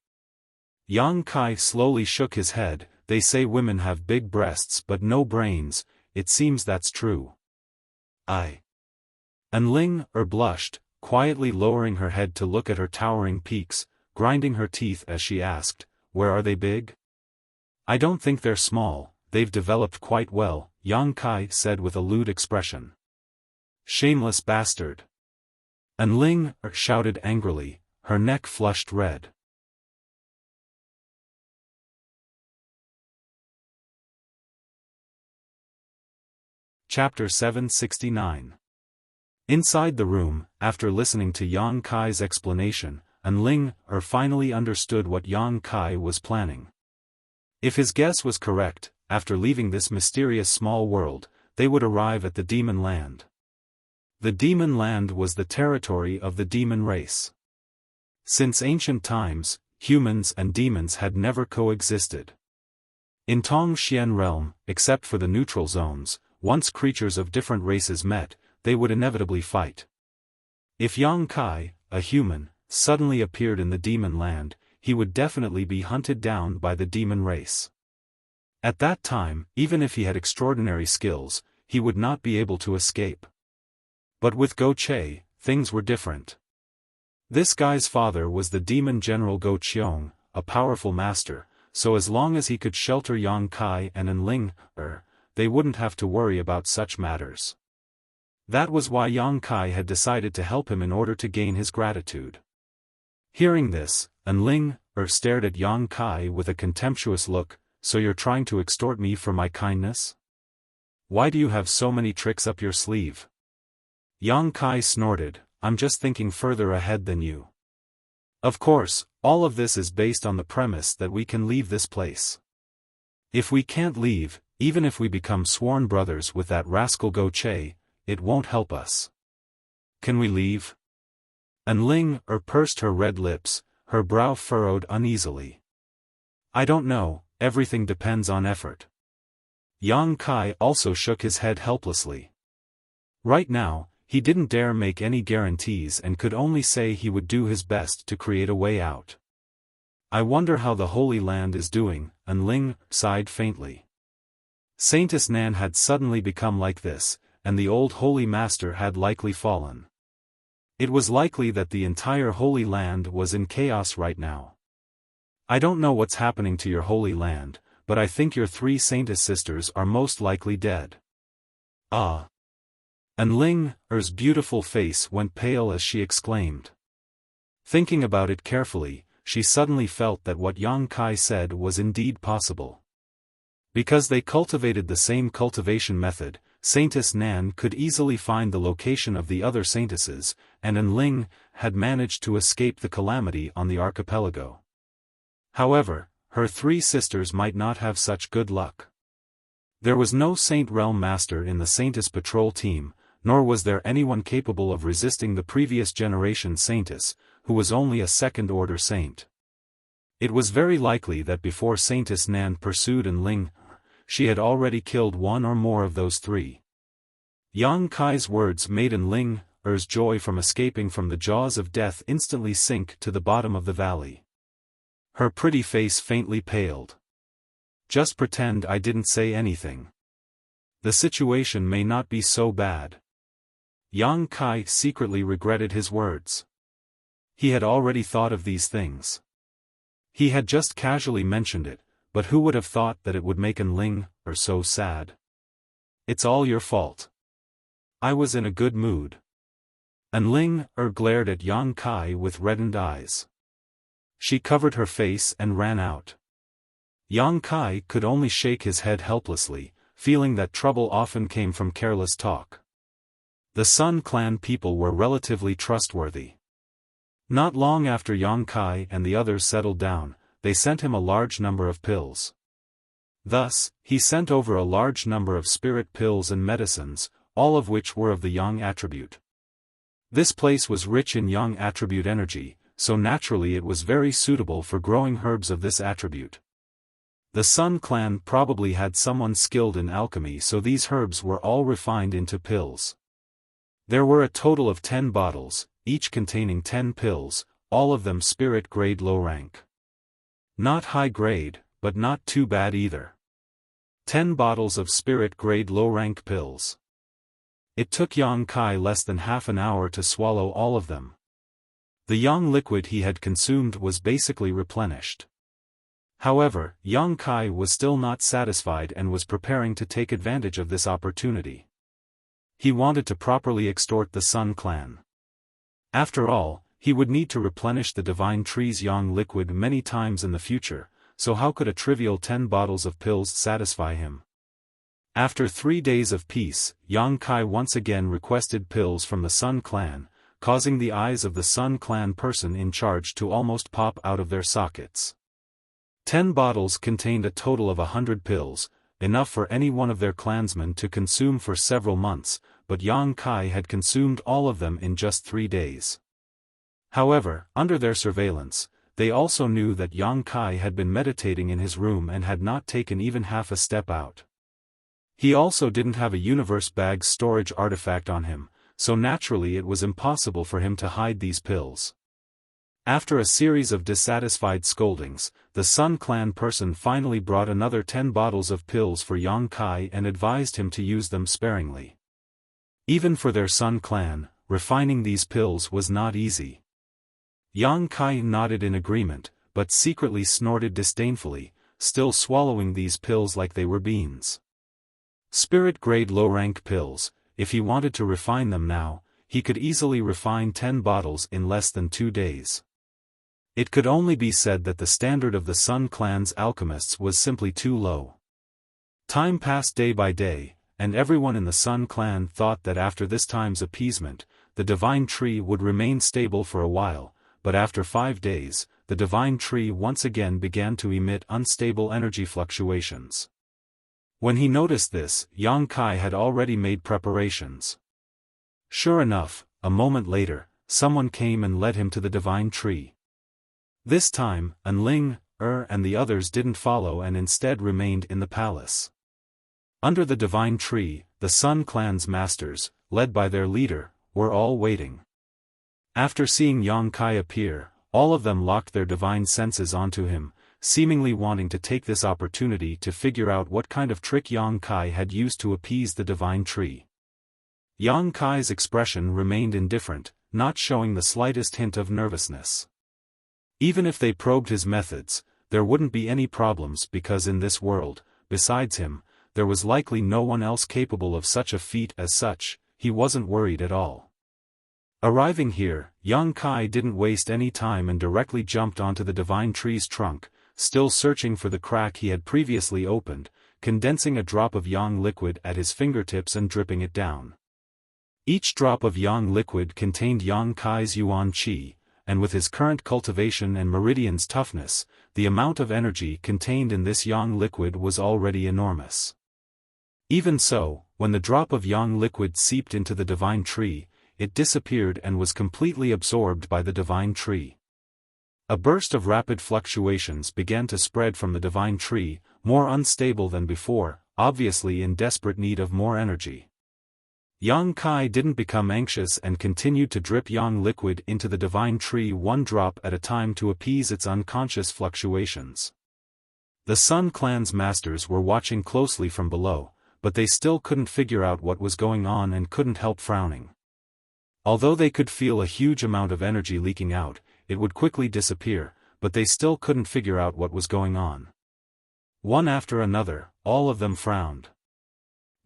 Yang Kai slowly shook his head. They say women have big breasts but no brains, it seems that's true. And Ling blushed, quietly lowering her head to look at her towering peaks, grinding her teeth as she asked, where are they big? I don't think they're small, they've developed quite well, Yang Kai said with a lewd expression. Shameless bastard. And Ling shouted angrily, her neck flushed red. Chapter 769. Inside the room, after listening to Yang Kai's explanation, and Ling finally understood what Yang Kai was planning. If his guess was correct, after leaving this mysterious small world, they would arrive at the demon land. The demon land was the territory of the demon race. Since ancient times, humans and demons had never coexisted. In Tong Xian realm, except for the neutral zones, once creatures of different races met, they would inevitably fight. If Yang Kai, a human, suddenly appeared in the demon land, he would definitely be hunted down by the demon race. At that time, even if he had extraordinary skills, he would not be able to escape. But with Go Che, things were different. This guy's father was the demon general Go Chiong, a powerful master, so as long as he could shelter Yang Kai and Enling, they wouldn't have to worry about such matters. That was why Yang Kai had decided to help him in order to gain his gratitude. Hearing this, Enling stared at Yang Kai with a contemptuous look, so you're trying to extort me for my kindness? Why do you have so many tricks up your sleeve? Yang Kai snorted, I'm just thinking further ahead than you. Of course, all of this is based on the premise that we can leave this place. If we can't leave, even if we become sworn brothers with that rascal Go Che, it won't help us. Can we leave? And Ling pursed her red lips, her brow furrowed uneasily. I don't know, everything depends on effort. Yang Kai also shook his head helplessly. Right now, he didn't dare make any guarantees and could only say he would do his best to create a way out. I wonder how the Holy Land is doing, and Ling sighed faintly. Saintess Nan had suddenly become like this, and the old Holy Master had likely fallen. It was likely that the entire Holy Land was in chaos right now. I don't know what's happening to your Holy Land, but I think your 3 Saintess sisters are most likely dead. Ah! And Ling's beautiful face went pale as she exclaimed. Thinking about it carefully, she suddenly felt that what Yang Kai said was indeed possible. Because they cultivated the same cultivation method, Saintess Nan could easily find the location of the other saintesses, and Enling had managed to escape the calamity on the archipelago. However, her 3 sisters might not have such good luck. There was no Saint Realm Master in the Saintess Patrol team, nor was there anyone capable of resisting the previous generation Saintess, who was only a second-order saint. It was very likely that before Saintess Nan pursued Enling, she had already killed one or more of those 3. Yang Kai's words made Enling's joy from escaping from the jaws of death instantly sink to the bottom of the valley. Her pretty face faintly paled. Just pretend I didn't say anything. The situation may not be so bad. Yang Kai secretly regretted his words. He had already thought of these things. He had just casually mentioned it, but who would have thought that it would make An Ling so sad? It's all your fault. I was in a good mood. An Ling glared at Yang Kai with reddened eyes. She covered her face and ran out. Yang Kai could only shake his head helplessly, feeling that trouble often came from careless talk. The Sun Clan people were relatively trustworthy. Not long after Yang Kai and the others settled down, they sent him a large number of pills. Thus, he sent over a large number of spirit pills and medicines, all of which were of the Yang attribute. This place was rich in Yang attribute energy, so naturally it was very suitable for growing herbs of this attribute. The Sun Clan probably had someone skilled in alchemy, so these herbs were all refined into pills. There were a total of 10 bottles, each containing 10 pills, all of them spirit grade low rank. Not high grade, but not too bad either. 10 bottles of spirit grade low rank pills. It took Yang Kai less than half an hour to swallow all of them. The Yang liquid he had consumed was basically replenished. However, Yang Kai was still not satisfied and was preparing to take advantage of this opportunity. He wanted to properly extort the Sun Clan. After all, he would need to replenish the Divine Tree's Yang liquid many times in the future, so how could a trivial 10 bottles of pills satisfy him? After 3 days of peace, Yang Kai once again requested pills from the Sun Clan, causing the eyes of the Sun Clan person in charge to almost pop out of their sockets. 10 bottles contained a total of 100 pills, enough for any one of their clansmen to consume for several months, but Yang Kai had consumed all of them in just 3 days. However, under their surveillance, they also knew that Yang Kai had been meditating in his room and had not taken even half a step out. He also didn't have a universe bag storage artifact on him, so naturally it was impossible for him to hide these pills. After a series of dissatisfied scoldings, the Sun Clan person finally brought another 10 bottles of pills for Yang Kai and advised him to use them sparingly. Even for their Sun Clan, refining these pills was not easy. Yang Kai nodded in agreement, but secretly snorted disdainfully, still swallowing these pills like they were beans. Spirit-grade low-rank pills, if he wanted to refine them now, he could easily refine 10 bottles in less than 2 days. It could only be said that the standard of the Sun Clan's alchemists was simply too low. Time passed day by day, and everyone in the Sun Clan thought that after this time's appeasement, the Divine Tree would remain stable for a while, but after 5 days, the Divine Tree once again began to emit unstable energy fluctuations. When he noticed this, Yang Kai had already made preparations. Sure enough, a moment later, someone came and led him to the Divine Tree. This time, An Ling, and the others didn't follow and instead remained in the palace. Under the Divine Tree, the Sun Clan's masters, led by their leader, were all waiting. After seeing Yang Kai appear, all of them locked their divine senses onto him, seemingly wanting to take this opportunity to figure out what kind of trick Yang Kai had used to appease the Divine Tree. Yang Kai's expression remained indifferent, not showing the slightest hint of nervousness. Even if they probed his methods, there wouldn't be any problems because in this world, besides him, there was likely no one else capable of such a feat. As such, he wasn't worried at all. Arriving here, Yang Kai didn't waste any time and directly jumped onto the Divine Tree's trunk, still searching for the crack he had previously opened, condensing a drop of Yang liquid at his fingertips and dripping it down. Each drop of Yang liquid contained Yang Kai's Yuan Qi, and with his current cultivation and Meridian's toughness, the amount of energy contained in this Yang liquid was already enormous. Even so, when the drop of Yang liquid seeped into the Divine Tree, it disappeared and was completely absorbed by the Divine Tree. A burst of rapid fluctuations began to spread from the Divine Tree, more unstable than before, obviously in desperate need of more energy. Yang Kai didn't become anxious and continued to drip Yang liquid into the Divine Tree 1 drop at a time to appease its unconscious fluctuations. The Sun Clan's masters were watching closely from below, but they still couldn't figure out what was going on and couldn't help frowning. Although they could feel a huge amount of energy leaking out, it would quickly disappear, but they still couldn't figure out what was going on. One after another, all of them frowned.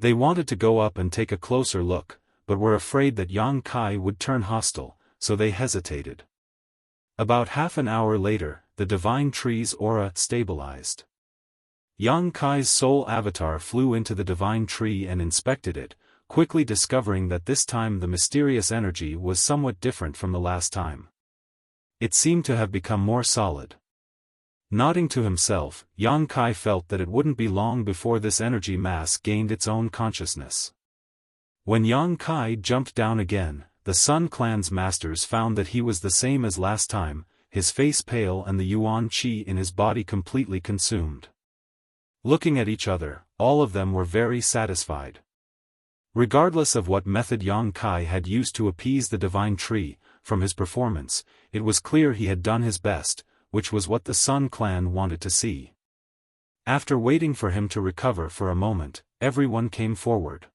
They wanted to go up and take a closer look, but were afraid that Yang Kai would turn hostile, so they hesitated. About half an hour later, the divine tree's aura stabilized. Yang Kai's soul avatar flew into the divine tree and inspected it, quickly discovering that this time the mysterious energy was somewhat different from the last time. It seemed to have become more solid. Nodding to himself, Yang Kai felt that it wouldn't be long before this energy mass gained its own consciousness. When Yang Kai jumped down again, the Sun Clan's masters found that he was the same as last time, his face pale and the Yuan Qi in his body completely consumed. Looking at each other, all of them were very satisfied. Regardless of what method Yang Kai had used to appease the divine tree, from his performance, it was clear he had done his best, which was what the Sun Clan wanted to see. After waiting for him to recover for a moment, everyone came forward.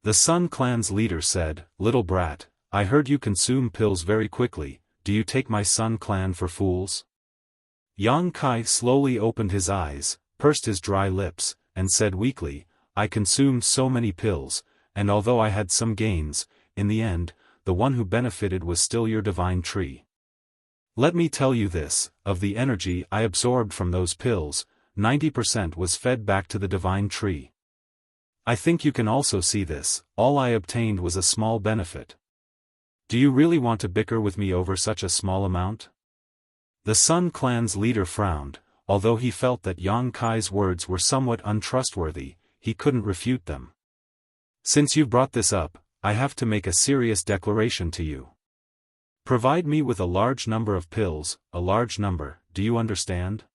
The Sun Clan's leader said, "Little brat, I heard you consume pills very quickly, do you take my Sun Clan for fools?" Yang Kai slowly opened his eyes, pursed his dry lips, and said weakly, "I consumed so many pills, and although I had some gains, in the end, the one who benefited was still your divine tree. Let me tell you this, of the energy I absorbed from those pills, 90% was fed back to the divine tree. I think you can also see this, all I obtained was a small benefit. Do you really want to bicker with me over such a small amount?" The Sun Clan's leader frowned, although he felt that Yang Kai's words were somewhat untrustworthy, he couldn't refute them. "Since you've brought this up, I have to make a serious declaration to you. Provide me with a large number of pills, a large number, do you understand?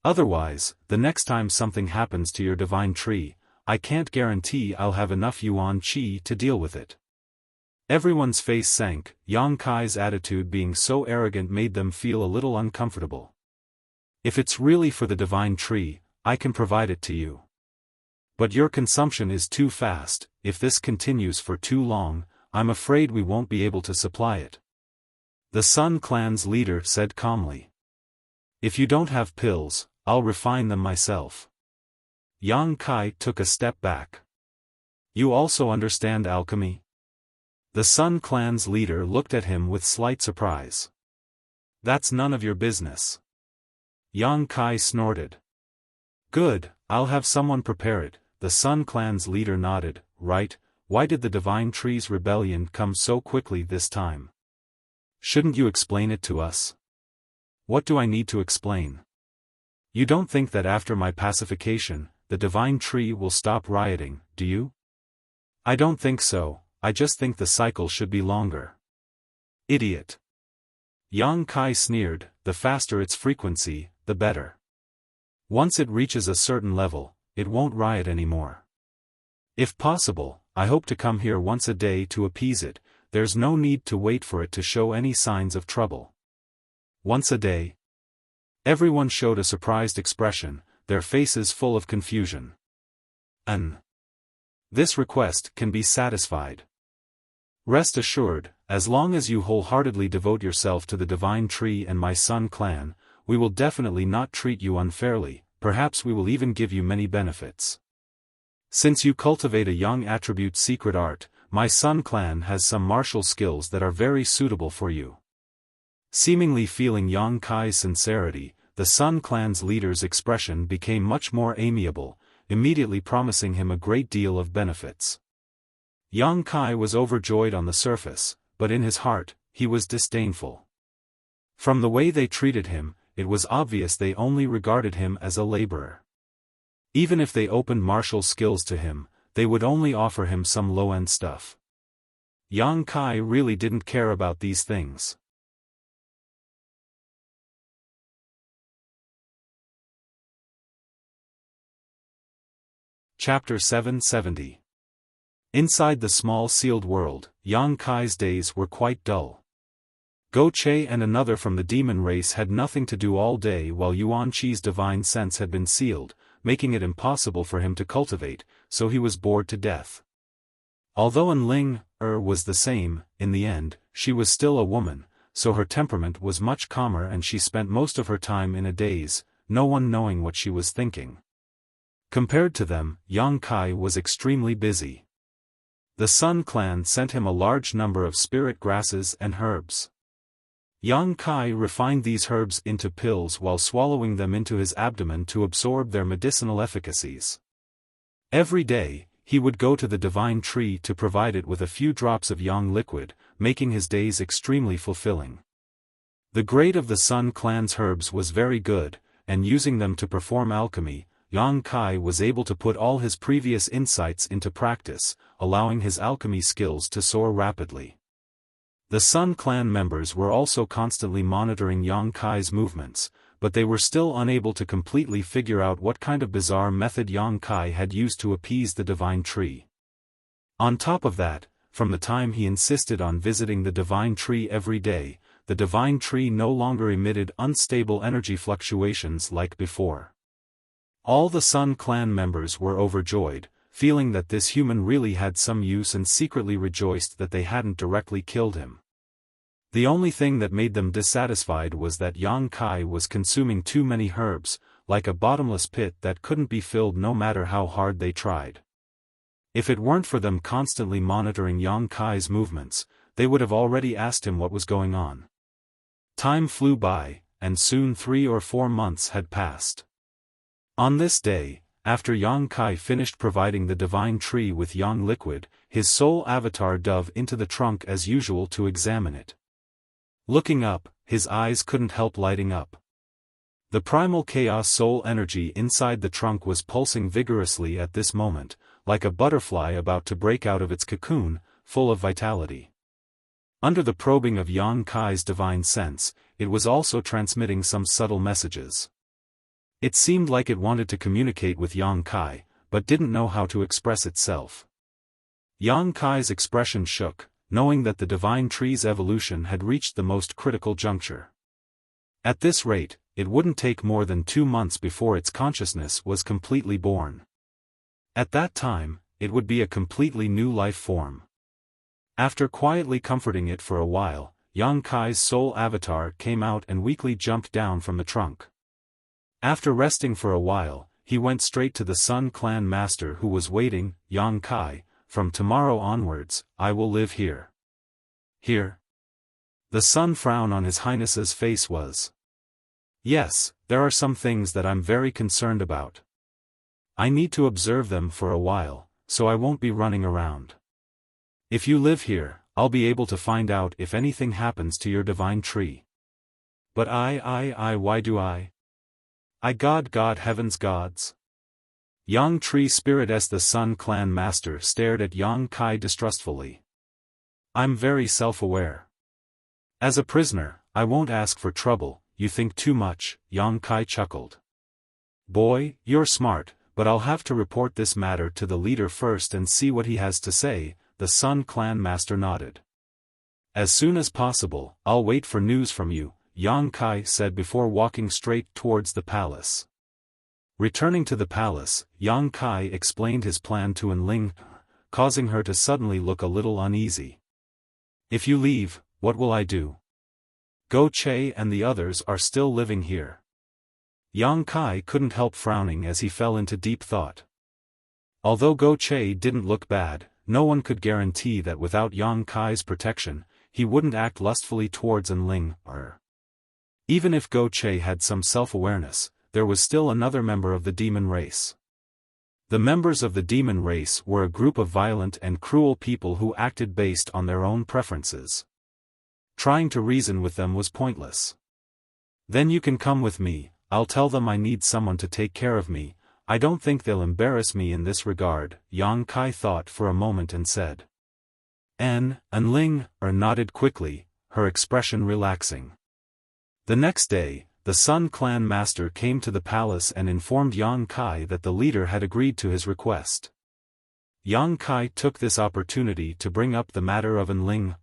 Otherwise, the next time something happens to your divine tree, I can't guarantee I'll have enough Yuan Qi to deal with it." Everyone's face sank, Yang Kai's attitude being so arrogant made them feel a little uncomfortable. "If it's really for the divine tree, I can provide it to you. But your consumption is too fast, if this continues for too long, I'm afraid we won't be able to supply it," the Sun Clan's leader said calmly. "If you don't have pills, I'll refine them myself." Yang Kai took a step back. "You also understand alchemy?" The Sun Clan's leader looked at him with slight surprise. "That's none of your business." Yang Kai snorted. "Good, I'll have someone prepare it," the Sun Clan's leader nodded. "Right, why did the divine tree's rebellion come so quickly this time? Shouldn't you explain it to us?" "What do I need to explain? You don't think that after my pacification, the divine tree will stop rioting, do you?" "I don't think so, I just think the cycle should be longer." "Idiot." Yang Kai sneered, "The faster its frequency, the better. Once it reaches a certain level, it won't riot anymore. If possible, I hope to come here once a day to appease it, there's no need to wait for it to show any signs of trouble." "Once a day?" Everyone showed a surprised expression, their faces full of confusion. This request can be satisfied. Rest assured, as long as you wholeheartedly devote yourself to the divine tree and my Sun Clan, we will definitely not treat you unfairly, perhaps we will even give you many benefits. Since you cultivate a young attribute secret art, my Sun Clan has some martial skills that are very suitable for you. Seemingly feeling Yang Kai's sincerity, the Sun Clan's leader's expression became much more amiable, immediately promising him a great deal of benefits. Yang Kai was overjoyed on the surface, but in his heart, he was disdainful. From the way they treated him, it was obvious they only regarded him as a laborer. Even if they opened martial skills to him, they would only offer him some low-end stuff. Yang Kai really didn't care about these things. Chapter 770. Inside the small sealed world, Yang Kai's days were quite dull. Go Che and another from the demon race had nothing to do all day while Yuan Qi's divine sense had been sealed, making it impossible for him to cultivate, so he was bored to death. Although Ling was the same, in the end, she was still a woman, so her temperament was much calmer and she spent most of her time in a daze, no one knowing what she was thinking. Compared to them, Yang Kai was extremely busy. The Sun Clan sent him a large number of spirit grasses and herbs. Yang Kai refined these herbs into pills while swallowing them into his abdomen to absorb their medicinal efficacies. Every day, he would go to the divine tree to provide it with a few drops of yang liquid, making his days extremely fulfilling. The grade of the Sun Clan's herbs was very good, and using them to perform alchemy, Yang Kai was able to put all his previous insights into practice, allowing his alchemy skills to soar rapidly. The Sun Clan members were also constantly monitoring Yang Kai's movements, but they were still unable to completely figure out what kind of bizarre method Yang Kai had used to appease the divine tree. On top of that, from the time he insisted on visiting the divine tree every day, the divine tree no longer emitted unstable energy fluctuations like before. All the Sun Clan members were overjoyed, feeling that this human really had some use, and secretly rejoiced that they hadn't directly killed him. The only thing that made them dissatisfied was that Yang Kai was consuming too many herbs, like a bottomless pit that couldn't be filled no matter how hard they tried. If it weren't for them constantly monitoring Yang Kai's movements, they would have already asked him what was going on. Time flew by, and soon 3 or 4 months had passed. On this day, after Yang Kai finished providing the divine tree with yang liquid, his soul avatar dove into the trunk as usual to examine it. Looking up, his eyes couldn't help lighting up. The primal chaos soul energy inside the trunk was pulsing vigorously at this moment, like a butterfly about to break out of its cocoon, full of vitality. Under the probing of Yang Kai's divine sense, it was also transmitting some subtle messages. It seemed like it wanted to communicate with Yang Kai, but didn't know how to express itself. Yang Kai's expression shook, knowing that the divine tree's evolution had reached the most critical juncture. At this rate, it wouldn't take more than 2 months before its consciousness was completely born. At that time, it would be a completely new life form. After quietly comforting it for a while, Yang Kai's soul avatar came out and weakly jumped down from the trunk. After resting for a while, he went straight to the Sun Clan master who was waiting. Yang Kai, from tomorrow onwards, I will live here. Here? The sun frown on His Highness's face was. Yes, there are some things that I'm very concerned about. I need to observe them for a while, so I won't be running around. If you live here, I'll be able to find out if anything happens to your divine tree. But why do I? God heavens gods. Yang Tree Spirit as the Sun Clan master stared at Yang Kai distrustfully. I'm very self-aware. As a prisoner, I won't ask for trouble. You think too much, Yang Kai chuckled. Boy, you're smart, but I'll have to report this matter to the leader first and see what he has to say. The Sun Clan master nodded. As soon as possible, I'll wait for news from you, Yang Kai said before walking straight towards the palace. Returning to the palace, Yang Kai explained his plan to Enling, causing her to suddenly look a little uneasy. If you leave, what will I do? Go Che and the others are still living here. Yang Kai couldn't help frowning as he fell into deep thought. Although Go Che didn't look bad, no one could guarantee that without Yang Kai's protection, he wouldn't act lustfully towards Enling. Even if Go Che had some self-awareness, there was still another member of the demon race. The members of the demon race were a group of violent and cruel people who acted based on their own preferences. Trying to reason with them was pointless. Then you can come with me, I'll tell them I need someone to take care of me. I don't think they'll embarrass me in this regard, Yang Kai thought for a moment and said. Enling nodded quickly, her expression relaxing. The next day, the Sun Clan master came to the palace and informed Yang Kai that the leader had agreed to his request. Yang Kai took this opportunity to bring up the matter of Enling.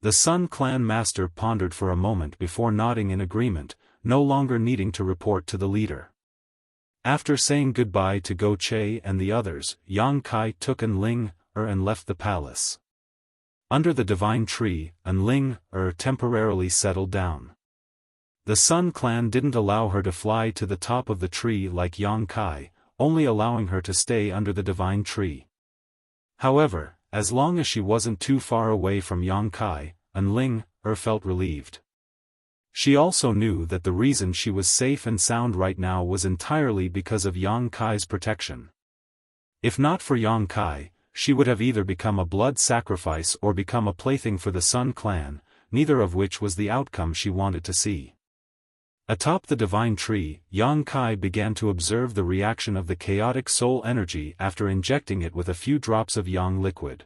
The Sun Clan master pondered for a moment before nodding in agreement, no longer needing to report to the leader. After saying goodbye to Go Che and the others, Yang Kai took Enling and left the palace. Under the divine tree, Enling temporarily settled down. The Sun Clan didn't allow her to fly to the top of the tree like Yang Kai, only allowing her to stay under the divine tree. However, as long as she wasn't too far away from Yang Kai, Ling felt relieved. She also knew that the reason she was safe and sound right now was entirely because of Yang Kai's protection. If not for Yang Kai, she would have either become a blood sacrifice or become a plaything for the Sun Clan, neither of which was the outcome she wanted to see. Atop the divine tree, Yang Kai began to observe the reaction of the chaotic soul energy after injecting it with a few drops of yang liquid.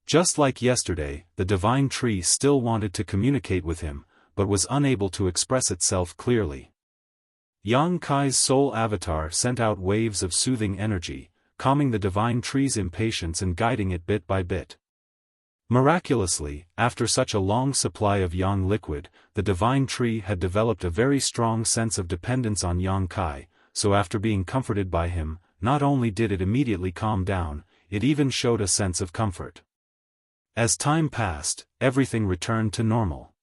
Just like yesterday, the divine tree still wanted to communicate with him, but was unable to express itself clearly. Yang Kai's soul avatar sent out waves of soothing energy, calming the divine tree's impatience and guiding it bit by bit. Miraculously, after such a long supply of yang liquid, the divine tree had developed a very strong sense of dependence on Yang Kai, so after being comforted by him, not only did it immediately calm down, it even showed a sense of comfort. As time passed, everything returned to normal.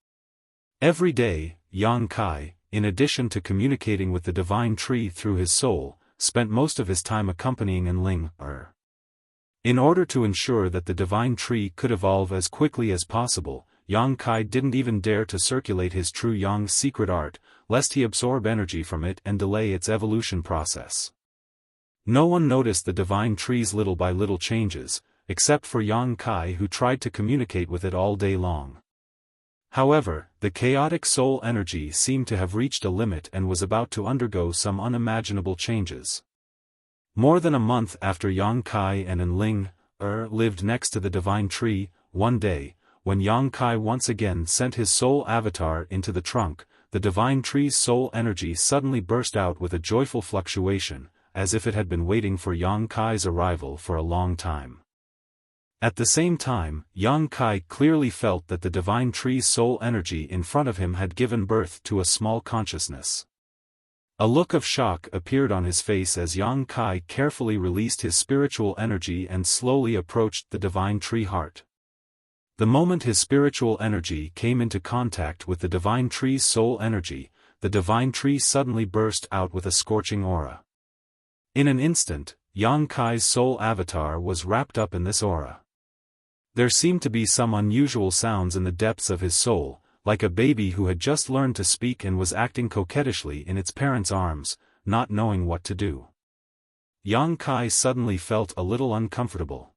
Every day, Yang Kai, in addition to communicating with the divine tree through his soul, spent most of his time accompanying Ling. In order to ensure that the divine tree could evolve as quickly as possible, Yang Kai didn't even dare to circulate his true Yang secret art, lest he absorb energy from it and delay its evolution process. No one noticed the divine tree's little by little changes, except for Yang Kai, who tried to communicate with it all day long. However, the chaotic soul energy seemed to have reached a limit and was about to undergo some unimaginable changes. More than a month after Yang Kai and Ling lived next to the divine tree, one day, when Yang Kai once again sent his soul avatar into the trunk, the divine tree's soul energy suddenly burst out with a joyful fluctuation, as if it had been waiting for Yang Kai's arrival for a long time. At the same time, Yang Kai clearly felt that the divine tree's soul energy in front of him had given birth to a small consciousness. A look of shock appeared on his face as Yang Kai carefully released his spiritual energy and slowly approached the divine tree heart. The moment his spiritual energy came into contact with the divine tree's soul energy, the divine tree suddenly burst out with a scorching aura. In an instant, Yang Kai's soul avatar was wrapped up in this aura. There seemed to be some unusual sounds in the depths of his soul, like a baby who had just learned to speak and was acting coquettishly in its parents' arms, not knowing what to do. Yang Kai suddenly felt a little uncomfortable.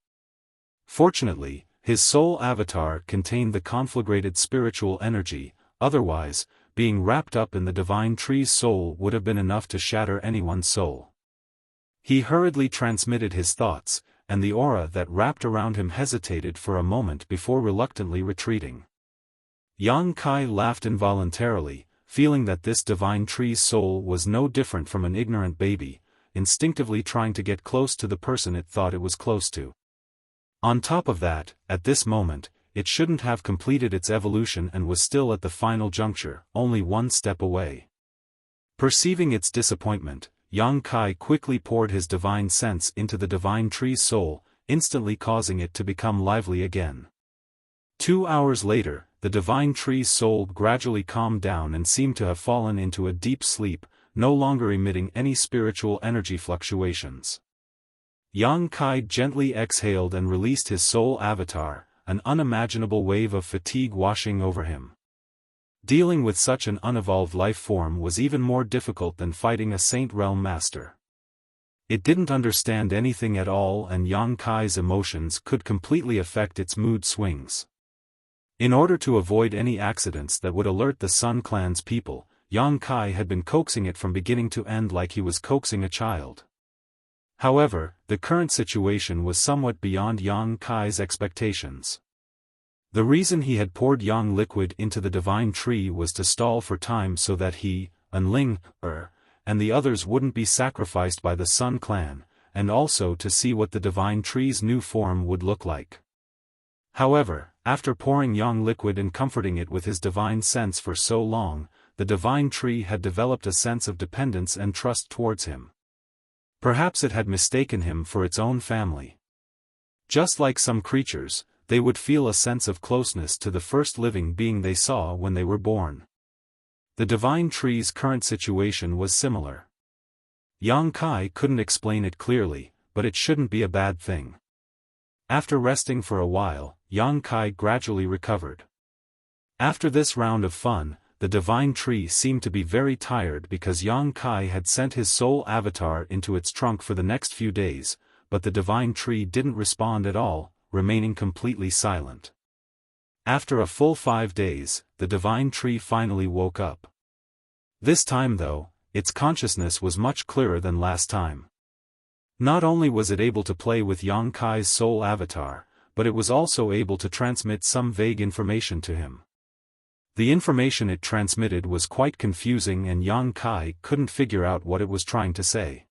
Fortunately, his soul avatar contained the conflagrated spiritual energy, otherwise, being wrapped up in the divine tree's soul would have been enough to shatter anyone's soul. He hurriedly transmitted his thoughts, and the aura that wrapped around him hesitated for a moment before reluctantly retreating. Yang Kai laughed involuntarily, feeling that this divine tree's soul was no different from an ignorant baby, instinctively trying to get close to the person it thought it was close to. On top of that, at this moment, it shouldn't have completed its evolution and was still at the final juncture, only one step away. Perceiving its disappointment, Yang Kai quickly poured his divine sense into the divine tree's soul, instantly causing it to become lively again. 2 hours later, the divine tree's soul gradually calmed down and seemed to have fallen into a deep sleep, no longer emitting any spiritual energy fluctuations. Yang Kai gently exhaled and released his soul avatar, an unimaginable wave of fatigue washing over him. Dealing with such an unevolved life form was even more difficult than fighting a Saint Realm master. It didn't understand anything at all, and Yang Kai's emotions could completely affect its mood swings. In order to avoid any accidents that would alert the Sun Clan's people, Yang Kai had been coaxing it from beginning to end like he was coaxing a child. However, the current situation was somewhat beyond Yang Kai's expectations. The reason he had poured yang liquid into the divine tree was to stall for time so that he, Ling, and the others wouldn't be sacrificed by the Sun Clan, and also to see what the divine tree's new form would look like. However, after pouring yang liquid and comforting it with his divine sense for so long, the divine tree had developed a sense of dependence and trust towards him. Perhaps it had mistaken him for its own family. Just like some creatures, they would feel a sense of closeness to the first living being they saw when they were born. The divine tree's current situation was similar. Yang Kai couldn't explain it clearly, but it shouldn't be a bad thing. After resting for a while, Yang Kai gradually recovered. After this round of fun, the divine tree seemed to be very tired because Yang Kai had sent his soul avatar into its trunk for the next few days, but the divine tree didn't respond at all, remaining completely silent. After a full 5 days, the divine tree finally woke up. This time though, its consciousness was much clearer than last time. Not only was it able to play with Yang Kai's soul avatar, but it was also able to transmit some vague information to him. The information it transmitted was quite confusing and Yang Kai couldn't figure out what it was trying to say.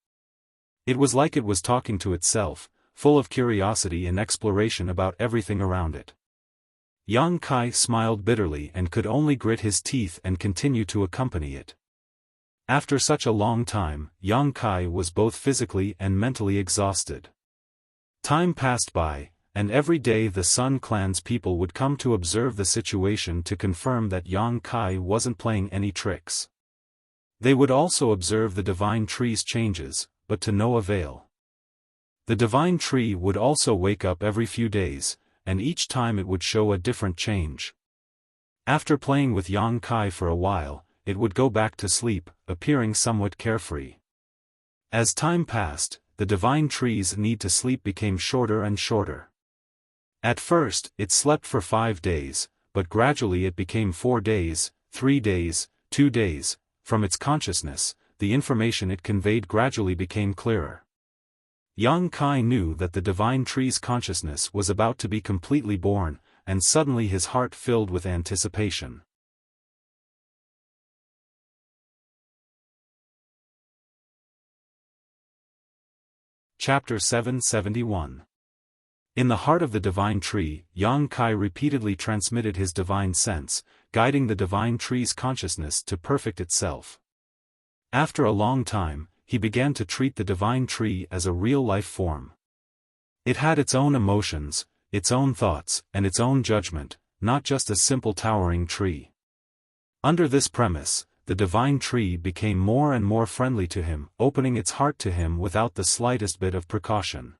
It was like it was talking to itself, full of curiosity and exploration about everything around it. Yang Kai smiled bitterly and could only grit his teeth and continue to accompany it. After such a long time, Yang Kai was both physically and mentally exhausted. Time passed by, and every day the Sun Clan's people would come to observe the situation to confirm that Yang Kai wasn't playing any tricks. They would also observe the divine tree's changes, but to no avail. The divine tree would also wake up every few days, and each time it would show a different change. After playing with Yang Kai for a while, it would go back to sleep, appearing somewhat carefree. As time passed, the divine tree's need to sleep became shorter and shorter. At first, it slept for 5 days, but gradually it became 4 days, 3 days, 2 days. From its consciousness, the information it conveyed gradually became clearer. Yang Kai knew that the divine tree's consciousness was about to be completely born, and suddenly his heart filled with anticipation. Chapter 771. In the heart of the divine tree, Yang Kai repeatedly transmitted his divine sense, guiding the divine tree's consciousness to perfect itself. After a long time, he began to treat the divine tree as a real life form. It had its own emotions, its own thoughts, and its own judgment, not just a simple towering tree. Under this premise, the divine tree became more and more friendly to him, opening its heart to him without the slightest bit of precaution.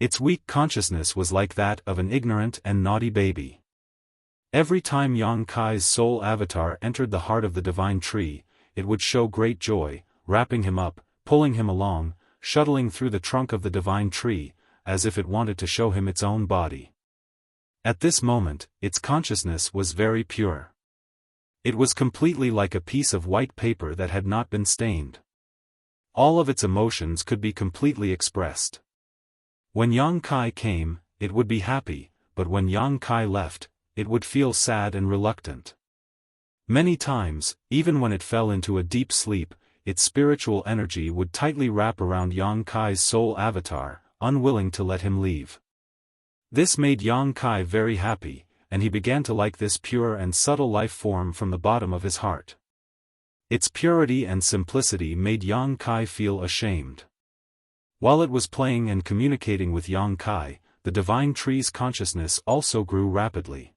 Its weak consciousness was like that of an ignorant and naughty baby. Every time Yang Kai's soul avatar entered the heart of the divine tree, it would show great joy, wrapping him up, pulling him along, shuttling through the trunk of the divine tree, as if it wanted to show him its own body. At this moment, its consciousness was very pure. It was completely like a piece of white paper that had not been stained. All of its emotions could be completely expressed. When Yang Kai came, it would be happy, but when Yang Kai left, it would feel sad and reluctant. Many times, even when it fell into a deep sleep, its spiritual energy would tightly wrap around Yang Kai's soul avatar, unwilling to let him leave. This made Yang Kai very happy, and he began to like this pure and subtle life form from the bottom of his heart. Its purity and simplicity made Yang Kai feel ashamed. While it was playing and communicating with Yang Kai, the divine tree's consciousness also grew rapidly.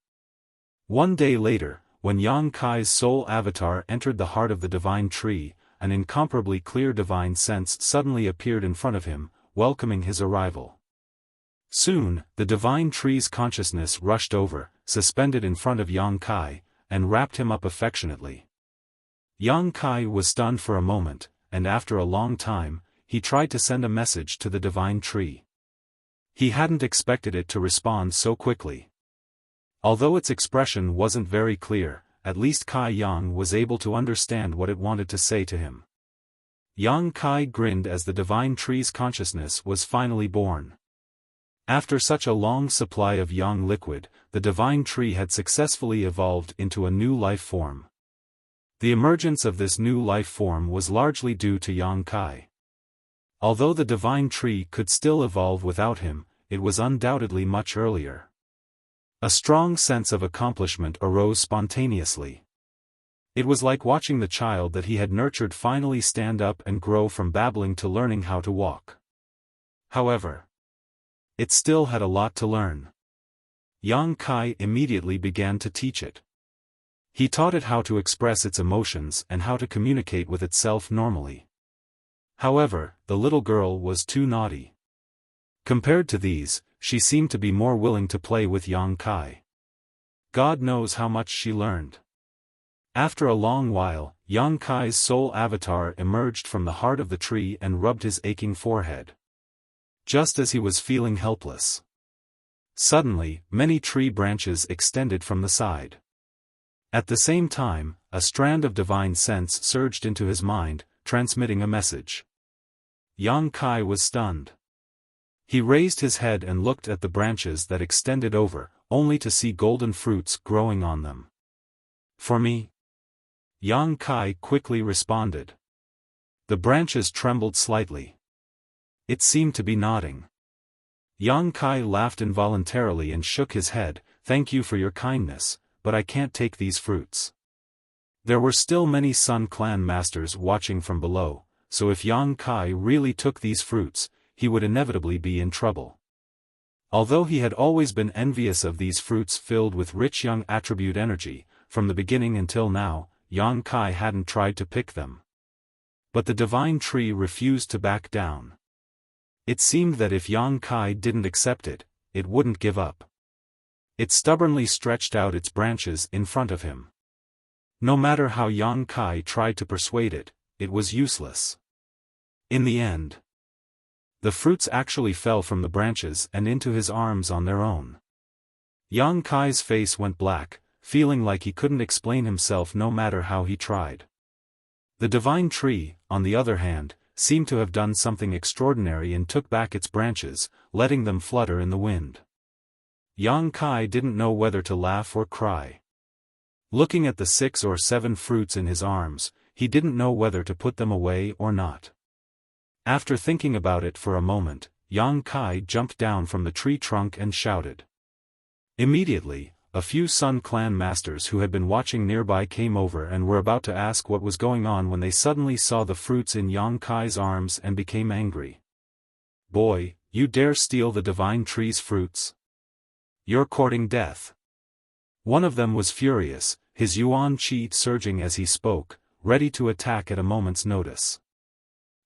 One day later, when Yang Kai's soul avatar entered the heart of the divine tree, an incomparably clear divine sense suddenly appeared in front of him, welcoming his arrival. Soon, the divine tree's consciousness rushed over, suspended in front of Yang Kai, and wrapped him up affectionately. Yang Kai was stunned for a moment, and after a long time, he tried to send a message to the divine tree. He hadn't expected it to respond so quickly. Although its expression wasn't very clear, at least Kai Yang was able to understand what it wanted to say to him. Yang Kai grinned as the divine tree's consciousness was finally born. After such a long supply of yang liquid, the divine tree had successfully evolved into a new life form. The emergence of this new life form was largely due to Yang Kai. Although the divine tree could still evolve without him, it was undoubtedly much earlier. A strong sense of accomplishment arose spontaneously. It was like watching the child that he had nurtured finally stand up and grow from babbling to learning how to walk. However, it still had a lot to learn. Yang Kai immediately began to teach it. He taught it how to express its emotions and how to communicate with itself normally. However, the little girl was too naughty. Compared to these, she seemed to be more willing to play with Yang Kai. God knows how much she learned. After a long while, Yang Kai's soul avatar emerged from the heart of the tree and rubbed his aching forehead. Just as he was feeling helpless. Suddenly, many tree branches extended from the side. At the same time, a strand of divine sense surged into his mind, transmitting a message. Yang Kai was stunned. He raised his head and looked at the branches that extended over, only to see golden fruits growing on them. For me? Yang Kai quickly responded. The branches trembled slightly. It seemed to be nodding. Yang Kai laughed involuntarily and shook his head. Thank you for your kindness, but I can't take these fruits. There were still many Sun Clan masters watching from below, so if Yang Kai really took these fruits, he would inevitably be in trouble. Although he had always been envious of these fruits filled with rich young attribute energy, from the beginning until now, Yang Kai hadn't tried to pick them. But the divine tree refused to back down. It seemed that if Yang Kai didn't accept it, it wouldn't give up. It stubbornly stretched out its branches in front of him. No matter how Yang Kai tried to persuade it, it was useless. In the end, the fruits actually fell from the branches and into his arms on their own. Yang Kai's face went black, feeling like he couldn't explain himself no matter how he tried. The divine tree, on the other hand, seemed to have done something extraordinary and took back its branches, letting them flutter in the wind. Yang Kai didn't know whether to laugh or cry. Looking at the 6 or 7 fruits in his arms, he didn't know whether to put them away or not. After thinking about it for a moment, Yang Kai jumped down from the tree trunk and shouted. Immediately, a few Sun Clan masters who had been watching nearby came over and were about to ask what was going on when they suddenly saw the fruits in Yang Kai's arms and became angry. Boy, you dare steal the divine tree's fruits? You're courting death. One of them was furious, his yuan qi surging as he spoke, ready to attack at a moment's notice.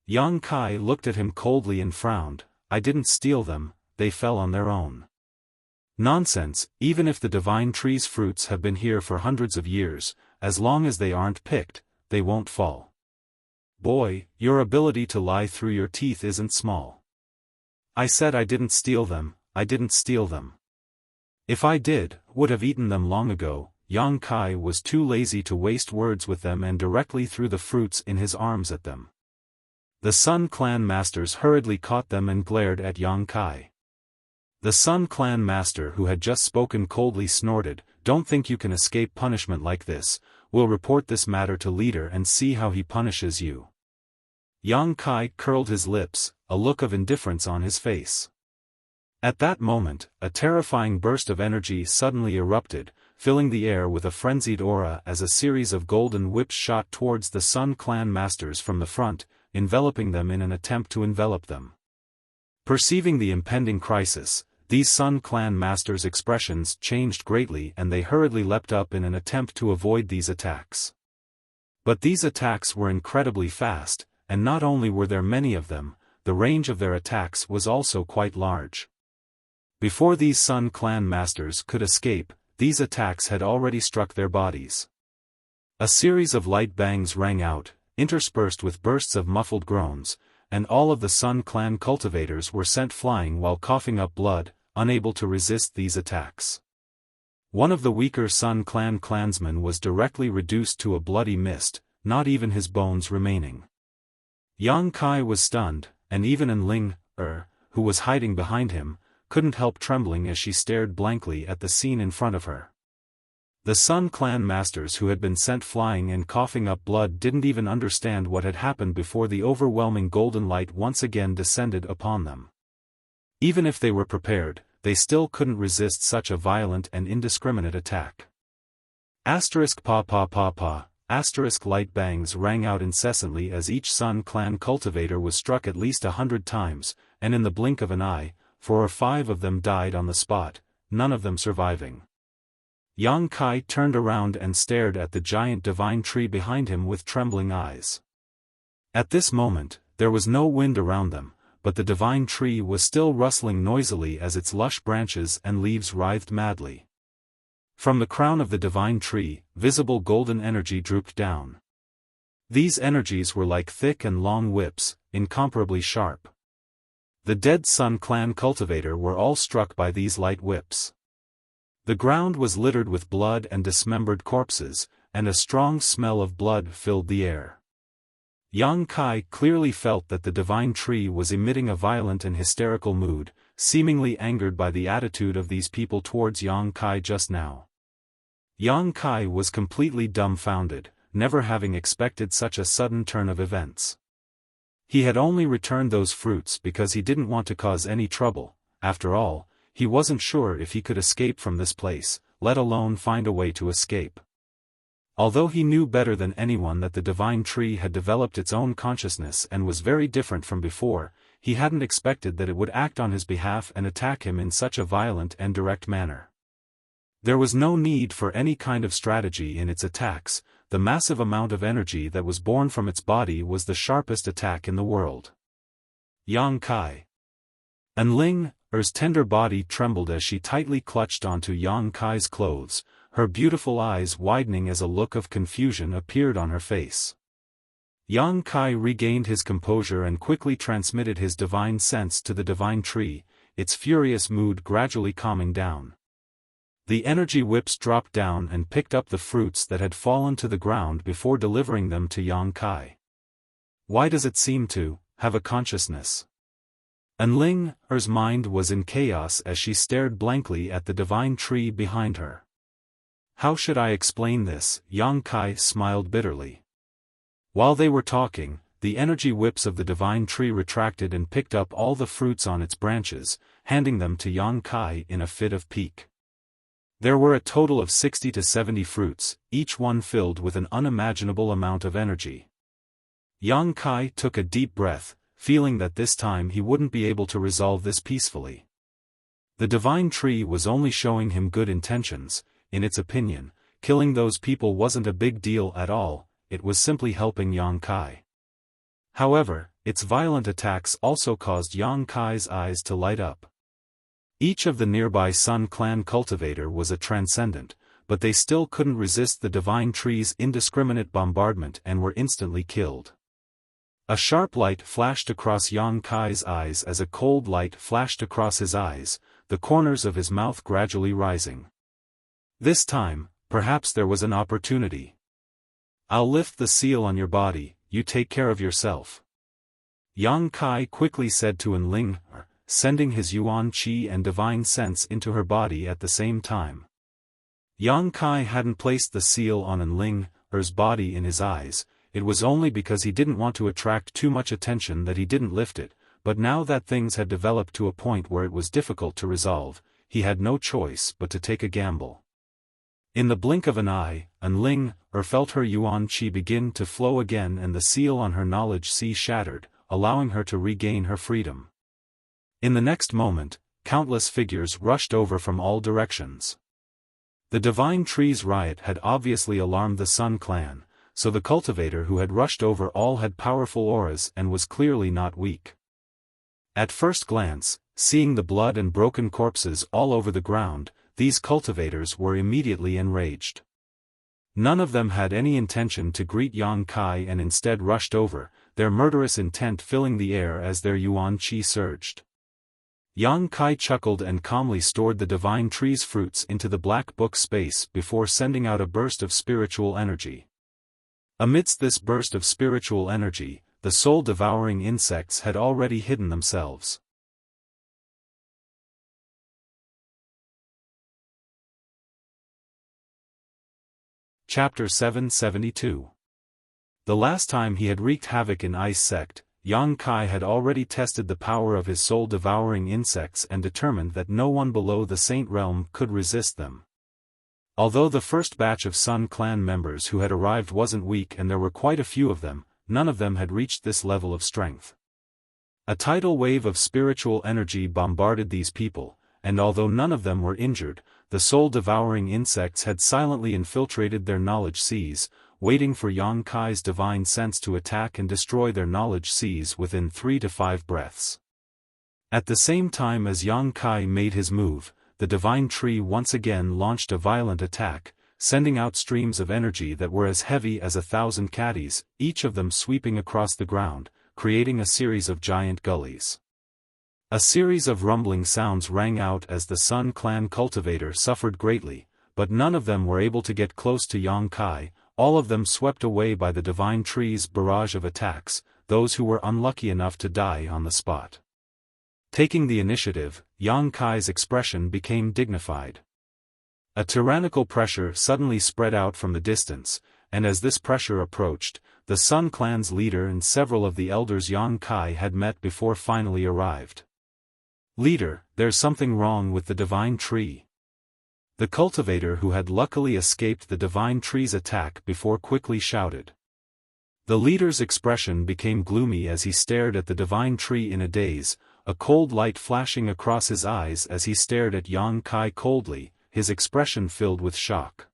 Yang Kai looked at him coldly and frowned. I didn't steal them, they fell on their own. Nonsense, even if the divine tree's fruits have been here for hundreds of years, as long as they aren't picked, they won't fall. Boy, your ability to lie through your teeth isn't small. I said I didn't steal them, I didn't steal them. If I did, would have eaten them long ago. Yang Kai was too lazy to waste words with them and directly threw the fruits in his arms at them. The Sun Clan masters hurriedly caught them and glared at Yang Kai. The Sun Clan master who had just spoken coldly snorted, "Don't think you can escape punishment like this, we'll report this matter to leader and see how he punishes you." Yang Kai curled his lips, a look of indifference on his face. At that moment, a terrifying burst of energy suddenly erupted, filling the air with a frenzied aura as a series of golden whips shot towards the Sun Clan masters from the front, enveloping them in an attempt to envelop them. Perceiving the impending crisis, these Sun Clan masters' expressions changed greatly and they hurriedly leapt up in an attempt to avoid these attacks. But these attacks were incredibly fast, and not only were there many of them, the range of their attacks was also quite large. Before these Sun Clan masters could escape, these attacks had already struck their bodies. A series of light bangs rang out, interspersed with bursts of muffled groans, and all of the Sun Clan cultivators were sent flying while coughing up blood, unable to resist these attacks. One of the weaker Sun Clan clansmen was directly reduced to a bloody mist, not even his bones remaining. Yang Kai was stunned, and even Enling, who was hiding behind him, couldn't help trembling as she stared blankly at the scene in front of her. The Sun Clan masters who had been sent flying and coughing up blood didn't even understand what had happened before the overwhelming golden light once again descended upon them. Even if they were prepared, they still couldn't resist such a violent and indiscriminate attack. Asterisk light bangs rang out incessantly as each Sun Clan cultivator was struck at least 100 times, and in the blink of an eye, 4 or 5 of them died on the spot, none of them surviving. Yang Kai turned around and stared at the giant divine tree behind him with trembling eyes. At this moment, there was no wind around them, but the divine tree was still rustling noisily as its lush branches and leaves writhed madly. From the crown of the divine tree, visible golden energy drooped down. These energies were like thick and long whips, incomparably sharp. The dead Sun Clan cultivator were all struck by these light whips. The ground was littered with blood and dismembered corpses, and a strong smell of blood filled the air. Yang Kai clearly felt that the divine tree was emitting a violent and hysterical mood, seemingly angered by the attitude of these people towards Yang Kai just now. Yang Kai was completely dumbfounded, never having expected such a sudden turn of events. He had only returned those fruits because he didn't want to cause any trouble. After all, he wasn't sure if he could escape from this place, let alone find a way to escape. Although he knew better than anyone that the divine tree had developed its own consciousness and was very different from before, he hadn't expected that it would act on his behalf and attack him in such a violent and direct manner. There was no need for any kind of strategy in its attacks. The massive amount of energy that was born from its body was the sharpest attack in the world. Yang Kai. Enling, Er's tender body trembled as she tightly clutched onto Yang Kai's clothes, her beautiful eyes widening as a look of confusion appeared on her face. Yang Kai regained his composure and quickly transmitted his divine sense to the divine tree, its furious mood gradually calming down. The energy whips dropped down and picked up the fruits that had fallen to the ground before delivering them to Yang Kai. Why does it seem to have a consciousness? Enling, Er's mind was in chaos as she stared blankly at the divine tree behind her. How should I explain this? Yang Kai smiled bitterly. While they were talking, the energy whips of the divine tree retracted and picked up all the fruits on its branches, handing them to Yang Kai in a fit of pique. There were a total of 60 to 70 fruits, each one filled with an unimaginable amount of energy. Yang Kai took a deep breath, feeling that this time he wouldn't be able to resolve this peacefully. The divine tree was only showing him good intentions. In its opinion, killing those people wasn't a big deal at all, it was simply helping Yang Kai. However, its violent attacks also caused Yang Kai's eyes to light up. Each of the nearby Sun Clan cultivator was a transcendent, but they still couldn't resist the divine tree's indiscriminate bombardment and were instantly killed. A sharp light flashed across Yang Kai's eyes as a cold light flashed across his eyes, the corners of his mouth gradually rising. This time, perhaps there was an opportunity. I'll lift the seal on your body, you take care of yourself. Yang Kai quickly said to Enling, sending his yuan qi and divine sense into her body at the same time. Yang Kai hadn't placed the seal on Enling, Er's body in his eyes. It was only because he didn't want to attract too much attention that he didn't lift it, but now that things had developed to a point where it was difficult to resolve, he had no choice but to take a gamble. In the blink of an eye, Enling, felt her yuan qi begin to flow again and the seal on her knowledge sea shattered, allowing her to regain her freedom. In the next moment, countless figures rushed over from all directions. The divine tree's riot had obviously alarmed the Sun Clan, so the cultivator who had rushed over all had powerful auras and was clearly not weak. At first glance, seeing the blood and broken corpses all over the ground, these cultivators were immediately enraged. None of them had any intention to greet Yang Kai and instead rushed over, their murderous intent filling the air as their yuan qi surged. Yang Kai chuckled and calmly stored the divine tree's fruits into the black book space before sending out a burst of spiritual energy. Amidst this burst of spiritual energy, the soul-devouring insects had already hidden themselves. Chapter 772. The last time he had wreaked havoc in Ice Sect, Yang Kai had already tested the power of his soul-devouring insects and determined that no one below the Saint Realm could resist them. Although the first batch of Sun Clan members who had arrived wasn't weak and there were quite a few of them, none of them had reached this level of strength. A tidal wave of spiritual energy bombarded these people, and although none of them were injured, the soul-devouring insects had silently infiltrated their knowledge seas, waiting for Yang Kai's divine sense to attack and destroy their knowledge seas within 3 to 5 breaths. At the same time as Yang Kai made his move, the divine tree once again launched a violent attack, sending out streams of energy that were as heavy as 1,000 caddies, each of them sweeping across the ground, creating a series of giant gullies. A series of rumbling sounds rang out as the Sun Clan cultivator suffered greatly, but none of them were able to get close to Yang Kai, all of them swept away by the divine tree's barrage of attacks, those who were unlucky enough to die on the spot. Taking the initiative, Yang Kai's expression became dignified. A tyrannical pressure suddenly spread out from the distance, and as this pressure approached, the Sun Clan's leader and several of the elders Yang Kai had met before finally arrived. "Leader, there's something wrong with the divine tree." The cultivator who had luckily escaped the divine tree's attack before quickly shouted. The leader's expression became gloomy as he stared at the divine tree in a daze, a cold light flashing across his eyes as he stared at Yang Kai coldly, his expression filled with shock.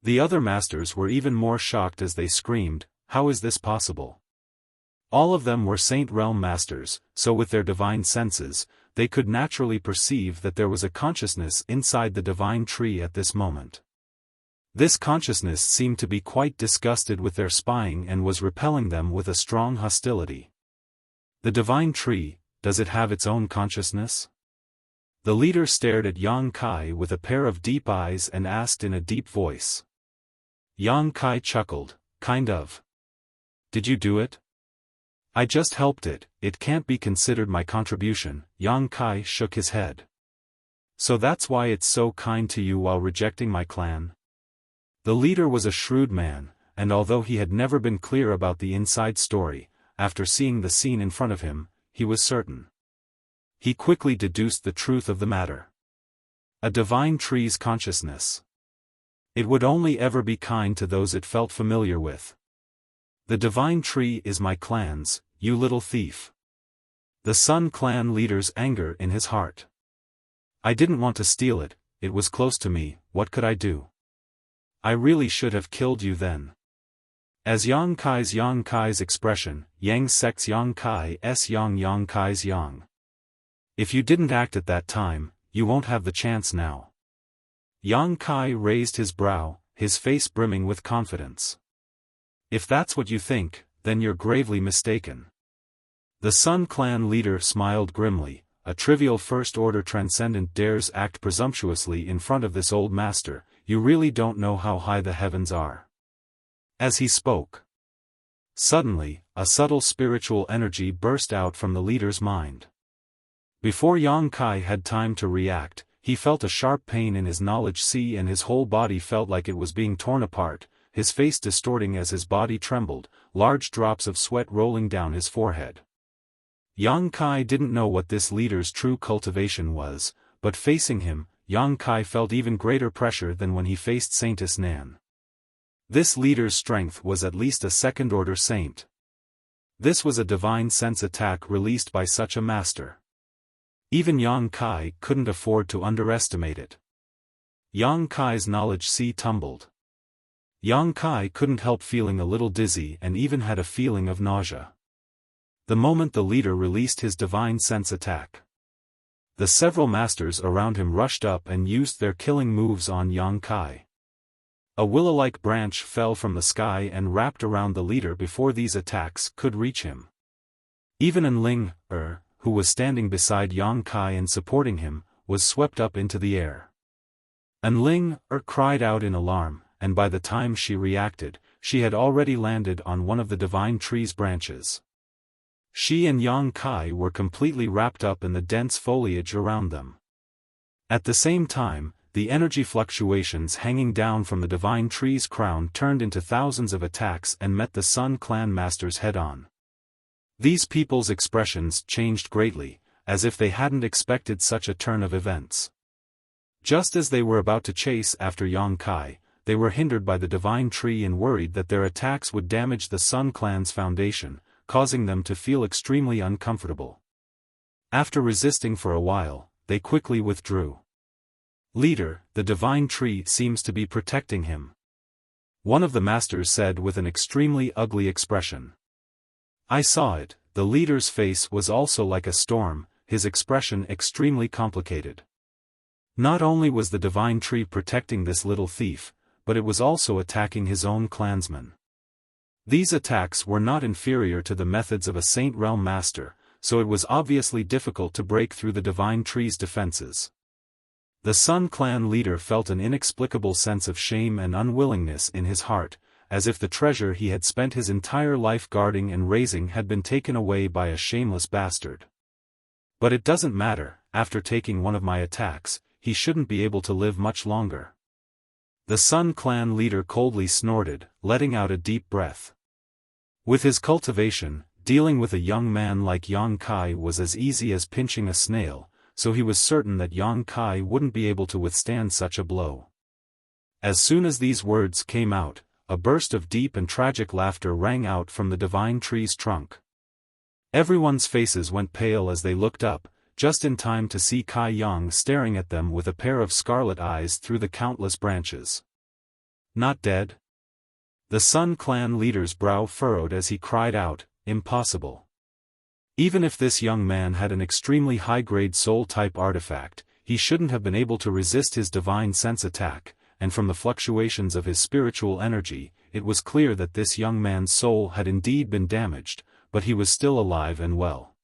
The other masters were even more shocked as they screamed, "How is this possible?" All of them were Saint Realm masters, so with their divine senses, they could naturally perceive that there was a consciousness inside the divine tree at this moment. This consciousness seemed to be quite disgusted with their spying and was repelling them with a strong hostility. The divine tree, does it have its own consciousness? The leader stared at Yang Kai with a pair of deep eyes and asked in a deep voice. Yang Kai chuckled, "Kind of. Did you do it?" "I just helped it, it can't be considered my contribution." Yang Kai shook his head. "So that's why it's so kind to you while rejecting my clan?" The leader was a shrewd man, and although he had never been clear about the inside story, after seeing the scene in front of him, he was certain. He quickly deduced the truth of the matter. A divine tree's consciousness. It would only ever be kind to those it felt familiar with. "The divine tree is my clan's, you little thief." The Sun Clan leader's anger in his heart. "I didn't want to steal it, it was close to me, what could I do? I really should have killed you then." As Yang Kai's expression, Yang Sek's Yang Kai's Yang Kai's Yang. "If you didn't act at that time, you won't have the chance now." Yang Kai raised his brow, his face brimming with confidence. "If that's what you think, then you're gravely mistaken." The Sun Clan leader smiled grimly. A trivial first-order transcendent dares act presumptuously in front of this old master. "You really don't know how high the heavens are." As he spoke, suddenly, a subtle spiritual energy burst out from the leader's mind. Before Yang Kai had time to react, he felt a sharp pain in his knowledge sea and his whole body felt like it was being torn apart, his face distorting as his body trembled, large drops of sweat rolling down his forehead. Yang Kai didn't know what this leader's true cultivation was, but facing him, Yang Kai felt even greater pressure than when he faced Saintess Nan. This leader's strength was at least a second-order saint. This was a divine sense attack released by such a master. Even Yang Kai couldn't afford to underestimate it. Yang Kai's knowledge sea tumbled. Yang Kai couldn't help feeling a little dizzy and even had a feeling of nausea. The moment the leader released his divine sense attack, the several masters around him rushed up and used their killing moves on Yang Kai. A willow-like branch fell from the sky and wrapped around the leader before these attacks could reach him. Even Enling, who was standing beside Yang Kai and supporting him, was swept up into the air. Enling, cried out in alarm, and by the time she reacted, she had already landed on one of the divine tree's branches. She and Yang Kai were completely wrapped up in the dense foliage around them. At the same time, the energy fluctuations hanging down from the divine tree's crown turned into thousands of attacks and met the Sun Clan masters head-on. These people's expressions changed greatly, as if they hadn't expected such a turn of events. Just as they were about to chase after Yang Kai, they were hindered by the divine tree and worried that their attacks would damage the Sun Clan's foundation, causing them to feel extremely uncomfortable. After resisting for a while, they quickly withdrew. "Leader, the divine tree seems to be protecting him," one of the masters said with an extremely ugly expression. I saw it. The leader's face was also like a storm, his expression extremely complicated. Not only was the divine tree protecting this little thief, but it was also attacking his own clansmen. These attacks were not inferior to the methods of a Saint Realm master, so it was obviously difficult to break through the divine tree's defenses. The Sun clan leader felt an inexplicable sense of shame and unwillingness in his heart, as if the treasure he had spent his entire life guarding and raising had been taken away by a shameless bastard. But it doesn't matter, after taking one of my attacks, he shouldn't be able to live much longer. The Sun clan leader coldly snorted, letting out a deep breath. With his cultivation, dealing with a young man like Yang Kai was as easy as pinching a snail, so he was certain that Yang Kai wouldn't be able to withstand such a blow. As soon as these words came out, a burst of deep and tragic laughter rang out from the divine tree's trunk. Everyone's faces went pale as they looked up, just in time to see Kai Yang staring at them with a pair of scarlet eyes through the countless branches. Not dead? The Sun clan leader's brow furrowed as he cried out, "Impossible." Even if this young man had an extremely high-grade soul-type artifact, he shouldn't have been able to resist his divine sense attack, and from the fluctuations of his spiritual energy, it was clear that this young man's soul had indeed been damaged, but he was still alive and well.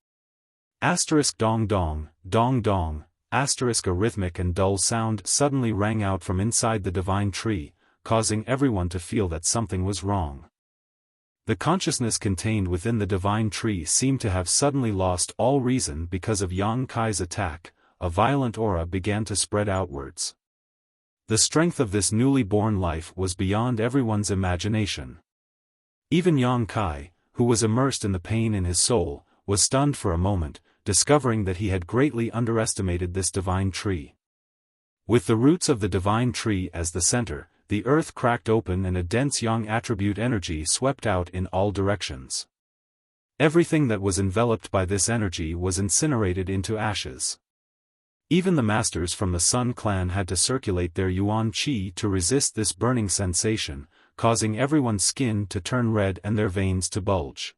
Dong dong, dong dong, a rhythmic and dull sound suddenly rang out from inside the divine tree, causing everyone to feel that something was wrong. The consciousness contained within the divine tree seemed to have suddenly lost all reason because of Yang Kai's attack. A violent aura began to spread outwards. The strength of this newly born life was beyond everyone's imagination. Even Yang Kai, who was immersed in the pain in his soul, was stunned for a moment, discovering that he had greatly underestimated this divine tree. With the roots of the divine tree as the center, the earth cracked open and a dense yang attribute energy swept out in all directions. Everything that was enveloped by this energy was incinerated into ashes. Even the masters from the Sun clan had to circulate their yuan qi to resist this burning sensation, causing everyone's skin to turn red and their veins to bulge.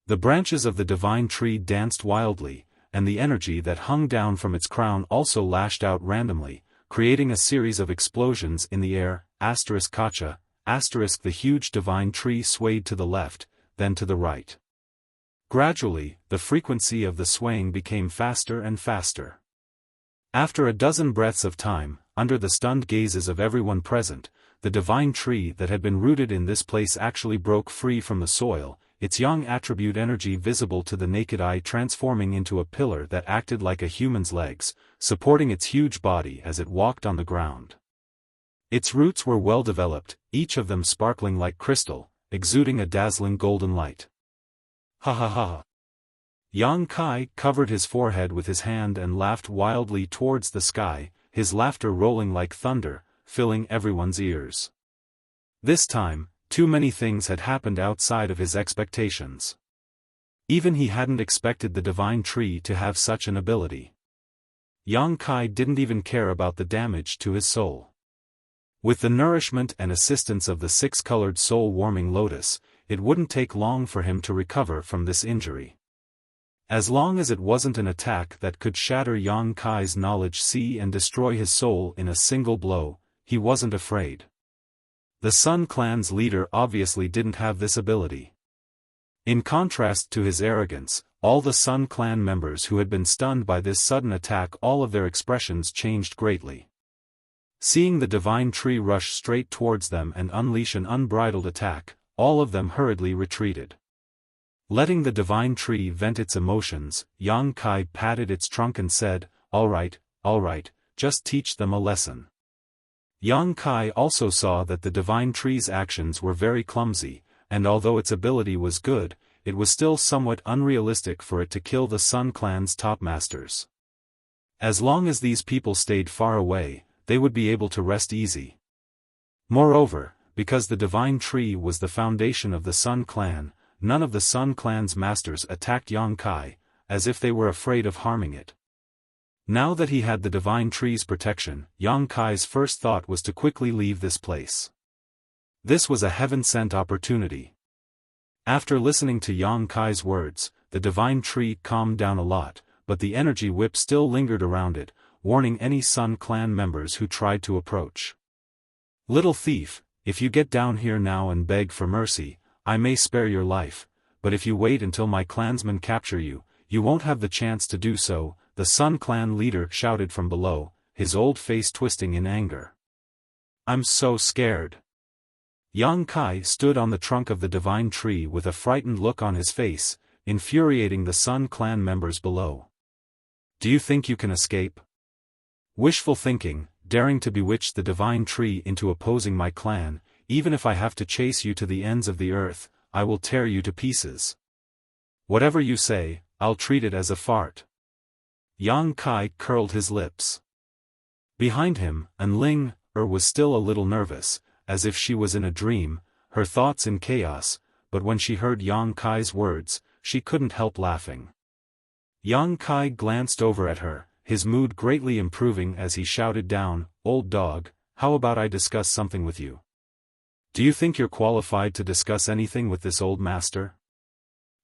The branches of the divine tree danced wildly, and the energy that hung down from its crown also lashed out randomly, creating a series of explosions in the air. Kacha, the huge divine tree swayed to the left, then to the right. Gradually, the frequency of the swaying became faster and faster. After a dozen breaths of time, under the stunned gazes of everyone present, the divine tree that had been rooted in this place actually broke free from the soil, its yang attribute energy visible to the naked eye transforming into a pillar that acted like a human's legs, supporting its huge body as it walked on the ground. Its roots were well developed, each of them sparkling like crystal, exuding a dazzling golden light. Ha ha ha! Yang Kai covered his forehead with his hand and laughed wildly towards the sky, his laughter rolling like thunder, filling everyone's ears. This time, too many things had happened outside of his expectations. Even he hadn't expected the divine tree to have such an ability. Yang Kai didn't even care about the damage to his soul. With the nourishment and assistance of the six-colored soul-warming lotus, it wouldn't take long for him to recover from this injury. As long as it wasn't an attack that could shatter Yang Kai's knowledge sea and destroy his soul in a single blow, he wasn't afraid. The Sun clan's leader obviously didn't have this ability. In contrast to his arrogance, all the Sun clan members who had been stunned by this sudden attack, all of their expressions changed greatly. Seeing the divine tree rush straight towards them and unleash an unbridled attack, all of them hurriedly retreated. Letting the divine tree vent its emotions, Yang Kai patted its trunk and said, all right, just teach them a lesson." Yang Kai also saw that the divine tree's actions were very clumsy, and although its ability was good, it was still somewhat unrealistic for it to kill the Sun clan's top masters. As long as these people stayed far away, they would be able to rest easy. Moreover, because the divine tree was the foundation of the Sun clan, none of the Sun clan's masters attacked Yang Kai, as if they were afraid of harming it. Now that he had the divine tree's protection, Yang Kai's first thought was to quickly leave this place. This was a heaven-sent opportunity. After listening to Yang Kai's words, the divine tree calmed down a lot, but the energy whip still lingered around it, warning any Sun clan members who tried to approach. "Little thief, if you get down here now and beg for mercy, I may spare your life, but if you wait until my clansmen capture you, you won't have the chance to do so," the Sun clan leader shouted from below, his old face twisting in anger. "I'm so scared." Yang Kai stood on the trunk of the divine tree with a frightened look on his face, infuriating the Sun clan members below. "Do you think you can escape? Wishful thinking, daring to bewitch the divine tree into opposing my clan. Even if I have to chase you to the ends of the earth, I will tear you to pieces. Whatever you say, I'll treat it as a fart." Yang Kai curled his lips. Behind him, Ling was still a little nervous, as if she was in a dream, her thoughts in chaos, but when she heard Yang Kai's words, she couldn't help laughing. Yang Kai glanced over at her, his mood greatly improving as he shouted down, "Old dog, how about I discuss something with you? Do you think you're qualified to discuss anything with this old master?"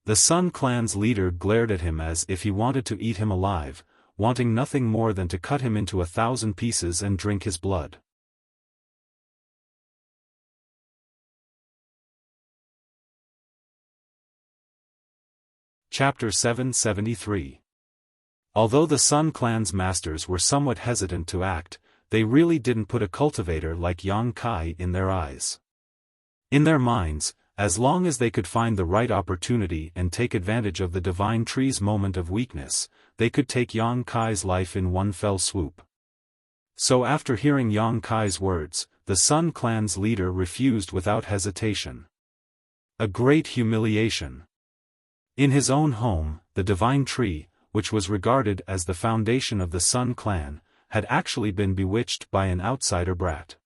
The Sun clan's leader glared at him as if he wanted to eat him alive, wanting nothing more than to cut him into 1,000 pieces and drink his blood. Chapter 773. Although the Sun clan's masters were somewhat hesitant to act, they really didn't put a cultivator like Yang Kai in their eyes. In their minds, as long as they could find the right opportunity and take advantage of the divine tree's moment of weakness, they could take Yang Kai's life in one fell swoop. So after hearing Yang Kai's words, the Sun clan's leader refused without hesitation. A great humiliation. In his own home, the divine tree, which was regarded as the foundation of the Sun clan, had actually been bewitched by an outsider brat.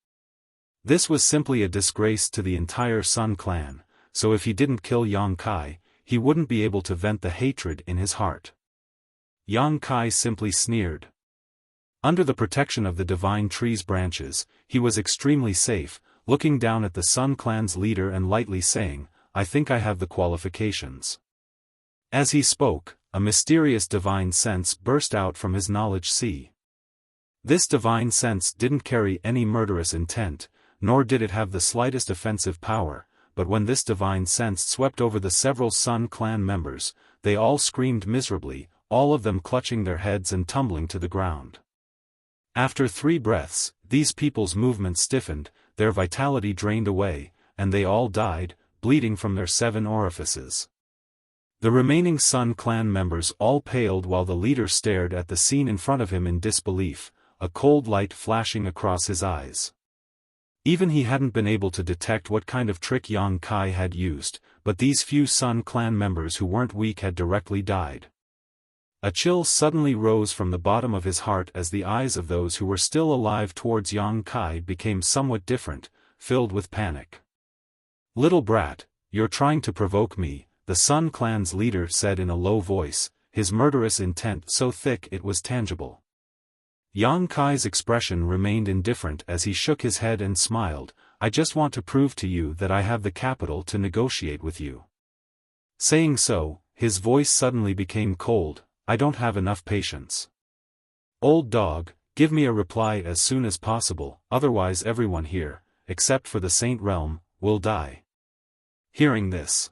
This was simply a disgrace to the entire Sun clan, so if he didn't kill Yang Kai, he wouldn't be able to vent the hatred in his heart. Yang Kai simply sneered. Under the protection of the divine tree's branches, he was extremely safe, looking down at the Sun clan's leader and lightly saying, "I think I have the qualifications." As he spoke, a mysterious divine sense burst out from his knowledge sea. This divine sense didn't carry any murderous intent, nor did it have the slightest offensive power, but when this divine sense swept over the several Sun clan members, they all screamed miserably, all of them clutching their heads and tumbling to the ground. After 3 breaths, these people's movements stiffened, their vitality drained away, and they all died, bleeding from their 7 orifices. The remaining Sun clan members all paled while the leader stared at the scene in front of him in disbelief, a cold light flashing across his eyes. Even he hadn't been able to detect what kind of trick Yang Kai had used, but these few Sun clan members who weren't weak had directly died. A chill suddenly rose from the bottom of his heart as the eyes of those who were still alive towards Yang Kai became somewhat different, filled with panic. "Little brat, you're trying to provoke me," the Sun clan's leader said in a low voice, his murderous intent so thick it was tangible. Yang Kai's expression remained indifferent as he shook his head and smiled, "I just want to prove to you that I have the capital to negotiate with you." Saying so, his voice suddenly became cold, "I don't have enough patience. Old dog, give me a reply as soon as possible, otherwise everyone here, except for the Saint Realm, will die." Hearing this,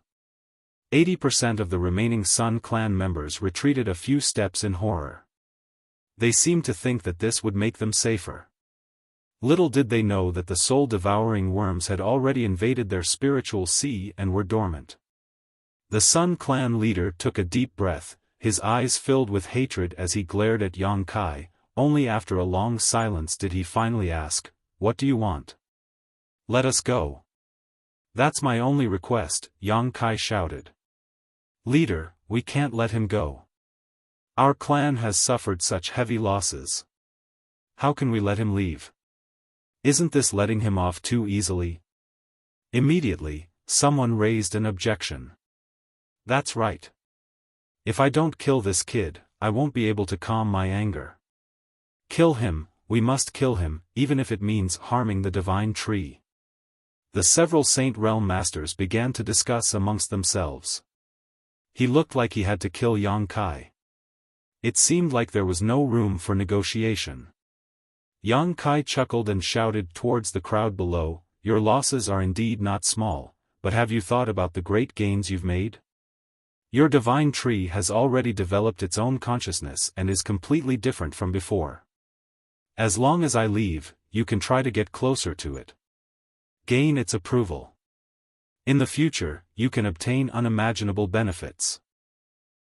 80% of the remaining Sun clan members retreated a few steps in horror. They seemed to think that this would make them safer. Little did they know that the soul-devouring worms had already invaded their spiritual sea and were dormant. The Sun clan leader took a deep breath, his eyes filled with hatred as he glared at Yang Kai. Only after a long silence did he finally ask, "What do you want?" "Let us go." "That's my only request," Yang Kai shouted. "Leader, we can't let him go. Our clan has suffered such heavy losses. How can we let him leave? Isn't this letting him off too easily?" Immediately, someone raised an objection. "That's right. If I don't kill this kid, I won't be able to calm my anger." Kill him, we must kill him, even if it means harming the divine tree. The several Saint Realm masters began to discuss amongst themselves. He looked like he had to kill Yang Kai. It seemed like there was no room for negotiation. Yang Kai chuckled and shouted towards the crowd below, "Your losses are indeed not small, but have you thought about the great gains you've made? Your divine tree has already developed its own consciousness and is completely different from before. As long as I leave, you can try to get closer to it. Gain its approval. In the future, you can obtain unimaginable benefits."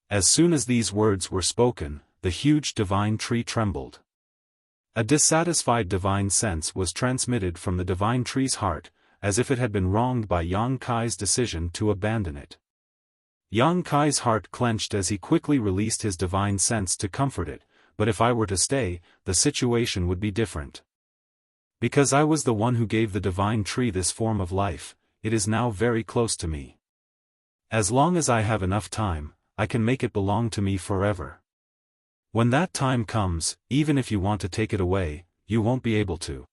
As soon as these words were spoken, the huge divine tree trembled. A dissatisfied divine sense was transmitted from the divine tree's heart, as if it had been wronged by Yang Kai's decision to abandon it. Yang Kai's heart clenched as he quickly released his divine sense to comfort it, "But if I were to stay, the situation would be different. Because I was the one who gave the divine tree this form of life, it is now very close to me. As long as I have enough time, I can make it belong to me forever. When that time comes, even if you want to take it away, you won't be able to.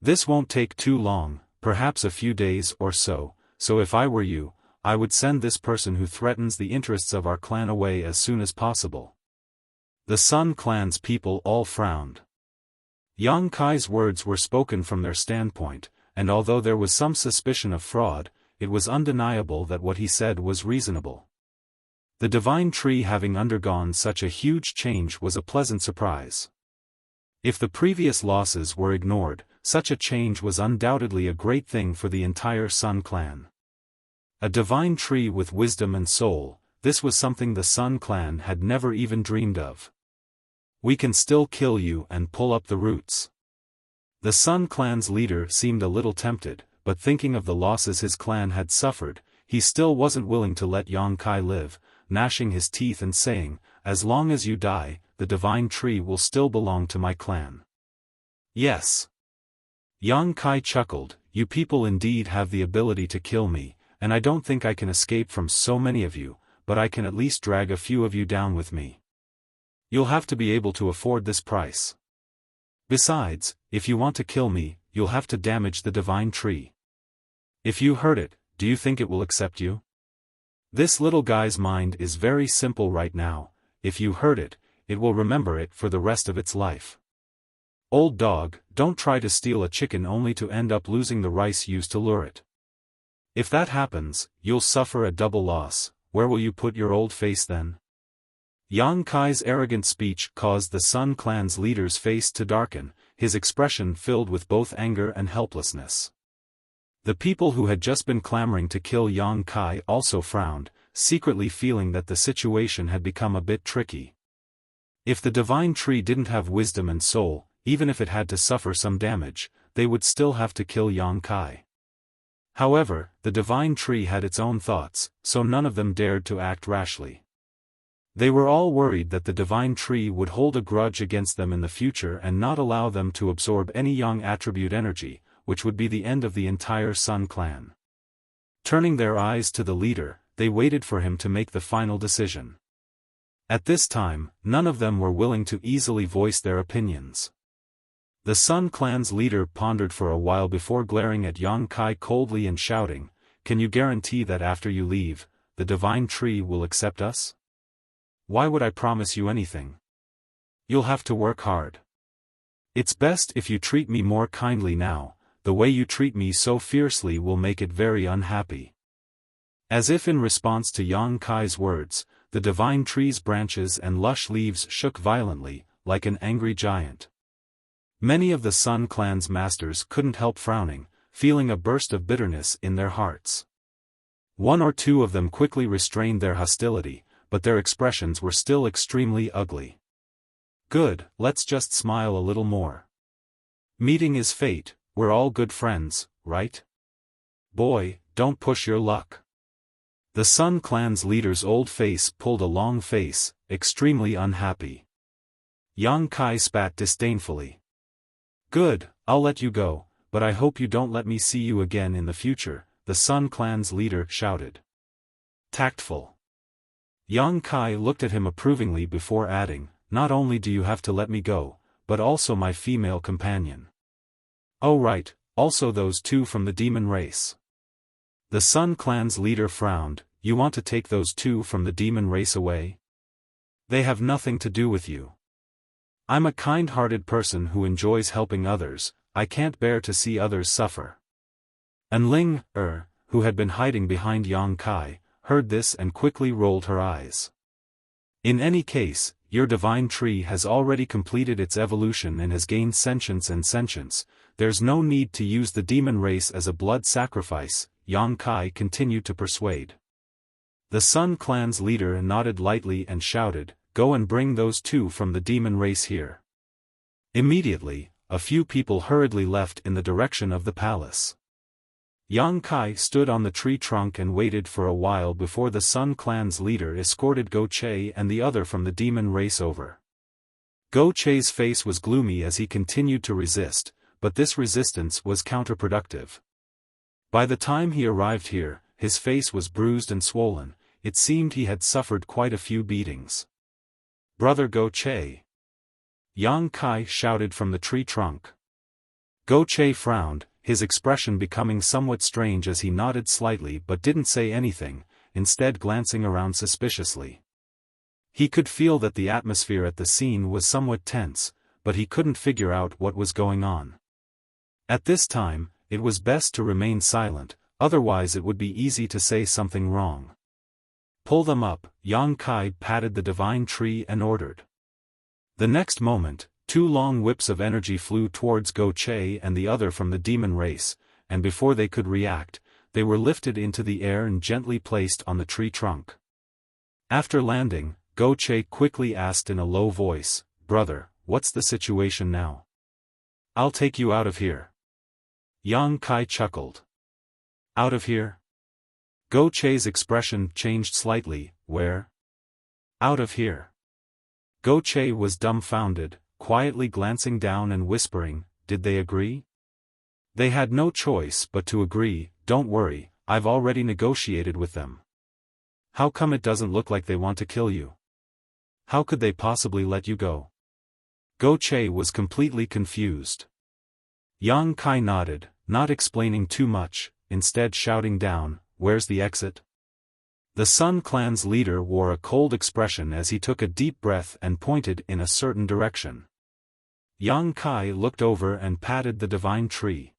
This won't take too long, perhaps a few days or so if I were you, I would send this person who threatens the interests of our clan away as soon as possible." The Sun Clan's people all frowned. Yang Kai's words were spoken from their standpoint, and although there was some suspicion of fraud, it was undeniable that what he said was reasonable. The divine tree having undergone such a huge change was a pleasant surprise. If the previous losses were ignored, such a change was undoubtedly a great thing for the entire Sun Clan. A divine tree with wisdom and soul, this was something the Sun Clan had never even dreamed of. "We can still kill you and pull up the roots." The Sun Clan's leader seemed a little tempted, but thinking of the losses his clan had suffered, he still wasn't willing to let Yang Kai live, gnashing his teeth and saying, "As long as you die, the divine tree will still belong to my clan." "Yes." Yang Kai chuckled, "You people indeed have the ability to kill me, and I don't think I can escape from so many of you, but I can at least drag a few of you down with me. You'll have to be able to afford this price. Besides, if you want to kill me, you'll have to damage the divine tree. If you hurt it, do you think it will accept you? This little guy's mind is very simple right now. If you hurt it, it will remember it for the rest of its life. Old dog, don't try to steal a chicken only to end up losing the rice used to lure it. If that happens, you'll suffer a double loss. Where will you put your old face then?" Yang Kai's arrogant speech caused the Sun Clan's leader's face to darken, his expression filled with both anger and helplessness. The people who had just been clamoring to kill Yang Kai also frowned, secretly feeling that the situation had become a bit tricky. If the divine tree didn't have wisdom and soul, even if it had to suffer some damage, they would still have to kill Yang Kai. However, the divine tree had its own thoughts, so none of them dared to act rashly. They were all worried that the divine tree would hold a grudge against them in the future and not allow them to absorb any Yang attribute energy, which would be the end of the entire Sun Clan. Turning their eyes to the leader, they waited for him to make the final decision. At this time, none of them were willing to easily voice their opinions. The Sun Clan's leader pondered for a while before glaring at Yang Kai coldly and shouting, "Can you guarantee that after you leave, the divine tree will accept us?" "Why would I promise you anything? You'll have to work hard. It's best if you treat me more kindly now, the way you treat me so fiercely will make it very unhappy." As if in response to Yang Kai's words, the divine tree's branches and lush leaves shook violently, like an angry giant. Many of the Sun Clan's masters couldn't help frowning, feeling a burst of bitterness in their hearts. One or two of them quickly restrained their hostility, but their expressions were still extremely ugly. "Good, let's just smile a little more. Meeting is fate, we're all good friends, right? Boy, don't push your luck." The Sun Clan's leader's old face pulled a long face, extremely unhappy. Yang Kai spat disdainfully. "Good, I'll let you go, but I hope you don't let me see you again in the future," the Sun Clan's leader shouted. "Tactful." Yang Kai looked at him approvingly before adding, "Not only do you have to let me go, but also my female companion. Oh right, also those two from the demon race. The Sun Clan's leader frowned. You want to take those two from the demon race away? They have nothing to do with you. I'm a kind-hearted person who enjoys helping others. I can't bear to see others suffer. And Ling, who had been hiding behind Yang Kai, heard this and quickly rolled her eyes. In any case, your divine tree has already completed its evolution and has gained sentience and sentience. There's no need to use the demon race as a blood sacrifice, Yang Kai continued to persuade. The Sun Clan's leader nodded lightly and shouted, "Go and bring those two from the demon race here." Immediately, a few people hurriedly left in the direction of the palace. Yang Kai stood on the tree trunk and waited for a while before the Sun Clan's leader escorted Go Che and the other from the demon race over. Go Che's face was gloomy as he continued to resist, but this resistance was counterproductive. By the time he arrived here, his face was bruised and swollen. It seemed he had suffered quite a few beatings. "Brother Go Che!" Yang Kai shouted from the tree trunk. Go Che frowned, his expression becoming somewhat strange as he nodded slightly but didn't say anything, instead glancing around suspiciously. He could feel that the atmosphere at the scene was somewhat tense, but he couldn't figure out what was going on. At this time, it was best to remain silent, otherwise it would be easy to say something wrong. "Pull them up," Yang Kai patted the divine tree and ordered. The next moment, two long whips of energy flew towards Go Che and the other from the demon race, and before they could react, they were lifted into the air and gently placed on the tree trunk. After landing, Go Che quickly asked in a low voice, "Brother, what's the situation now?" "I'll take you out of here." Yang Kai chuckled. "Out of here?" Go Che's expression changed slightly. "Where?" "Out of here." Go Che was dumbfounded, quietly glancing down and whispering, "Did they agree?" "They had no choice but to agree. Don't worry, I've already negotiated with them." "How come it doesn't look like they want to kill you? How could they possibly let you go?" Go Che was completely confused. Yang Kai nodded, not explaining too much, instead shouting down, "Where's the exit?" The Sun Clan's leader wore a cold expression as he took a deep breath and pointed in a certain direction. Yang Kai looked over and patted the divine tree.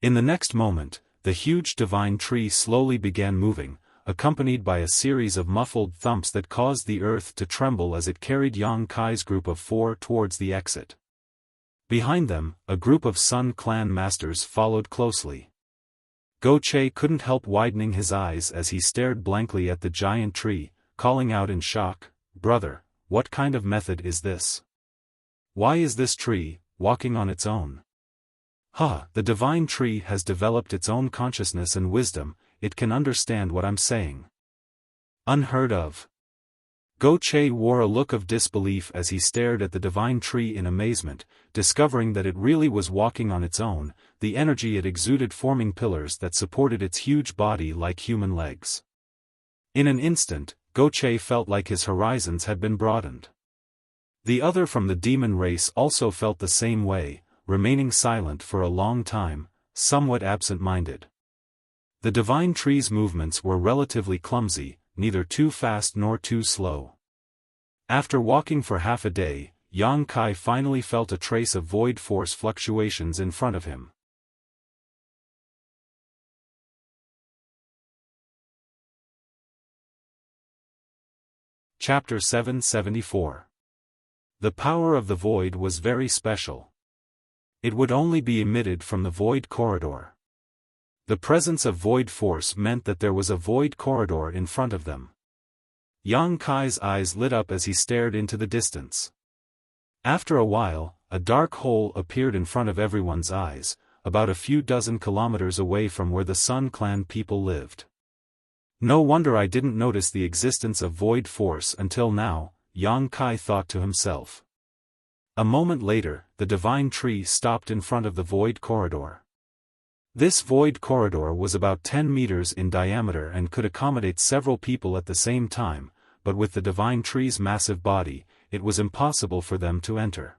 In the next moment, the huge divine tree slowly began moving, accompanied by a series of muffled thumps that caused the earth to tremble as it carried Yang Kai's group of 4 towards the exit. Behind them, a group of Sun Clan masters followed closely. Go Che couldn't help widening his eyes as he stared blankly at the giant tree, calling out in shock, "Brother, what kind of method is this? Why is this tree walking on its own?" The divine tree has developed its own consciousness and wisdom, it can understand what I'm saying." "Unheard of." Go Che wore a look of disbelief as he stared at the divine tree in amazement, discovering that it really was walking on its own, the energy it exuded forming pillars that supported its huge body like human legs. In an instant, Go Che felt like his horizons had been broadened. The other from the demon race also felt the same way, remaining silent for a long time, somewhat absent-minded. The divine tree's movements were relatively clumsy, neither too fast nor too slow. After walking for half a day, Yang Kai finally felt a trace of void force fluctuations in front of him. Chapter 774. The power of the void was very special. It would only be emitted from the void corridor. The presence of void force meant that there was a void corridor in front of them. Yang Kai's eyes lit up as he stared into the distance. After a while, a dark hole appeared in front of everyone's eyes, about a few dozen kilometers away from where the Sun Clan people lived. "No wonder I didn't notice the existence of void force until now," Yang Kai thought to himself. A moment later, the divine tree stopped in front of the void corridor. This void corridor was about 10 meters in diameter and could accommodate several people at the same time, but with the divine tree's massive body, it was impossible for them to enter.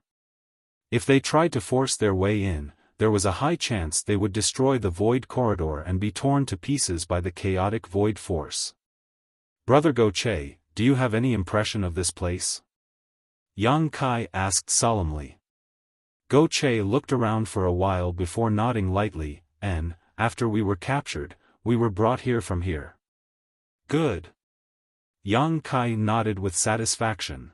If they tried to force their way in, there was a high chance they would destroy the void corridor and be torn to pieces by the chaotic void force. Brother Goche, do you have any impression of this place? Yang Kai asked solemnly. Goche looked around for a while before nodding lightly, and, after we were captured, we were brought here from here. Good. Yang Kai nodded with satisfaction.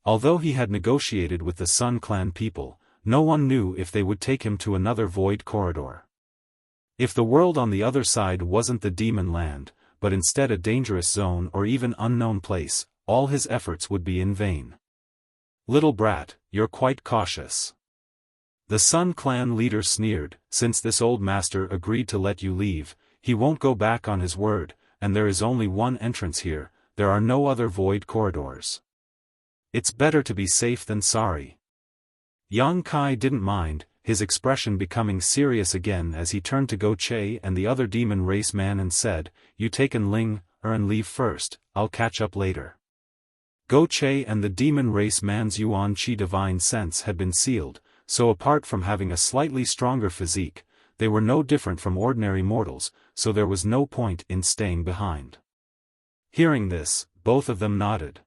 Although he had negotiated with the Sun Clan people, no one knew if they would take him to another void corridor. If the world on the other side wasn't the demon land, but instead a dangerous zone or even unknown place, all his efforts would be in vain. Little brat, you're quite cautious. The Sun Clan leader sneered, since this old master agreed to let you leave, he won't go back on his word, and there is only one entrance here, there are no other void corridors. It's better to be safe than sorry. Yang Kai didn't mind, his expression becoming serious again as he turned to Goche and the other demon race man and said, you take and leave first, I'll catch up later. Goche and the demon race man's Yuan Qi divine sense had been sealed, so apart from having a slightly stronger physique, they were no different from ordinary mortals, so there was no point in staying behind. Hearing this, both of them nodded.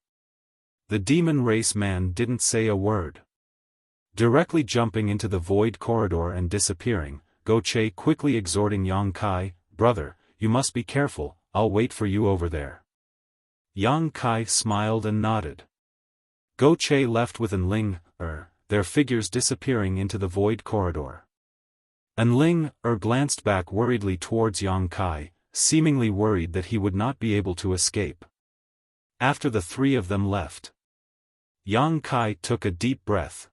The demon race man didn't say a word. Directly jumping into the void corridor and disappearing, Goche quickly exhorting Yang Kai, brother, you must be careful, I'll wait for you over there. Yang Kai smiled and nodded. Goche left with An their figures disappearing into the void corridor. An glanced back worriedly towards Yang Kai, seemingly worried that he would not be able to escape. After the three of them left, Yang Kai took a deep breath.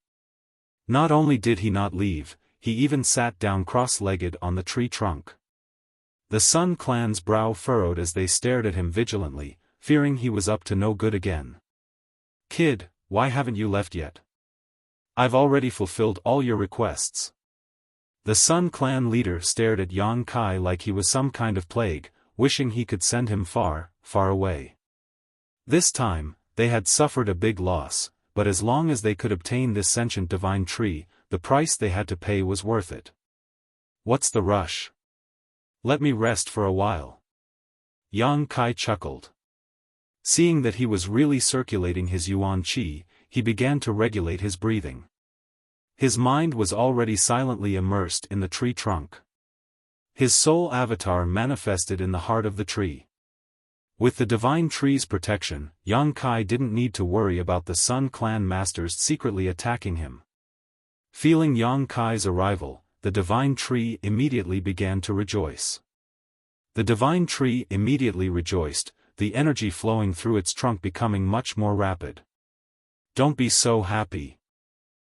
Not only did he not leave, he even sat down cross-legged on the tree trunk. The Sun Clan's brow furrowed as they stared at him vigilantly, fearing he was up to no good again. Kid, why haven't you left yet? I've already fulfilled all your requests. The Sun Clan leader stared at Yang Kai like he was some kind of plague, wishing he could send him far, far away. This time, they had suffered a big loss, but as long as they could obtain this sentient divine tree, the price they had to pay was worth it. What's the rush? Let me rest for a while. Yang Kai chuckled. Seeing that he was really circulating his Yuan Qi, he began to regulate his breathing. His mind was already silently immersed in the tree trunk. His soul avatar manifested in the heart of the tree. With the divine tree's protection, Yang Kai didn't need to worry about the Sun Clan masters secretly attacking him. Feeling Yang Kai's arrival, the divine tree immediately began to rejoice. The divine tree immediately rejoiced, the energy flowing through its trunk becoming much more rapid. Don't be so happy.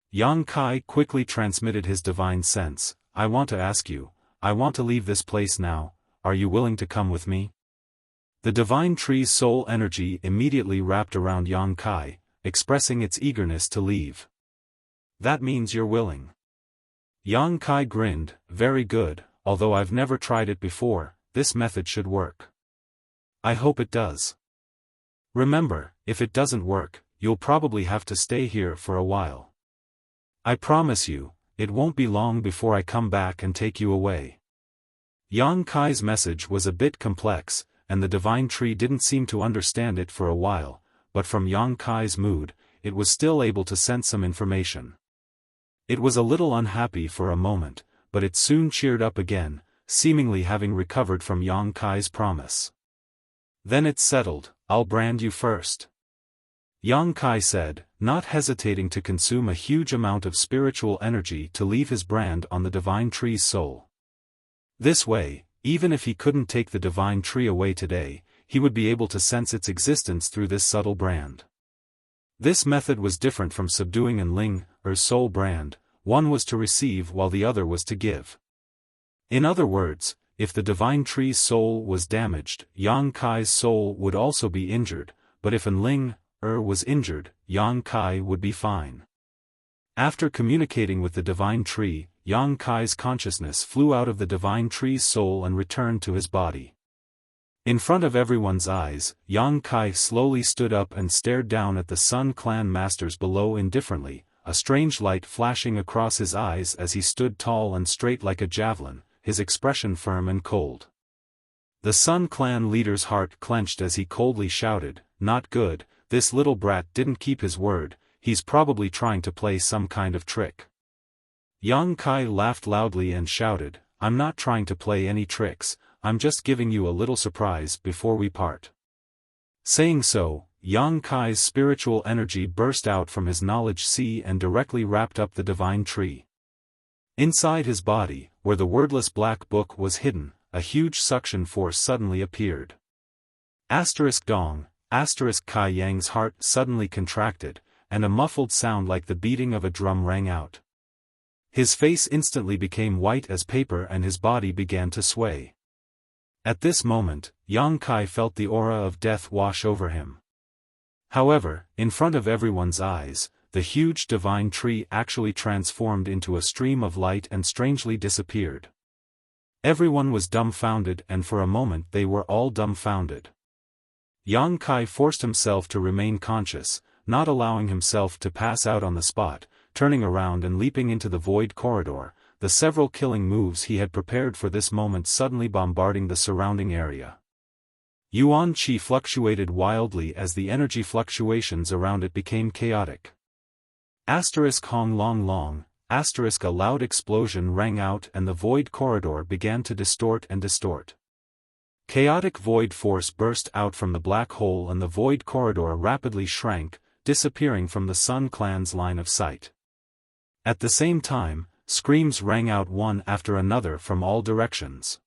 Yang Kai quickly transmitted his divine sense, I want to ask you, I want to leave this place now, are you willing to come with me? The divine tree's soul energy immediately wrapped around Yang Kai, expressing its eagerness to leave. That means you're willing. Yang Kai grinned, very good, although I've never tried it before, this method should work. I hope it does. Remember, if it doesn't work, you'll probably have to stay here for a while. I promise you, it won't be long before I come back and take you away. Yang Kai's message was a bit complex, and the divine tree didn't seem to understand it for a while, but from Yang Kai's mood, it was still able to sense some information. It was a little unhappy for a moment, but it soon cheered up again, seemingly having recovered from Yang Kai's promise. Then it's settled, I'll brand you first. Yang Kai said, not hesitating to consume a huge amount of spiritual energy to leave his brand on the divine tree's soul. This way, even if he couldn't take the divine tree away today, he would be able to sense its existence through this subtle brand. This method was different from subduing An soul brand, one was to receive while the other was to give. In other words, if the divine tree's soul was damaged, Yang Kai's soul would also be injured, but if An was injured, Yang Kai would be fine. After communicating with the divine tree, Yang Kai's consciousness flew out of the divine tree's soul and returned to his body. In front of everyone's eyes, Yang Kai slowly stood up and stared down at the Sun Clan masters below indifferently, a strange light flashing across his eyes as he stood tall and straight like a javelin, his expression firm and cold. The Sun Clan leader's heart clenched as he coldly shouted, "Not good, this little brat didn't keep his word, he's probably trying to play some kind of trick." Yang Kai laughed loudly and shouted, "I'm not trying to play any tricks, I'm just giving you a little surprise before we part." Saying so, Yang Kai's spiritual energy burst out from his knowledge sea and directly wrapped up the divine tree. Inside his body, where the wordless black book was hidden, a huge suction force suddenly appeared. Dong, Kai Yang's heart suddenly contracted, and a muffled sound like the beating of a drum rang out. His face instantly became white as paper and his body began to sway. At this moment, Yang Kai felt the aura of death wash over him. However, in front of everyone's eyes, the huge divine tree actually transformed into a stream of light and strangely disappeared. Everyone was dumbfounded, and for a moment they were all dumbfounded. Yang Kai forced himself to remain conscious, not allowing himself to pass out on the spot, turning around and leaping into the void corridor, the several killing moves he had prepared for this moment suddenly bombarding the surrounding area. Yuan Qi fluctuated wildly as the energy fluctuations around it became chaotic. Hong Long Long, a loud explosion rang out and the void corridor began to distort and distort. Chaotic void force burst out from the black hole and the void corridor rapidly shrank, disappearing from the Sun Clan's line of sight. At the same time, screams rang out one after another from all directions.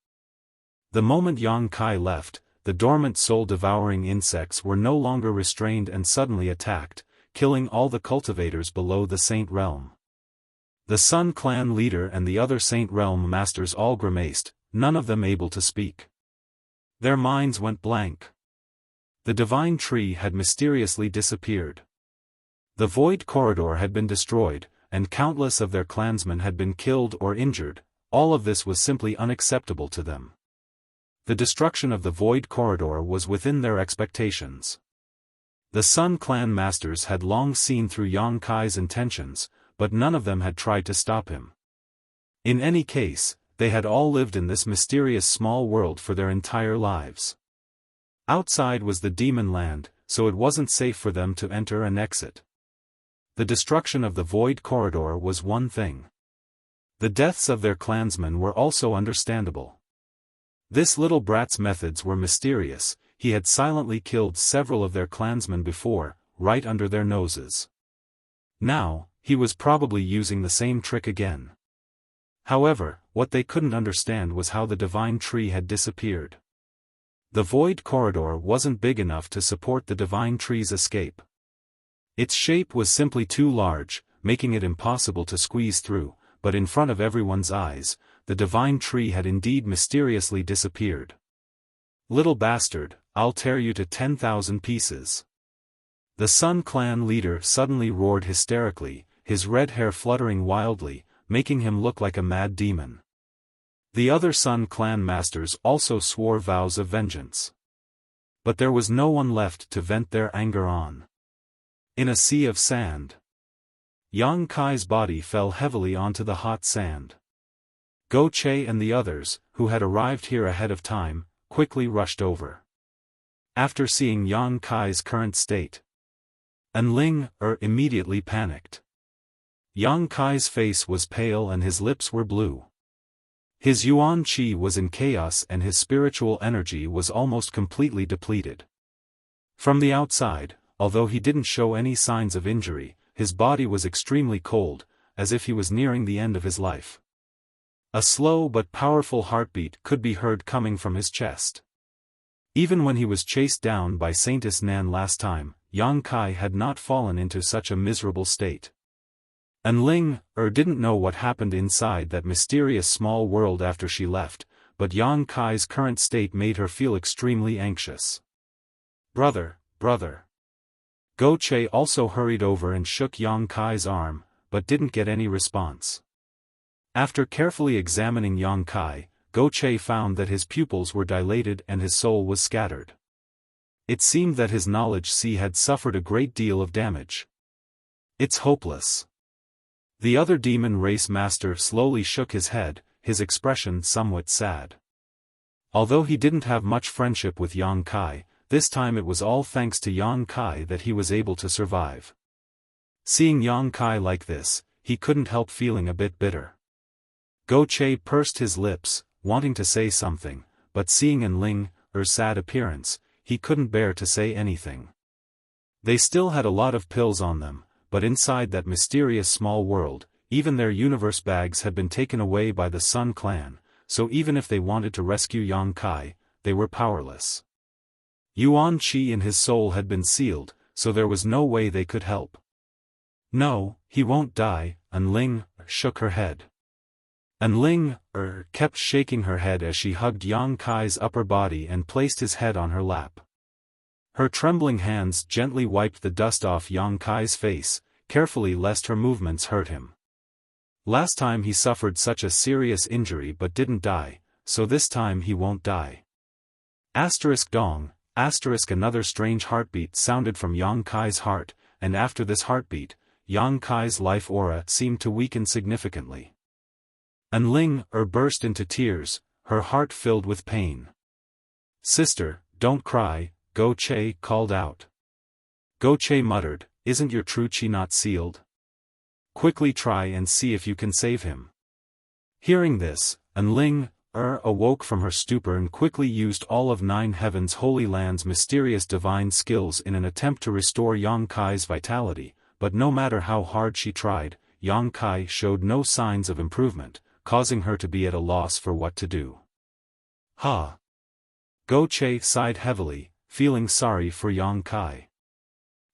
The moment Yang Kai left, the dormant soul-devouring insects were no longer restrained and suddenly attacked, killing all the cultivators below the Saint Realm. The Sun Clan leader and the other Saint Realm masters all grimaced, none of them able to speak. Their minds went blank. The divine tree had mysteriously disappeared. The void corridor had been destroyed, and countless of their clansmen had been killed or injured. All of this was simply unacceptable to them. The destruction of the void corridor was within their expectations. The Sun Clan masters had long seen through Yang Kai's intentions, but none of them had tried to stop him. In any case, they had all lived in this mysterious small world for their entire lives. Outside was the demon land, so it wasn't safe for them to enter and exit. The destruction of the void corridor was one thing. The deaths of their clansmen were also understandable. This little brat's methods were mysterious, he had silently killed several of their clansmen before, right under their noses. Now, he was probably using the same trick again. However, what they couldn't understand was how the divine tree had disappeared. The void corridor wasn't big enough to support the divine tree's escape. Its shape was simply too large, making it impossible to squeeze through, but in front of everyone's eyes, the divine tree had indeed mysteriously disappeared. "Little bastard, I'll tear you to 10,000 pieces." The Sun Clan leader suddenly roared hysterically, his red hair fluttering wildly, making him look like a mad demon. The other Sun Clan masters also swore vows of vengeance. But there was no one left to vent their anger on. In a sea of sand, Yang Kai's body fell heavily onto the hot sand. Go Che and the others, who had arrived here ahead of time, quickly rushed over. After seeing Yang Kai's current state, Ling immediately panicked. Yang Kai's face was pale and his lips were blue. His Yuan Qi was in chaos and his spiritual energy was almost completely depleted. From the outside, although he didn't show any signs of injury, his body was extremely cold, as if he was nearing the end of his life. A slow but powerful heartbeat could be heard coming from his chest. Even when he was chased down by Saintess Nan last time, Yang Kai had not fallen into such a miserable state. Ling didn't know what happened inside that mysterious small world after she left, but Yang Kai's current state made her feel extremely anxious. Brother. Go Che also hurried over and shook Yang Kai's arm, but didn't get any response. After carefully examining Yang Kai, Go Che found that his pupils were dilated and his soul was scattered. It seemed that his knowledge sea had suffered a great deal of damage. It's hopeless. The other demon race master slowly shook his head, his expression somewhat sad. Although he didn't have much friendship with Yang Kai, this time it was all thanks to Yang Kai that he was able to survive. Seeing Yang Kai like this, he couldn't help feeling a bit bitter. Go Che pursed his lips, wanting to say something, but seeing Enling's sad appearance, he couldn't bear to say anything. They still had a lot of pills on them, but inside that mysterious small world, even their universe bags had been taken away by the Sun Clan, so even if they wanted to rescue Yang Kai, they were powerless. Yuan Qi in his soul had been sealed, so there was no way they could help. No, he won't die, Enling shook her head. Enling kept shaking her head as she hugged Yang Kai's upper body and placed his head on her lap. Her trembling hands gently wiped the dust off Yang Kai's face, carefully lest her movements hurt him. Last time he suffered such a serious injury but didn't die, so this time he won't die. Dong, another strange heartbeat sounded from Yang Kai's heart, and after this heartbeat, Yang Kai's life aura seemed to weaken significantly. Enling burst into tears, her heart filled with pain. Sister, don't cry, Go Che called out. Go Che muttered, isn't your true chi not sealed? Quickly try and see if you can save him. Hearing this, Enling awoke from her stupor and quickly used all of Nine Heaven's Holy Land's mysterious divine skills in an attempt to restore Yang Kai's vitality, but no matter how hard she tried, Yang Kai showed no signs of improvement, causing her to be at a loss for what to do. Ha! Go Che sighed heavily, feeling sorry for Yang Kai.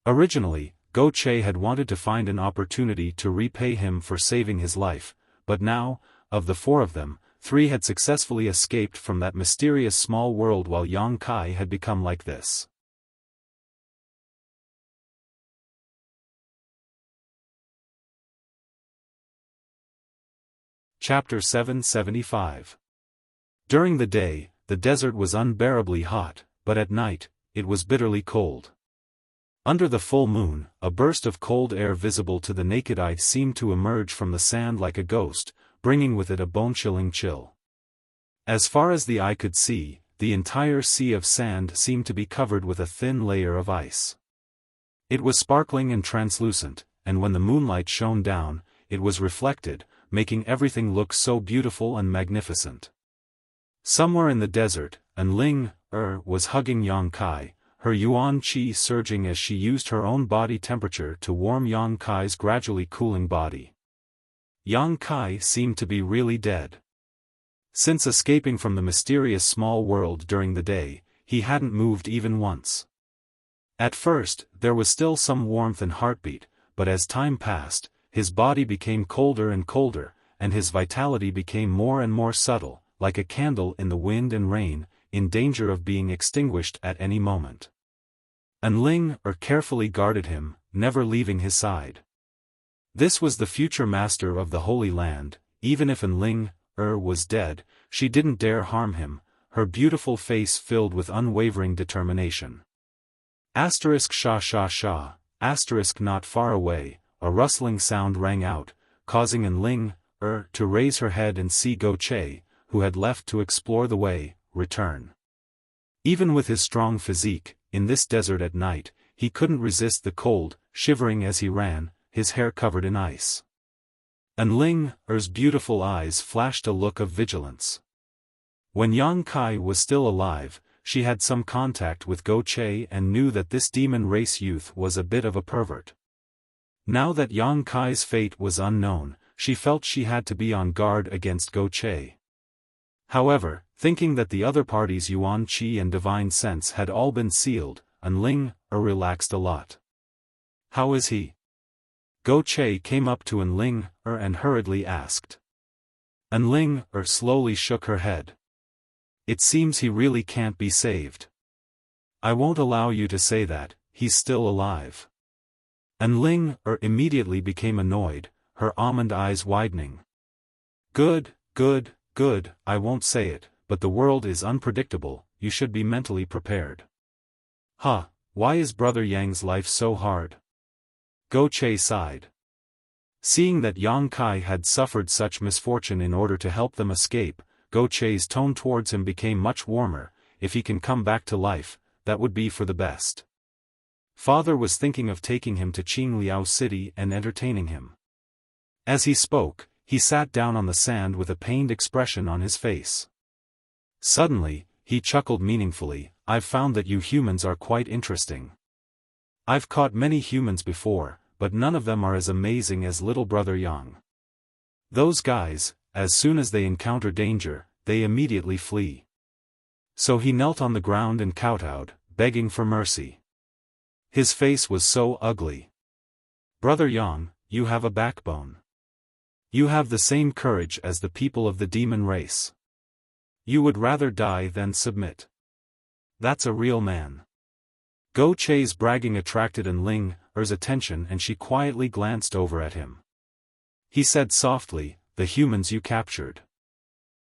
Originally, Go Che had wanted to find an opportunity to repay him for saving his life, but now, of the four of them, 3 had successfully escaped from that mysterious small world while Yang Kai had become like this. Chapter 775. During the day, the desert was unbearably hot, but at night, it was bitterly cold. Under the full moon, a burst of cold air visible to the naked eye seemed to emerge from the sand like a ghost, bringing with it a bone-chilling chill. As far as the eye could see, the entire sea of sand seemed to be covered with a thin layer of ice. It was sparkling and translucent, and when the moonlight shone down, it was reflected, making everything look so beautiful and magnificent. Somewhere in the desert, Enling was hugging Yang Kai, her Yuan Qi surging as she used her own body temperature to warm Yang Kai's gradually cooling body. Yang Kai seemed to be really dead. Since escaping from the mysterious small world during the day, he hadn't moved even once. At first, there was still some warmth and heartbeat, but as time passed, his body became colder and colder, and his vitality became more and more subtle, like a candle in the wind and rain, in danger of being extinguished at any moment. Enling carefully guarded him, never leaving his side. This was the future master of the Holy Land. Even if Enling was dead, she didn't dare harm him, her beautiful face filled with unwavering determination. Sha sha sha, not far away, a rustling sound rang out, causing Enling to raise her head and see Go Che, who had left to explore the way, return. Even with his strong physique, in this desert at night, he couldn't resist the cold, shivering as he ran, his hair covered in ice. Enling's beautiful eyes flashed a look of vigilance. When Yang Kai was still alive, she had some contact with Go Che and knew that this demon race youth was a bit of a pervert. Now that Yang Kai's fate was unknown, she felt she had to be on guard against Go Che. However, thinking that the other party's Yuan Qi and Divine Sense had all been sealed, Enling relaxed a lot. How is he? Go Che came up to Enling and hurriedly asked. Enling slowly shook her head. It seems he really can't be saved. I won't allow you to say that, he's still alive. Enling immediately became annoyed, her almond eyes widening. Good, I won't say it, but the world is unpredictable, you should be mentally prepared. Why is Brother Yang's life so hard? Go Che sighed. Seeing that Yang Kai had suffered such misfortune in order to help them escape, Go Che's tone towards him became much warmer. If he can come back to life, that would be for the best. Father was thinking of taking him to Qingliao City and entertaining him. As he spoke, he sat down on the sand with a pained expression on his face. Suddenly, he chuckled meaningfully. I've found that you humans are quite interesting. I've caught many humans before, but none of them are as amazing as little brother Yang. Those guys, as soon as they encounter danger, they immediately flee. So he knelt on the ground and kowtowed, begging for mercy. His face was so ugly. Brother Yang, you have a backbone. You have the same courage as the people of the demon race. You would rather die than submit. That's a real man. Go Che's bragging attracted An Ling-er's attention and she quietly glanced over at him. He said softly, the humans you captured.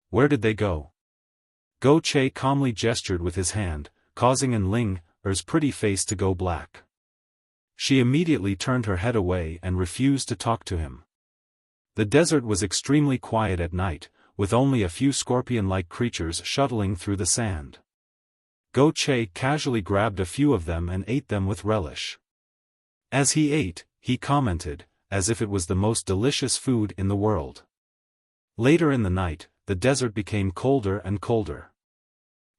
Where did they go? Go Che calmly gestured with his hand, causing An Ling-er's pretty face to go black. She immediately turned her head away and refused to talk to him. The desert was extremely quiet at night, with only a few scorpion-like creatures shuttling through the sand. Go Che casually grabbed a few of them and ate them with relish. As he ate, he commented, as if it was the most delicious food in the world. Later in the night, the desert became colder and colder.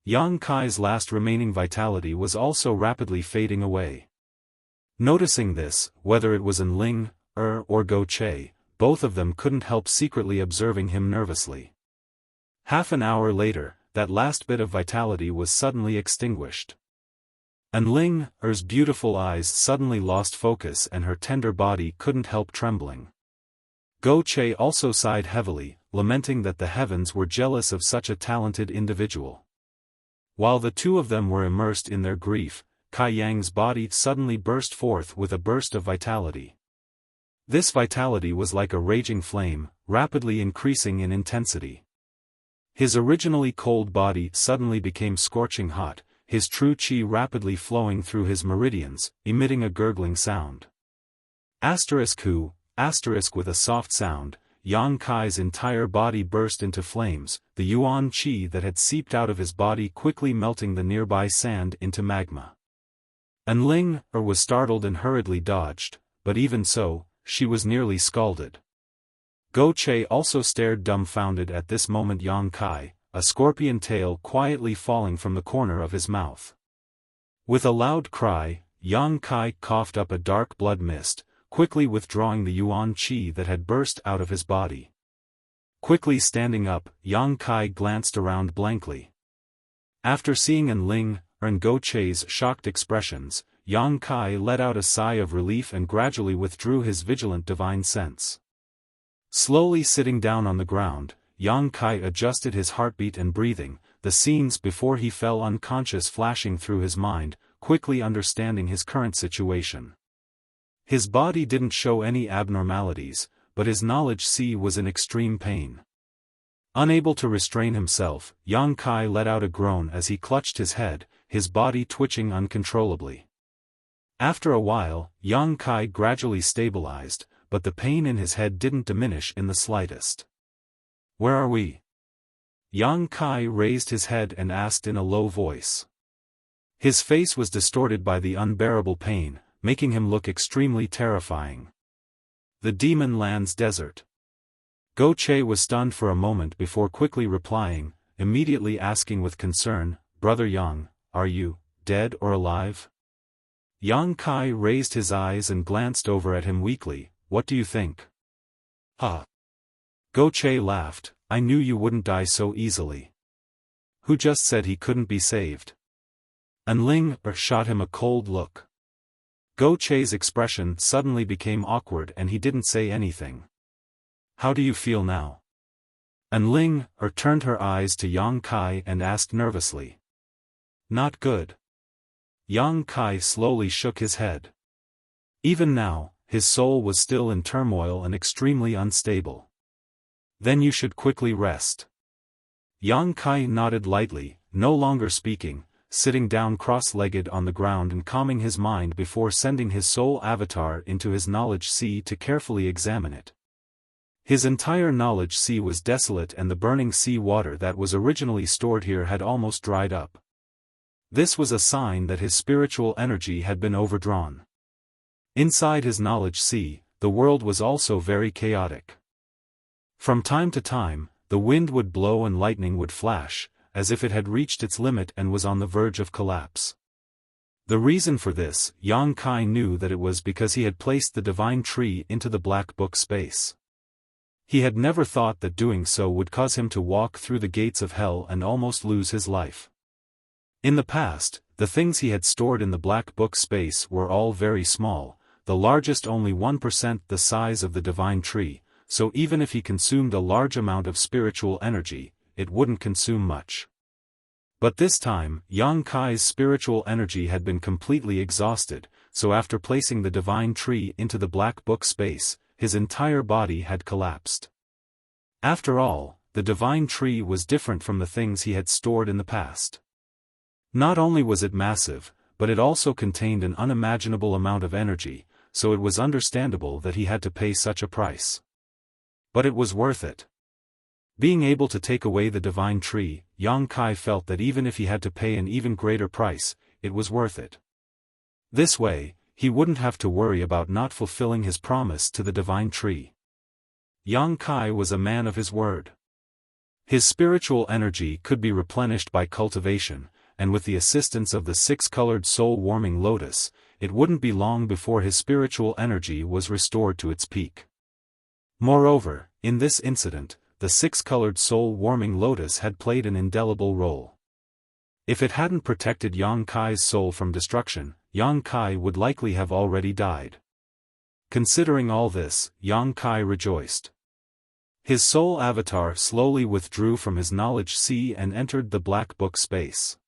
Yang Kai's last remaining vitality was also rapidly fading away. Noticing this, whether it was An Ling-er or Go Che, both of them couldn't help secretly observing him nervously. Half an hour later, that last bit of vitality was suddenly extinguished. An Ling-er's beautiful eyes suddenly lost focus and her tender body couldn't help trembling. Go Che also sighed heavily, lamenting that the heavens were jealous of such a talented individual. While the two of them were immersed in their grief, Kai Yang's body suddenly burst forth with a burst of vitality. This vitality was like a raging flame, rapidly increasing in intensity. His originally cold body suddenly became scorching hot, his true qi rapidly flowing through his meridians, emitting a gurgling sound. Who, with a soft sound, Yang Kai's entire body burst into flames, the yuan qi that had seeped out of his body quickly melting the nearby sand into magma. An Ling-er was startled and hurriedly dodged, but even so, she was nearly scalded. Go Che also stared dumbfounded at this moment. Yang Kai, a scorpion tail quietly falling from the corner of his mouth. With a loud cry, Yang Kai coughed up a dark blood mist, quickly withdrawing the yuan qi that had burst out of his body. Quickly standing up, Yang Kai glanced around blankly. After seeing An Ling-er and Go Che's shocked expressions, Yang Kai let out a sigh of relief and gradually withdrew his vigilant divine sense. Slowly sitting down on the ground, Yang Kai adjusted his heartbeat and breathing, the scenes before he fell unconscious flashing through his mind, quickly understanding his current situation. His body didn't show any abnormalities, but his knowledge was in extreme pain. Unable to restrain himself, Yang Kai let out a groan as he clutched his head, his body twitching uncontrollably. After a while, Yang Kai gradually stabilized, but the pain in his head didn't diminish in the slightest. Where are we? Yang Kai raised his head and asked in a low voice. His face was distorted by the unbearable pain, making him look extremely terrifying. The Demon Land's desert. Go Che was stunned for a moment before quickly replying, immediately asking with concern, Brother Yang, are you dead or alive? Yang Kai raised his eyes and glanced over at him weakly. What do you think? Go Che laughed, I knew you wouldn't die so easily. Who just said he couldn't be saved? An Ling-er shot him a cold look. Go Che's expression suddenly became awkward and he didn't say anything. How do you feel now? An Ling-er turned her eyes to Yang Kai and asked nervously. Not good. Yang Kai slowly shook his head. Even now, his soul was still in turmoil and extremely unstable. Then you should quickly rest. Yang Kai nodded lightly, no longer speaking, sitting down cross-legged on the ground and calming his mind before sending his soul avatar into his knowledge sea to carefully examine it. His entire knowledge sea was desolate, and the burning sea water that was originally stored here had almost dried up. This was a sign that his spiritual energy had been overdrawn. Inside his knowledge sea, the world was also very chaotic. From time to time, the wind would blow and lightning would flash, as if it had reached its limit and was on the verge of collapse. The reason for this, Yang Kai knew that it was because he had placed the divine tree into the black book space. He had never thought that doing so would cause him to walk through the gates of hell and almost lose his life. In the past, the things he had stored in the black book space were all very small, the largest only 1% the size of the divine tree, so even if he consumed a large amount of spiritual energy, it wouldn't consume much. But this time, Yang Kai's spiritual energy had been completely exhausted, so after placing the divine tree into the black book space, his entire body had collapsed. After all, the divine tree was different from the things he had stored in the past. Not only was it massive, but it also contained an unimaginable amount of energy, so it was understandable that he had to pay such a price. But it was worth it. Being able to take away the divine tree, Yang Kai felt that even if he had to pay an even greater price, it was worth it. This way, he wouldn't have to worry about not fulfilling his promise to the divine tree. Yang Kai was a man of his word. His spiritual energy could be replenished by cultivation, and with the assistance of the six-colored soul-warming lotus, it wouldn't be long before his spiritual energy was restored to its peak. Moreover, in this incident, the six-colored soul-warming lotus had played an indelible role. If it hadn't protected Yang Kai's soul from destruction, Yang Kai would likely have already died. Considering all this, Yang Kai rejoiced. His soul avatar slowly withdrew from his knowledge sea and entered the black book space.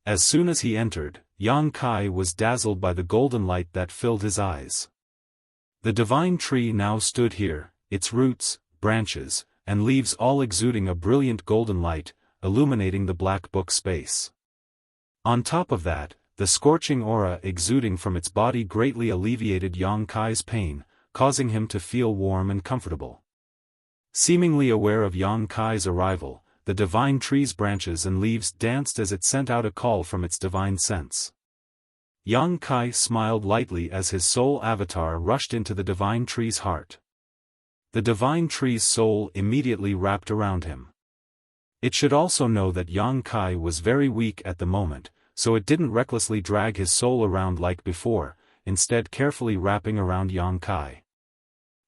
As soon as he entered, Yang Kai was dazzled by the golden light that filled his eyes. The divine tree now stood here, its roots, branches, and leaves all exuding a brilliant golden light, illuminating the black book space. On top of that, the scorching aura exuding from its body greatly alleviated Yang Kai's pain, causing him to feel warm and comfortable. Seemingly aware of Yang Kai's arrival, the divine tree's branches and leaves danced as it sent out a call from its divine sense. Yang Kai smiled lightly as his soul avatar rushed into the divine tree's heart. The divine tree's soul immediately wrapped around him. It should also know that Yang Kai was very weak at the moment, so it didn't recklessly drag his soul around like before, instead carefully wrapping around Yang Kai.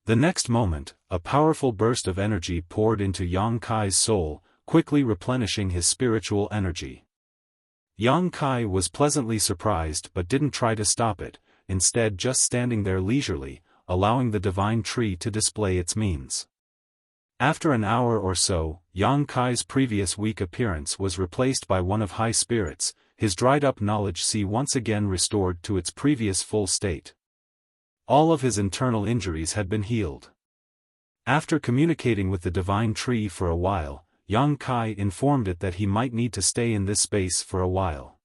The next moment, a powerful burst of energy poured into Yang Kai's soul, quickly replenishing his spiritual energy. Yang Kai was pleasantly surprised but didn't try to stop it, instead just standing there leisurely, allowing the divine tree to display its means. After an hour or so, Yang Kai's previous weak appearance was replaced by one of high spirits, his dried-up knowledge sea once again restored to its previous full state. All of his internal injuries had been healed. After communicating with the divine tree for a while, Yang Kai informed it that he might need to stay in this space for a while.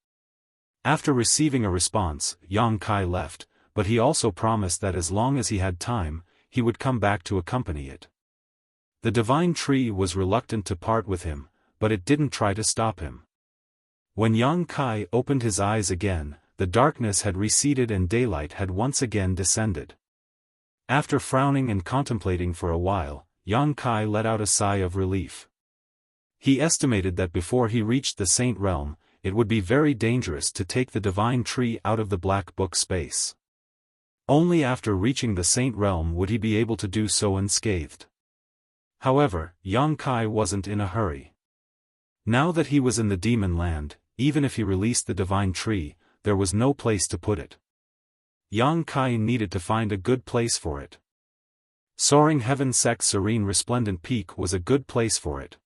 After receiving a response, Yang Kai left, but he also promised that as long as he had time, he would come back to accompany it. The divine tree was reluctant to part with him, but it didn't try to stop him. When Yang Kai opened his eyes again, the darkness had receded and daylight had once again descended. After frowning and contemplating for a while, Yang Kai let out a sigh of relief. He estimated that before he reached the Saint Realm, it would be very dangerous to take the divine tree out of the black book space. Only after reaching the Saint Realm would he be able to do so unscathed. However, Yang Kai wasn't in a hurry. Now that he was in the demon land, even if he released the divine tree, there was no place to put it. Yang Kai needed to find a good place for it. Soaring Heaven-Sec's serene resplendent peak was a good place for it.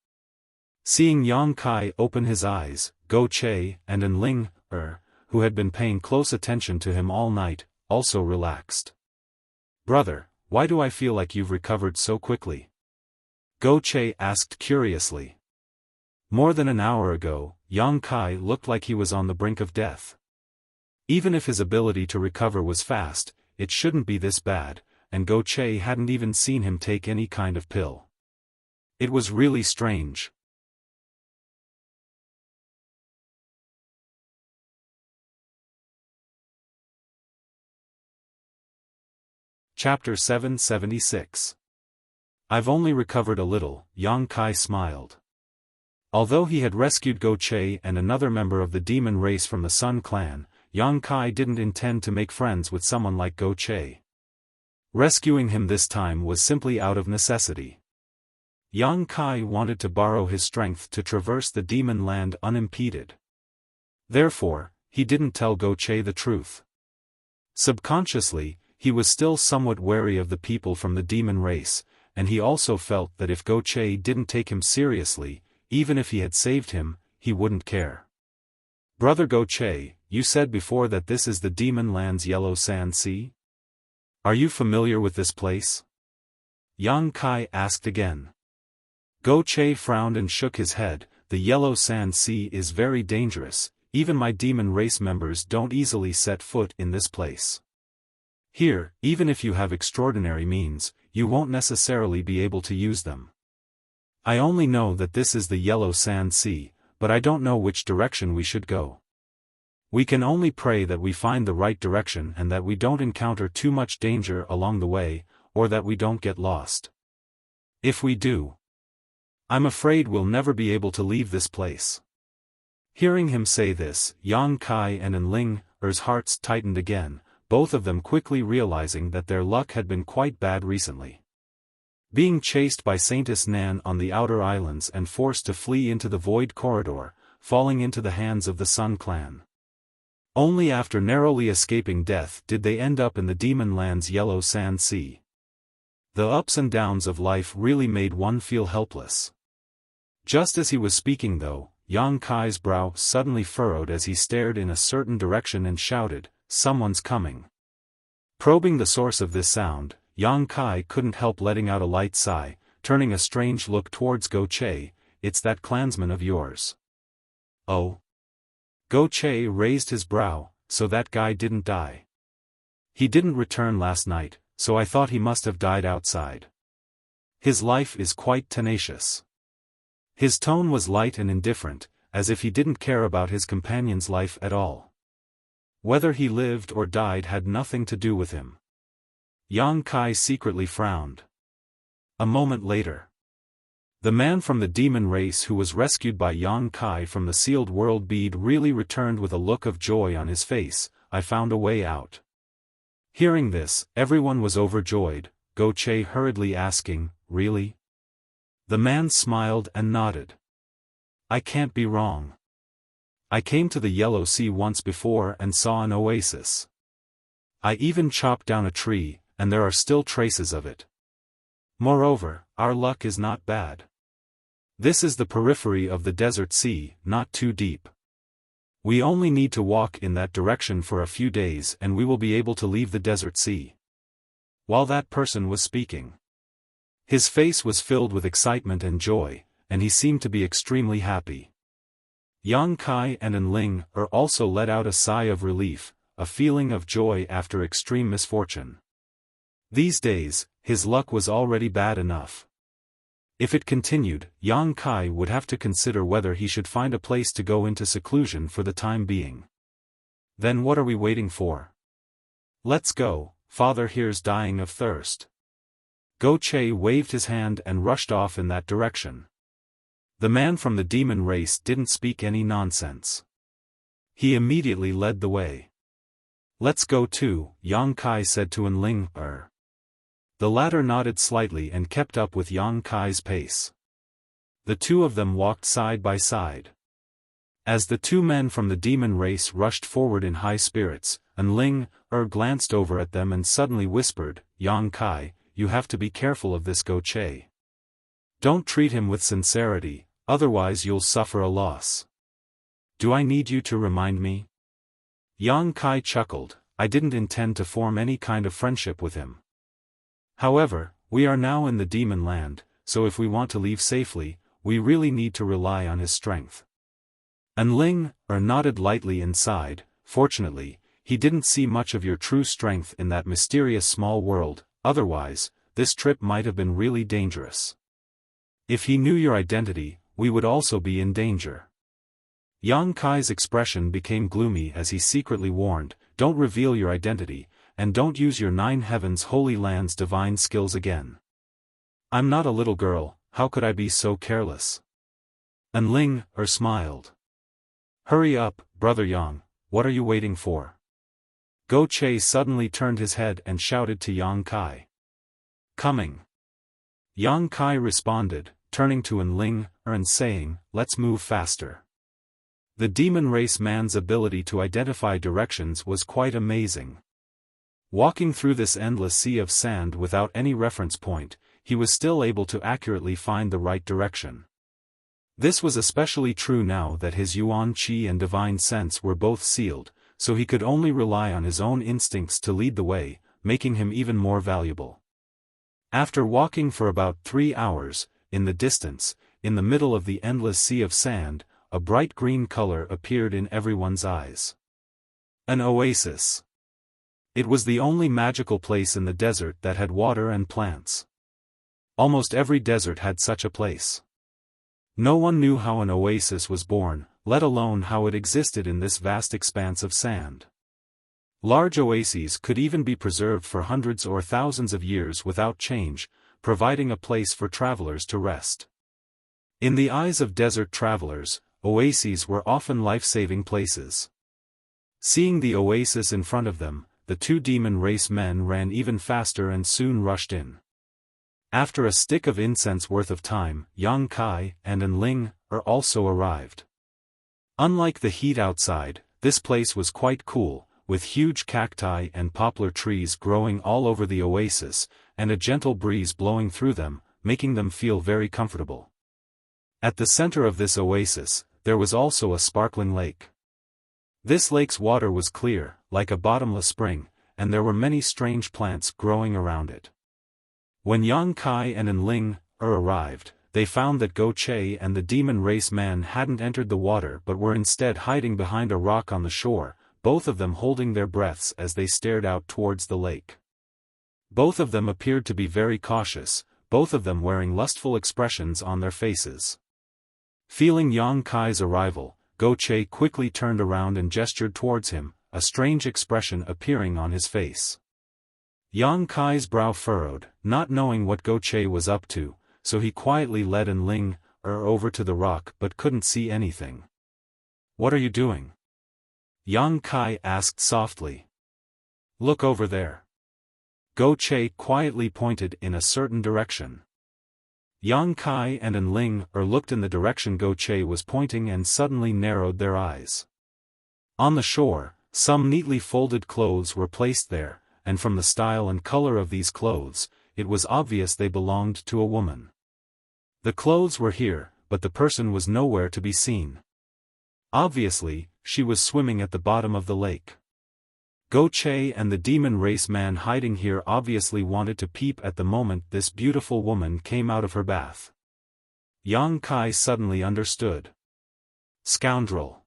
Seeing Yang Kai open his eyes, Go Che and An Ling, who had been paying close attention to him all night, also relaxed. "Brother, why do I feel like you've recovered so quickly?" Go Che asked curiously. More than an hour ago, Yang Kai looked like he was on the brink of death. Even if his ability to recover was fast, it shouldn't be this bad, and Go Che hadn't even seen him take any kind of pill. It was really strange. Chapter 776. I've only recovered a little, Yang Kai smiled. Although he had rescued Go Che and another member of the demon race from the Sun clan, Yang Kai didn't intend to make friends with someone like Go Che. Rescuing him this time was simply out of necessity. Yang Kai wanted to borrow his strength to traverse the demon land unimpeded. Therefore, he didn't tell Go Che the truth. Subconsciously, he was still somewhat wary of the people from the demon race, and he also felt that if Go Che didn't take him seriously, even if he had saved him, he wouldn't care. Brother Go Che, you said before that this is the demon land's Yellow Sand Sea? Are you familiar with this place? Yang Kai asked again. Go Che frowned and shook his head. The Yellow Sand Sea is very dangerous, even my demon race members don't easily set foot in this place. Here, even if you have extraordinary means, you won't necessarily be able to use them. I only know that this is the Yellow Sand Sea, but I don't know which direction we should go. We can only pray that we find the right direction and that we don't encounter too much danger along the way, or that we don't get lost. If we do, I'm afraid we'll never be able to leave this place. Hearing him say this, Yang Kai and Enling's hearts tightened again, both of them quickly realizing that their luck had been quite bad recently. Being chased by Saintess Nan on the outer islands and forced to flee into the void corridor, falling into the hands of the Sun clan. Only after narrowly escaping death did they end up in the demon land's Yellow Sand Sea. The ups and downs of life really made one feel helpless. Just as he was speaking though, Yang Kai's brow suddenly furrowed as he stared in a certain direction and shouted, "Someone's coming." Probing the source of this sound, Yang Kai couldn't help letting out a light sigh, turning a strange look towards Go Che. "It's that clansman of yours." "Oh?" Go Che raised his brow. "So that guy didn't die. He didn't return last night, so I thought he must have died outside. His life is quite tenacious." His tone was light and indifferent, as if he didn't care about his companion's life at all. Whether he lived or died had nothing to do with him. Yang Kai secretly frowned. A moment later, the man from the demon race who was rescued by Yang Kai from the sealed world bead really returned with a look of joy on his face. "I found a way out." Hearing this, everyone was overjoyed, Go Che hurriedly asking, "Really?" The man smiled and nodded. "I can't be wrong. I came to the Yellow Sea once before and saw an oasis. I even chopped down a tree, and there are still traces of it. Moreover, our luck is not bad. This is the periphery of the desert sea, not too deep. We only need to walk in that direction for a few days and we will be able to leave the desert sea." While that person was speaking, his face was filled with excitement and joy, and he seemed to be extremely happy. Yang Kai and Enling also let out a sigh of relief, a feeling of joy after extreme misfortune. These days, his luck was already bad enough. If it continued, Yang Kai would have to consider whether he should find a place to go into seclusion for the time being. Then what are we waiting for? Let's go, father here's dying of thirst. Go Che waved his hand and rushed off in that direction. The man from the demon race didn't speak any nonsense. He immediately led the way. "Let's go too," Yang Kai said to Enling. The latter nodded slightly and kept up with Yang Kai's pace. The two of them walked side by side. As the two men from the demon race rushed forward in high spirits, Enling glanced over at them and suddenly whispered, "Yang Kai, you have to be careful of this Go Che. Don't treat him with sincerity, otherwise you'll suffer a loss." "Do I need you to remind me?" Yang Kai chuckled. "I didn't intend to form any kind of friendship with him. However, we are now in the demon land, so if we want to leave safely, we really need to rely on his strength. And Ling nodded lightly inside. Fortunately, he didn't see much of your true strength in that mysterious small world, otherwise, this trip might have been really dangerous. If he knew your identity, we would also be in danger. Yang Kai's expression became gloomy as he secretly warned, don't reveal your identity, and don't use your 9 heavens holy land's divine skills again. I'm not a little girl, how could I be so careless? And Ling smiled. Hurry up, Brother Yang, what are you waiting for? Go Che suddenly turned his head and shouted to Yang Kai. Coming. Yang Kai responded, turning to Ling and saying, let's move faster. The demon race man's ability to identify directions was quite amazing. Walking through this endless sea of sand without any reference point, he was still able to accurately find the right direction. This was especially true now that his Yuan Qi and divine sense were both sealed, so he could only rely on his own instincts to lead the way, making him even more valuable. After walking for about 3 hours, in the distance, in the middle of the endless sea of sand, a bright green color appeared in everyone's eyes. An oasis. It was the only magical place in the desert that had water and plants. Almost every desert had such a place. No one knew how an oasis was born, let alone how it existed in this vast expanse of sand. Large oases could even be preserved for hundreds or thousands of years without change, providing a place for travelers to rest. In the eyes of desert travelers, oases were often life-saving places. Seeing the oasis in front of them, the 2 demon race men ran even faster and soon rushed in. After a stick of incense worth of time, Yang Kai and Ling also arrived. Unlike the heat outside, this place was quite cool, with huge cacti and poplar trees growing all over the oasis, and a gentle breeze blowing through them, making them feel very comfortable. At the center of this oasis, there was also a sparkling lake. This lake's water was clear, like a bottomless spring, and there were many strange plants growing around it. When Yang Kai and Ling arrived, they found that Go Che and the demon race man hadn't entered the water but were instead hiding behind a rock on the shore, both of them holding their breaths as they stared out towards the lake. Both of them appeared to be very cautious, both of them wearing lustful expressions on their faces. Feeling Yang Kai's arrival, Go Che quickly turned around and gestured towards him, a strange expression appearing on his face. Yang Kai's brow furrowed, not knowing what Go Che was up to, so he quietly led Ling over to the rock but couldn't see anything. What are you doing? Yang Kai asked softly. Look over there. Go Che quietly pointed in a certain direction. Yang Kai and Ling looked in the direction Go Che was pointing and suddenly narrowed their eyes. On the shore, some neatly folded clothes were placed there, and from the style and color of these clothes, it was obvious they belonged to a woman. The clothes were here, but the person was nowhere to be seen. Obviously, she was swimming at the bottom of the lake. Go Che and the demon race man hiding here obviously wanted to peep at the moment this beautiful woman came out of her bath. Yang Kai suddenly understood. Scoundrel.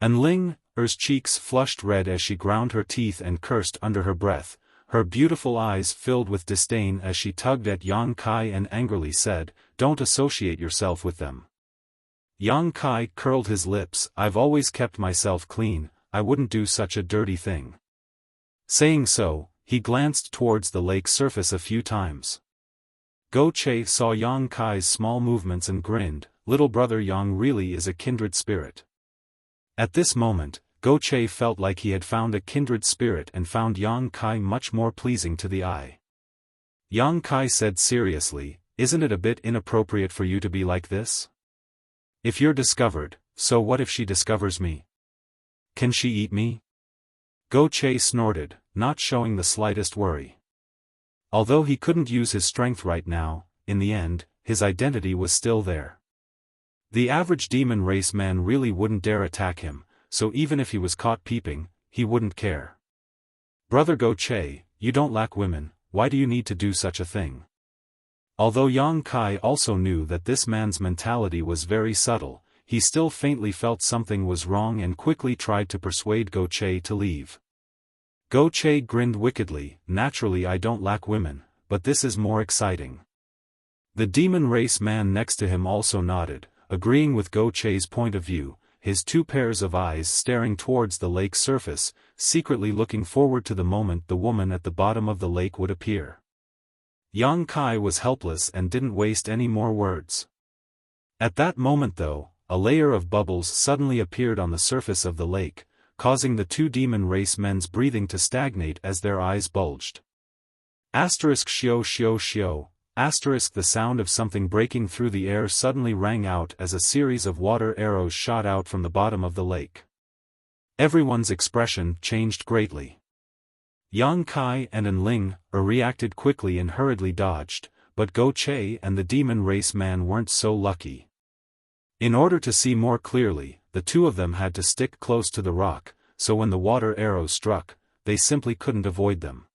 And Ling's cheeks flushed red as she ground her teeth and cursed under her breath, her beautiful eyes filled with disdain as she tugged at Yang Kai and angrily said, "Don't associate yourself with them." Yang Kai curled his lips. "I've always kept myself clean, I wouldn't do such a dirty thing." Saying so, he glanced towards the lake surface a few times. Go Che saw Yang Kai's small movements and grinned, "Little brother Yang really is a kindred spirit." At this moment, Go Che felt like he had found a kindred spirit and found Yang Kai much more pleasing to the eye. Yang Kai said seriously, "Isn't it a bit inappropriate for you to be like this? If you're discovered, so what if she discovers me? Can she eat me?" Go Che snorted, not showing the slightest worry. Although he couldn't use his strength right now, in the end, his identity was still there. The average demon race man really wouldn't dare attack him, so even if he was caught peeping, he wouldn't care. "Brother Go Che, you don't lack women, why do you need to do such a thing?" Although Yang Kai also knew that this man's mentality was very subtle, he still faintly felt something was wrong and quickly tried to persuade Go Che to leave. Go Che grinned wickedly. Naturally, I don't lack women, but this is more exciting. The demon race man next to him also nodded, agreeing with Go Che's point of view, his two pairs of eyes staring towards the lake's surface, secretly looking forward to the moment the woman at the bottom of the lake would appear. Yang Kai was helpless and didn't waste any more words. At that moment though, a layer of bubbles suddenly appeared on the surface of the lake, causing the two demon race men's breathing to stagnate as their eyes bulged. Asterisk shio shio shio, asterisk the sound of something breaking through the air suddenly rang out as a series of water arrows shot out from the bottom of the lake. Everyone's expression changed greatly. Yang Kai and Enling reacted quickly and hurriedly dodged, but Go Che and the demon race man weren't so lucky. In order to see more clearly, the two of them had to stick close to the rock, so when the water arrows struck, they simply couldn't avoid them.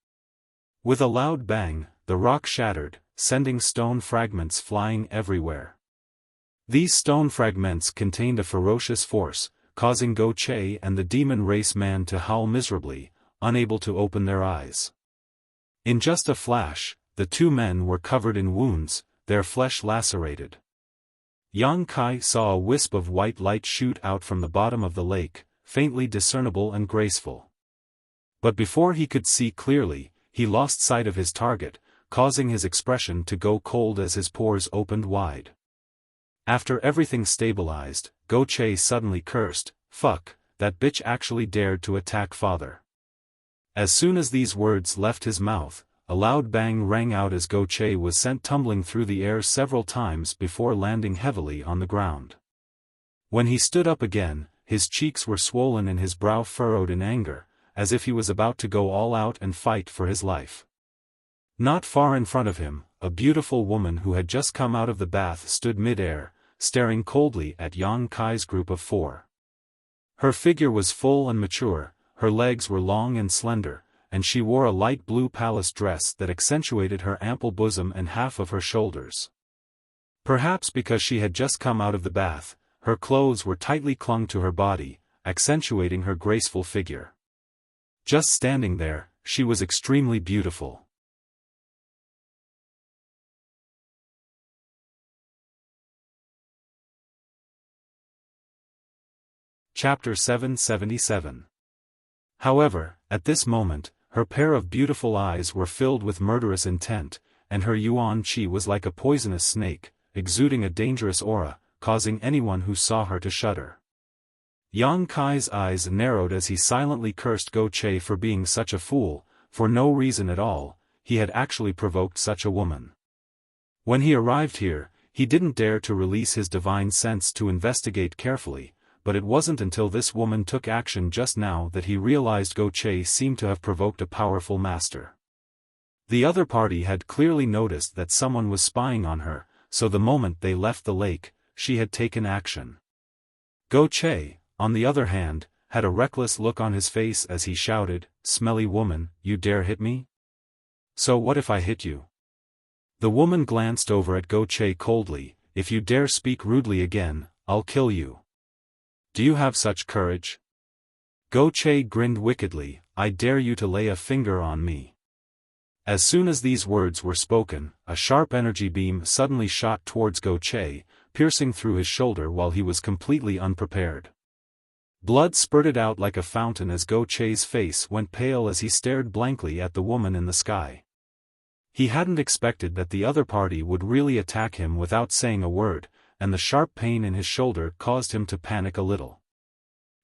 With a loud bang, the rock shattered, sending stone fragments flying everywhere. These stone fragments contained a ferocious force, causing Go Che and the demon race man to howl miserably, unable to open their eyes. In just a flash, the two men were covered in wounds, their flesh lacerated. Yang Kai saw a wisp of white light shoot out from the bottom of the lake, faintly discernible and graceful. But before he could see clearly, he lost sight of his target, causing his expression to go cold as his pores opened wide. After everything stabilized, Go Che suddenly cursed, "Fuck, that bitch actually dared to attack father." As soon as these words left his mouth, a loud bang rang out as Go Che was sent tumbling through the air several times before landing heavily on the ground. When he stood up again, his cheeks were swollen and his brow furrowed in anger, as if he was about to go all out and fight for his life. Not far in front of him, a beautiful woman who had just come out of the bath stood mid-air, staring coldly at Yang Kai's group of four. Her figure was full and mature, her legs were long and slender, and she wore a light blue palace dress that accentuated her ample bosom and half of her shoulders. Perhaps because she had just come out of the bath, her clothes were tightly clung to her body, accentuating her graceful figure. Just standing there, she was extremely beautiful. Chapter 777. However, at this moment, her pair of beautiful eyes were filled with murderous intent, and her yuan qi was like a poisonous snake, exuding a dangerous aura, causing anyone who saw her to shudder. Yang Kai's eyes narrowed as he silently cursed Go Che for being such a fool. For no reason at all, he had actually provoked such a woman. When he arrived here, he didn't dare to release his divine sense to investigate carefully, but it wasn't until this woman took action just now that he realized Go Che seemed to have provoked a powerful master. The other party had clearly noticed that someone was spying on her, so the moment they left the lake, she had taken action. Go Che, on the other hand, had a reckless look on his face as he shouted, "Smelly woman, you dare hit me? So what if I hit you?" The woman glanced over at Go Che coldly, "If you dare speak rudely again, I'll kill you. Do you have such courage?" Go Che grinned wickedly, "I dare you to lay a finger on me." As soon as these words were spoken, a sharp energy beam suddenly shot towards Go Che, piercing through his shoulder while he was completely unprepared. Blood spurted out like a fountain as Go Che's face went pale as he stared blankly at the woman in the sky. He hadn't expected that the other party would really attack him without saying a word, and the sharp pain in his shoulder caused him to panic a little.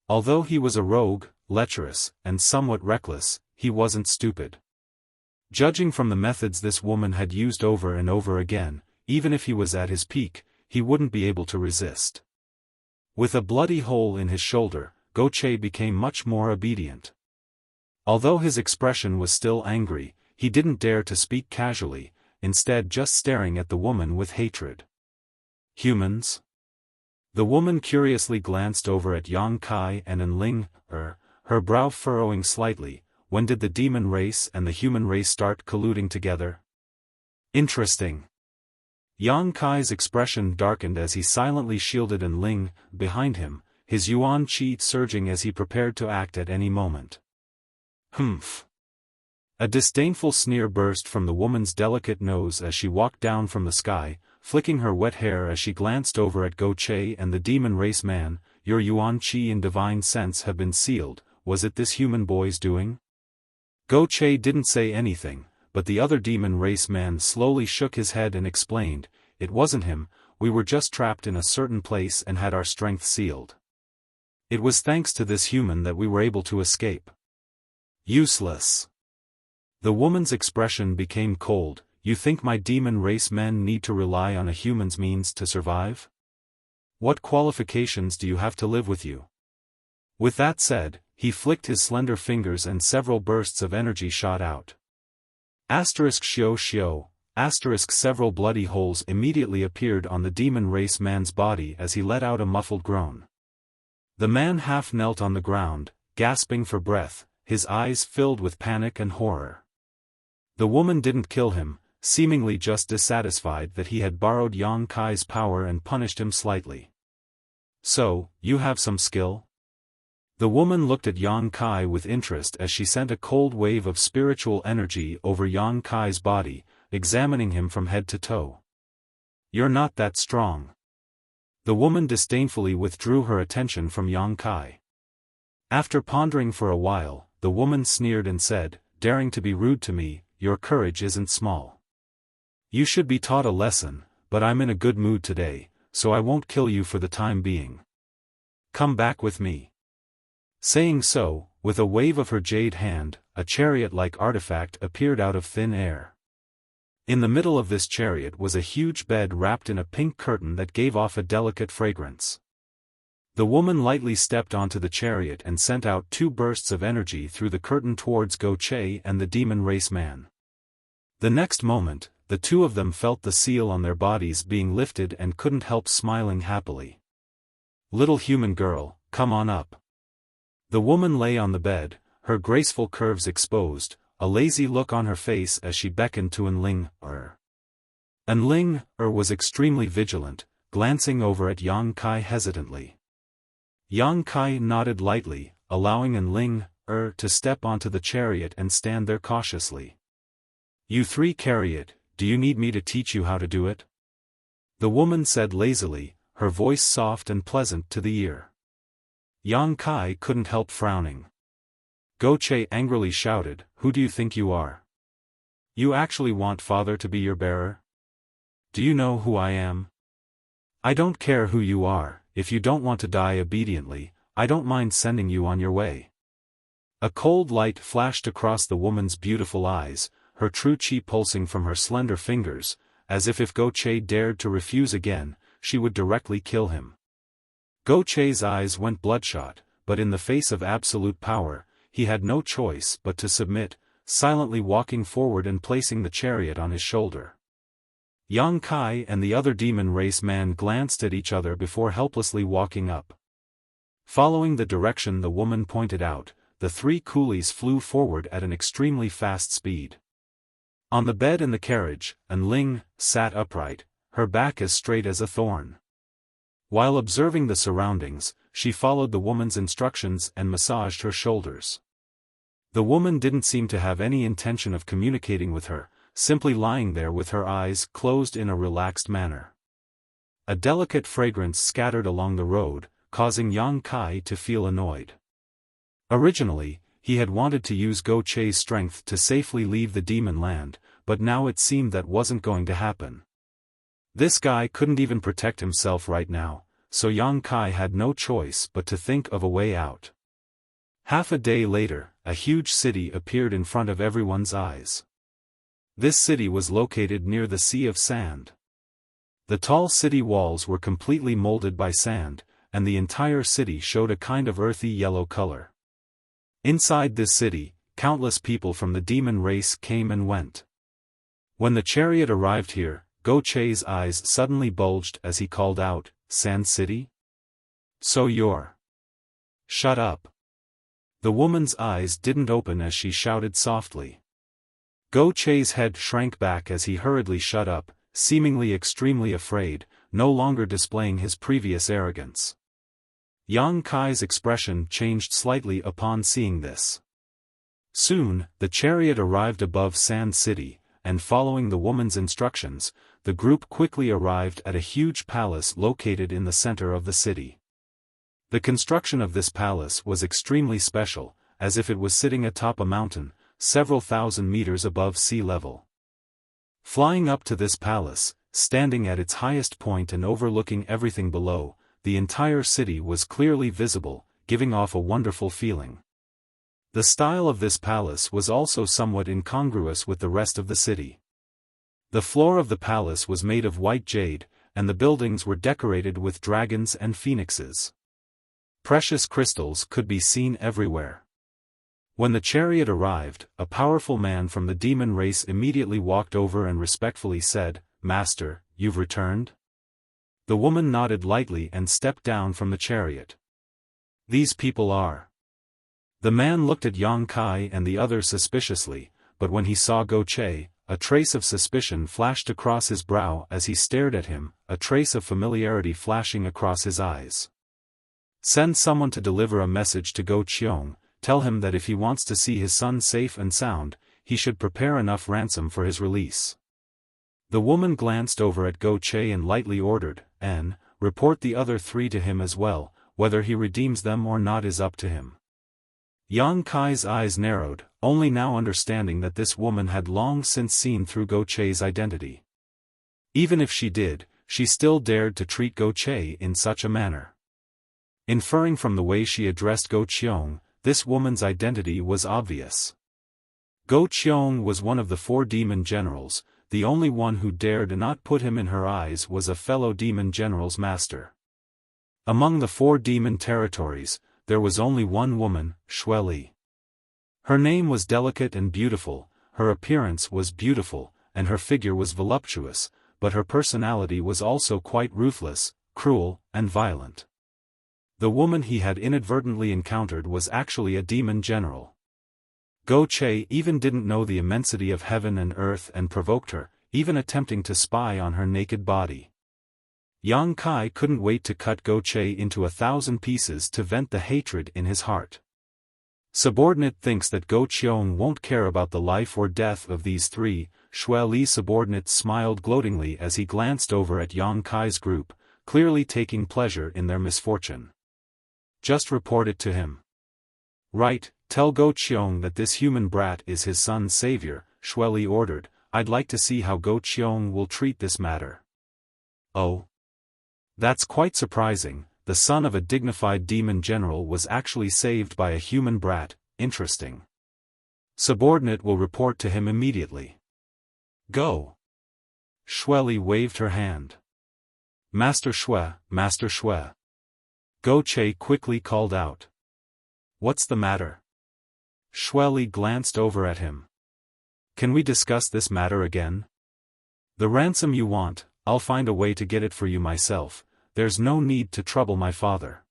Although he was a rogue, lecherous, and somewhat reckless, he wasn't stupid. Judging from the methods this woman had used over and over again, even if he was at his peak, he wouldn't be able to resist. With a bloody hole in his shoulder, Go Che became much more obedient. Although his expression was still angry, he didn't dare to speak casually, instead just staring at the woman with hatred. "Humans?" The woman curiously glanced over at Yang Kai and Enling, her brow furrowing slightly. "When did the demon race and the human race start colluding together?" "Interesting. Yang Kai's expression darkened as he silently shielded An Ling behind him, his yuan qi surging as he prepared to act at any moment. Humph! A disdainful sneer burst from the woman's delicate nose as she walked down from the sky, flicking her wet hair as she glanced over at Go Che and the demon race man. Your yuan qi and divine sense have been sealed. Was it this human boy's doing? Go Che didn't say anything, but the other demon race man slowly shook his head and explained, "It wasn't him, we were just trapped in a certain place and had our strength sealed. It was thanks to this human that we were able to escape." Useless. The woman's expression became cold. You think my demon race men need to rely on a human's means to survive? What qualifications do you have to live with you? With that said, he flicked his slender fingers and several bursts of energy shot out. Xiao. Several bloody holes immediately appeared on the demon race man's body as he let out a muffled groan. The man half knelt on the ground, gasping for breath, his eyes filled with panic and horror. The woman didn't kill him, seemingly just dissatisfied that he had borrowed Yang Kai's power and punished him slightly. "So, you have some skill?" The woman looked at Yang Kai with interest as she sent a cold wave of spiritual energy over Yang Kai's body, examining him from head to toe. "You're not that strong." The woman disdainfully withdrew her attention from Yang Kai. After pondering for a while, the woman sneered and said, "Daring to be rude to me, your courage isn't small. You should be taught a lesson, but I'm in a good mood today, so I won't kill you for the time being. Come back with me." Saying so, with a wave of her jade hand, a chariot-like artifact appeared out of thin air. In the middle of this chariot was a huge bed wrapped in a pink curtain that gave off a delicate fragrance. The woman lightly stepped onto the chariot and sent out 2 bursts of energy through the curtain towards Go Che and the demon race man. The next moment, the two of them felt the seal on their bodies being lifted and couldn't help smiling happily. "Little human girl, come on up." The woman lay on the bed, her graceful curves exposed, a lazy look on her face as she beckoned to An Ling. An Ling was extremely vigilant, glancing over at Yang Kai hesitantly. Yang Kai nodded lightly, allowing An Ling to step onto the chariot and stand there cautiously. "You 3 carry it, do you need me to teach you how to do it?" The woman said lazily, her voice soft and pleasant to the ear. Yang Kai couldn't help frowning. Go Che angrily shouted, "Who do you think you are? You actually want father to be your bearer? Do you know who I am? I don't care who you are, if you don't want to die obediently, I don't mind sending you on your way." A cold light flashed across the woman's beautiful eyes, her true chi pulsing from her slender fingers, as if Go Che dared to refuse again, she would directly kill him. Go Che's eyes went bloodshot, but in the face of absolute power, he had no choice but to submit, silently walking forward and placing the chariot on his shoulder. Yang Kai and the other demon race man glanced at each other before helplessly walking up. Following the direction the woman pointed out, the 3 coolies flew forward at an extremely fast speed. On the bed in the carriage, An Ling sat upright, her back as straight as a thorn. While observing the surroundings, she followed the woman's instructions and massaged her shoulders. The woman didn't seem to have any intention of communicating with her, simply lying there with her eyes closed in a relaxed manner. A delicate fragrance scattered along the road, causing Yang Kai to feel annoyed. Originally, he had wanted to use Go Che's strength to safely leave the demon land, but now it seemed that wasn't going to happen. This guy couldn't even protect himself right now, so Yang Kai had no choice but to think of a way out. Half a day later, a huge city appeared in front of everyone's eyes. This city was located near the Sea of Sand. The tall city walls were completely molded by sand, and the entire city showed a kind of earthy yellow color. Inside this city, countless people from the demon race came and went. When the chariot arrived here, Go Che's eyes suddenly bulged as he called out, "Sand City? So you're..." "Shut up." The woman's eyes didn't open as she shouted softly. Go Che's head shrank back as he hurriedly shut up, seemingly extremely afraid, no longer displaying his previous arrogance. Yang Kai's expression changed slightly upon seeing this. Soon, the chariot arrived above Sand City, and following the woman's instructions, the group quickly arrived at a huge palace located in the center of the city. The construction of this palace was extremely special, as if it was sitting atop a mountain, several thousand meters above sea level. Flying up to this palace, standing at its highest point and overlooking everything below, the entire city was clearly visible, giving off a wonderful feeling. The style of this palace was also somewhat incongruous with the rest of the city. The floor of the palace was made of white jade, and the buildings were decorated with dragons and phoenixes. Precious crystals could be seen everywhere. When the chariot arrived, a powerful man from the demon race immediately walked over and respectfully said, "Master, you've returned?" The woman nodded lightly and stepped down from the chariot. "These people are..." The man looked at Yang Kai and the others suspiciously, but when he saw Go Che, a trace of suspicion flashed across his brow as he stared at him, a trace of familiarity flashing across his eyes. "Send someone to deliver a message to Go Cheong, tell him that if he wants to see his son safe and sound, he should prepare enough ransom for his release." The woman glanced over at Go Che and lightly ordered, "And report the other three to him as well, whether he redeems them or not is up to him." Yang Kai's eyes narrowed, only now understanding that this woman had long since seen through Go Che's identity. Even if she did, she still dared to treat Go Che in such a manner. Inferring from the way she addressed Go Cheong, this woman's identity was obvious. Go Cheong was one of the 4 demon generals. The only one who dared not put him in her eyes was a fellow demon general's master. Among the 4 demon territories, there was only one woman, Xue Li. Her name was delicate and beautiful, her appearance was beautiful, and her figure was voluptuous, but her personality was also quite ruthless, cruel, and violent. The woman he had inadvertently encountered was actually a demon general. Go Che even didn't know the immensity of heaven and earth and provoked her, even attempting to spy on her naked body. Yang Kai couldn't wait to cut Go Che into 1,000 pieces to vent the hatred in his heart. Subordinate thinks that Go Cheong won't care about the life or death of these 3, Xue Li's subordinate smiled gloatingly as he glanced over at Yang Kai's group, clearly taking pleasure in their misfortune. "Just report it to him." "Right, tell Go Cheong that this human brat is his son's savior," Xue Li ordered. "I'd like to see how Go Cheong will treat this matter." "Oh? That's quite surprising, the son of a dignified demon general was actually saved by a human brat, interesting. Subordinate will report to him immediately." "Go." Xue Li waved her hand. Master Xue, Master Xue." Go Che quickly called out. "What's the matter?" Xue Li glanced over at him. "Can we discuss this matter again? The ransom you want, I'll find a way to get it for you myself, there's no need to trouble my father."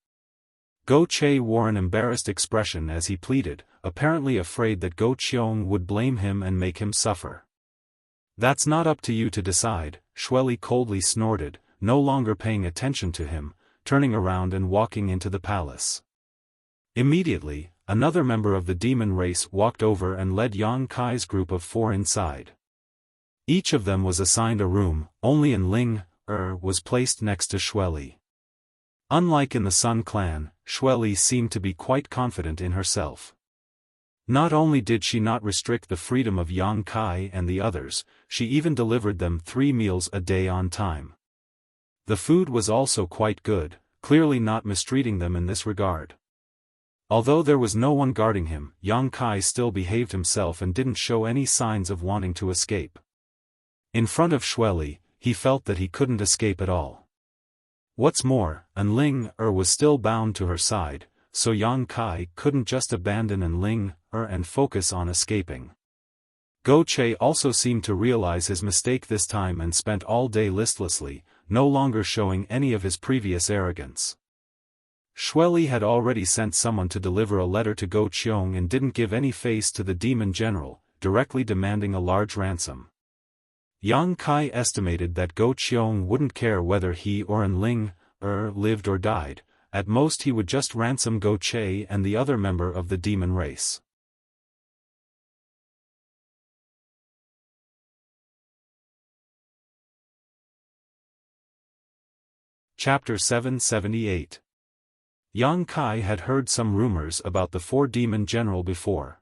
Go Che wore an embarrassed expression as he pleaded, apparently afraid that Go Cheong would blame him and make him suffer. "That's not up to you to decide," Xue Li coldly snorted, no longer paying attention to him, turning around and walking into the palace. Immediately, another member of the demon race walked over and led Yang Kai's group of 4 inside. Each of them was assigned a room, only Ling was placed next to Xue Li. Unlike in the Sun clan, Xue Li seemed to be quite confident in herself. Not only did she not restrict the freedom of Yang Kai and the others, she even delivered them 3 meals a day on time. The food was also quite good, clearly not mistreating them in this regard. Although there was no one guarding him, Yang Kai still behaved himself and didn't show any signs of wanting to escape. In front of Xue Li, he felt that he couldn't escape at all. What's more, Ling was still bound to her side, so Yang Kai couldn't just abandon Ling and focus on escaping. Go Che also seemed to realize his mistake this time and spent all day listlessly, no longer showing any of his previous arrogance. Xue Li had already sent someone to deliver a letter to Go Cheong and didn't give any face to the demon general, directly demanding a large ransom. Yang Kai estimated that Go Qiong wouldn't care whether he or Enling lived or died. At most he would just ransom Go Che and the other member of the demon race. Chapter 778. Yang Kai had heard some rumors about the 4 demon general before.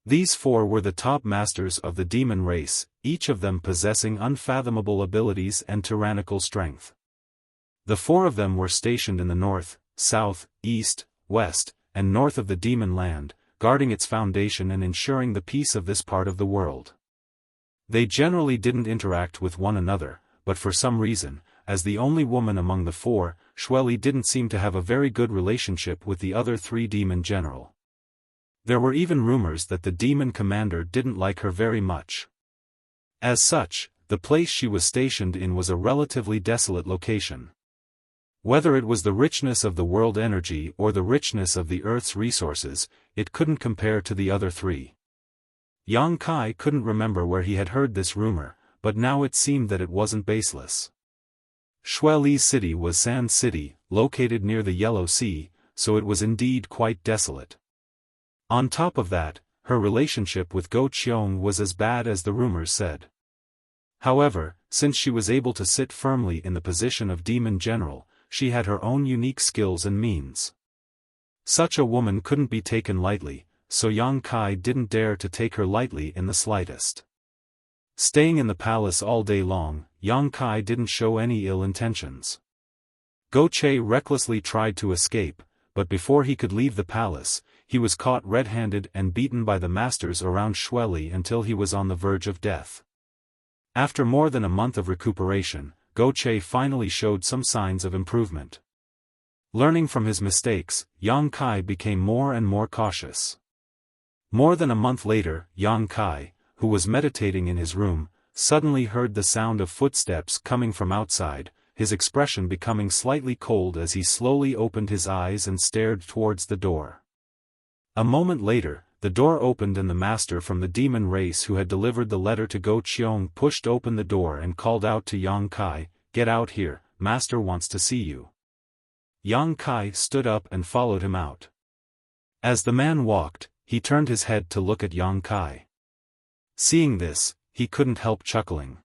These 4 were the top masters of the demon race, each of them possessing unfathomable abilities and tyrannical strength. The 4 of them were stationed in the north, south, east, west, and north of the demon land, guarding its foundation and ensuring the peace of this part of the world. They generally didn't interact with one another, but for some reason, as the only woman among the 4, Xueli didn't seem to have a very good relationship with the other 3 demon general. There were even rumors that the demon commander didn't like her very much. As such, the place she was stationed in was a relatively desolate location. Whether it was the richness of the world energy or the richness of the Earth's resources, it couldn't compare to the other 3. Yang Kai couldn't remember where he had heard this rumor, but now it seemed that it wasn't baseless. Xueli's city was Sand City, located near the Yellow Sea, so it was indeed quite desolate. On top of that, her relationship with Go Qiong was as bad as the rumors said. However, since she was able to sit firmly in the position of demon general, she had her own unique skills and means. Such a woman couldn't be taken lightly, so Yang Kai didn't dare to take her lightly in the slightest. Staying in the palace all day long, Yang Kai didn't show any ill intentions. Go Che recklessly tried to escape, but before he could leave the palace, he was caught red-handed and beaten by the masters around Xueli until he was on the verge of death. After more than a month of recuperation, Go Che finally showed some signs of improvement. Learning from his mistakes, Yang Kai became more and more cautious. More than a month later, Yang Kai, who was meditating in his room, suddenly heard the sound of footsteps coming from outside, his expression becoming slightly cold as he slowly opened his eyes and stared towards the door. A moment later, the door opened and the master from the demon race who had delivered the letter to Go Qiong pushed open the door and called out to Yang Kai, "Get out here, master wants to see you." Yang Kai stood up and followed him out. As the man walked, he turned his head to look at Yang Kai. Seeing this, he couldn't help chuckling.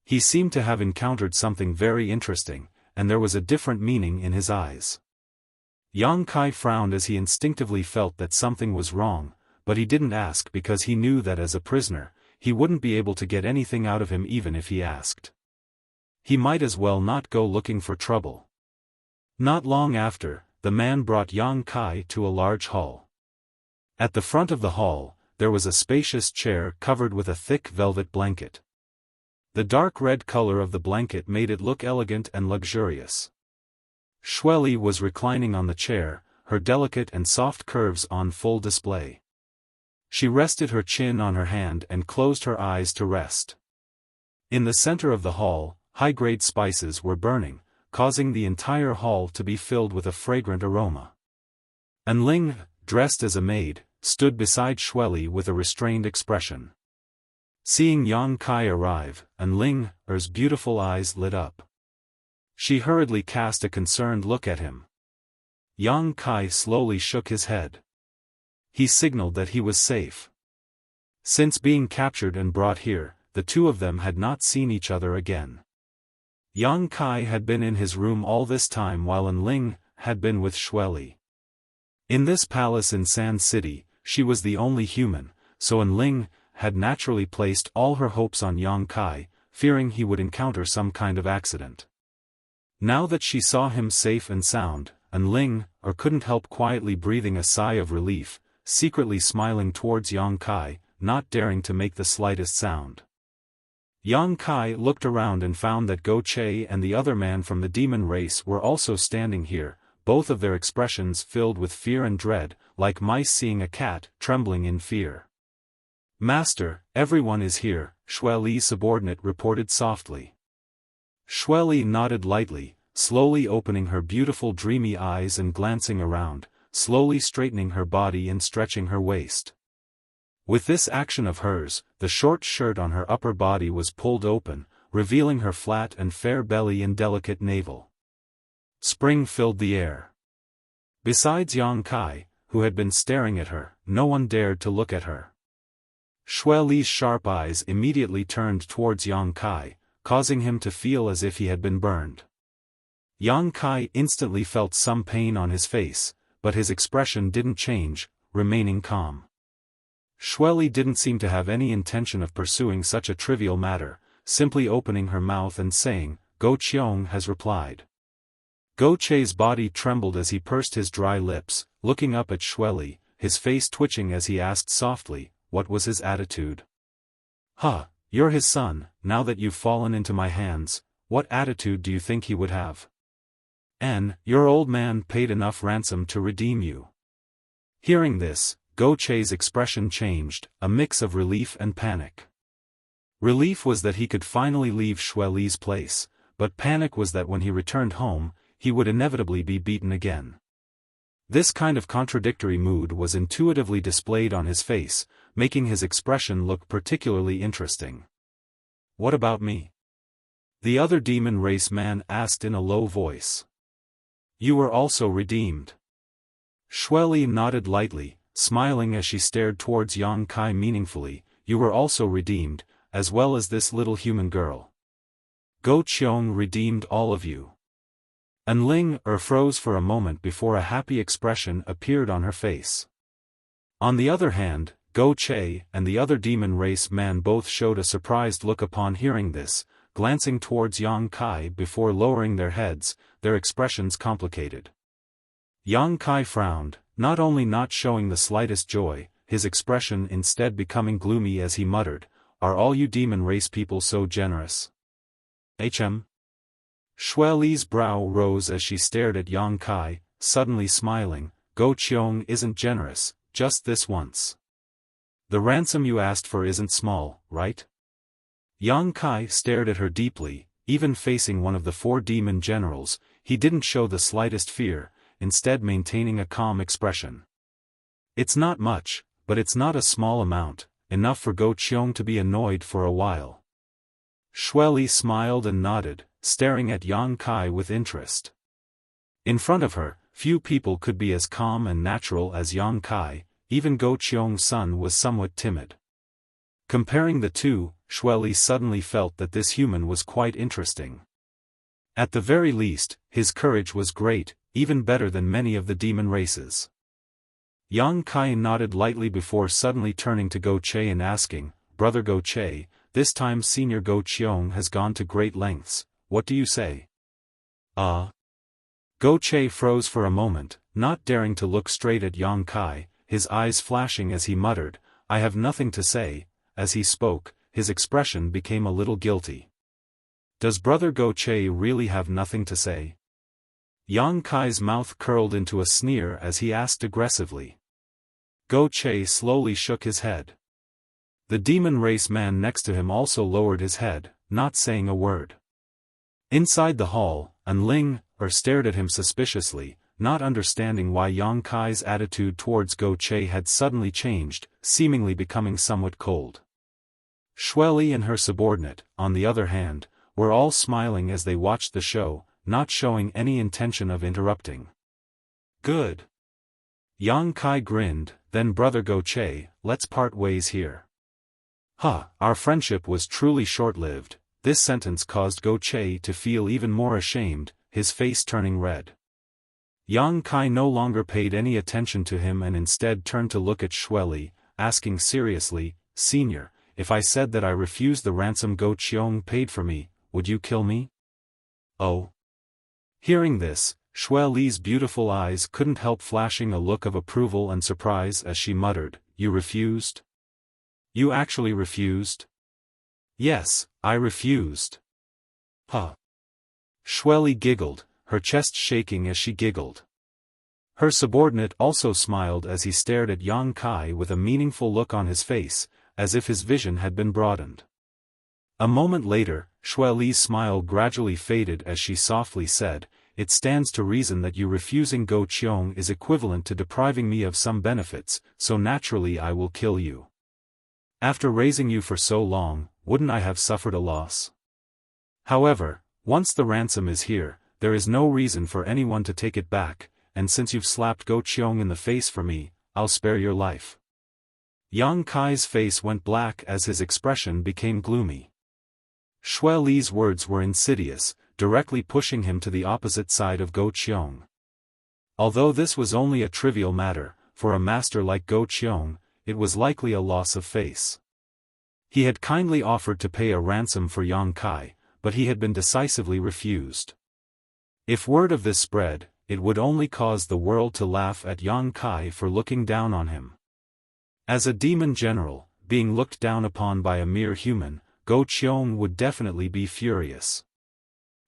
He seemed to have encountered something very interesting, and there was a different meaning in his eyes. Yang Kai frowned as he instinctively felt that something was wrong, but he didn't ask because he knew that as a prisoner, he wouldn't be able to get anything out of him even if he asked. He might as well not go looking for trouble. Not long after, the man brought Yang Kai to a large hall. At the front of the hall, there was a spacious chair covered with a thick velvet blanket. The dark red color of the blanket made it look elegant and luxurious. Xueli was reclining on the chair, her delicate and soft curves on full display. She rested her chin on her hand and closed her eyes to rest. In the center of the hall, high-grade spices were burning, causing the entire hall to be filled with a fragrant aroma. Enling, dressed as a maid, stood beside Xueli with a restrained expression. Seeing Yang Kai arrive, Enling's beautiful eyes lit up. She hurriedly cast a concerned look at him. Yang Kai slowly shook his head. He signaled that he was safe. Since being captured and brought here, the 2 of them had not seen each other again. Yang Kai had been in his room all this time while Enling had been with Xueli. In this palace in Sand City, she was the only human, so Enling had naturally placed all her hopes on Yang Kai, fearing he would encounter some kind of accident. Now that she saw him safe and sound, Enling couldn't help quietly breathing a sigh of relief, secretly smiling towards Yang Kai, not daring to make the slightest sound. Yang Kai looked around and found that Go Che and the other man from the demon race were also standing here, both of their expressions filled with fear and dread, like mice seeing a cat trembling in fear. "Master, everyone is here," Xueli's subordinate reported softly. Xueli nodded lightly, slowly opening her beautiful dreamy eyes and glancing around, slowly straightening her body and stretching her waist. With this action of hers, the short shirt on her upper body was pulled open, revealing her flat and fair belly and delicate navel. Spring filled the air. Besides Yang Kai, who had been staring at her, no one dared to look at her. Xue Li's sharp eyes immediately turned towards Yang Kai, causing him to feel as if he had been burned. Yang Kai instantly felt some pain on his face, but his expression didn't change, remaining calm. Xue Li didn't seem to have any intention of pursuing such a trivial matter, simply opening her mouth and saying, "Go Qiong has replied." Go Che's body trembled as he pursed his dry lips, looking up at Xue Li, his face twitching as he asked softly, what was his attitude? "Huh, you're his son, now that you've fallen into my hands, what attitude do you think he would have? Your old man paid enough ransom to redeem you." Hearing this, Go Che's expression changed, a mix of relief and panic. Relief was that he could finally leave Xue Li's place, but panic was that when he returned home, he would inevitably be beaten again. This kind of contradictory mood was intuitively displayed on his face, making his expression look particularly interesting. "What about me?" the other demon race man asked in a low voice. "You were also redeemed." Xue Li nodded lightly, smiling as she stared towards Yang Kai meaningfully. "You were also redeemed, as well as this little human girl. Go Qiong redeemed all of you." Ling froze for a moment before a happy expression appeared on her face. On the other hand, Go Che and the other demon race man both showed a surprised look upon hearing this, glancing towards Yang Kai before lowering their heads, their expressions complicated. Yang Kai frowned, not only not showing the slightest joy, his expression instead becoming gloomy as he muttered, "Are all you demon race people so generous?" Xue Li's brow rose as she stared at Yang Kai, suddenly smiling. "Go Qiong isn't generous, just this once. The ransom you asked for isn't small, right?" Yang Kai stared at her deeply, even facing one of the 4 demon generals, he didn't show the slightest fear, instead maintaining a calm expression. "It's not much, but it's not a small amount, enough for Go Qiong to be annoyed for a while." Xue Li smiled and nodded, staring at Yang Kai with interest. In front of her, few people could be as calm and natural as Yang Kai, even Go Qiong's son was somewhat timid. Comparing the two, Xue Li suddenly felt that this human was quite interesting. At the very least, his courage was great, even better than many of the demon races. Yang Kai nodded lightly before suddenly turning to Go Che and asking, "Brother Go Che, this time Senior Go Qiong has gone to great lengths, what do you say?" Go Che froze for a moment, not daring to look straight at Yang Kai, his eyes flashing as he muttered, "I have nothing to say." As he spoke, his expression became a little guilty. "Does Brother Go Che really have nothing to say?" Yang Kai's mouth curled into a sneer as he asked aggressively. Go Che slowly shook his head. The demon race man next to him also lowered his head, not saying a word. Inside the hall, Ling stared at him suspiciously, not understanding why Yang Kai's attitude towards Go Che had suddenly changed, seemingly becoming somewhat cold. Xue Li and her subordinate, on the other hand, were all smiling as they watched the show, not showing any intention of interrupting. "Good." Yang Kai grinned, "Then Brother Go Che, let's part ways here." Our friendship was truly short-lived." This sentence caused Go Che to feel even more ashamed, his face turning red. Yang Kai no longer paid any attention to him and instead turned to look at Xue Li, asking seriously, "Senior, if I said that I refused the ransom Go Qiong paid for me, would you kill me?" "Oh." Hearing this, Xue Li's beautiful eyes couldn't help flashing a look of approval and surprise as she muttered, "You refused? You actually refused?" "Yes, I refused." Xue Li giggled, her chest shaking as she giggled. Her subordinate also smiled as he stared at Yang Kai with a meaningful look on his face, as if his vision had been broadened. A moment later, Xue Li's smile gradually faded as she softly said, "It stands to reason that you refusing Go Qiong is equivalent to depriving me of some benefits, so naturally I will kill you." After raising you for so long, wouldn't I have suffered a loss? However, once the ransom is here, there is no reason for anyone to take it back, and since you've slapped Go Qiong in the face for me, I'll spare your life." Yang Kai's face went black as his expression became gloomy. Xue Li's words were insidious, directly pushing him to the opposite side of Go Qiong. Although this was only a trivial matter, for a master like Go Qiong, it was likely a loss of face. He had kindly offered to pay a ransom for Yang Kai, but he had been decisively refused. If word of this spread, it would only cause the world to laugh at Yang Kai for looking down on him. As a demon general, being looked down upon by a mere human, Go Qiong would definitely be furious.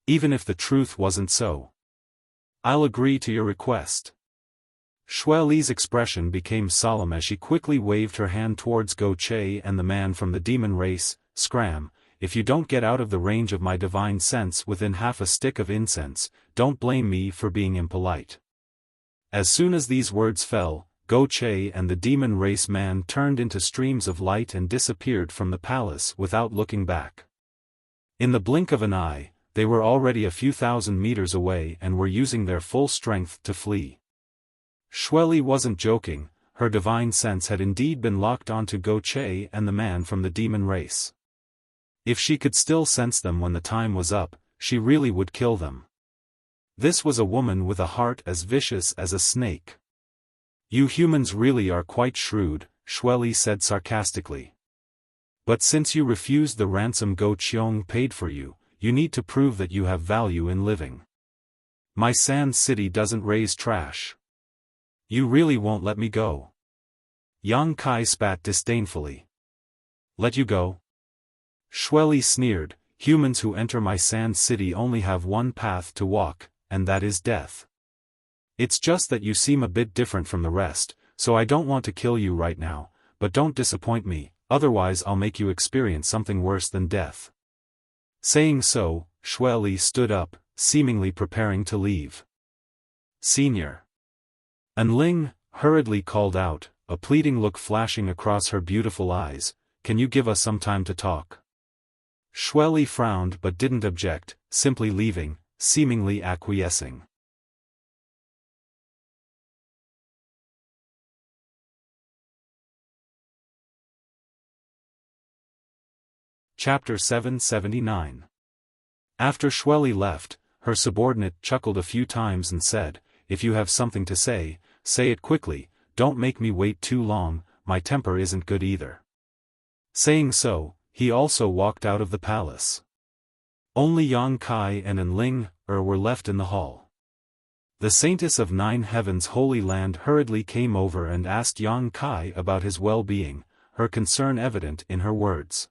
Even if the truth wasn't so. "I'll agree to your request." Xue Li's expression became solemn as she quickly waved her hand towards Go Che and the man from the demon race. "Scram, if you don't get out of the range of my divine sense within half a stick of incense, don't blame me for being impolite." As soon as these words fell, Go Che and the demon race man turned into streams of light and disappeared from the palace without looking back. In the blink of an eye, they were already a few thousand meters away and were using their full strength to flee. Xue Li wasn't joking, her divine sense had indeed been locked onto Go Che and the man from the demon race. If she could still sense them when the time was up, she really would kill them. This was a woman with a heart as vicious as a snake. "You humans really are quite shrewd," Xue Li said sarcastically. "But since you refused the ransom Go Qiong paid for you, you need to prove that you have value in living. My sand city doesn't raise trash. You really won't let me go?" Yang Kai spat disdainfully. "Let you go?" Xue Li sneered, "Humans who enter my sand city only have one path to walk, and that is death. It's just that you seem a bit different from the rest, so I don't want to kill you right now, but don't disappoint me, otherwise I'll make you experience something worse than death." Saying so, Xue Li stood up, seemingly preparing to leave. "Senior." Anling hurriedly called out, a pleading look flashing across her beautiful eyes, "Can you give us some time to talk?" Xue Li frowned but didn't object, simply leaving, seemingly acquiescing. Chapter 779. After Xue Li left, her subordinate chuckled a few times and said, "If you have something to say, say it quickly, don't make me wait too long, my temper isn't good either." Saying so, he also walked out of the palace. Only Yang Kai and Anling were left in the hall. The Saintess of Nine Heavens Holy Land hurriedly came over and asked Yang Kai about his well-being, her concern evident in her words.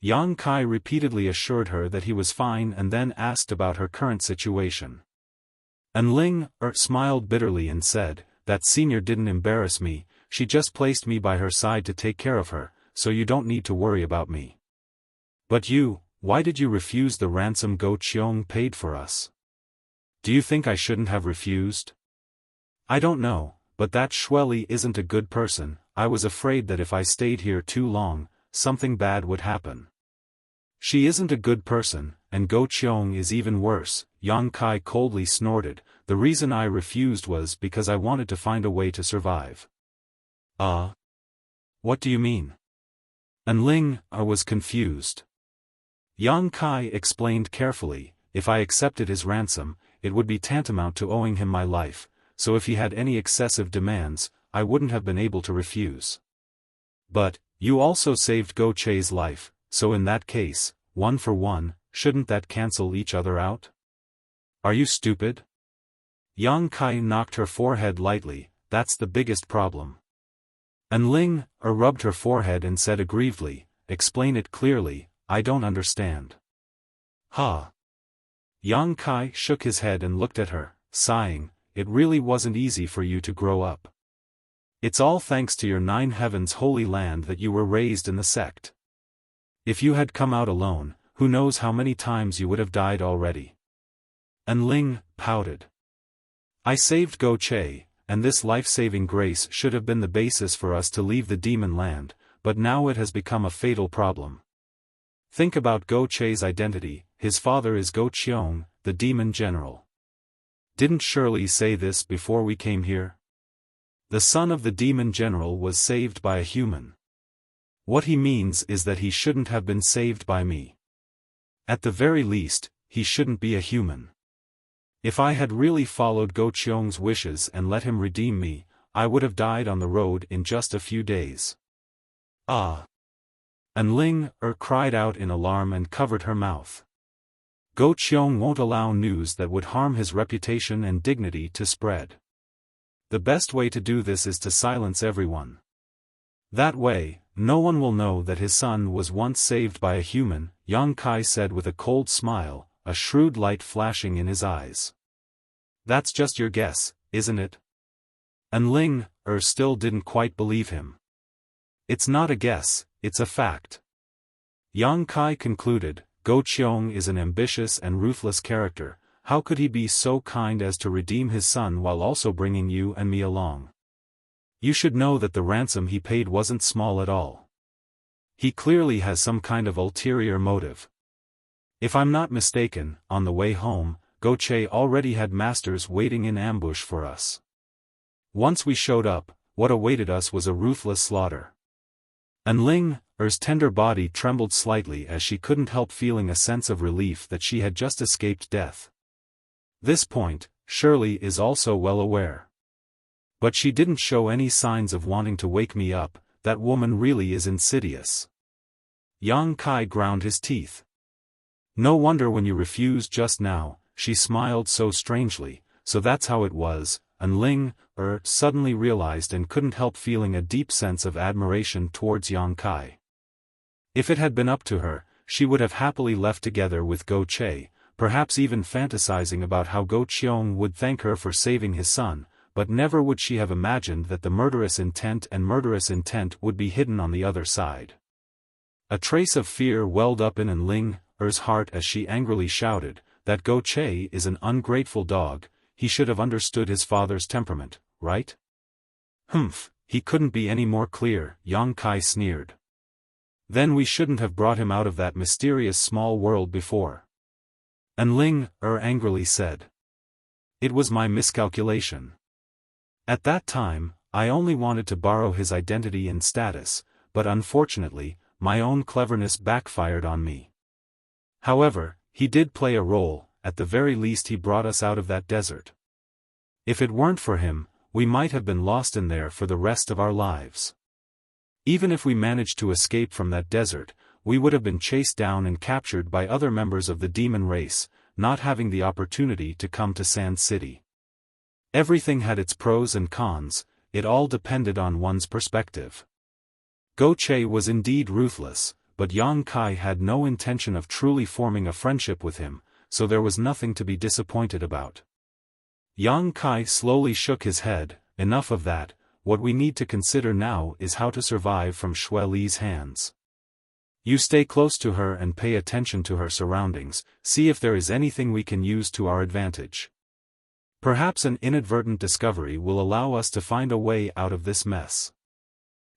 Yang Kai repeatedly assured her that he was fine and then asked about her current situation. Anling smiled bitterly and said, "That senior didn't embarrass me, she just placed me by her side to take care of her, so you don't need to worry about me." "But you, why did you refuse the ransom Go Qiong paid for us? Do you think I shouldn't have refused?" "I don't know, but that Xue Li isn't a good person. I was afraid that if I stayed here too long, something bad would happen." "She isn't a good person, and Go Qiong is even worse," Yang Kai coldly snorted. "The reason I refused was because I wanted to find a way to survive." What do you mean?" Anling was confused. Yang Kai explained carefully, "If I accepted his ransom, it would be tantamount to owing him my life, so if he had any excessive demands, I wouldn't have been able to refuse. But, you also saved Go Che's life, so in that case, 1 for 1, shouldn't that cancel each other out? Are you stupid?" Yang Kai knocked her forehead lightly, "That's the biggest problem." Anling rubbed her forehead and said aggrievedly, "Explain it clearly, I don't understand." "Ha!" Yang Kai shook his head and looked at her, sighing, "It really wasn't easy for you to grow up. It's all thanks to your Nine Heavens Holy Land that you were raised in the sect. If you had come out alone, who knows how many times you would have died already." Anling pouted. "I saved Go Che, and this life-saving grace should have been the basis for us to leave the demon land, but now it has become a fatal problem. Think about Go Che's identity. His father is Go Qiong, the demon general. Didn't Shirley say this before we came here? The son of the demon general was saved by a human. What he means is that he shouldn't have been saved by me. At the very least, he shouldn't be a human. If I had really followed Go Qiong's wishes and let him redeem me, I would have died on the road in just a few days. Ah! Enling cried out in alarm and covered her mouth. Go Qiong won't allow news that would harm his reputation and dignity to spread. The best way to do this is to silence everyone. That way, no one will know that his son was once saved by a human, Yang Kai said with a cold smile, a shrewd light flashing in his eyes. That's just your guess, isn't it? Enling still didn't quite believe him. It's not a guess, it's a fact. Yang Kai concluded, Go Qiong is an ambitious and ruthless character. How could he be so kind as to redeem his son while also bringing you and me along? You should know that the ransom he paid wasn't small at all. He clearly has some kind of ulterior motive. If I'm not mistaken, on the way home, Go Che already had masters waiting in ambush for us. Once we showed up, what awaited us was a ruthless slaughter. Enling's tender body trembled slightly as she couldn't help feeling a sense of relief that she had just escaped death. This point, Shirley is also well aware. But she didn't show any signs of wanting to wake me up. That woman really is insidious. Yang Kai ground his teeth. No wonder when you refused just now, she smiled so strangely. So that's how it was. Enling suddenly realized and couldn't help feeling a deep sense of admiration towards Yang Kai. If it had been up to her, she would have happily left together with Go Che, perhaps even fantasizing about how Go Qiong would thank her for saving his son, but never would she have imagined that the murderous intent would be hidden on the other side. A trace of fear welled up in Enling's heart as she angrily shouted, that Go Che is an ungrateful dog. He should have understood his father's temperament, right? Humph, he couldn't be any more clear, Yang Kai sneered. Then we shouldn't have brought him out of that mysterious small world before. Enling angrily said. It was my miscalculation. At that time, I only wanted to borrow his identity and status, but unfortunately, my own cleverness backfired on me. However, he did play a role. At the very least he brought us out of that desert. If it weren't for him, we might have been lost in there for the rest of our lives. Even if we managed to escape from that desert, we would have been chased down and captured by other members of the demon race, not having the opportunity to come to Sand City. Everything had its pros and cons, it all depended on one's perspective. Go Che was indeed ruthless, but Yang Kai had no intention of truly forming a friendship with him, so there was nothing to be disappointed about. Yang Kai slowly shook his head, enough of that, what we need to consider now is how to survive from Xue Li's hands. You stay close to her and pay attention to her surroundings, see if there is anything we can use to our advantage. Perhaps an inadvertent discovery will allow us to find a way out of this mess.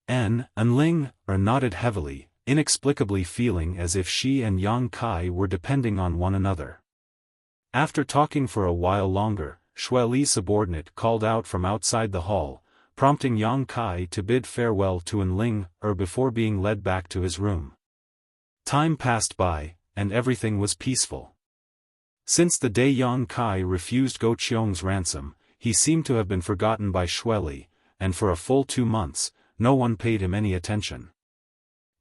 Enling nodded heavily, inexplicably feeling as if she and Yang Kai were depending on one another. After talking for a while longer, Xue Li's subordinate called out from outside the hall, prompting Yang Kai to bid farewell to Enling before being led back to his room. Time passed by, and everything was peaceful. Since the day Yang Kai refused Go Qiong's ransom, he seemed to have been forgotten by Xue Li, and for a full 2 months, no one paid him any attention.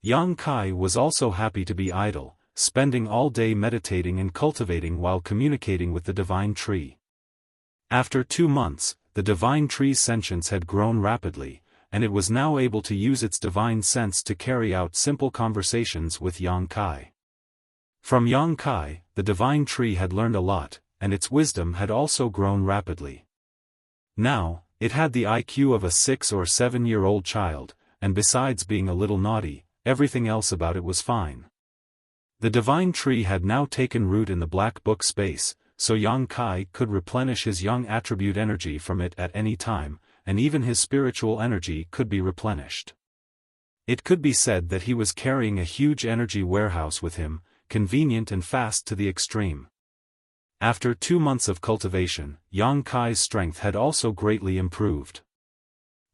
Yang Kai was also happy to be idle, spending all day meditating and cultivating while communicating with the divine tree. After 2 months, the divine tree's sentience had grown rapidly, and it was now able to use its divine sense to carry out simple conversations with Yang Kai. From Yang Kai, the divine tree had learned a lot, and its wisdom had also grown rapidly. Now, it had the IQ of a 6 or 7-year-old child, and besides being a little naughty, everything else about it was fine. The divine tree had now taken root in the black book space, so Yang Kai could replenish his young attribute energy from it at any time, and even his spiritual energy could be replenished. It could be said that he was carrying a huge energy warehouse with him, convenient and fast to the extreme. After 2 months of cultivation, Yang Kai's strength had also greatly improved.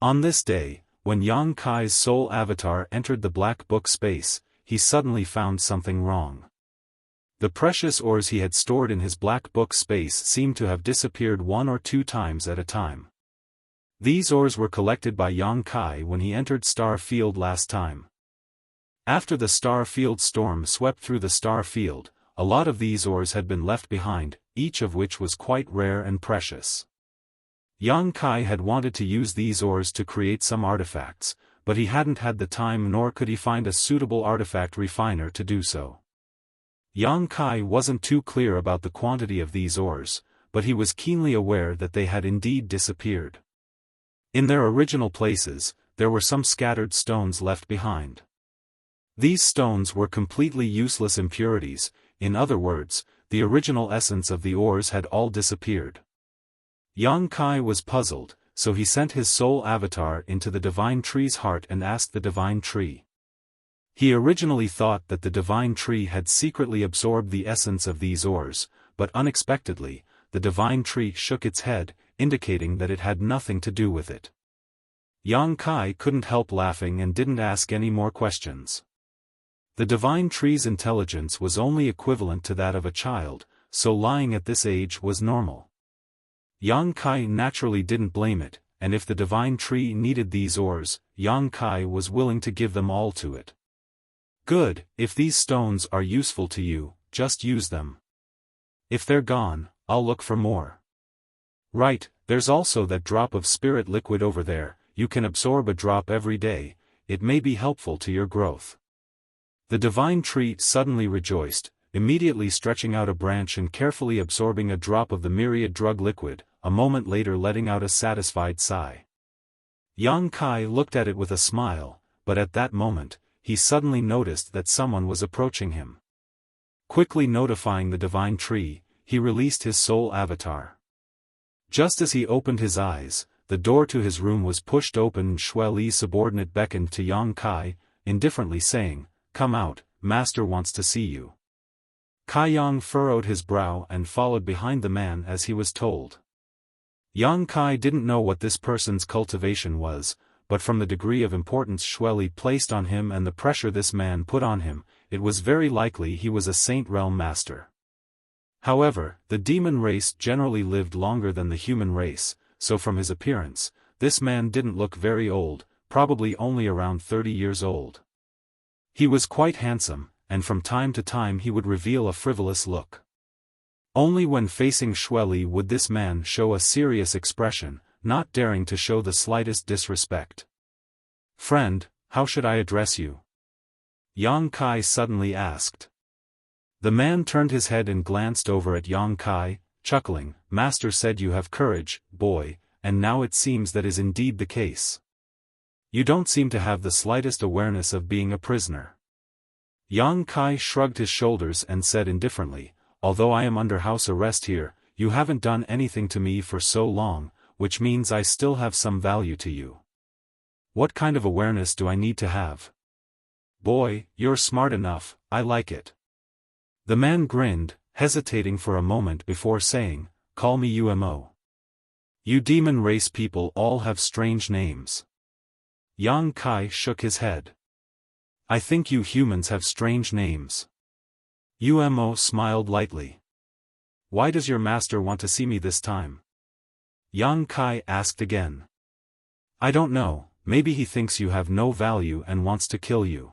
On this day, when Yang Kai's soul avatar entered the black book space, he suddenly found something wrong. The precious ores he had stored in his black book space seemed to have disappeared 1 or 2 times at a time. These ores were collected by Yang Kai when he entered Star Field last time. After the Star Field storm swept through the Star Field, a lot of these ores had been left behind, each of which was quite rare and precious. Yang Kai had wanted to use these ores to create some artifacts, but he hadn't had the time nor could he find a suitable artifact refiner to do so. Yang Kai wasn't too clear about the quantity of these ores, but he was keenly aware that they had indeed disappeared. In their original places, there were some scattered stones left behind. These stones were completely useless impurities, in other words, the original essence of the ores had all disappeared. Yang Kai was puzzled, so he sent his soul avatar into the divine tree's heart and asked the divine tree. He originally thought that the divine tree had secretly absorbed the essence of these ores, but unexpectedly, the divine tree shook its head, indicating that it had nothing to do with it. Yang Kai couldn't help laughing and didn't ask any more questions. The divine tree's intelligence was only equivalent to that of a child, so lying at this age was normal. Yang Kai naturally didn't blame it, and if the divine tree needed these ores, Yang Kai was willing to give them all to it. Good, if these stones are useful to you, just use them. If they're gone, I'll look for more. Right, there's also that drop of spirit liquid over there, you can absorb a drop every day, it may be helpful to your growth. The divine tree suddenly rejoiced, immediately stretching out a branch and carefully absorbing a drop of the myriad drug liquid, a moment later letting out a satisfied sigh. Yang Kai looked at it with a smile, but at that moment, he suddenly noticed that someone was approaching him. Quickly notifying the divine tree, he released his soul avatar. Just as he opened his eyes, the door to his room was pushed open and Xue Li's subordinate beckoned to Yang Kai, indifferently saying, "Come out, master wants to see you." Kai Yang furrowed his brow and followed behind the man as he was told. Yang Kai didn't know what this person's cultivation was, but from the degree of importance Xue Li placed on him and the pressure this man put on him, it was very likely he was a Saint Realm master. However, the demon race generally lived longer than the human race, so from his appearance, this man didn't look very old, probably only around 30 years old. He was quite handsome, and from time to time he would reveal a frivolous look. Only when facing Xue Li would this man show a serious expression, not daring to show the slightest disrespect. "Friend, how should I address you?" Yang Kai suddenly asked. The man turned his head and glanced over at Yang Kai, chuckling, "Master said you have courage, boy, and now it seems that is indeed the case. You don't seem to have the slightest awareness of being a prisoner." Yang Kai shrugged his shoulders and said indifferently, "Although I am under house arrest here, you haven't done anything to me for so long, which means I still have some value to you. What kind of awareness do I need to have?" "Boy, you're smart enough, I like it." The man grinned, hesitating for a moment before saying, "Call me Umo. You demon race people all have strange names." Yang Kai shook his head. "I think you humans have strange names." Umo smiled lightly. "Why does your master want to see me this time?" Yang Kai asked again. "I don't know, maybe he thinks you have no value and wants to kill you."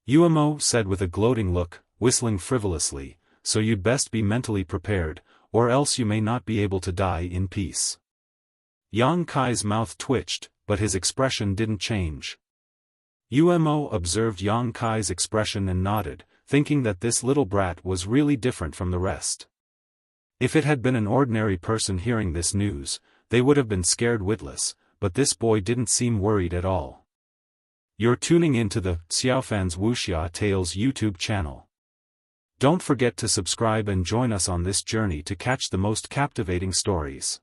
Umo said with a gloating look, whistling frivolously, "So you'd best be mentally prepared, or else you may not be able to die in peace." Yang Kai's mouth twitched, but his expression didn't change. Umo observed Yang Kai's expression and nodded, thinking that this little brat was really different from the rest. If it had been an ordinary person hearing this news, they would have been scared witless, but this boy didn't seem worried at all. You're tuning into the Xiaofan's Wuxia Tales YouTube channel. Don't forget to subscribe and join us on this journey to catch the most captivating stories.